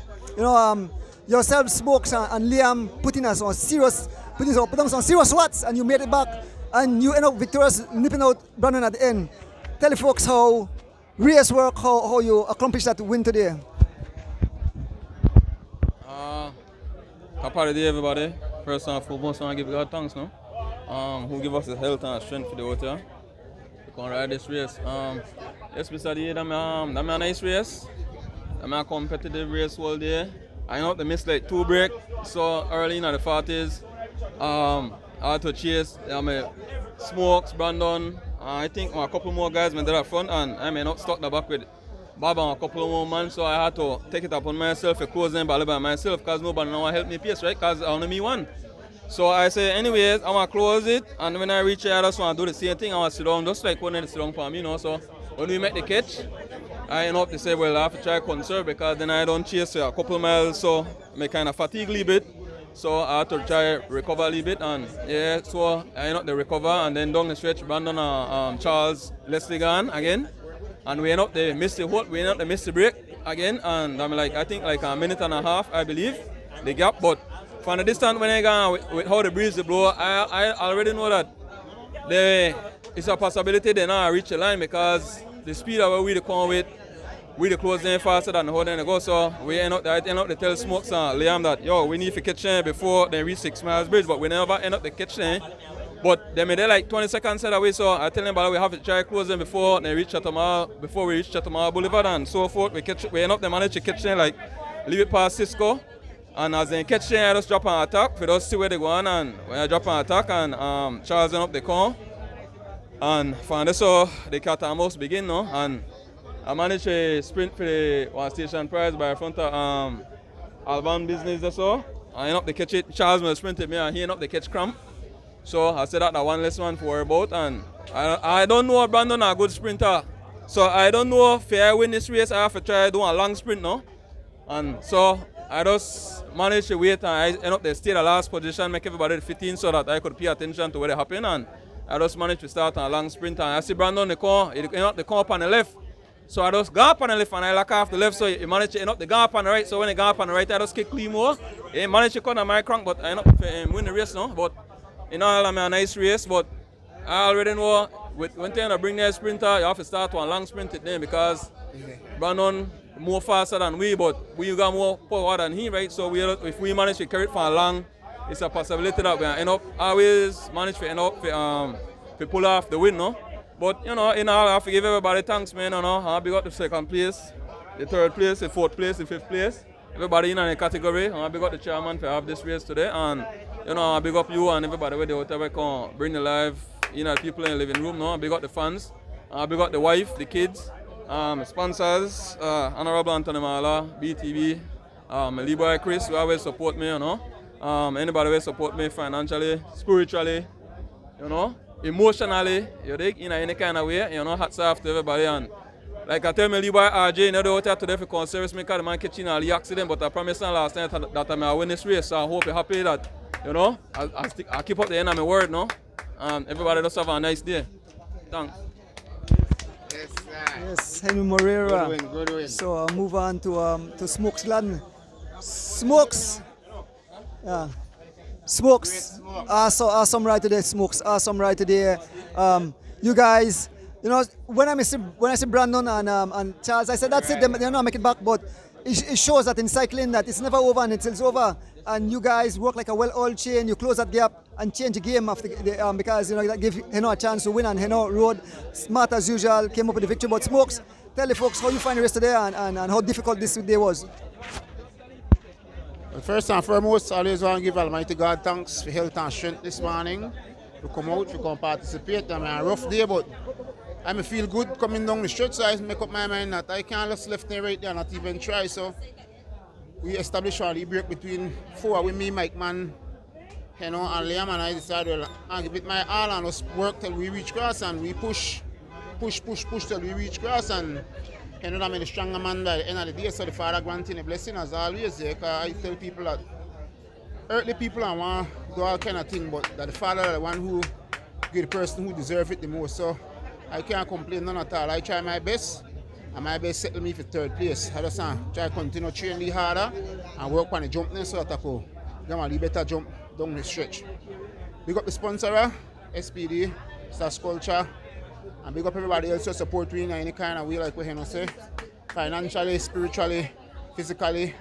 yourself, Smokes and Liam put on some serious watts, and you made it back, and you end up victorious, nipping out Brandon at the end. Tell the folks how race work, how you accomplished that win today. Top of the day, everybody. First and foremost, I want to give God thanks, who give us the health and strength for the water to come ride this race. Yes, Mr. D, that's a nice race. That's a competitive race all day. I know they missed like 2 breaks, so early in the 40s. I had to chase Smokes, Brandon. I think a couple more guys went to the front, and I may not stuck the back with Bob and a couple of more men, so I had to take it upon myself to close them by myself because nobody now help me pace, right? Because only me one. So I say, anyways, I want to close it, and when I reach here, I just want to do the same thing. I want to sit down, just like when they sit down for me, So when we make the catch, I end up to say, well, I have to try to conserve because then I don't chase a couple of miles, so I kind of fatigue a little bit. So I had to try to recover a little bit, and yeah, so I end up to recover, and then down the stretch, Brandon and Charles Leslie gone again. And we end up to miss the break again, and I think like a minute and a half, I believe, the gap. But from the distance when I go with how the breeze blow, I already know that it's a possibility they now reach the line because the speed of where we come with, we close them faster than how they go. So we end up to tell Smokes and Liam that we need to catch them before they reach 6 miles bridge, but we never end up to catch them. But they made it like 20 seconds away, so I tell them we have to try to close them before we reach Chatham Boulevard and so forth. We end up to manage to catch them, like leave it past Cisco. And as they catch them, I just drop an attack. We just see where they go on, and when I drop an attack, and Charles went up the corner. And from there, so the cat and mouse begin now. And I managed to sprint for the one station prize by front of Alban business or so. I end up to catch it. Charles will sprint it me, and he end up to catch cramp. So I said that one less one to worry about. And I don't know if Brandon a good sprinter. So I don't know if I win this race, I have to try to do a long sprint now. And so I just managed to wait, and I end up to stay the last position, make everybody fit in so that I could pay attention to what happened. And I just managed to start a long sprint. And I see Brandon the car, he end up the car up on the left. So I just go up on the left and I lock off the left. So he managed to end up the go up on the right. So when he go up on the right, I just kick clean more. He managed to cut on my crank, but I end up win the race now. But in all, I'm a nice race. But I already know when you bring the sprinter, you have to start one long sprint it then, because Brandon more faster than we, but we got more power than he, right? So if we manage to carry it for long, it's a possibility that we end up always manage to end up to pull off the win, no? But you know, in all, I have to give everybody thanks, man. You know, I got the second place, the third place, the fourth place, the fifth place. Everybody in the category. I got the chairman to have this race today, and you know, I big up you and everybody with the whatever can bring the live, you know, people in the living room. No, I big up the fans. I big up the wife, the kids. Sponsors, Honorable Anthony Mala, BTV, my little boy Chris, who always support me, you know. Anybody will support me financially, spiritually, you know, emotionally, you dig, in any kind of way, you know, hats off to everybody. And like I tell my little boy RJ, you know, the hotel today for con service me, because the man catching all the accident, but I promised him last night that I'm going to win this race, so I hope you're happy that, you know, I keep up the end of my word, no. Everybody just have a nice day. Thanks. Yes, Henry Moreira. Good win. So I'll move on to Smokes Gladden. Smokes. Yeah. Smokes. Awesome ride today, Smokes. Awesome ride today. You guys, you know, when I see Brandon and Charles, I said that's it. They're not make it back, but it shows that in cycling that it's never over and it's over. And you guys work like a well-oiled chain. You close that gap and change the game after because you know that give Heno a chance to win, and Heno rode smart as usual, came up with the victory. But Smokes, tell the folks how you find the race today and how difficult this day was. Well, first and foremost, I always want to give Almighty God thanks for health and strength this morning. To come out, to come participate. I mean, a rough day, but I feel good coming down the stretch, so I make up my mind that I can't just left and right there, not even try. So we established a break between four with me, Mike Man, you know, and Liam, and I decided, well, I'll give it my all and just work till we reach grass, and we push till we reach grass, and you know, I'm a stronger man by the end of the day. So the Father granting a blessing as always. Because I tell people that earthly people I want to do all kind of things, but that the Father is the one who give the person who deserves it the most. So I can't complain none at all. I try my best, and my best settle me for third place. I just try to continue to train harder and work on the jump then, so that I could get a better jump down the stretch. Big up the sponsor, SPD, Star Culture, and big up everybody else who support me in any kind of way, like we say, financially, spiritually, physically.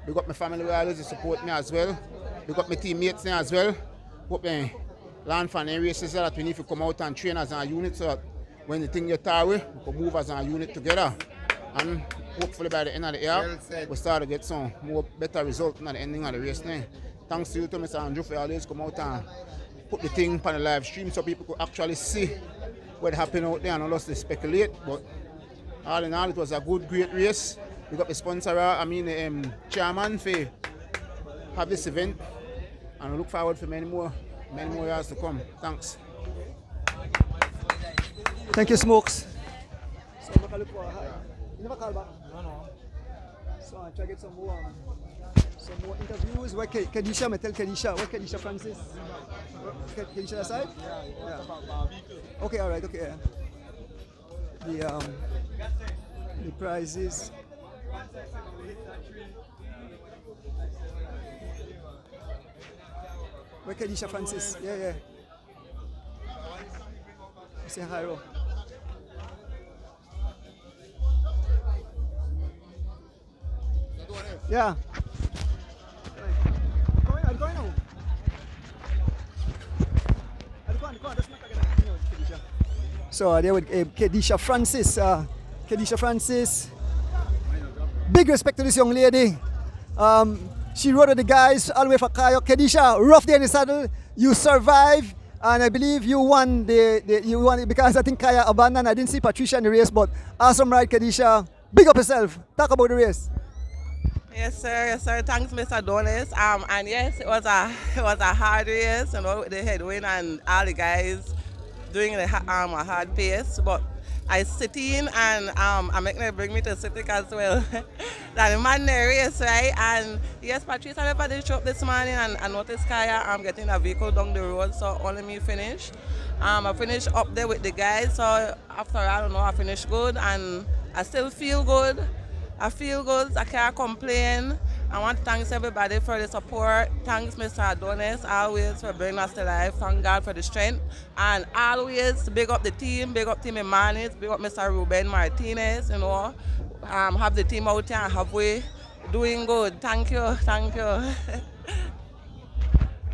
Big up my family who always support me as well. Big up my teammates as well. Hope they learn from the races that we need to come out and train as a unit, so that when the thing gets our way, we can move as a unit together. And hopefully by the end of the year, we start to get some more better results at the ending of the race now. Thanks to you, to Mr. Andrew, for always come out and put the thing on the live stream so people could actually see what happened out there and not just to speculate. But all in all, it was a good, great race. We got the sponsor, the chairman, for have this event, and we look forward for many more years to come. Thanks. Thank you, Smokes. So you never call back? No. So I try to get some more interviews. Where Kedisha, I tell Kedisha. Where Kedisha Francis? Kedisha that side? Yeah. Okay, all right, okay. The prizes. Where Kedisha Francis? Yeah. Say hi, Ro. Yeah. Are going now? So there with Kedisha Francis. Kedisha Francis. Big respect to this young lady. She rode with the guys all the way from Kayo. Kedisha, rough day in the saddle. You survived, and I believe you won you won it because I think Kaya abandoned. I didn't see Patricia in the race, but awesome ride, Kedisha. Big up yourself. Talk about the race. Yes, sir. Yes, sir. Thanks, Mr. Adonis. And yes, it was a hard race, you know, with the headwind and all the guys doing a hard pace. But I sit in and I make them bring me to Civic as well. That man there race, right? And yes, Patrice, I never did show up this morning and I noticed Kaya getting a vehicle down the road, so only me finish. I finished up there with the guys, so after I don't know, I finished good and I still feel good. I feel good, I can't complain. I want to thank everybody for the support. Thanks, Mr. Adonis, always for bringing us to life. Thank God for the strength. And always big up the team, big up Team Emanis, big up Mr. Ruben Martinez, you know. Have the team out here and halfway doing good. Thank you, thank you.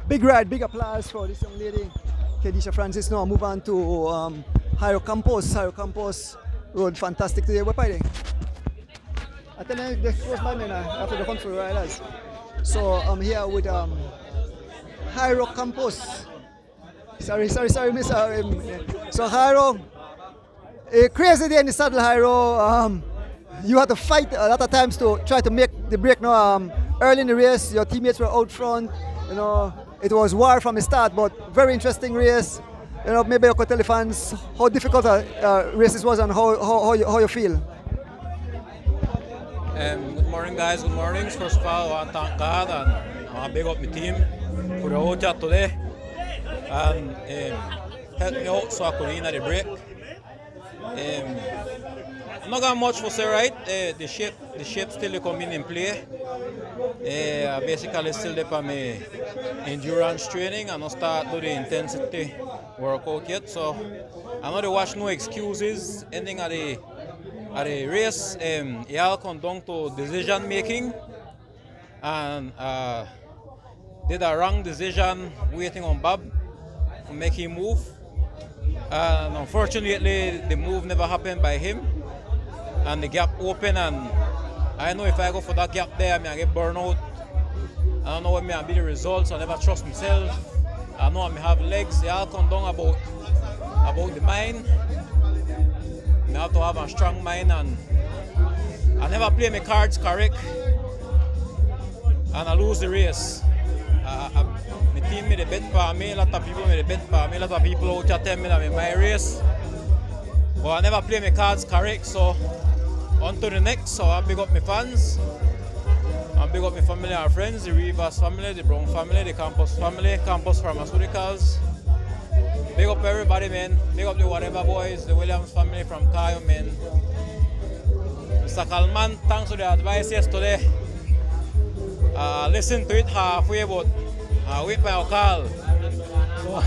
Big ride, big applause for this young lady, Kedisha Francis. Now move on to Hiro Campos. Hiro Campos rode fantastic today. What are they? I tell you, they close by me now after the hunt for riders. So I'm here with Hiro Campos. Sorry, Miss. So Hiro, a crazy day in the saddle, Hiro. You had to fight a lot of times to try to make the break. Now, early in the race, your teammates were out front. You know, it was war from the start, but very interesting race. You know, maybe you could tell the fans how difficult a race this was and how you feel. Good morning, guys. Good morning. First of all, I want to thank God and I want to big up my team for the whole chat today and help me out so I could win at the break. I'm not got much to say, right? The shape still coming in play. I basically still there for my endurance training and not start do the intensity workout yet. So I'm not watch no excuses. Ending at the race, it all come down to decision making, and did a wrong decision waiting on Bob to make him move. And unfortunately, the move never happened by him, and the gap open. And I know if I go for that gap there, I may get burned out. I don't know what may be the results. I never trust myself. I know I may have legs. It all come down about the mind. I have to have a strong mind, and I never play my cards correct, and I lose the race. My team made a bet for me, a lot of people made a bet for me, a lot of people out there tell me that I'm my race, but I never play my cards correct, so on to the next. So I big up my fans, I big up my family and friends, the Rivas family, the Brown family, the Campos family, Campos Pharmaceuticals. Big up everybody, man. Big up the whatever boys, the Williams family from Kayo, man. Mr. Kalman, thanks for the advice yesterday. Listen to it halfway, but wait for your call. So,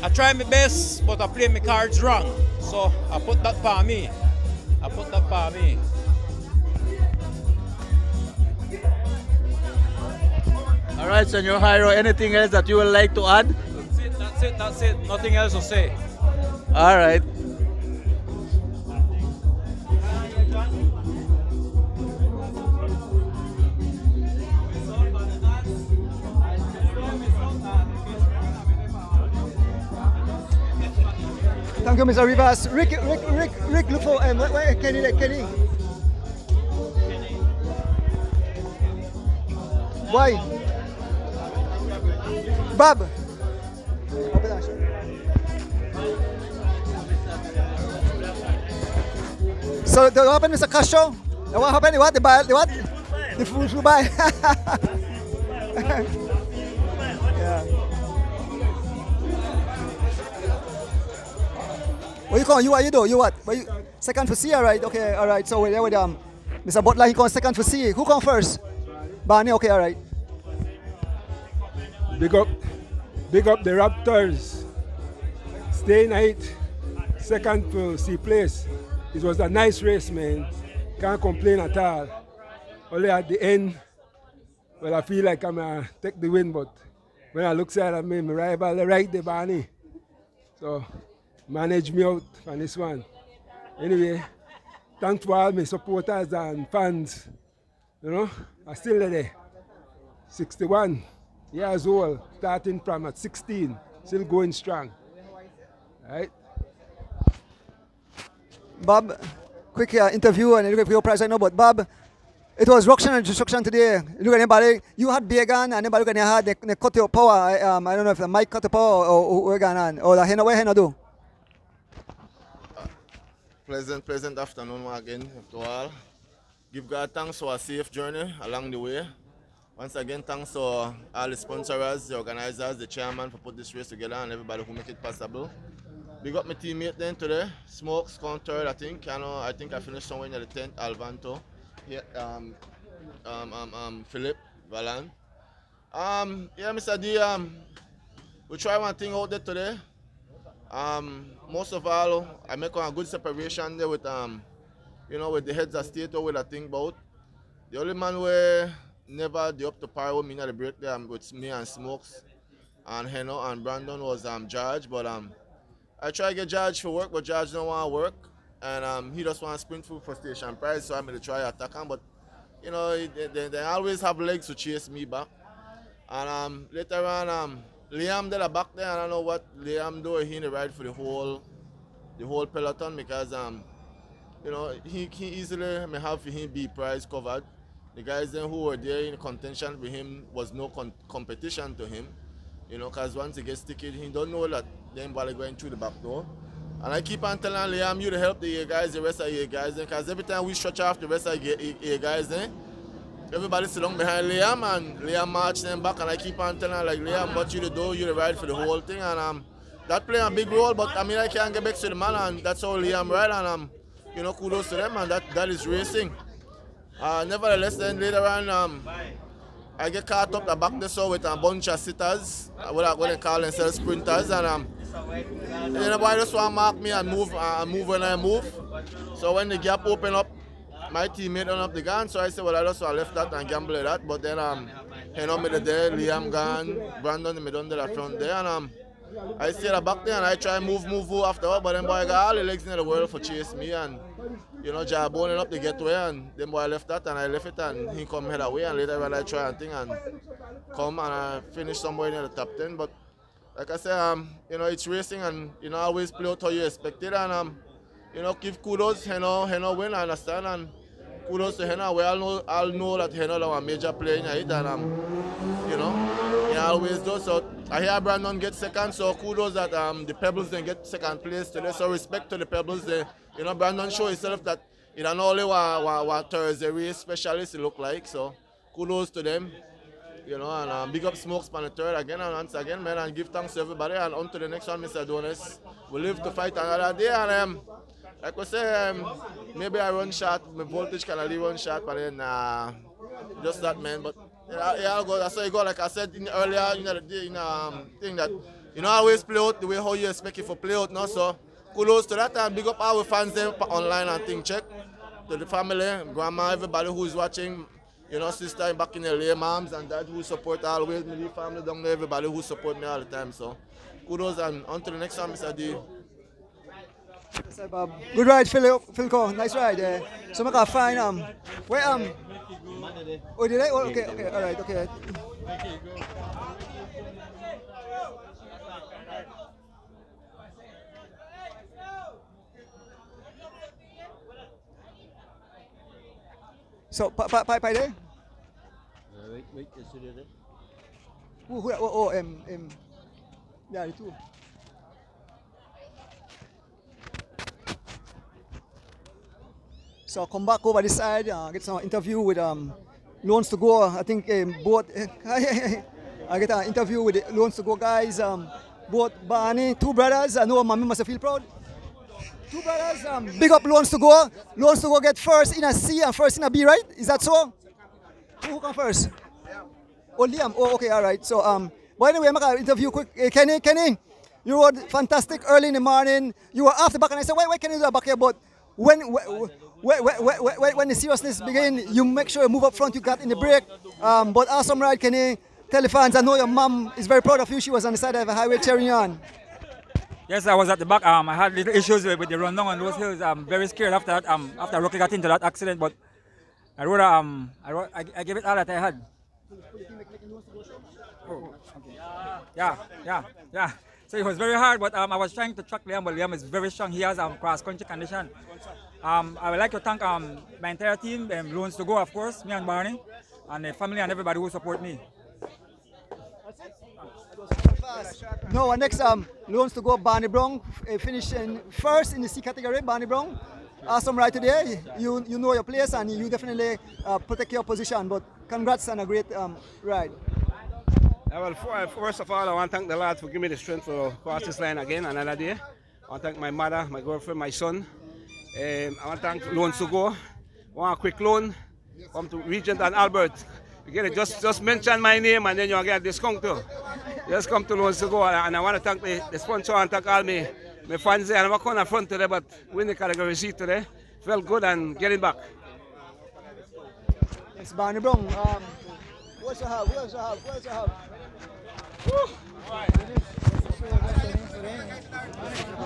I try my best, but I play my cards wrong. So I put that for me. All right, Senor Hiro, anything else that you would like to add? That's it. Nothing else to say. All right. Thank you, Mr. Rivas. Rick, look for where Kenny there, Kenny. Why? Bob. So what happened, Mr. Castro? What happened? What? The food flew by. Yeah. What you call? You what you do? You what? Second for C, alright? Okay, alright. So we're there with Mr. Butler. He comes second for C. Who come first? Barney. Okay, alright. Big up the Raptors. Stay night, second for C place. It was a nice race, man. Can't complain at all. Only at the end, well, I feel like I'm gonna take the win, but when I look at my rival right there, Barney. So manage me out on this one. Anyway, thanks to all my supporters and fans You know, I'm still there. 61 years old, starting from at 16, still going strong. Right? Bob, quick interview and look for your prize. I know, but Bob, it was ruction and destruction today. Look at anybody. You had beer gun and anybody look at your head. They cut your power. I don't know if the mic cut the power or what going on. Or the henna, what henna do? Pleasant afternoon again to all. Give God thanks for a safe journey along the way. Once again, thanks to all the sponsors, the organizers, the chairman for put this race together and everybody who make it possible. Big up my teammate then today. Smokes, come third, I think. I think I finished somewhere near the 10th, Alvanto. Yeah, Philip, Valan. Yeah, Mr. D, we try one thing out there today. Most of all, I make a good separation there with with the heads of state or with I think about. The only man where never did up to par with me at the break there with me and Smokes and Heno and Brandon was George, but I try to get George for work, but George don't want to work, and he just want to sprint through for station prize, so I'm going to try to attack him, but you know, they always have legs to chase me back. And later on, Liam did a back there, and I don't know what Liam do. He in the ride for the whole peloton because you know, he easily may have for him be prize covered. The guys then who were there in contention with him was no competition to him, you know, because once he gets ticket, he don't know that them ball going through the back door. And I keep on telling Liam, you to help the guys, the rest of the guys, because every time we stretch off the rest of the guys, everybody sit down behind Liam and Liam march them back, and I keep on telling like, Liam, what you to do, you to ride for the whole thing, and that play a big role, but I mean, I can't get back to the man, and that's how Liam ride, and you know, kudos to them, and that is racing. Nevertheless, then later on, I get caught up the back there so with a bunch of sitters, what they call themselves sprinters, and you know, boy just want to mark me and move when I move. So when the gap open up, my teammate on up the gun, so I said, well, I just left that and gamble at that, but then Heno me there, Liam gone, Brandon me done there front there, and I stayed back there and I try move afterward, but then boy got all the legs in the world for chase me, and you know, jaboning up the getaway, and then boy left that and I left it, and he come head away, and later when I try and thing and come and I finish somewhere near the top 10, but like I said, you know, it's racing, and you know, always play out how you expect it, and you know, give kudos, Heno win, I understand, and kudos to Heno. We all know that Heno is a major player in it, and you know, he always does. So I hear Brandon get second, so kudos that the Pebbles then get second place today. So respect to the Pebbles. You know, Brandon show himself that he don't only what Thursday race specialist he look like. So kudos to them. You know, and big up Smokes on the third again, and once again, man, and give thanks to everybody. And on to the next one, Mr. Donis. We live to fight another day, and like I say, maybe I run short, my voltage can only run short, but then just that, man. But yeah, I'll go. That's how you go. Like I said earlier, you know, the thing that you know, always play out the way how you expect it for play out. Now, so kudos to that, and big up our fans there online and thing check to the family, grandma, everybody who's watching. You know, sister back in LA, moms and dad who support always, me family down there, everybody who support me all the time. So kudos, and on to the next one, Mr. D. Yes, Bob. Good ride, Philco. Nice ride. So I can find where oh, did I? Oh, okay, all right, okay. So, pai there? Wait, yesterday there. Yeah, the two. So come back over this side, get some interview with Loans to Go. I think both. I get an interview with the Loans to Go guys. Both Barney, two brothers. I know mommy must feel proud. Two brothers. Big up Loans to Go. Loans to Go get first in a C and first in a B, right? Is that so? Who come first? Oh, Liam. Oh, okay, all right. So by the way, I'm gonna interview quick. Kenny, you were fantastic early in the morning. You were off the back, and I said, why can you do a back here? But when the seriousness begin, you make sure you move up front. You got in the break. But awesome ride, Kenny. Tell the fans, I know your mom is very proud of you. She was on the side of the highway cheering you on. Yes, I was at the back. I had little issues with the run down on those hills. I'm very scared after that. After Rocky got into that accident, but I gave it all that I had. Oh, okay. Yeah. So it was very hard, but I was trying to track Liam, but Liam is very strong. He has cross-country condition. I would like to thank my entire team, Loans to Go, of course, me and Barney, and the family and everybody who support me. No, next Loans to Go, Barney Brown, finishing first in the C category, Barney Brown. Awesome ride today. You know your place and you definitely protect your position, but congrats on a great ride. Well, first of all, I want to thank the Lord for giving me the strength to cross this line again another day. I want to thank my mother, my girlfriend, my son. I want to thank Loans to Go. I want a quick loan. Come to Regent and Albert. You get it, just mention my name and then you'll get a discount too. Just come to Loans to Go. And I want to thank the sponsor and thank all my fans there. I'm not on the front today, but win the category C today. Felt good and getting back. It's Barney Brown. Who else you have?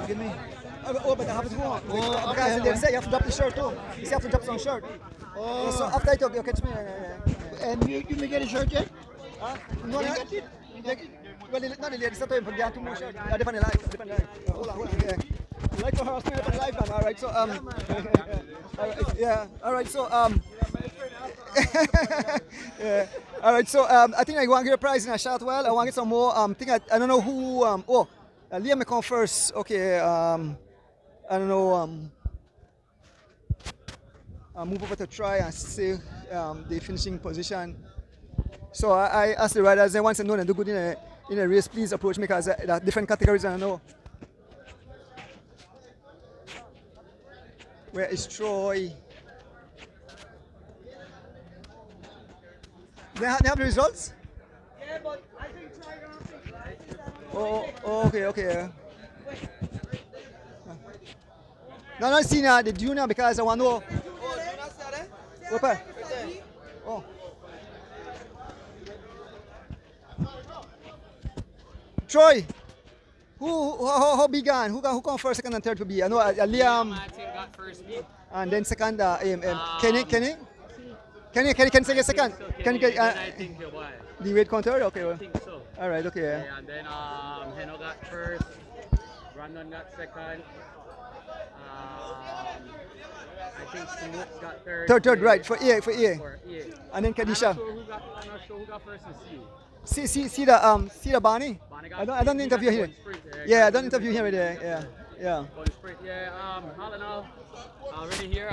Give me. Oh, but I have to go on. Because they say you have to drop the shirt too. You have to drop some shirt. Oh. So after I talk, you catch me. And you may get a shirt yet? No, no. Well, not the ladies, not even get too much shirt. I depend on life. Hold on. Yeah. Like for harassment on life, man. All right. So yeah. All right. So yeah. All right. So I think I want to get a prize in a shot. Well, I want to get some more. I don't know who. Liam may come first. Okay. I don't know. I'll move over to try and see the finishing position. So I asked the riders, they want to know and do good in a race, please approach me because there are different categories and I know. Where is Troy? They have the results? Yeah, but I think Troy Okay. No, not senior, the junior because I want to know. Oh. Troy, how big on? Who come first, second, and third to be? I know Liam. Got first beat. And then second, Kenny can say second. I think he'll buy. The weight counter? Okay. I think so. All right. Okay. Yeah, and then Heno got first. Brandon got second. I think Smoke got third. Third, right, for EA. And then Kadisha. I'm not sure who got first in C. See the Barney? I don't interview him. Yeah, I don't interview him there. Yeah. All in all, already here.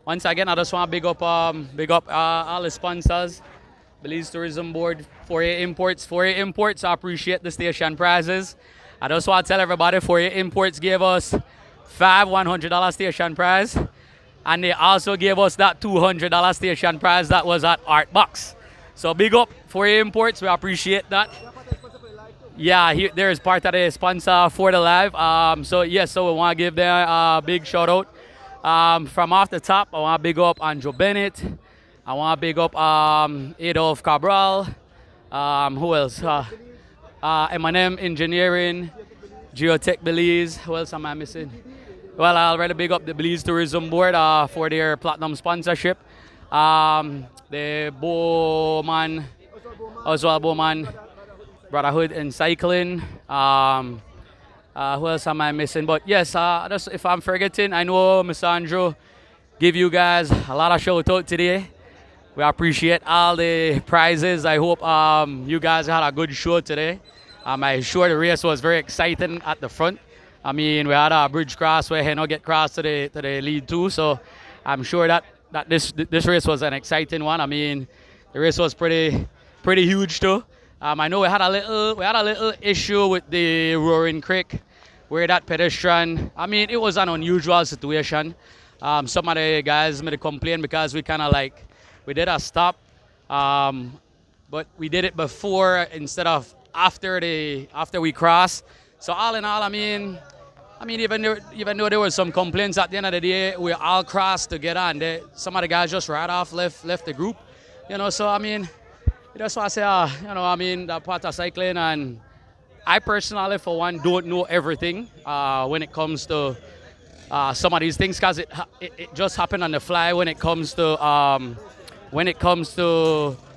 Once again, I just want to big up all the sponsors. Belize Tourism Board, 4A Imports. I appreciate the station prizes. I just want to tell everybody 4A Imports gave us $100 station prize, and they also gave us that $200 station prize that was at Art Box. So big up 4A Imports, we appreciate that. Yeah, there is part of the sponsor for the live. So we want to give them a big shout out. From off the top, I want to big up Andrew Bennett. I want to big up Adolf Cabral. Who else? M&M Engineering, Geotech Belize. Who else am I missing? Well, I already big up the Belize Tourism Board for their platinum sponsorship. The Bowman, Oswald Bowman, Brotherhood in Cycling. Who else am I missing? But yes, if I'm forgetting, I know Mr. Andrew give you guys a lot of shout out today. We appreciate all the prizes. I hope you guys had a good show today. I'm sure the race was very exciting at the front. I mean, we had a bridge cross where Heno get crossed to the lead too. So I'm sure that this race was an exciting one. I mean, the race was pretty huge too. I know we had a little issue with the Roaring Creek where that pedestrian. I mean, it was an unusual situation. Some of the guys made a complaint because we kind of we did a stop, but we did it before instead of after we crossed. So all in all, I mean, even though there was some complaints at the end of the day, we all crossed together, and some of the guys just right off left the group, So I mean, that's why I say, that part of cycling, and I personally, for one, don't know everything when it comes to some of these things, because it just happened on the fly when it comes to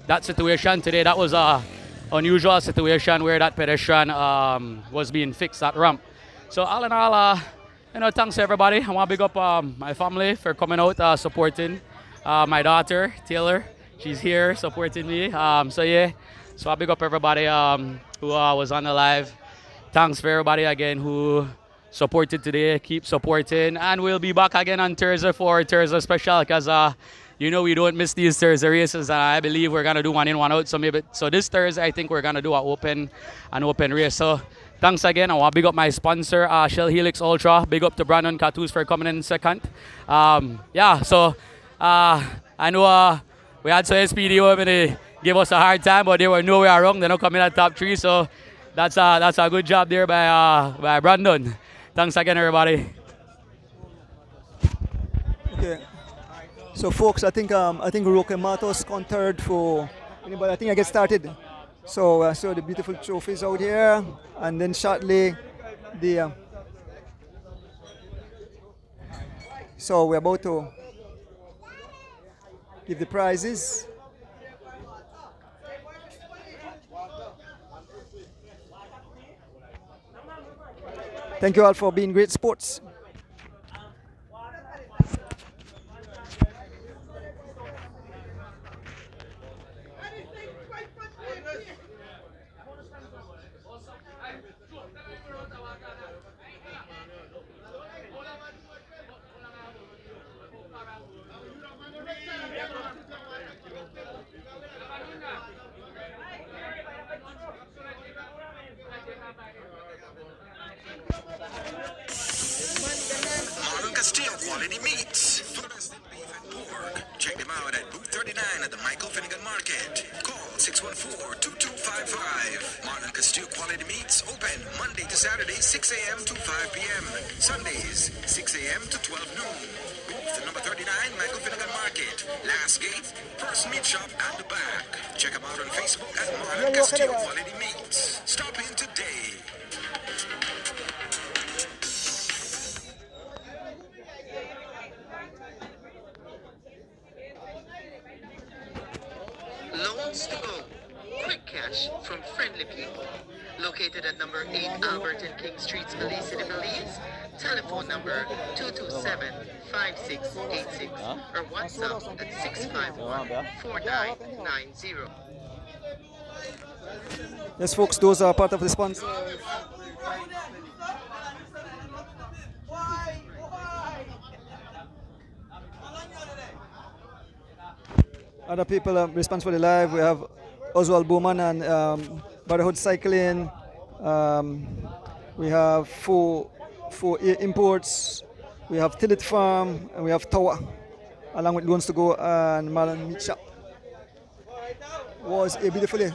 that situation today. That was a unusual situation where that pedestrian was being fixed at ramp. So all in all, thanks to everybody. I want to big up my family for coming out supporting. My daughter Taylor, she's here supporting me. So I big up everybody who was on the live. Thanks for everybody again who supported today. Keep supporting, and we'll be back again on Thursday for Thursday special, because we don't miss these Thursday races, and I believe we're gonna do one in, one out. So this Thursday I think we're gonna do an open race. So thanks again. I want to big up my sponsor, Shell Helix Ultra. Big up to Brandon Catus for coming in second. I know we had some SPD women, they gave us a hard time, but they were nowhere wrong. They're not coming at top 3, so that's a good job there by Brandon. Thanks again, everybody. Okay. So folks, I think Roque Matos countered for anybody. I think I get started. So the beautiful trophies out here, and then shortly so we're about to give the prizes. Thank you all for being great sports. Quality meats. For the best in beef and pork. Check them out at booth 39 at the Michael Finnegan Market. Call 614-2255. Marlon Castillo Quality Meats open Monday to Saturday 6 a.m. to 5 p.m. Sundays 6 a.m. to 12 noon. Booth number 39 Michael Finnegan Market. Last gate, first meat shop at the back. Check them out on Facebook at Marlon Castillo Quality Meats. Stop in today. Loans to go. Quick cash from friendly people. Located at number 8 Albert and King Streets, Belize City, Belize. Telephone number 227-5686 or WhatsApp at 651-4990. Yes, folks, those are part of the sponsors. Other people responsible for the live. We have Oswald Bowman and Brotherhood Cycling. We have four imports. We have Tillit Farm, and we have Tower, along with Loans to Go and Marlon Meat Shop. Was a beautiful day.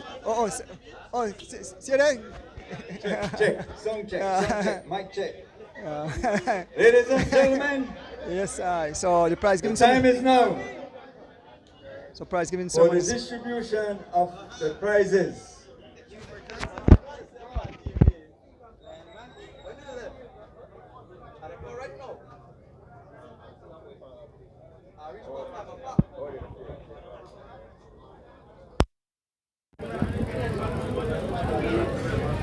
See you there? Check, sound check, mic check. Ladies and gentlemen, yes, so the prize giving time is now. So prize giving for the ceremonies. distribution of the prizes.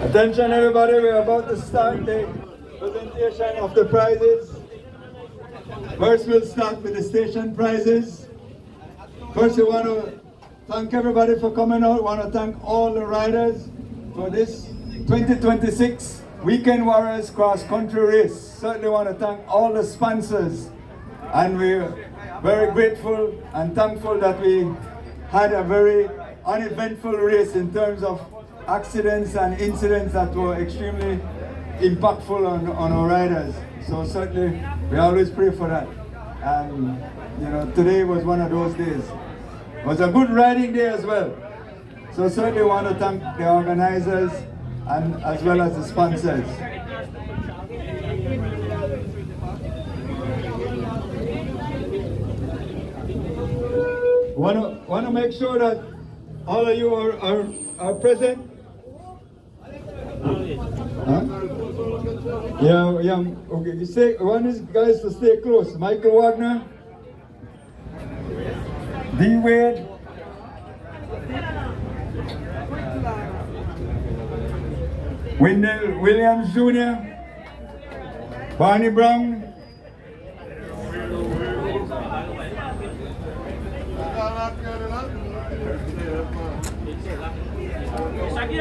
Attention everybody, we're about to start the presentation of the prizes. First we'll start with the station prizes. First we want to thank everybody for coming out. We want to thank all the riders for this 2026 Weekend Warriors Cross Country Race. Certainly want to thank all the sponsors, and we're very grateful and thankful that we had a very uneventful race in terms of accidents and incidents that were extremely impactful on our riders. So certainly we always pray for that. And today was one of those days. It was a good riding day as well. So certainly want to thank the organizers and as well as the sponsors. Want to make sure that all of you are present. Huh? Yeah. Okay, you say one is guys to stay close. Michael Wagner, D. Wade, Wendell Williams Jr., Barney Brown,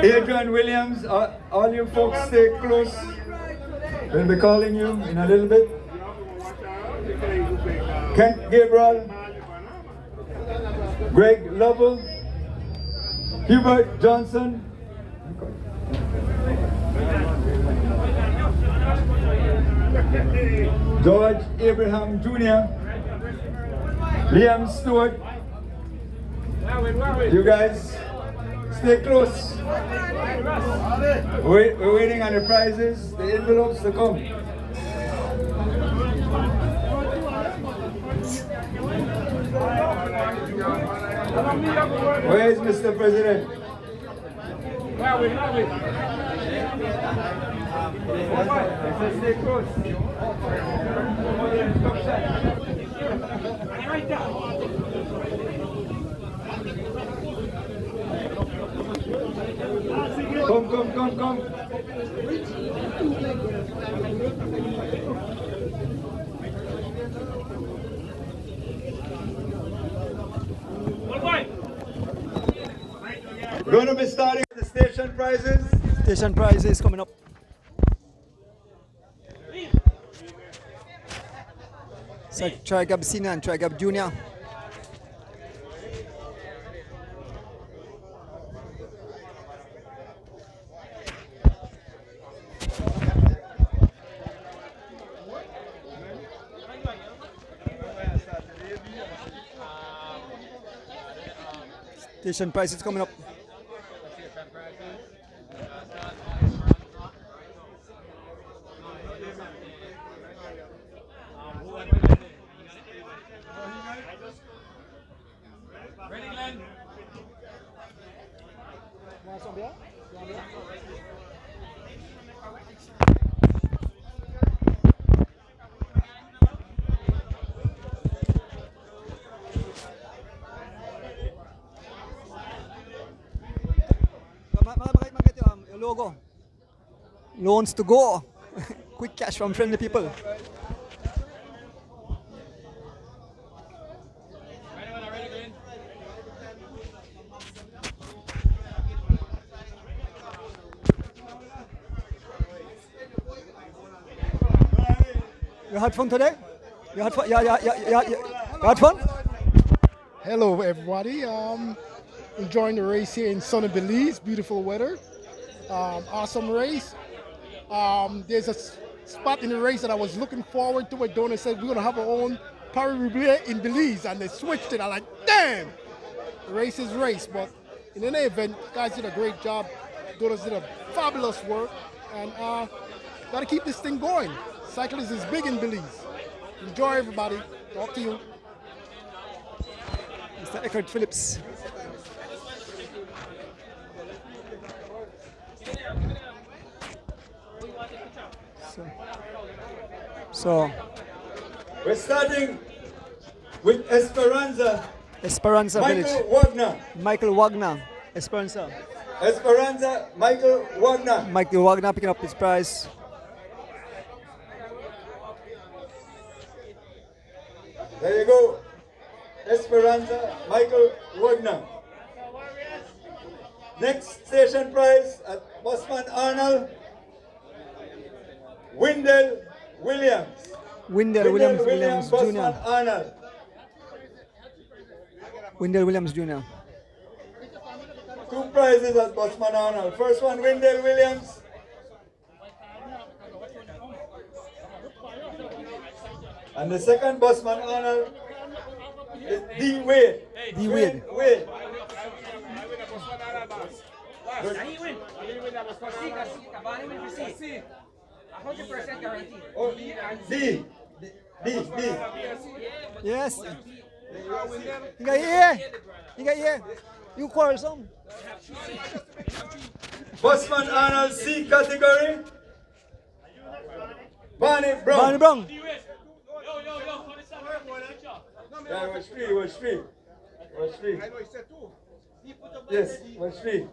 Adrian Williams. All you folks stay close. We'll be calling you in a little bit. Kent Gabriel, Greg Lovell, Hubert Johnson, George Abraham Jr., Liam Stewart. You guys stay close. We're waiting on the prizes, the envelopes to come. Where is Mr. President? Stay close. Come. We're going to be starting the station prizes. Station prizes coming up. So Trigab Senior and Trigab Junior. Station prices coming up. Your logo. Loans to go. Quick cash from friendly people. You had fun today? You had fun? Yeah. You had fun? Hello, everybody. Enjoying the race here in sunny Belize. Beautiful weather. Awesome race. There's a spot in the race that I was looking forward to where Donna said we're going to have our own Paris-Roubaix in Belize, and they switched it. I'm like, damn! The race is race, but in any event, guys did a great job. Donna did a fabulous work, and got to keep this thing going. Cyclists is big in Belize. Enjoy, everybody. Talk to you. Mr. Eckhart Phillips. So we're starting with Esperanza Village. Michael Wagner. Esperanza, Michael Wagner. Michael Wagner picking up his prize. There you go. Esperanza, Michael Wagner. Next station prize at Bosman Arnold, Wendell Williams. Wendell Williams Bosman Jr. Arnold. Wendell Williams Jr. Two prizes at Bosman Arnold. First one, Wendell Williams. And the second Bosman Arnold is D. Wade. D. Wade. D. Yes. You got here. You quarrelsome. Bosman Arnold C category. Barney Brown. Barney Brown. Yeah, watch three. Yes, watch three.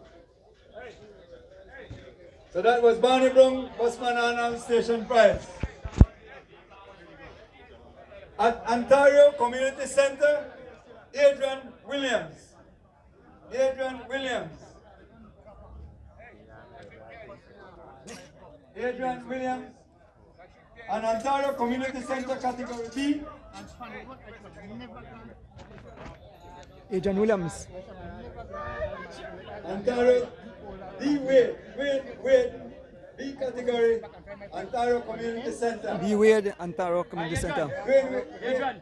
So that was Barney Brown, Busman Anam Station Prize. At Ontario Community Center, Adrian Williams. Adrian Williams. An Ontario Community Center category B. Adrian Williams. Ontario D. Wade. B category, Ontario Community Center. B Wade, Ontario Community Center. Adrian.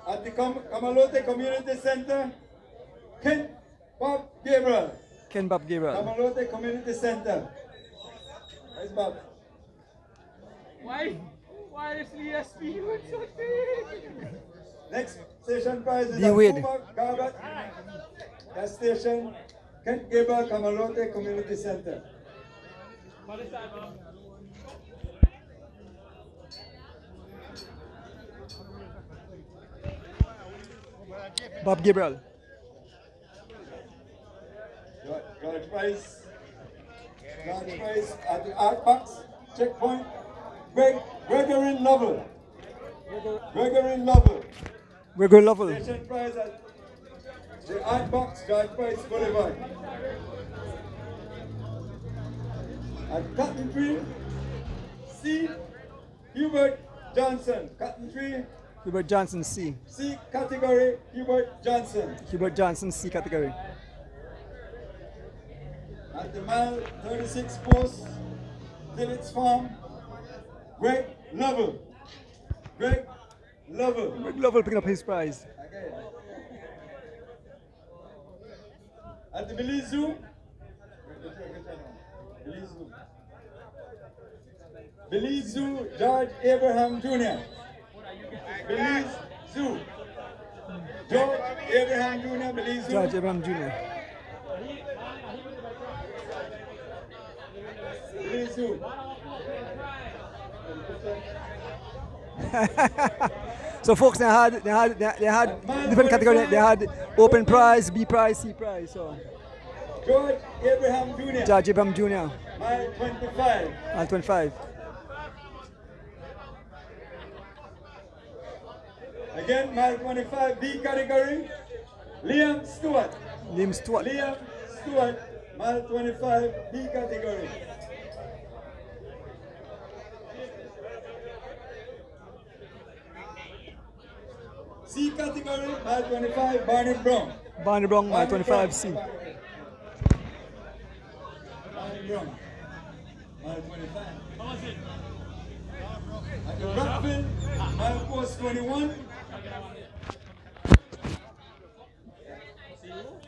At the Kamalote Community Center, Ken Bob Gabriel. Kamalote Community Center. Where's Bob? Why is the ESP look so big? Next station prize is D. Wade. Garbat. Gas station, Kent Gabriel, Kamalote Community Center. Bob Gabriel. George Price at the Art Box checkpoint. Gregory Lovell. Station prize at the Art Box, George Price Boulevard. At Cotton Tree, C. Hubert Johnson. Cotton Tree, Hubert Johnson, C. C category, Hubert Johnson. Hubert Johnson, C category. At the mile 36 post, Phillips Farm, Greg Lovell. Greg Lovell picking up his prize. At the Belize Zoo, Belize Zoo, George Abraham Jr. Belize Zoo. George Abraham Jr. Belize Zoo. George Abraham Jr. Belize Zoo. So folks, they had different categories. They had open prize, B prize, C prize. So George Abraham Jr. George Abraham Jr. Mile 25. Mile 25. Again, mile 25, B category, Liam Stewart. Mile 25, B category. C category, mile 25, Barney Brown. Mile 25, C. Barney Brown, mile 25. At the Rockville, mile post 21.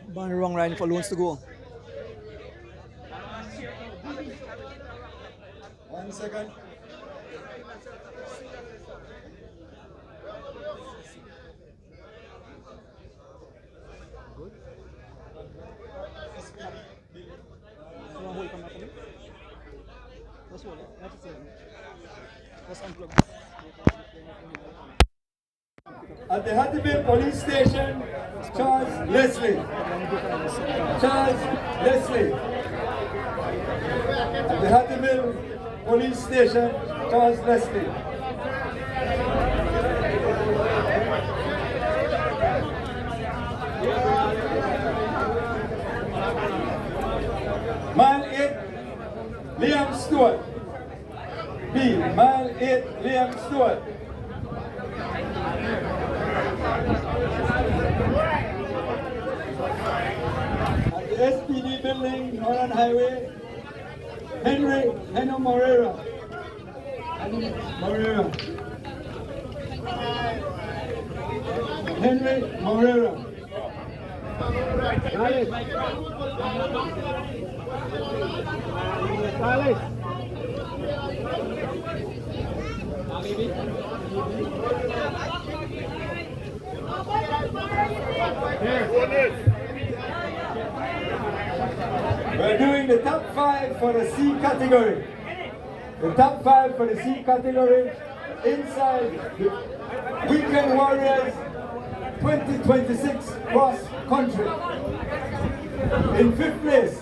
Barney Brown riding for loans to go. 1 second. At the Hattieville Police Station, Charles Leslie. At the Hattieville Police Station, Charles Leslie. Mile 8, Liam Stewart. B, mile 8, Liam Stewart. At the SPD building, Northern Highway, Henry Moreira. 5 for the C category. The top 5 for the C category inside the Weekend Warriors 2026 cross country. In 5th place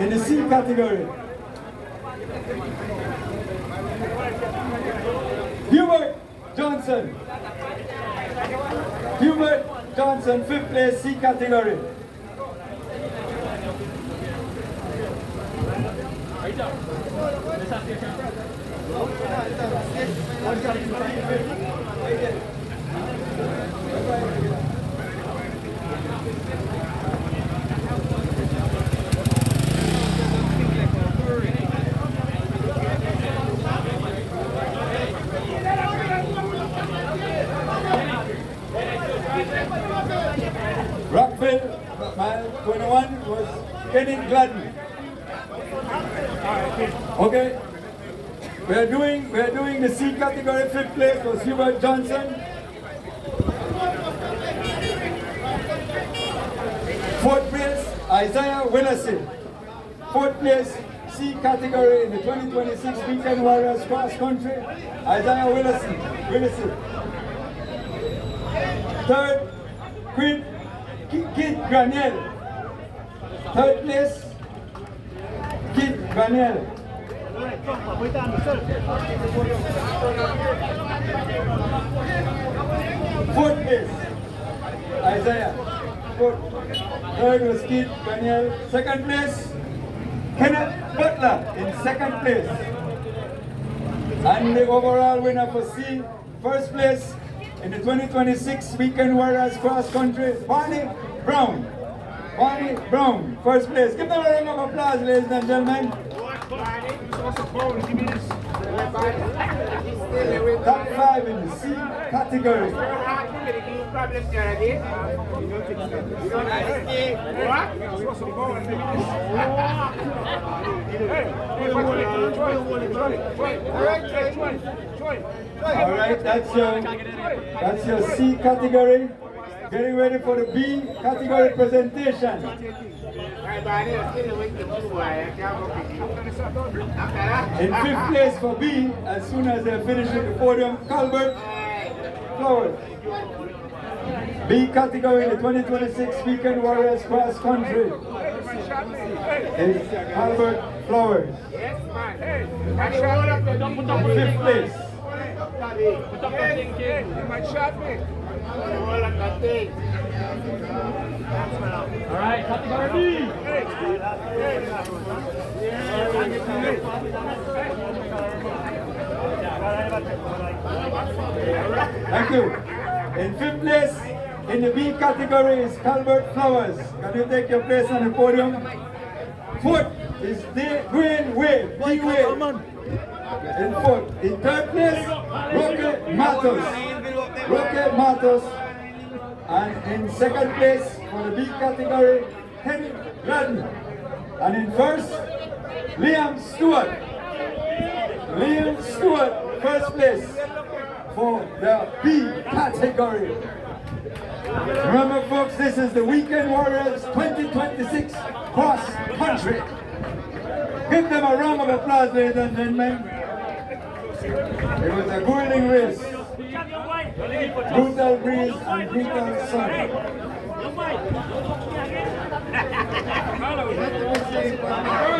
in the C category, Hubert Johnson. Hubert Johnson, 5th place, C category. Rockville, mile 21 was Kenny Gladden. Okay. We're doing the C category. 5th place was Hubert Johnson. 4th place, Isaiah Willerson. 4th place, C category in the 2026 Weekend Warriors Cross Country, Isaiah Willerson. 3rd, Kid Granell. 3rd place, Kid Granell. 4th place, Isaiah. 3rd was Kid Granell. 2nd place, Kenneth Butler in 2nd place. And the overall winner for C, 1st place in the 2026 Weekend Warriors Cross Country, Barney Brown. Barney Brown, 1st place. Give them a round of applause, ladies and gentlemen. Top 5 in the C category. Alright, that's your C category. Getting ready for the B category presentation. In 5th place for B, as soon as they finish with the podium, Calvert Flowers. B category in the 2026 Weekend Warriors Cross Country is Calvert Flowers. In 5th place. Alright, category B. Thank you. In 5th place in the B category is Calvert Flowers. Can you take your place on the podium? 4th is the Green Wave. In 4th. In 3rd place, Roque Matos. And in 2nd place for the B category, Henry Gladden. And in 1st, Liam Stewart. 1st place for the B category. Remember folks, this is the Weekend Warriors 2026 Cross Country. Give them a round of applause, ladies and gentlemen. It was a grueling race. Brutal breeze and brutal sun.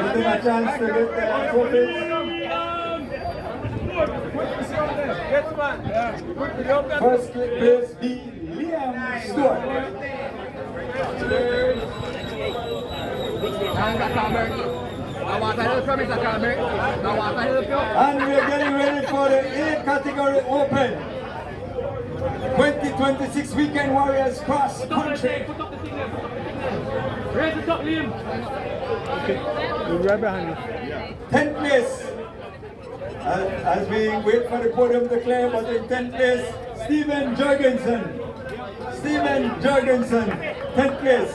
Give them a chance to get their trophies. First place B, Liam Stewart. And we are getting ready for the A category open. 2026 Weekend Warriors Cross Country. Raise the top, Liam. Right behind you. 10th place. As we wait for the podium to clear, but in 10th place, Stephen Jorgensen. 10th place.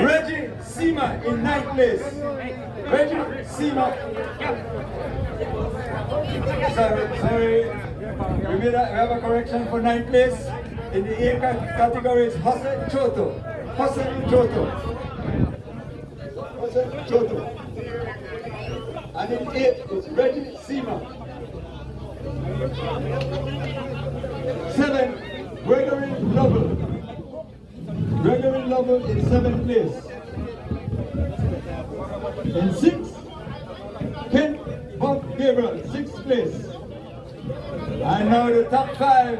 Reggie Seema in 9th place. Reggie Seema. Sorry. We have a correction for 9th place. In the A category is Jose Choto. Emerson Choto. And in 8 is Reggie Seaman. 7, Gregory Lovell. Gregory Lovell in 7th place. In 6, Kent Bob Gabriel, 6th place. And now the top 5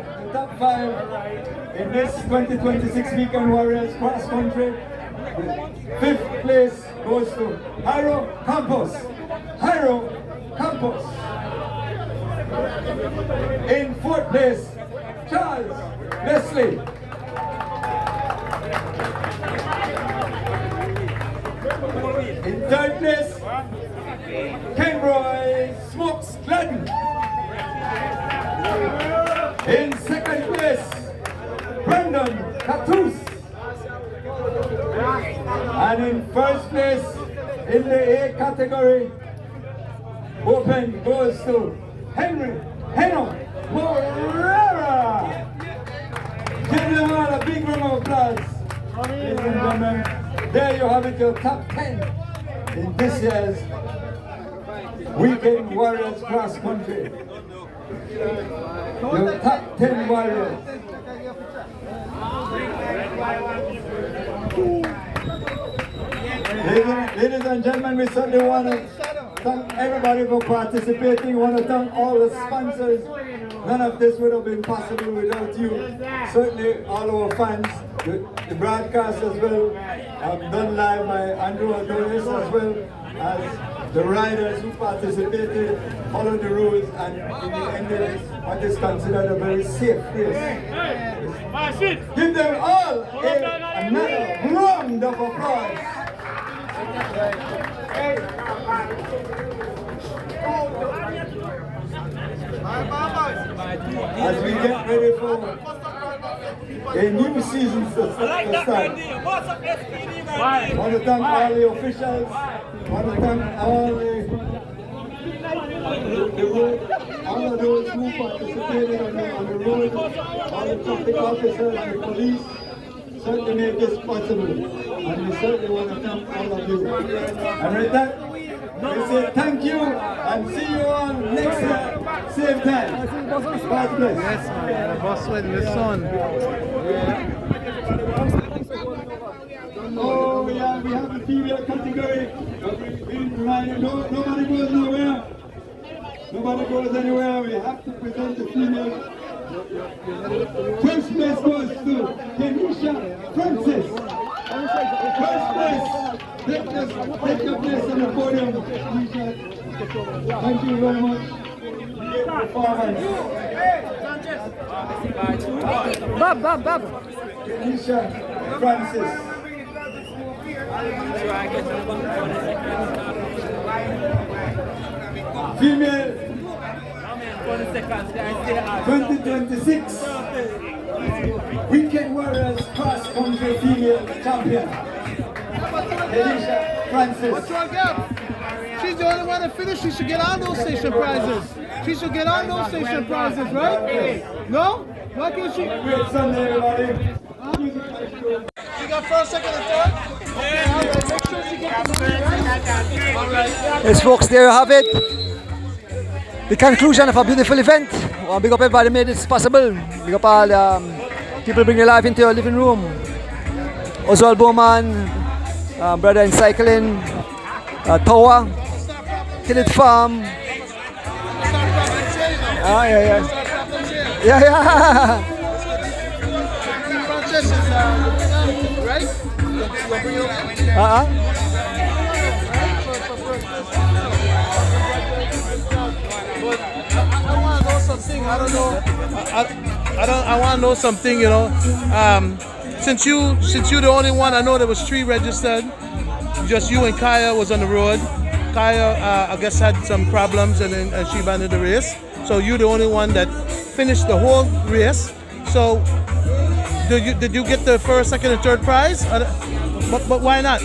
in this 2026 Weekend Warriors Cross Country. 5th place goes to Jairo Campos. Jairo Campos. In 4th place, Charles Leslie. In 3rd place, Kenroy Smokes Gladden. In 2nd place, Brandon Catus. And in 1st place, in the A category, open goes to Henry Heno Morera. Give them all a big round of applause. Ladies and gentlemen, there you have it, your top 10 in this year's Weekend Warriors Cross Country. Your top 10 warriors. Ladies and gentlemen, we certainly want to thank everybody for participating. We want to thank all the sponsors. None of this would have been possible without you. Certainly all our fans, the broadcast as well, done live by Andrew Adonis, as well as the riders who participated, followed the rules, and in the end what is considered a very safe race. Give them all another round of applause. As we get ready for a new season to start. I want to thank all the officials. I want to thank all of those who participated on the road, all the traffic officers and the police. Certainly made this possible, and we certainly want to thank all of you. And with that, we say thank you and see you all next year, same time. God bless. Yes, man. The bus with the sun. Oh, we have the female category. Nobody goes nowhere. Nobody goes anywhere. We have to present the female. First place goes to Kenisha Francis. First place, take your place on the podium. Kenisha, thank you very much. Great performance. Bob. Kenisha Francis. Female 2026 Weekend Warriors Cross Country Female Champion, Kenisha Francis. What's wrong, Gab? She's the only one that finished. She should get all those station prizes. She should get all those station prizes, right? No? Why can't she? Great Sunday, everybody. She got first, second, and third? Okay, all right. Make sure she gets the lead, right? All right. Yes, folks, there you have it. The conclusion of a beautiful event. I want to big up everybody made this possible. Big up all people bring their life into your living room. Oswald Bowman, brother in cycling, Towa, Killit Farm. Yeah. Right? I want to know something. I don't know. I want to know something. You know, since you're the only one, I know there was 3 registered. Just you and Kaya was on the road. Kaya, I guess, had some problems and she abandoned the race. So you're the only one that finished the whole race. So did you get the first, second, and third prize? But why not?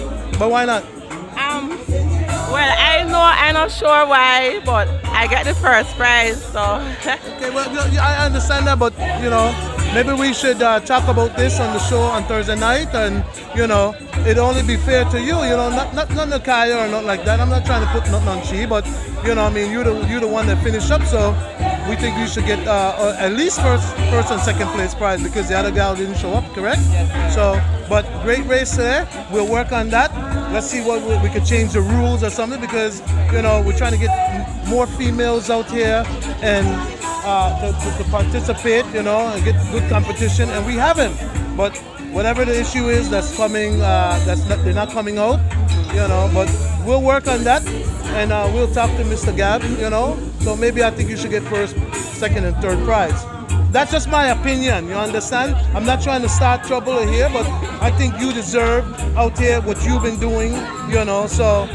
Well, I'm not sure why, but I got the first prize, so. Okay, well, I understand that, but, you know, maybe we should talk about this on the show on Thursday night and, you know, it'd only be fair to you, you know, not the Kaya or not like that. I'm not trying to put nothing on she, but you know, I mean, you're the one that finished up, so we think you should get at least first and second place prize because the other gal didn't show up, correct? So, but great race today. We'll work on that. Let's see what we could change the rules or something because you know we're trying to get more females out here and to participate, you know, and get good competition, and we haven't. But whatever the issue is that's coming, they're not coming out, you know. But we'll work on that, and we'll talk to Mr. Gab, you know. So maybe I think you should get first, second, and third prize. That's just my opinion, you understand? I'm not trying to start trouble here, but I think you deserve out here what you've been doing, you know. So,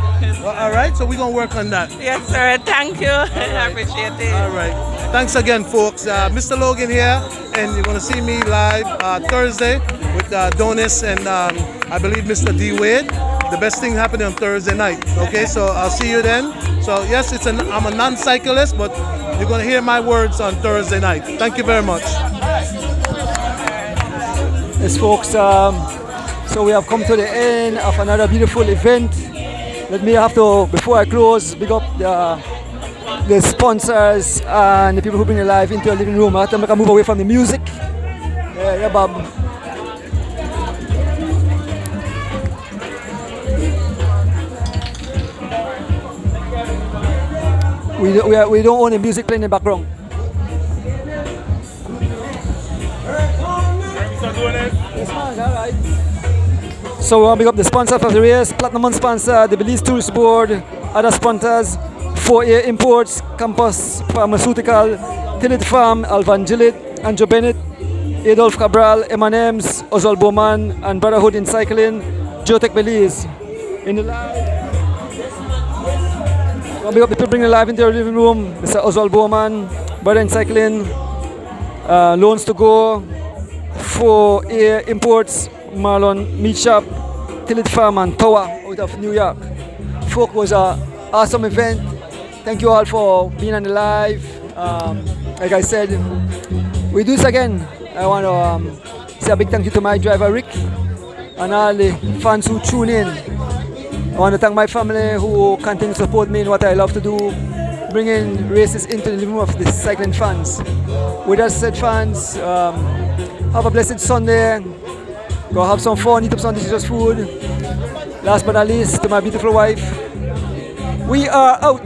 all right, so we're going to work on that. Yes, sir. Thank you. I appreciate it. All right. Thanks again, folks. Mr. Logan here, and you're going to see me live Thursday with Donis and I believe Mr. D. Wade. The best thing happening on Thursday night. Okay, so I'll see you then. So yes, I'm a non-cyclist, but you're going to hear my words on Thursday night. Thank you very much. Yes, folks. So we have come to the end of another beautiful event. Let me have to, before I close, big up the sponsors and the people who bring the live into your living room. I have to make a move away from the music. Yeah, Bob. We don't own the music playing in the background. So we want to big up the sponsor of the race, Platinum sponsor, the Belize Tourist Board, other sponsors, 4A Imports, Campus Pharmaceutical, Tillit Farm, Alvan Gillett, Andrew Bennett, Adolf Cabral, M&M's, Oswald Bowman, and Brotherhood in Cycling, Geotech Belize. In the live. Big up the people bringing live into your living room, Mr. Oswald Bowman, Brother in Cycling, Loans to Go, 4A Imports, Marlon Meat Shop, Tillit Farm and Tower out of New York. Folk, was an awesome event. Thank you all for being on the live. Like I said, we do this again. I want to say a big thank you to my driver Rick and all the fans who tune in. I want to thank my family who continue to support me in what I love to do, bringing races into the living room of the cycling fans. With that said, fans, have a blessed Sunday. Go have some fun, eat up some delicious food. Last but not least, to my beautiful wife, we are out.